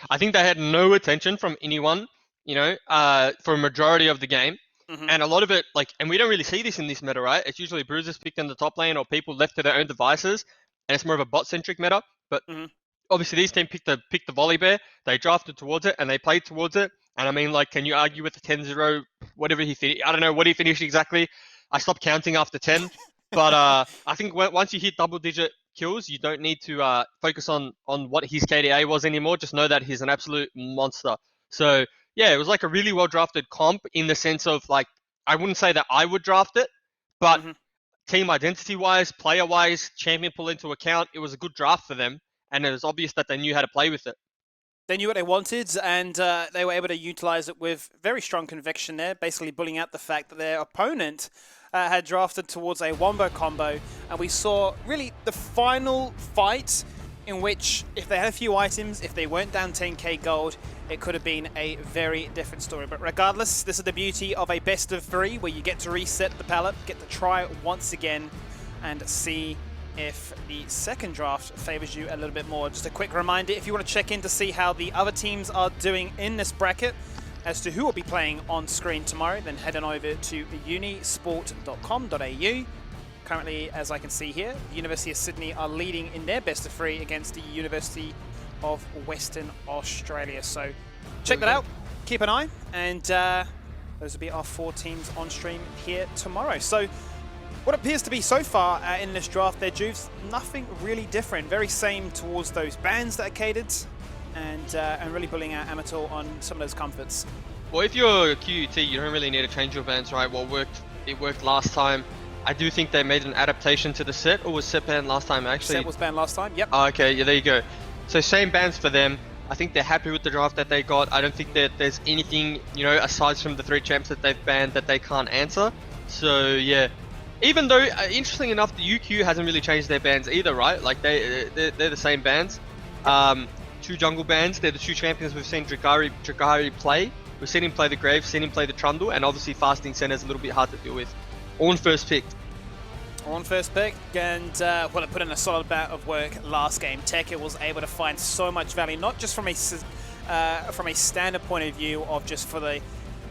I think they had no attention from anyone, for a majority of the game. Mm-hmm. And a lot of it, and we don't really see this in this meta, right? It's usually bruisers picked in the top lane or people left to their own devices, and it's more of a bot-centric meta. But obviously, these teams picked the volley bear, they drafted towards it, and they played towards it. And I mean, can you argue with the 10-0, whatever he finished? I don't know what he finished exactly. I stopped counting after 10. But I think once you hit double-digit kills, you don't need to focus on what his KDA was anymore. Just know that he's an absolute monster. So yeah, it was like a really well-drafted comp in the sense of I wouldn't say that I would draft it, but team identity-wise, player-wise, champion pull into account, it was a good draft for them, and it was obvious that they knew how to play with it. They knew what they wanted, and they were able to utilize it with very strong conviction there, basically bullying out the fact that their opponent had drafted towards a wombo combo, and we saw really the final fight in which if they had a few items, if they weren't down 10k gold, it could have been a very different story. But regardless, this is the beauty of a best of 3 where you get to reset the palette, get to try once again and see if the second draft favors you a little bit more. Just a quick reminder, if you want to check in to see how the other teams are doing in this bracket as to who will be playing on screen tomorrow, then head on over to unisport.com.au. Currently, as I can see here, the University of Sydney are leading in their best of 3 against the University of Western Australia. So check that out, keep an eye, and those will be our 4 teams on stream here tomorrow. So what appears to be so far in this draft there, Juves, nothing really different. Very same towards those bans that are catered, and really pulling out Amateur on some of those comforts. Well, if you're a QUT, you don't really need to change your bans, right? It worked last time. I do think they made an adaptation to the set, or was set banned last time actually? Set was banned last time, yep. Oh, okay, yeah, there you go. So same bans for them. I think they're happy with the draft that they got. I don't think that there's anything, aside from the 3 champs that they've banned that they can't answer. So yeah, even though, interesting enough, the UQ hasn't really changed their bans either, right? Like they're the same bans. 2 jungle bans. They're the 2 champions we've seen Dragari play. We've seen him play the Grave, seen him play the Trundle, and obviously Fasting Center is a little bit hard to deal with. On first pick. On first pick, and well, it put in a solid bout of work last game. Tekka was able to find so much value, not just from a standard point of view of just for the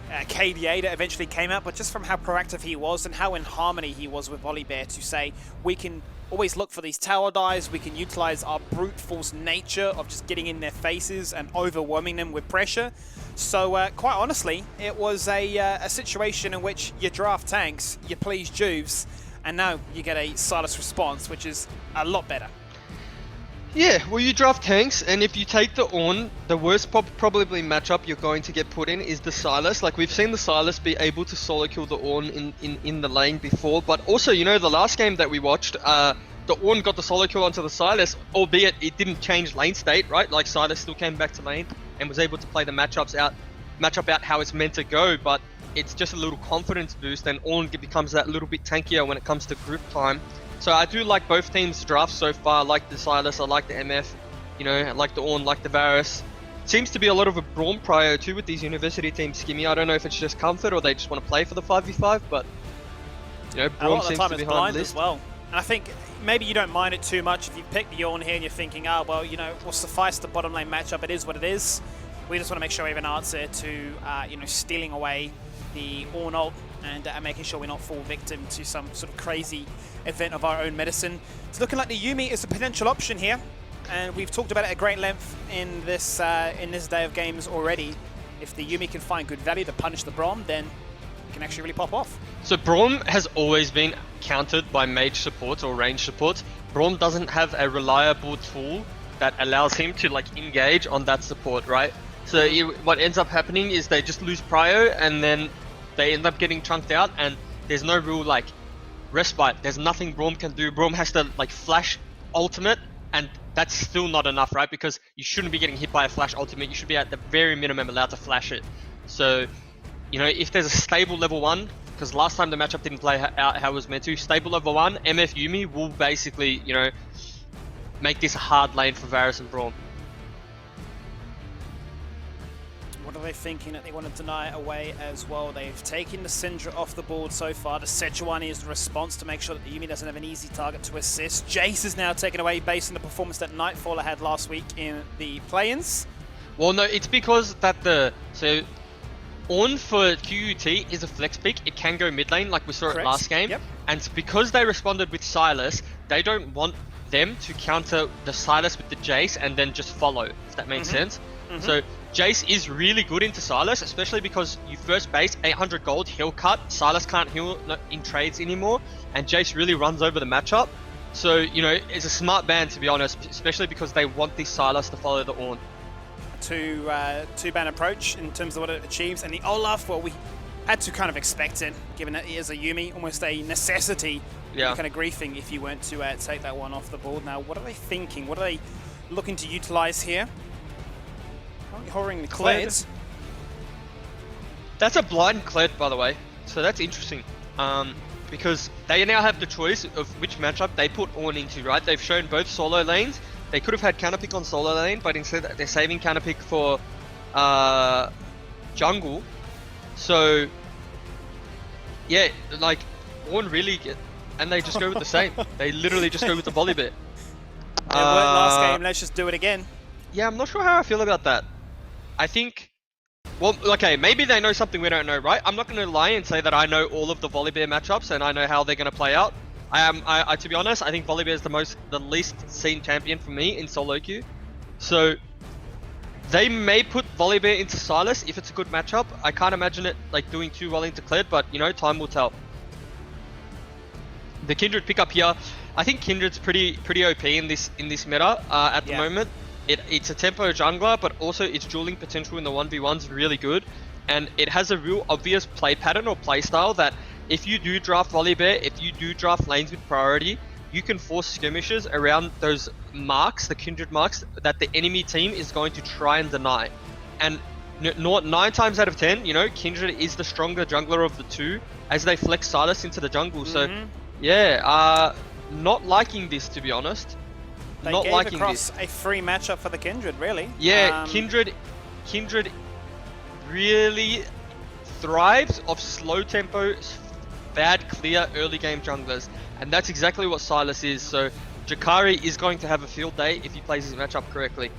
KDA that eventually came out, but just from how proactive he was and how in harmony he was with Volibear to say, we can always look for these tower dives, we can utilize our brute force nature of just getting in their faces and overwhelming them with pressure. So quite honestly, it was a situation in which you draft tanks, you please Juves, and now you get a Silas response, which is a lot better. Yeah, well, you draft tanks, and if you take the Ornn, the worst probably matchup you're going to get put in is the Silas. Like, we've seen the Silas be able to solo kill the Ornn in the lane before, but also, the last game that we watched, the Ornn got the solo kill onto the Silas, albeit it didn't change lane state, right? Like, Silas still came back to lane and was able to play the matchup out how it's meant to go, but it's just a little confidence boost, and Ornn becomes that little bit tankier when it comes to group time. So I do like both teams' drafts so far. I like the Silas, I like the MF, I like the Ornn, like the Varus. Seems to be a lot of a Braum prio too with these university teams, Skimmy. I don't know if it's just comfort or they just want to play for the 5v5, but Braum seems to be behind the list. As well. And I think maybe you don't mind it too much if you pick the Ornn here and you're thinking, we'll suffice the bottom lane matchup, it is what it is. We just want to make sure we have an answer to, stealing away the Ornn ult and making sure we're not fall victim to some sort of crazy event of our own medicine. It's looking like the Yuumi is a potential option here, and we've talked about it at great length in this day of games already. If the Yuumi can find good value to punish the Braum, then it can actually really pop off. So Braum has always been countered by mage supports or range supports. Braum doesn't have a reliable tool that allows him to engage on that support, right? So what ends up happening is they just lose prio, and then they end up getting chunked out, and there's no real respite. There's nothing Braum can do. Braum has to flash ultimate and that's still not enough, right? Because you shouldn't be getting hit by a flash ultimate. You should be at the very minimum allowed to flash it. So, you know, if there's a stable level 1, because last time the matchup didn't play out how it was meant to, stable level 1, MF Yumi will basically, you know, make this a hard lane for Varus and Braum. What are they thinking that they want to deny away as well? They've taken the Syndra off the board so far. The Sejuani is the response to make sure that the Yumi doesn't have an easy target to assist. Jace is now taken away based on the performance that Nightfaller had last week in the play-ins. Well, no, it's because that so Ornn for QUT is a flex pick. It can go mid lane like we saw it last game. Yep. And because they responded with Sylas, they don't want them to counter the Sylas with the Jace and then just follow, if that makes sense. So Jace is really good into Sylas, especially because you first base 800 gold, heal cut, Sylas can't heal in trades anymore, and Jace really runs over the matchup. So, you know, it's a smart ban, to be honest, especially because they want this Sylas to follow the Ornn. Two-ban approach in terms of what it achieves, and the Olaf, well, we had to kind of expect it, given that he is a Yumi, almost a necessity. Yeah. Kind of griefing if you weren't to take that one off the board. Now, what are they thinking? What are they looking to utilize here? Horroring the Kled. That's a blind Kled, by the way, so that's interesting. Because they now have the choice of which matchup they put Ornn into, right? They've shown both solo lanes. They could have had counterpick on solo lane, but instead they're saving counterpick for jungle. So, yeah, like, Ornn really and they just go with the same. They literally just go with the volley bit. It worked last game, let's just do it again. Yeah, I'm not sure how I feel about that. I think, well, okay, maybe they know something we don't know, right? I'm not going to lie and say that I know all of the Volibear matchups and I know how they're going to play out. To be honest, I think Volibear is the least seen champion for me in solo queue. So, they may put Volibear into Sylas if it's a good matchup. I can't imagine it like doing too well into Kled, but you know, time will tell. The Kindred pickup here, I think Kindred's pretty OP in this meta at the moment. It's a tempo jungler, but also its dueling potential in the 1v1's really good. And it has a real obvious play pattern or play style that if you do draft Volibear, if you do draft lanes with priority, you can force skirmishes around those marks, the Kindred marks, that the enemy team is going to try and deny. And 9 times out of 10, you know, Kindred is the stronger jungler of the two as they flex Sylas into the jungle. So, yeah, not liking this, to be honest. They not gave liking across this. a free matchup for the Kindred, really. Yeah, Kindred really thrives off slow tempo, bad clear early game junglers, and that's exactly what Sylas is. So Jakari is going to have a field day if he plays his matchup correctly.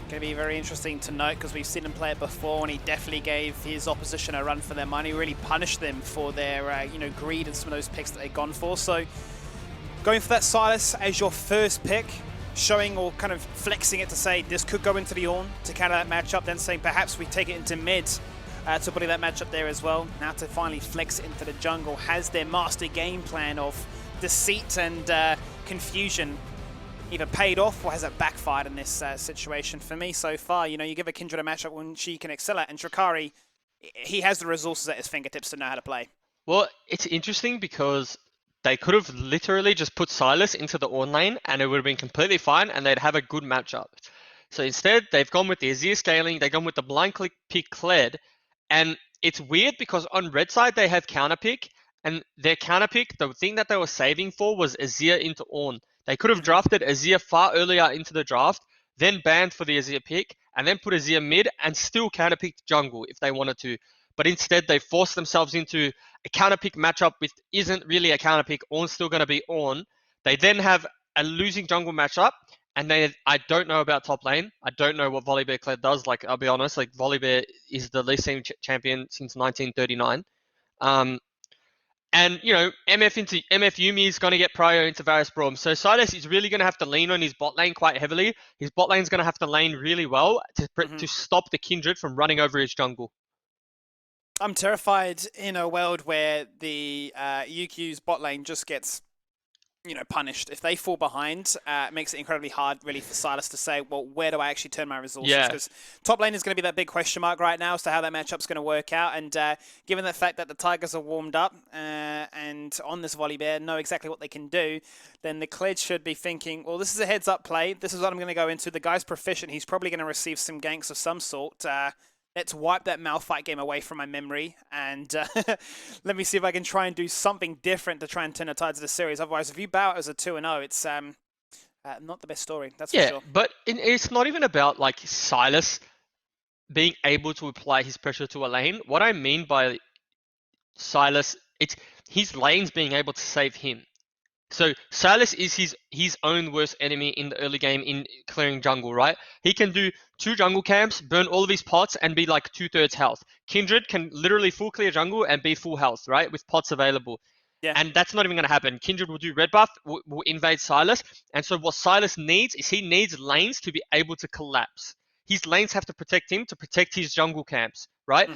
Going to be very interesting to note because we've seen him play it before, and he definitely gave his opposition a run for their money. Really punished them for their greed and some of those picks that they've gone for. So going for that Sylas as your first pick, showing or kind of flexing it to say this could go into the Ornn to counter that matchup, then saying perhaps we take it into mid to put that matchup there as well. Now to finally flex it into the jungle, has their master game plan of deceit and confusion either paid off or has it backfired in this situation? For me so far, you know, you give a Kindred a matchup when she can excel at, and Drakari, he has the resources at his fingertips to know how to play. Well, it's interesting because they could have literally just put Sylas into the Ornn lane and it would have been completely fine and they'd have a good matchup. So instead, they've gone with the Azir scaling, they've gone with the blind click pick Kled, and it's weird because on red side they have counter pick, and their counter pick, the thing that they were saving for was Azir into Ornn. They could have drafted Azir far earlier into the draft, then banned for the Azir pick, and then put Azir mid and still counter picked jungle if they wanted to. But instead, they forced themselves into a counter pick matchup which isn't really a counter pick. Ornn's still going to be Ornn. They then have a losing jungle matchup, and I don't know about top lane. I don't know what Volibear Kled does. Like, I'll be honest, like Volibear is the least seen champion since 1939. And, you know, MF Yumi is going to get prior into Varus Braum. So Sylas is really going to have to lean on his bot lane quite heavily. His bot lane is going to have to lane really well to stop the Kindred from running over his jungle. I'm terrified in a world where the UQ's bot lane just gets punished. If they fall behind, it makes it incredibly hard, really, for Silas to say, well, where do I actually turn my resources? Yeah. Because top lane is going to be that big question mark right now as to how that matchup's going to work out. And given the fact that the Tigers are warmed up and on this volley bear, know exactly what they can do, then the Kled should be thinking, well, this is a heads-up play. This is what I'm going to go into. The guy's proficient. He's probably going to receive some ganks of some sort. Let's wipe that Malphite game away from my memory, and let me see if I can try and do something different to try and turn the tides of the series. Otherwise, if you bow out as a 2-0, it's not the best story, that's for sure. But it's not even about like Silas being able to apply his pressure to a lane. What I mean by Silas, it's his lanes being able to save him. So Silas is his own worst enemy in the early game in clearing jungle, right? He can do 2 jungle camps, burn all of his pots, and be like 2/3 health. Kindred can literally full clear jungle and be full health, right? With pots available. Yeah. And that's not even going to happen. Kindred will do red buff, will invade Silas. And so what Silas needs is he needs lanes to be able to collapse. His lanes have to protect him to protect his jungle camps, right?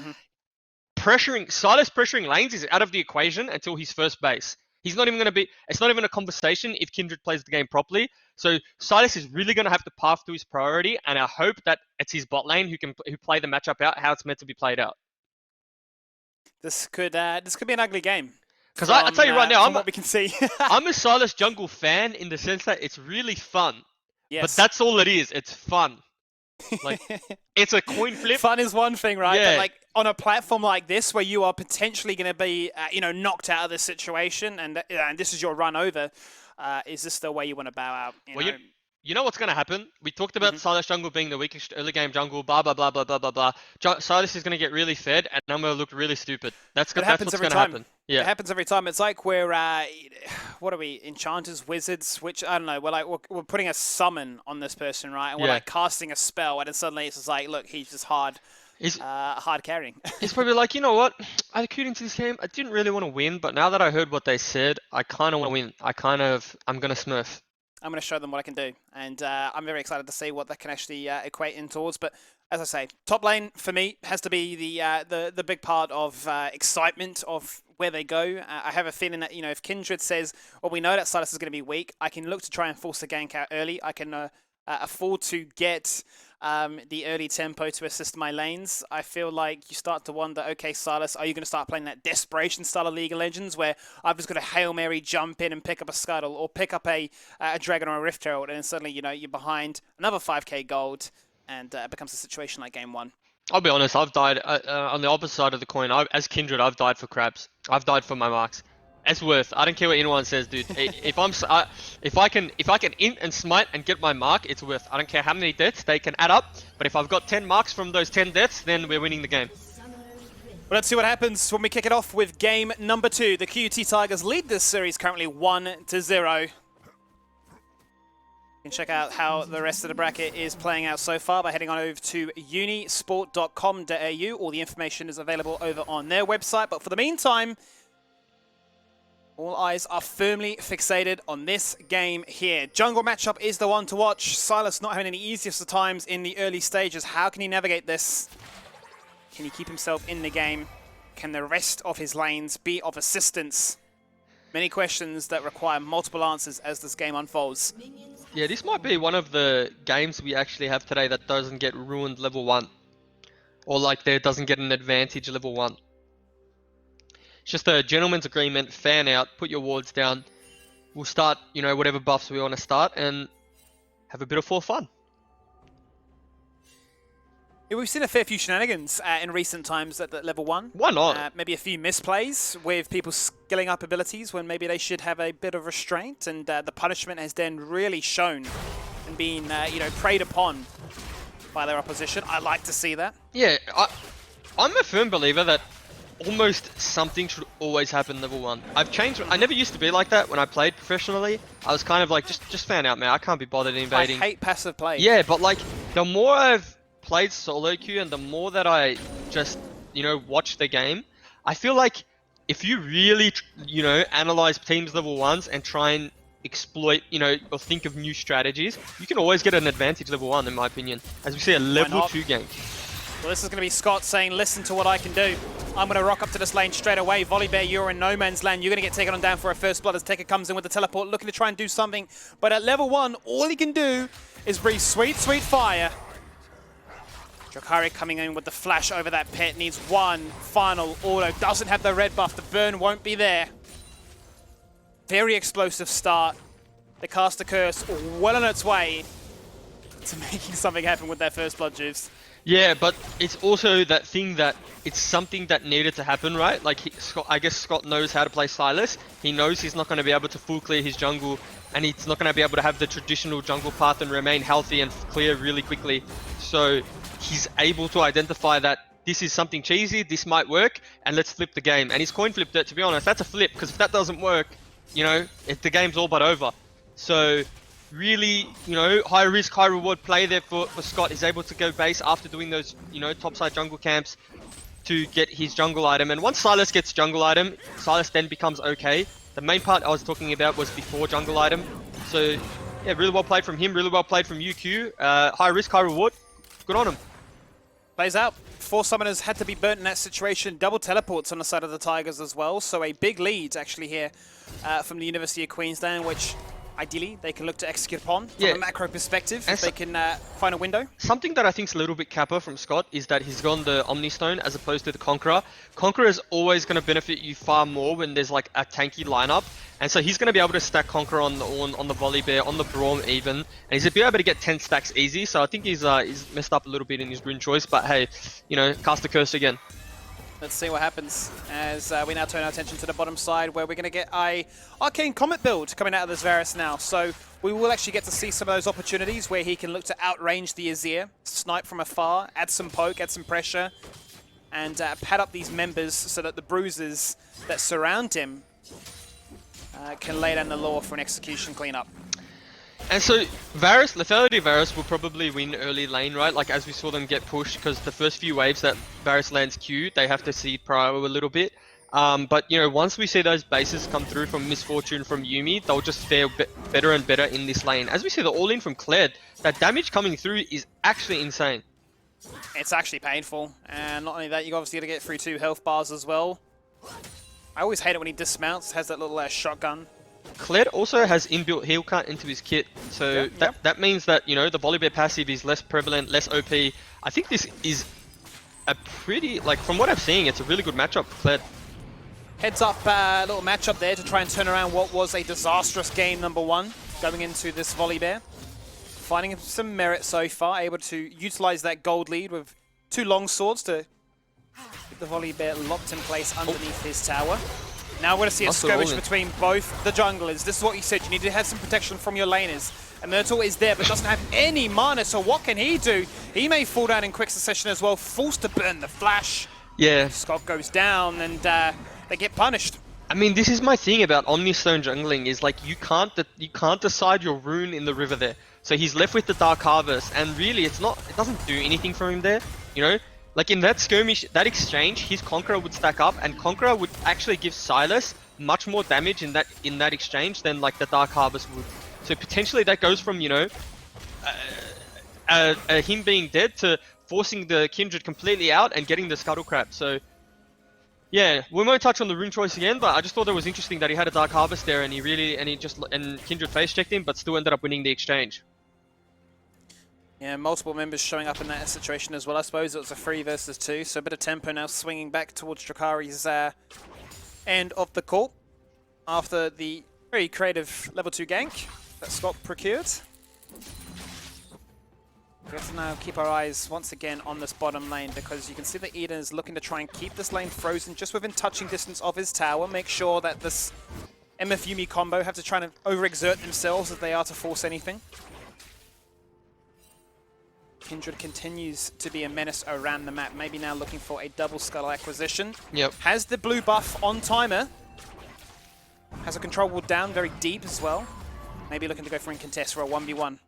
Silas pressuring lanes is out of the equation until his first base. He's not even going to be, it's not even a conversation if Kindred plays the game properly. So Silas is really going to have to path to his priority, and I hope that it's his bot lane who play the matchup out how it's meant to be played out. This could be an ugly game. Because I tell you right now, what we can see. I'm a Silas jungle fan in the sense that it's really fun. Yes. But that's all it is. It's fun. Like, it's a coin flip. Fun is one thing, right? Yeah. But like on a platform like this, where you are potentially going to be, knocked out of this situation, and this is your run over, is this the way you want to bow out? You know what's going to happen? We talked about Silas jungle being the weakest early game jungle, blah, blah, blah, blah, blah, blah, blah. Silas is going to get really fed, and I'm going to look really stupid. That's what's going to happen. Yeah. It happens every time. It's like we're, what are we, enchanters, wizards, which, I don't know, we're putting a summon on this person, right? And we're like casting a spell, and then suddenly it's just like, look, he's just hard carrying. He's probably like, you know what? I queued into this game. I didn't really want to win, but now that I heard what they said, I kind of want to win. I'm going to smurf. I'm going to show them what I can do, and I'm very excited to see what that can actually equate in towards. But as I say, top lane for me has to be the big part of excitement of where they go. I have a feeling that if Kindred says, well, we know that Silas is going to be weak, I can look to try and force a gank out early. I can afford to get the early tempo to assist my lanes. I feel like you start to wonder, okay, Silas, are you going to start playing that desperation style of League of Legends where I've just got a Hail Mary jump in and pick up a Scuttle, or pick up a Dragon or a Rift Herald, and then suddenly, you're behind another 5k gold, and it becomes a situation like Game 1. I'll be honest, I've died on the opposite side of the coin. As Kindred, I've died for crabs. I've died for my marks. It's worth. I don't care what anyone says, dude. If I can int and smite and get my mark, it's worth. I don't care how many deaths they can add up. But if I've got 10 marks from those 10 deaths, then we're winning the game. Well, let's see what happens when we kick it off with game number 2. The QT Tigers lead this series currently 1-0. You can check out how the rest of the bracket is playing out so far by heading on over to unisport.com.au. All the information is available over on their website. But for the meantime, all eyes are firmly fixated on this game here. Jungle matchup is the one to watch. Silas not having any easiest of times in the early stages. How can he navigate this? Can he keep himself in the game? Can the rest of his lanes be of assistance? Many questions that require multiple answers as this game unfolds. Yeah, this might be one of the games we actually have today that doesn't get ruined level 1. Or like there doesn't get an advantage level 1. It's just a gentleman's agreement, fan out, put your wards down. We'll start, whatever buffs we want to start and have a bit of fun. Yeah, we've seen a fair few shenanigans in recent times at level 1. Why not? Maybe a few misplays with people skilling up abilities when maybe they should have a bit of restraint, and the punishment has then really shown and been, preyed upon by their opposition. I like to see that. Yeah, I'm a firm believer that almost something should always happen level 1. I've changed. I never used to be like that when I played professionally. I was kind of like, just fan out, man. I can't be bothered invading. I hate passive play. Yeah, but like, the more I've played solo queue and the more that I just, watch the game, I feel like if you really, analyze teams level 1s and try and exploit, or think of new strategies, you can always get an advantage level 1, in my opinion, as we see a level 2 game. Well, this is going to be Scott saying, listen to what I can do. I'm going to rock up to this lane straight away. Volibear, you're in no man's land. You're going to get taken on down for a first blood as Tekka comes in with the teleport, looking to try and do something. But at level 1, all he can do is breathe sweet, sweet fire. Drakari coming in with the flash over that pit. Needs one final auto. Doesn't have the red buff. The burn won't be there. Very explosive start. The caster curse well on its way to making something happen with their first blood juice. Yeah, but it's also that thing that it's something that needed to happen, right? Like, I guess Scott knows how to play Sylas. He knows he's not going to be able to full clear his jungle, and he's not going to be able to have the traditional jungle path and remain healthy and clear really quickly. So he's able to identify that this is something cheesy, this might work, and let's flip the game. And he's coin flipped it, to be honest. That's a flip, because if that doesn't work, you know, the game's all but over. So really, you know, high risk, high reward play there for Scott. He's able to go base after doing those, you know, topside jungle camps to get his jungle item. And once Sylas gets jungle item, Sylas then becomes okay. The main part I was talking about was before jungle item. So yeah, really well played from him, really well played from UQ. High risk, high reward. Good on him. Plays out. 4 summoners had to be burnt in that situation. Double teleports on the side of the Tigers as well. So a big lead actually here from the University of Queensland, which ideally they can look to execute upon from a macro perspective if they can find a window. Something that I think is a little bit capper from Scott is that he's gone the Omni Stone as opposed to the Conqueror. Conqueror is always going to benefit you far more when there's like a tanky lineup. And so he's going to be able to stack Conqueror on the Volibear, on the Braum even. And he's going to be able to get 10 stacks easy. So I think he's messed up a little bit in his rune choice. But hey, you know, cast the curse again. Let's see what happens as we now turn our attention to the bottom side, where we're going to get a Arcane Comet build coming out of this Varus now. So we will actually get to see some of those opportunities where he can look to outrange the Azir, snipe from afar, add some poke, add some pressure, and pad up these members so that the bruisers that surround him can lay down the law for an execution cleanup. And so Varus, Lethality Varus will probably win early lane, right? Like as we saw them get pushed, because the first few waves that Varus lands Q, they have to seed Prio a little bit. But you know, once we see those bases come through from Misfortune, from Yuumi, they'll just fare better and better in this lane. As we see the all-in from Kled, that damage coming through is actually insane. It's actually painful, and not only that, you obviously got to get through 2 health bars as well. I always hate it when he dismounts, has that little shotgun. Kled also has inbuilt heal cut into his kit, so that means that, you know, the Volibear passive is less prevalent, less OP. I think this is a pretty, like, from what I'm seeing, it's a really good matchup for Kled. Heads up, little matchup there to try and turn around what was a disastrous game number 1 going into this Volibear. Finding some merit so far, able to utilize that gold lead with 2 long swords to get the Volibear locked in place underneath his tower. Now we're going to see a skirmish between both the junglers. This is what you said, you need to have some protection from your laners. And Myrtle is there, but doesn't have any mana, so what can he do? He may fall down in quick succession as well, forced to burn the flash. Yeah. Scott goes down, and they get punished. I mean, this is my thing about Omnistone jungling, is like you can't decide your rune in the river there. So he's left with the Dark Harvest, and really it doesn't do anything for him there, you know? Like in that skirmish, that exchange, his Conqueror would stack up, and Conqueror would actually give Sylas much more damage in that exchange than like the Dark Harvest would. So potentially that goes from, you know, him being dead to forcing the Kindred completely out and getting the Scuttle Crab. So yeah, we won't touch on the rune choice again, but I just thought it was interesting that he had a Dark Harvest there, and and Kindred face checked him, but still ended up winning the exchange. Yeah, multiple members showing up in that situation as well. I suppose it was a 3 versus 2, so a bit of tempo now swinging back towards Drakari's end of the court after the very creative level 2 gank that Scott procured. We have to now keep our eyes once again on this bottom lane, because you can see that Eden is looking to try and keep this lane frozen just within touching distance of his tower. Make sure that this MF Yuumi combo have to try and overexert themselves if they are to force anything. Kindred continues to be a menace around the map. Maybe now looking for a double skull acquisition. Yep. Has the blue buff on timer. Has a control wall down very deep as well. Maybe looking to go for in contest for a 1v1.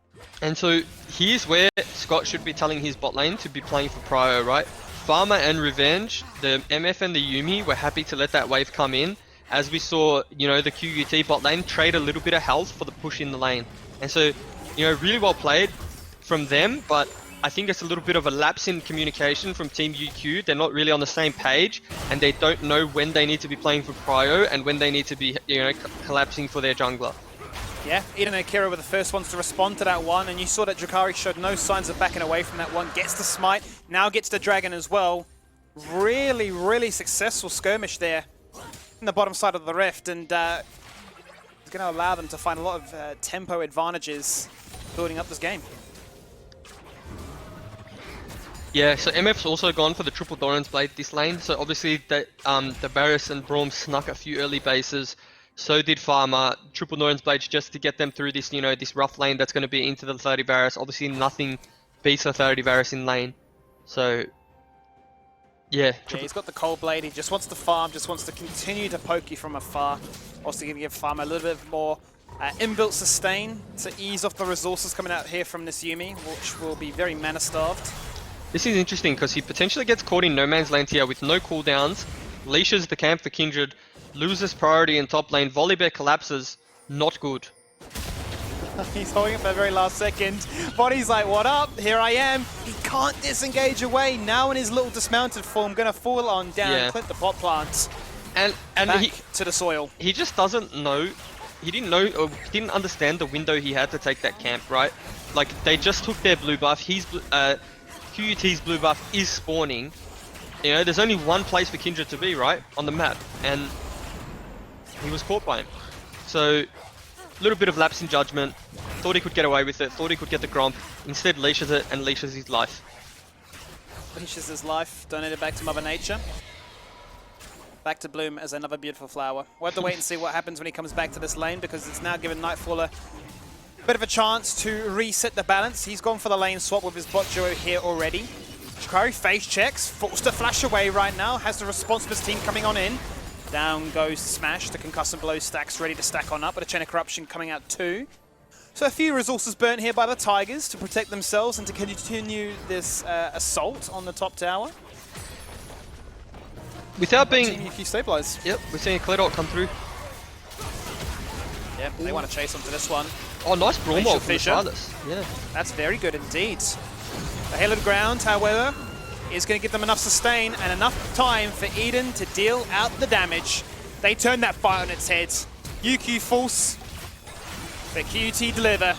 And so here's where Scott should be telling his bot lane to be playing for Prio, right? Pharma and Revenge, the MF and the Yuumi were happy to let that wave come in. As we saw, you know, the QUT bot lane trade a little bit of health for the push in the lane. And so, you know, really well played from them, but I think it's a little bit of a lapse in communication from Team UQ. They're not really on the same page, and they don't know when they need to be playing for Cryo and when they need to be, you know, collapsing for their jungler. Yeah, Eden and Akira were the first ones to respond to that one, and you saw that Drakari showed no signs of backing away from that one. Gets the smite, now gets the dragon as well. Really, really successful skirmish there in the bottom side of the rift, and it's going to allow them to find a lot of tempo advantages building up this game. Yeah, so MF's also gone for the triple Doran's Blade this lane. So obviously the Varus and Braum snuck a few early bases. So did Farmer. Triple Doran's Blades just to get them through this, you know, this rough lane that's going to be into the 30 Varus. Obviously nothing beats a 30 Varus in lane. So yeah. He's got the Cold Blade. He just wants to farm, just wants to continue to poke you from afar. Also going to give Farmer a little bit more inbuilt sustain to ease off the resources coming out here from this Yuumi, which will be very mana starved. This is interesting because he potentially gets caught in no man's land here with no cooldowns, leashes the camp for Kindred, loses priority in top lane, Volibear collapses, not good. He's holding it for the very last second. Body's like, what up? Here I am. He can't disengage away. Now in his little dismounted form, gonna fall on down, Yeah. clip the pot plants. And Back he to the soil. he just doesn't know, he didn't know or didn't understand the window he had to take that camp, right? Like they just took their blue buff. QUT's blue buff is spawning. You know, there's only one place for Kindred to be, right? On the map. And he was caught by him. So, a little bit of lapse in judgment. Thought he could get away with it. Thought he could get the Gromp. Instead leashes it and leashes his life. Leashes his life, donated back to Mother Nature. Back to bloom as another beautiful flower. We'll have to wait and see what happens when he comes back to this lane, because it's now given Nightfall a bit of a chance to reset the balance. He's gone for the lane swap with his bot duo here already. Drakari face checks, forced to flash away right now, has the response of his team coming on in. Down goes Smash, the concussant blow stacks ready to stack on up, but a Chain of Corruption coming out too. So a few resources burnt here by the Tigers to protect themselves and to continue this assault on the top tower. Without Team being... UQ stabilize. Yep, we're seeing a Clear come through. Yeah, they want to chase onto this one. Oh, nice Braum Facial ult from the fissure. Silas. Yeah. That's very good indeed. The Hail of Ground, however, is going to give them enough sustain and enough time for Eden to deal out the damage. They turn that fight on its head. UQ false, but QT deliver.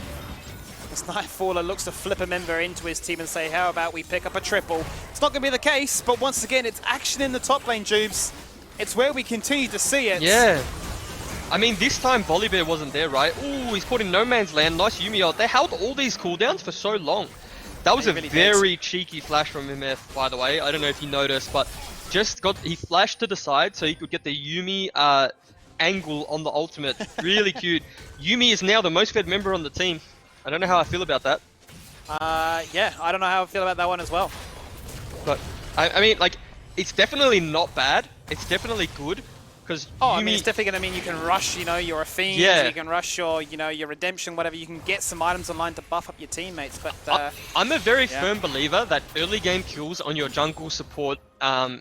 As Nightfaller looks to flip a member into his team and say, how about we pick up a triple? It's not going to be the case, but once again, it's action in the top lane, Jubes. It's where we continue to see it. Yeah. I mean, this time Volibear wasn't there, right? Ooh, he's caught in no man's land. Nice Yuumi ult. They held all these cooldowns for so long. That was They a really very cheeky flash from MF, by the way. I don't know if you noticed, but he flashed to the side so he could get the Yuumi angle on the ultimate. Really cute. Yuumi is now the most fed member on the team. I don't know how I feel about that. Yeah, I don't know how I feel about that one as well. But, I mean, like, it's definitely not bad. It's definitely good. Because I mean, it's definitely going to mean you can rush, you know, your Fiend, Yeah. you can rush your, you know, your Redemption, whatever. You can get some items online to buff up your teammates, but... I'm a very yeah. firm believer that early game kills on your jungle support are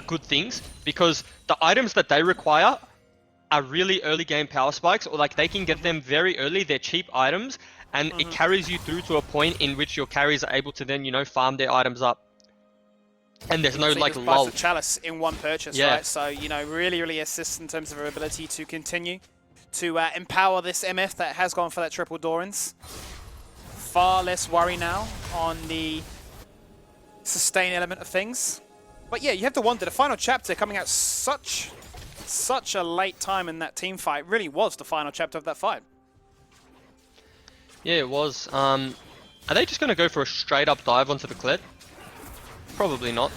good things, because the items that they require are really early game power spikes, or like they can get them very early. They're cheap items, and it carries you through to a point in which your carries are able to then, you know, farm their items up. And there's no So like just buys lull. the Chalice in one purchase, Yeah. right? So, you know, really, really assists in terms of her ability to continue to empower this MF that has gone for that triple Dorans. Far less worry now on the sustain element of things. But yeah, you have to wonder, the final chapter coming out such a late time in that team fight really was the final chapter of that fight. Yeah, it was. Are they just going to go for a straight up dive onto the Kled? Probably not.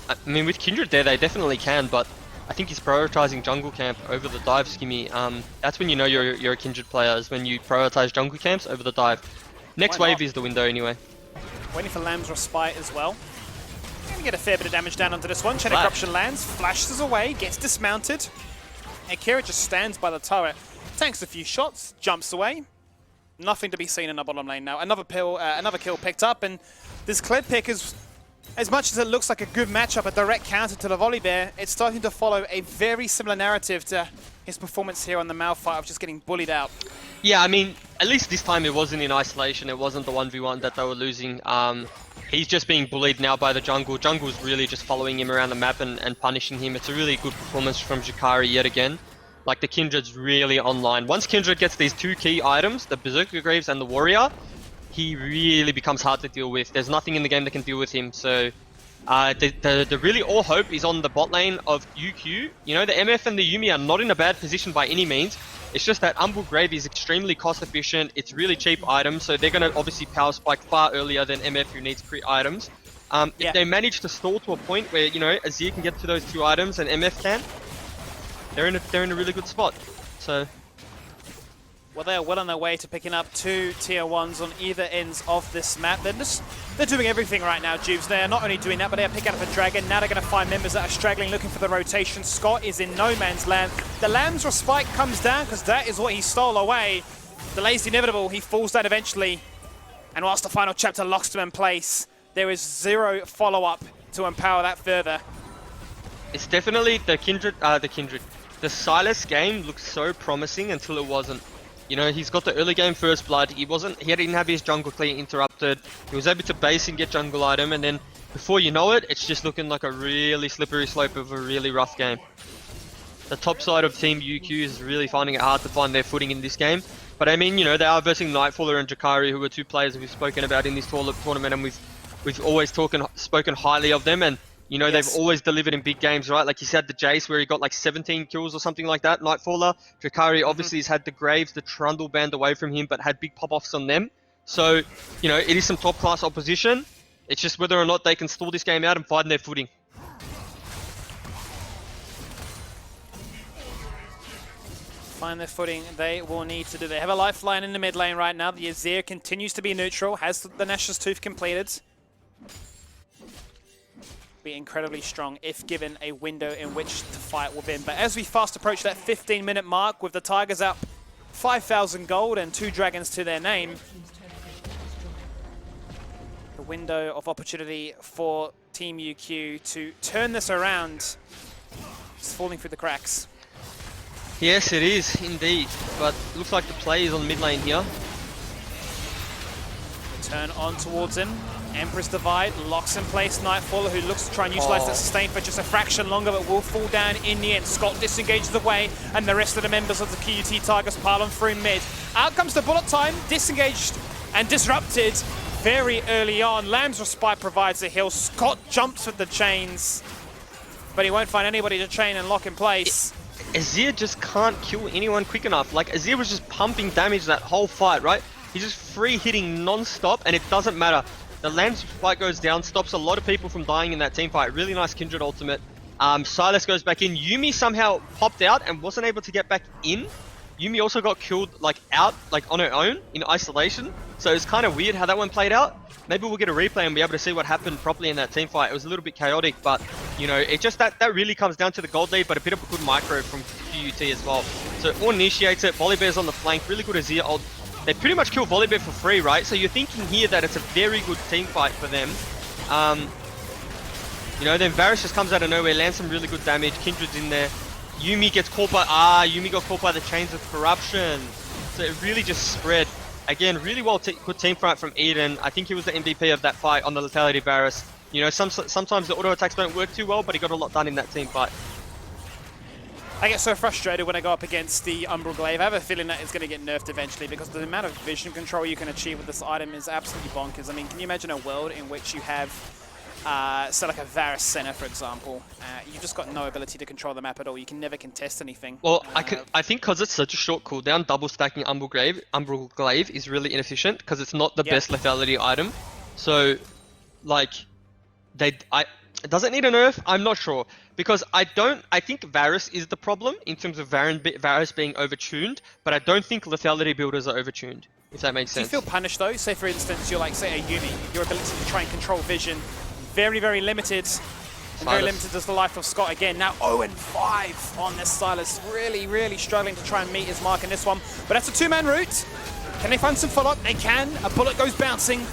I mean, with Kindred there, they definitely can, but I think he's prioritizing jungle camp over the dive, Skimmy. That's when you know you're a Kindred player, is when you prioritize jungle camps over the dive. Next Why wave not? is the window anyway. Waiting for Lamb's Respite as well. Gonna get a fair bit of damage down onto this one. Chain of Flash. Corruption lands, flashes away, gets dismounted. Akira just stands by the turret, tanks a few shots, jumps away. Nothing to be seen in the bottom lane now. Another kill picked up, and this Kled pick is, as much as it looks like a good matchup, a direct counter to the Volibear, it's starting to follow a very similar narrative to his performance here on the Malphite of just getting bullied out. Yeah, I mean, at least this time it wasn't in isolation. It wasn't the 1v1 that they were losing. He's just being bullied now by the jungle. Jungle's really just following him around the map and punishing him. It's a really good performance from Jakari yet again. Like, the Kindred's really online. Once Kindred gets these 2 key items, the Berserker Greaves and the Warrior, he really becomes hard to deal with. There's nothing in the game that can deal with him. So the really all hope is on the bot lane of UQ. You know, the MF and the Yuumi are not in a bad position by any means. It's just that Umbral Grave is extremely cost efficient. It's really cheap items, so they're going to obviously power spike far earlier than MF, who needs crit items. If they manage to stall to a point where, you know, Azir can get to those 2 items and MF can, they're in a really good spot. So, well, they're well on their way to picking up 2 tier 1s on either ends of this map. They're doing everything right now, Jubes. They're not only doing that, but they're picking up a dragon. Now they're going to find members that are straggling, looking for the rotation. Scott is in no man's land. The Lamb's Respite comes down because that is what he stole away. Delays the inevitable. He falls down eventually. And whilst the final chapter locks him in place, there is 0 follow-up to empower that further. it's definitely the Kindred. The Sylas game looked so promising until it wasn't. You know, he's got the early game first blood. He didn't have his jungle clear interrupted. He was able to base and get jungle item, and then before you know it, it's just looking like a really slippery slope of a really rough game. The top side of Team UQ is really finding it hard to find their footing in this game. But I mean, you know, they are versing Nightfaller and Jakari, who are 2 players we've spoken about in this tournament, and we've always spoken highly of them. And you know, yes, they've always delivered in big games, right? Like you said, the Jace, where he got like 17 kills or something like that. Nightfaller, Jakari obviously has had the Graves, the Trundle banned away from him, but had big pop-offs on them. So, you know, it is some top-class opposition. It's just whether or not they can stall this game out and find their footing. Find their footing, they will need to do. They have a lifeline in the mid lane right now. The Azir continues to be neutral, has the Nash's Tooth completed. Be incredibly strong if given a window in which to fight within. But as we fast approach that 15-minute mark with the Tigers up 5,000 gold and 2 dragons to their name, the window of opportunity for Team UQ to turn this around is falling through the cracks. Yes, it is indeed. But looks like the play is on mid lane here. Turn on towards him. Empress Divide locks in place Nightfaller, who looks to try and utilize that sustain for just a fraction longer, but will fall down in the end. Scott disengages away, and the rest of the members of the QUT Tigers pile on through mid. Out comes the bullet time, disengaged and disrupted very early on. Lamb's Respite provides a heal. Scott jumps with the chains, but he won't find anybody to chain and lock in place. Azir just can't kill anyone quick enough. Like, Azir was just pumping damage that whole fight, right? He's just free hitting non-stop, and it doesn't matter. The Lamb's fight goes down, stops a lot of people from dying in that team fight. Really nice Kindred ultimate. Sylas goes back in. Yuumi somehow popped out and wasn't able to get back in. Yuumi also got killed out on her own in isolation. So it's kind of weird how that one played out. Maybe we'll get a replay and be able to see what happened properly in that team fight. It was a little bit chaotic, but you know, it just that really comes down to the gold lead, but a bit of a good micro from QUT as well. So it all initiates it. Volibear's on the flank. Really good Azir ult. They pretty much kill Volibear for free, right? So you're thinking here that it's a very good team fight for them. You know, then Varus just comes out of nowhere, lands some really good damage. Kindred's in there. Yuumi gets caught by... Yuumi got caught by the Chains of Corruption. So it really just spread. Again, really good team fight from Eden. I think he was the MVP of that fight on the Lethality Varus. You know, sometimes the auto attacks don't work too well, but he got a lot done in that team fight. I get so frustrated when I go up against the Umbral Glaive. I have a feeling that it's going to get nerfed eventually because the amount of vision control you can achieve with this item is absolutely bonkers. I mean, can you imagine a world in which you have, say like a Varus Center, for example, you've just got no ability to control the map at all. You can never contest anything. Well, I think because it's such a short cooldown, double stacking Umbral Glaive is really inefficient because it's not the best lethality item. So, like, does it need a nerf? I'm not sure. Because I think Varus is the problem in terms of Varus being overtuned, but I don't think lethality builders are overtuned, if that makes sense. Do you feel punished though? Say for instance, you're like, say a Yuumi, your ability to try and control vision, very, very limited. And very limited as the life of Scott again. Now 0-5 on this Sylas. Really, really struggling to try and meet his mark in this one. But that's a 2-man route. Can they find some follow-up? They can. A bullet goes bouncing.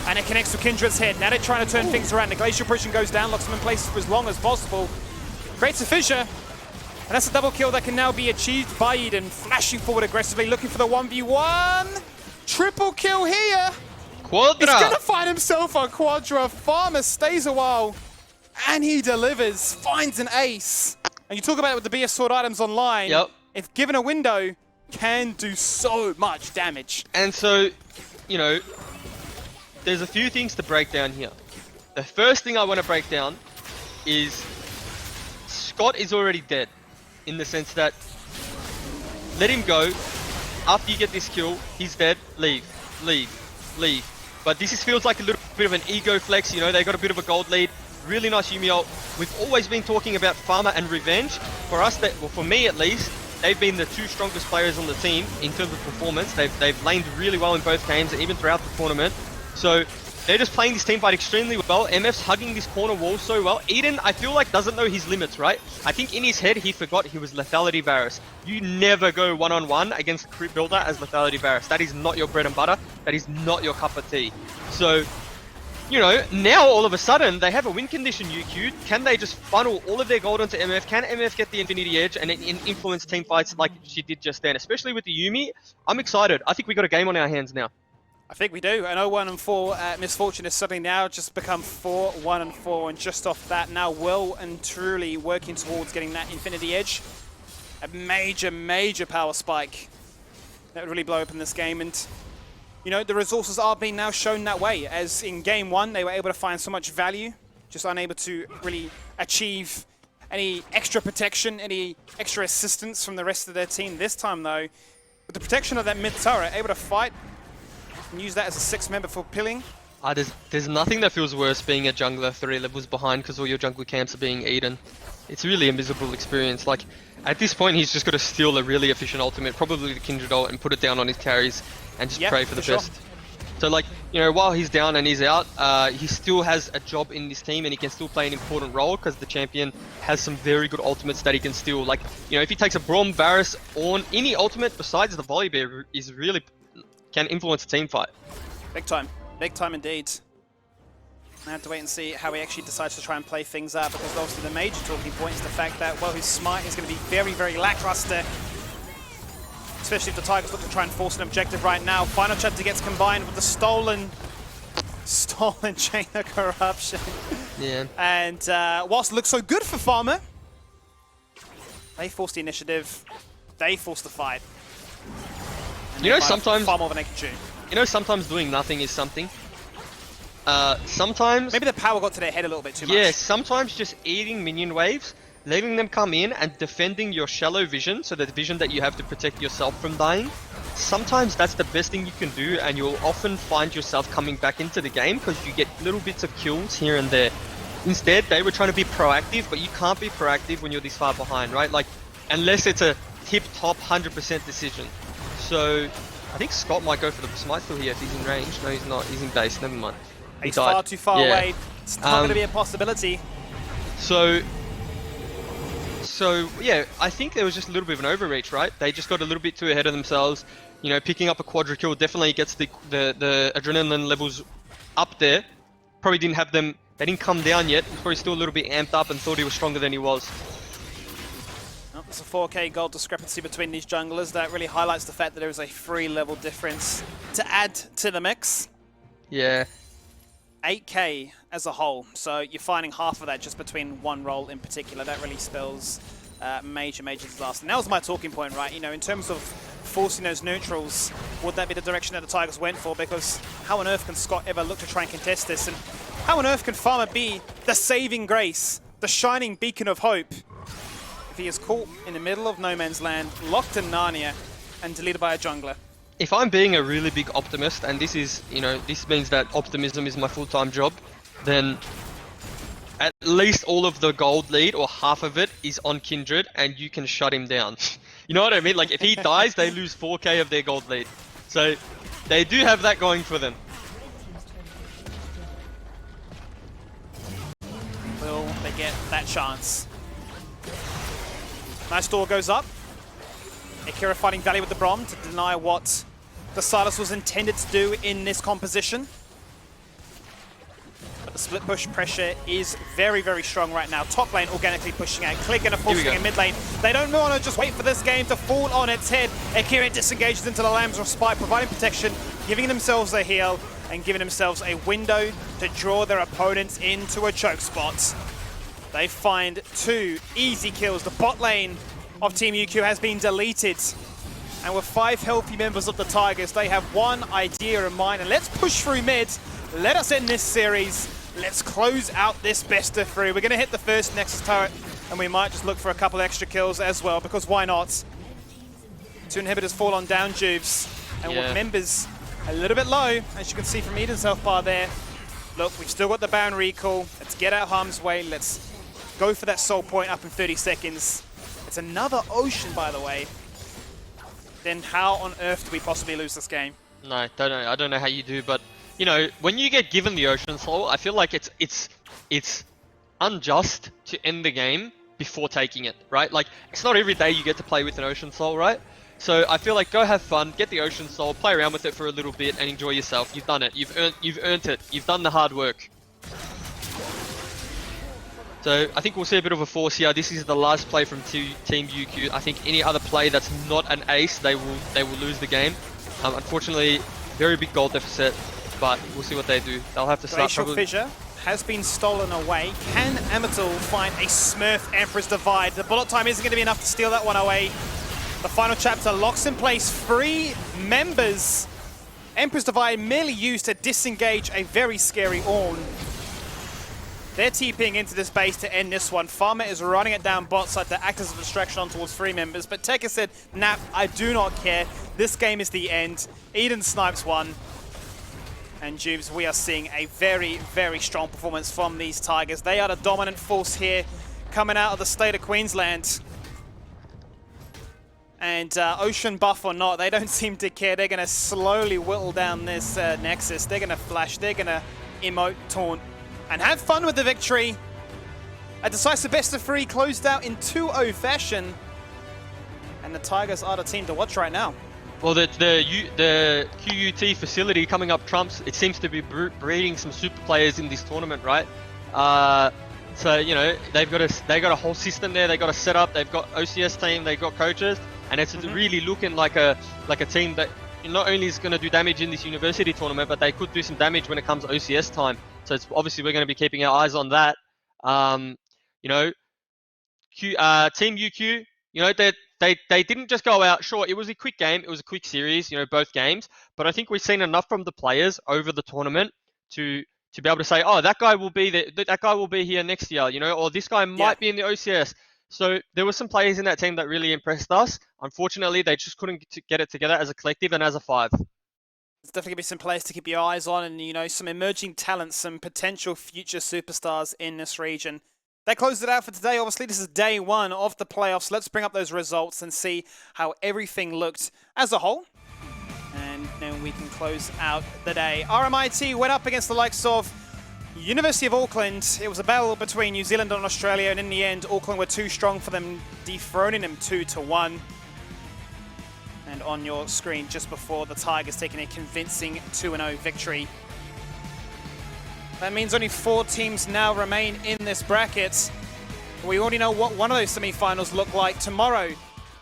And it connects to Kindred's head. Now they're trying to turn things around. The Glacial Prison goes down, locks them in place for as long as possible. Creates a fissure. And that's a double kill that can now be achieved by Eden. Flashing forward aggressively, looking for the 1v1. Triple kill here. Quadra. He's going to find himself a Quadra. Farmer stays a while, and he delivers, finds an ace. And you talk about it with the BS Sword items online. Yep. If given a window, can do so much damage. And so, you know, there's a few things to break down here. The first thing I want to break down is Scott is already dead, in the sense that let him go. After you get this kill, he's dead. Leave, leave, leave. But this feels like a little bit of an ego flex. You know, they got a bit of a gold lead. Really nice Yuumi ult. We've always been talking about Farmer and Revenge. For us, well, for me at least, they've been the two strongest players on the team in terms of performance. They've laned really well in both games and even throughout the tournament. So they're just playing this team fight extremely well. MF's hugging this corner wall so well. Eden, I feel like, doesn't know his limits, right? I think in his head, he forgot he was Lethality Varus. You never go one-on-one against a crit builder as Lethality Varus. That is not your bread and butter. That is not your cup of tea. So, you know, now all of a sudden, they have a win condition, UQ. Can they just funnel all of their gold onto MF? Can MF get the Infinity Edge and influence team fights like she did just then? Especially with the Yuumi, I'm excited. I think we got a game on our hands now. I think we do. An 0-1-4 Misfortune is suddenly now just become 4-1-4, and just off that, now well and truly working towards getting that Infinity Edge. A major, major power spike that would really blow open this game. And, you know, the resources are being now shown that way, as in Game 1, they were able to find so much value, just unable to really achieve any extra protection, any extra assistance from the rest of their team. This time, though, with the protection of that mid turret, able to fight and use that as a 6th member for pilling. There's nothing that feels worse being a jungler 3 levels behind because all your jungle camps are being eaten. It's really a miserable experience. Like, at this point, he's just got to steal a really efficient ultimate, probably the Kindred ult, and put it down on his carries and just pray for the best. So, like, you know, while he's down and he's out, he still has a job in this team and he can still play an important role because the champion has some very good ultimates that he can steal. Like, you know, if he takes a Braum, Varus, or any ultimate besides the Volley Bear is really can influence a team fight. Big time indeed. I have to wait and see how he actually decides to try and play things out, because obviously the major talking point is the fact that, well, his smite is going to be very, very lackluster. Especially if the Tigers look to try and force an objective right now. Final chapter gets combined with the stolen Chain of Corruption. Yeah. And whilst it looks so good for Farmer, they force the initiative, they force the fight. You know, sometimes far more than they can chew. You know, sometimes doing nothing is something. Sometimes maybe the power got to their head a little bit too much. Yeah, sometimes just eating minion waves, letting them come in and defending your shallow vision, so the vision that you have to protect yourself from dying. Sometimes that's the best thing you can do, and you'll often find yourself coming back into the game because you get little bits of kills here and there. Instead, they were trying to be proactive, but you can't be proactive when you're this far behind, right? Like, unless it's a tip-top 100% decision. So, I think Scott might go for the smite still here if he's in range. No, he's not. He's in base. Never mind. He's far too far away. It's not going to be a possibility. So, yeah, I think there was just a little bit of an overreach, right? They just got a little bit too ahead of themselves. You know, picking up a quadra kill definitely gets the adrenaline levels up there. Probably didn't have them, they didn't come down yet. He's probably still a little bit amped up and thought he was stronger than he was. Well, there's a 4k gold discrepancy between these junglers. That really highlights the fact that there is a 3 level difference to add to the mix. Yeah. 8k as a whole, so you're finding half of that just between one role in particular. That really spells major disaster. And that was my talking point, right? You know, in terms of forcing those neutrals, would that be the direction that the Tigers went for? Because how on earth can Scott ever look to try and contest this? And how on earth can Farmer be the saving grace, the shining beacon of hope, if he is caught in the middle of no man's land, locked in Narnia, and deleted by a jungler? If I'm being a really big optimist, and this is, you know, this means that optimism is my full-time job, then at least all of the gold lead, or half of it, is on Kindred, and you can shut him down. You know what I mean? Like, if he dies, they lose 4k of their gold lead. So, they do have that going for them. Will they get that chance? Nice door goes up. Akira fighting Valley with the Braum to deny what the Silas was intended to do in this composition. But the split push pressure is very strong right now. Top lane organically pushing out. Click and a full swing in mid lane. They don't want to just wait for this game to fall on its head. Akira disengages into the Lamb's Respite, providing protection giving themselves a heal and giving themselves a window to draw their opponents into a choke spot. They find 2 easy kills. The bot lane of Team UQ has been deleted. And with 5 healthy members of the Tigers, they have one idea in mind. And let's push through mid. Let us end this series. Let's close out this best of 3. We're going to hit the first Nexus turret, and we might just look for a couple extra kills as well, because why not? 2 inhibitors fall on down, Juves. And with members a little bit low, as you can see from Eden's health bar there. Look, we've still got the Baron recall. Let's get out harm's way. Let's go for that soul point up in 30 seconds. It's another Ocean, by the way. Then how on earth do we possibly lose this game? No, don't know. I don't know how you do, but you know, when you get given the Ocean Soul, I feel like it's unjust to end the game before taking it, right? Like, it's not every day you get to play with an Ocean Soul, right? So I feel like go have fun, get the Ocean Soul, play around with it for a little bit, and enjoy yourself. You've done it. You've earned it. You've done the hard work. So I think we'll see a bit of a force here. This is the last play from Team UQ. I think any other play that's not an ace, they will lose the game. Unfortunately, very big goal deficit, but we'll see what they do. They'll have to start Glacial Fissure has been stolen away. Can Amatul find a Smurf Emperor's Divide? The bullet time isn't going to be enough to steal that one away. The final chapter locks in place 3 members. Emperor's Divide merely used to disengage a very scary Ornn. They're TPing into this base to end this one. Farmer is running it down bot side to act as a distraction on towards 3 members. But Tekka said, nah, I do not care. This game is the end. Eden snipes 1. And Jubes, we are seeing a very, very strong performance from these Tigers. They are the dominant force here coming out of the state of Queensland. And Ocean buff or not, they don't seem to care. They're going to slowly whittle down this Nexus. They're going to flash. They're going to emote, taunt, and have fun with the victory. A decisive best of 3 closed out in 2-0 fashion. And the Tigers are the team to watch right now. Well, the QUT facility coming up trumps. It seems to be breeding some super players in this tournament, right? So you know they got a whole system there. They got a setup. They've got OCS team. They've got coaches, and it's really looking like a team that not only is going to do damage in this university tournament, but they could do some damage when it comes to OCS time. So it's obviously we're going to be keeping our eyes on that. You know, Team UQ. You know, they didn't just go out. Sure, it was a quick game. It was a quick series, you know, both games. But I think we've seen enough from the players over the tournament to be able to say, oh, that guy will be that guy will be here next year, you know, or this guy might be in the OCS. So there were some players in that team that really impressed us. Unfortunately, they just couldn't get it together as a collective and as a 5. There's definitely going to be some players to keep your eyes on, and, you know, some emerging talents, some potential future superstars in this region. That closed it out for today. Obviously, this is day 1 of the playoffs. Let's bring up those results and see how everything looked as a whole. And then we can close out the day. RMIT went up against the likes of University of Auckland. It was a battle between New Zealand and Australia, and in the end, Auckland were too strong for them, dethroning them 2-1. And on your screen just before, the Tigers taking a convincing 2-0 victory. That means only 4 teams now remain in this bracket. We already know what one of those semi-finals look like. Tomorrow,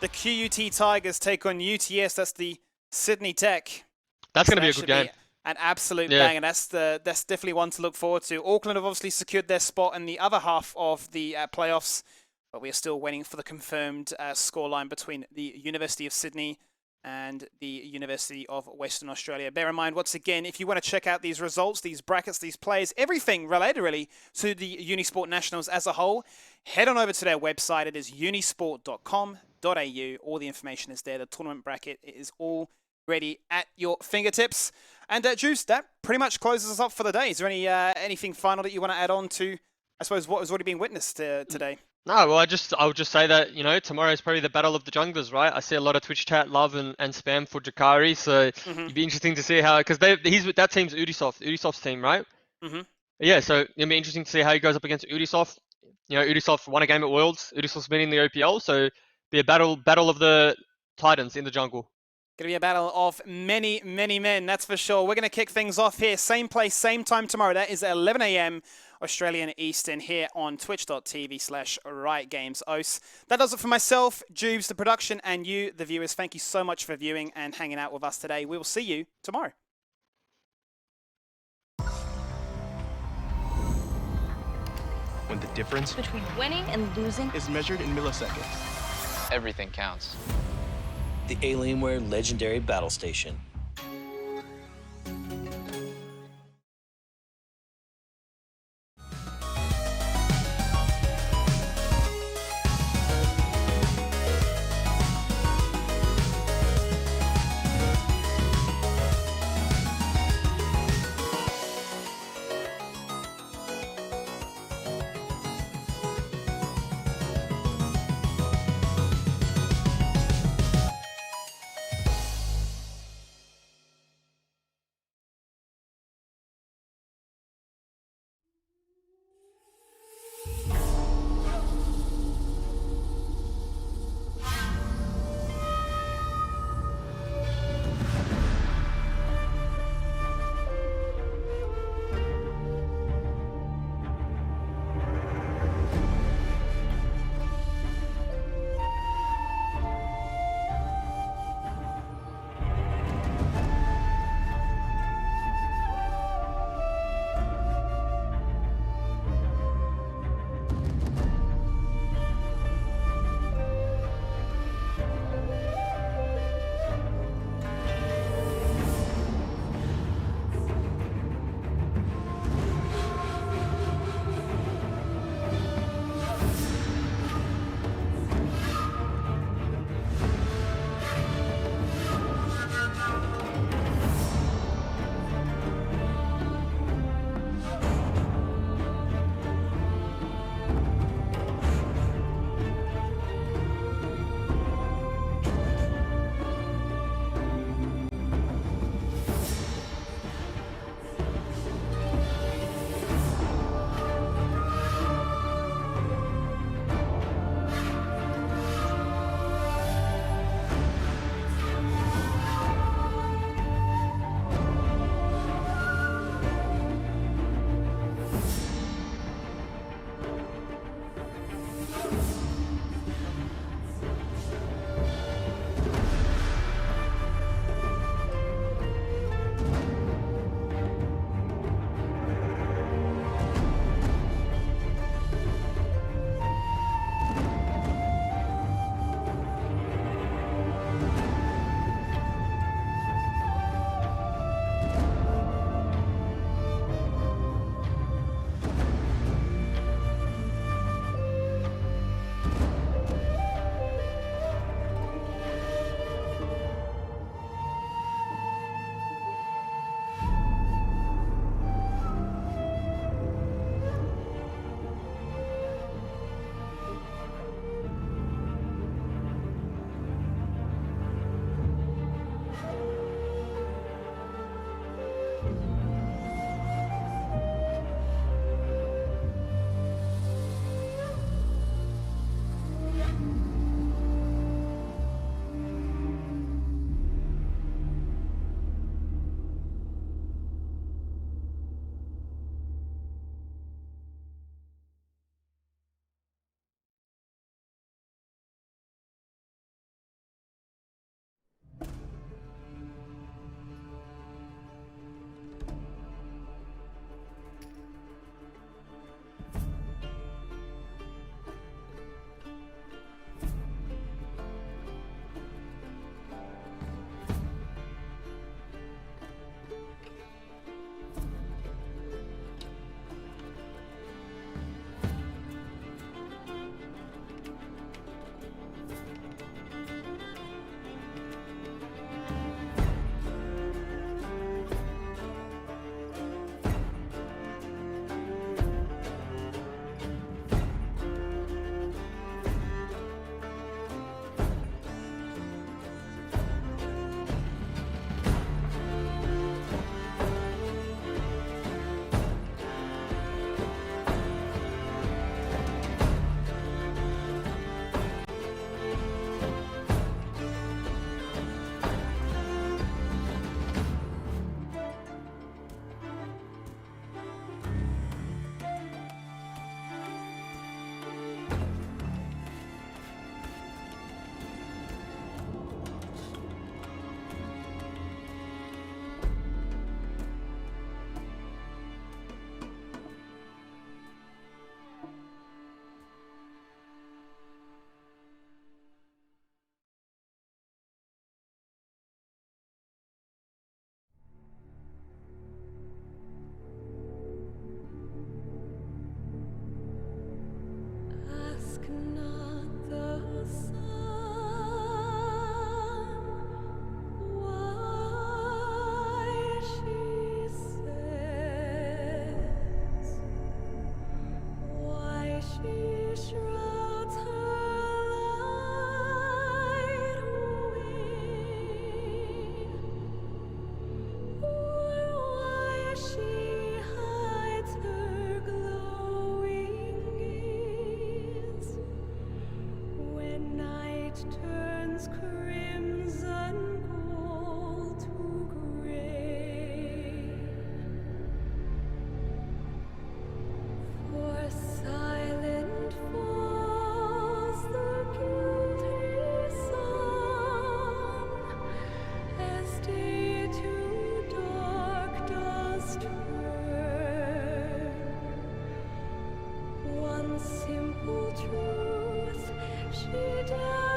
the QUT Tigers take on UTS. That's the Sydney Tech. That's going to be a good game. An absolute bang, and that's definitely one to look forward to. Auckland have obviously secured their spot in the other half of the playoffs, but we are still waiting for the confirmed scoreline between the University of Sydney and the University of Western Australia. Bear in mind, once again, if you want to check out these results, these brackets, these players, everything related really to the Unisport Nationals as a whole, head on over to their website. It is unisport.com.au. All the information is there. The tournament bracket is all ready at your fingertips. And Juice, that pretty much closes us up for the day. Is there anything final that you want to add on to, I suppose, what has already been witnessed today? No, well, I'll just say that, you know, tomorrow is probably the battle of the junglers, right? I see a lot of Twitch chat love and spam for Jakari, so it'd be interesting to see how, because he's with that team's Ubisoft's team, right? Yeah, so it'll be interesting to see how he goes up against Ubisoft. You know, Ubisoft won a game at Worlds. Ubisoft's been in the OPL, so be a battle of the Titans in the jungle. Going to be a battle of many, many men, that's for sure. We're going to kick things off here. Same place, same time tomorrow. That is 11 a.m. Australian Eastern here on twitch.tv/RiotGamesOS. That does it for myself, Jubes, the production, and you, the viewers. Thank you so much for viewing and hanging out with us today. We will see you tomorrow. when the difference Between winning and losing. is measured in milliseconds. Everything counts. The Alienware Legendary Battle Station. simple truth she died.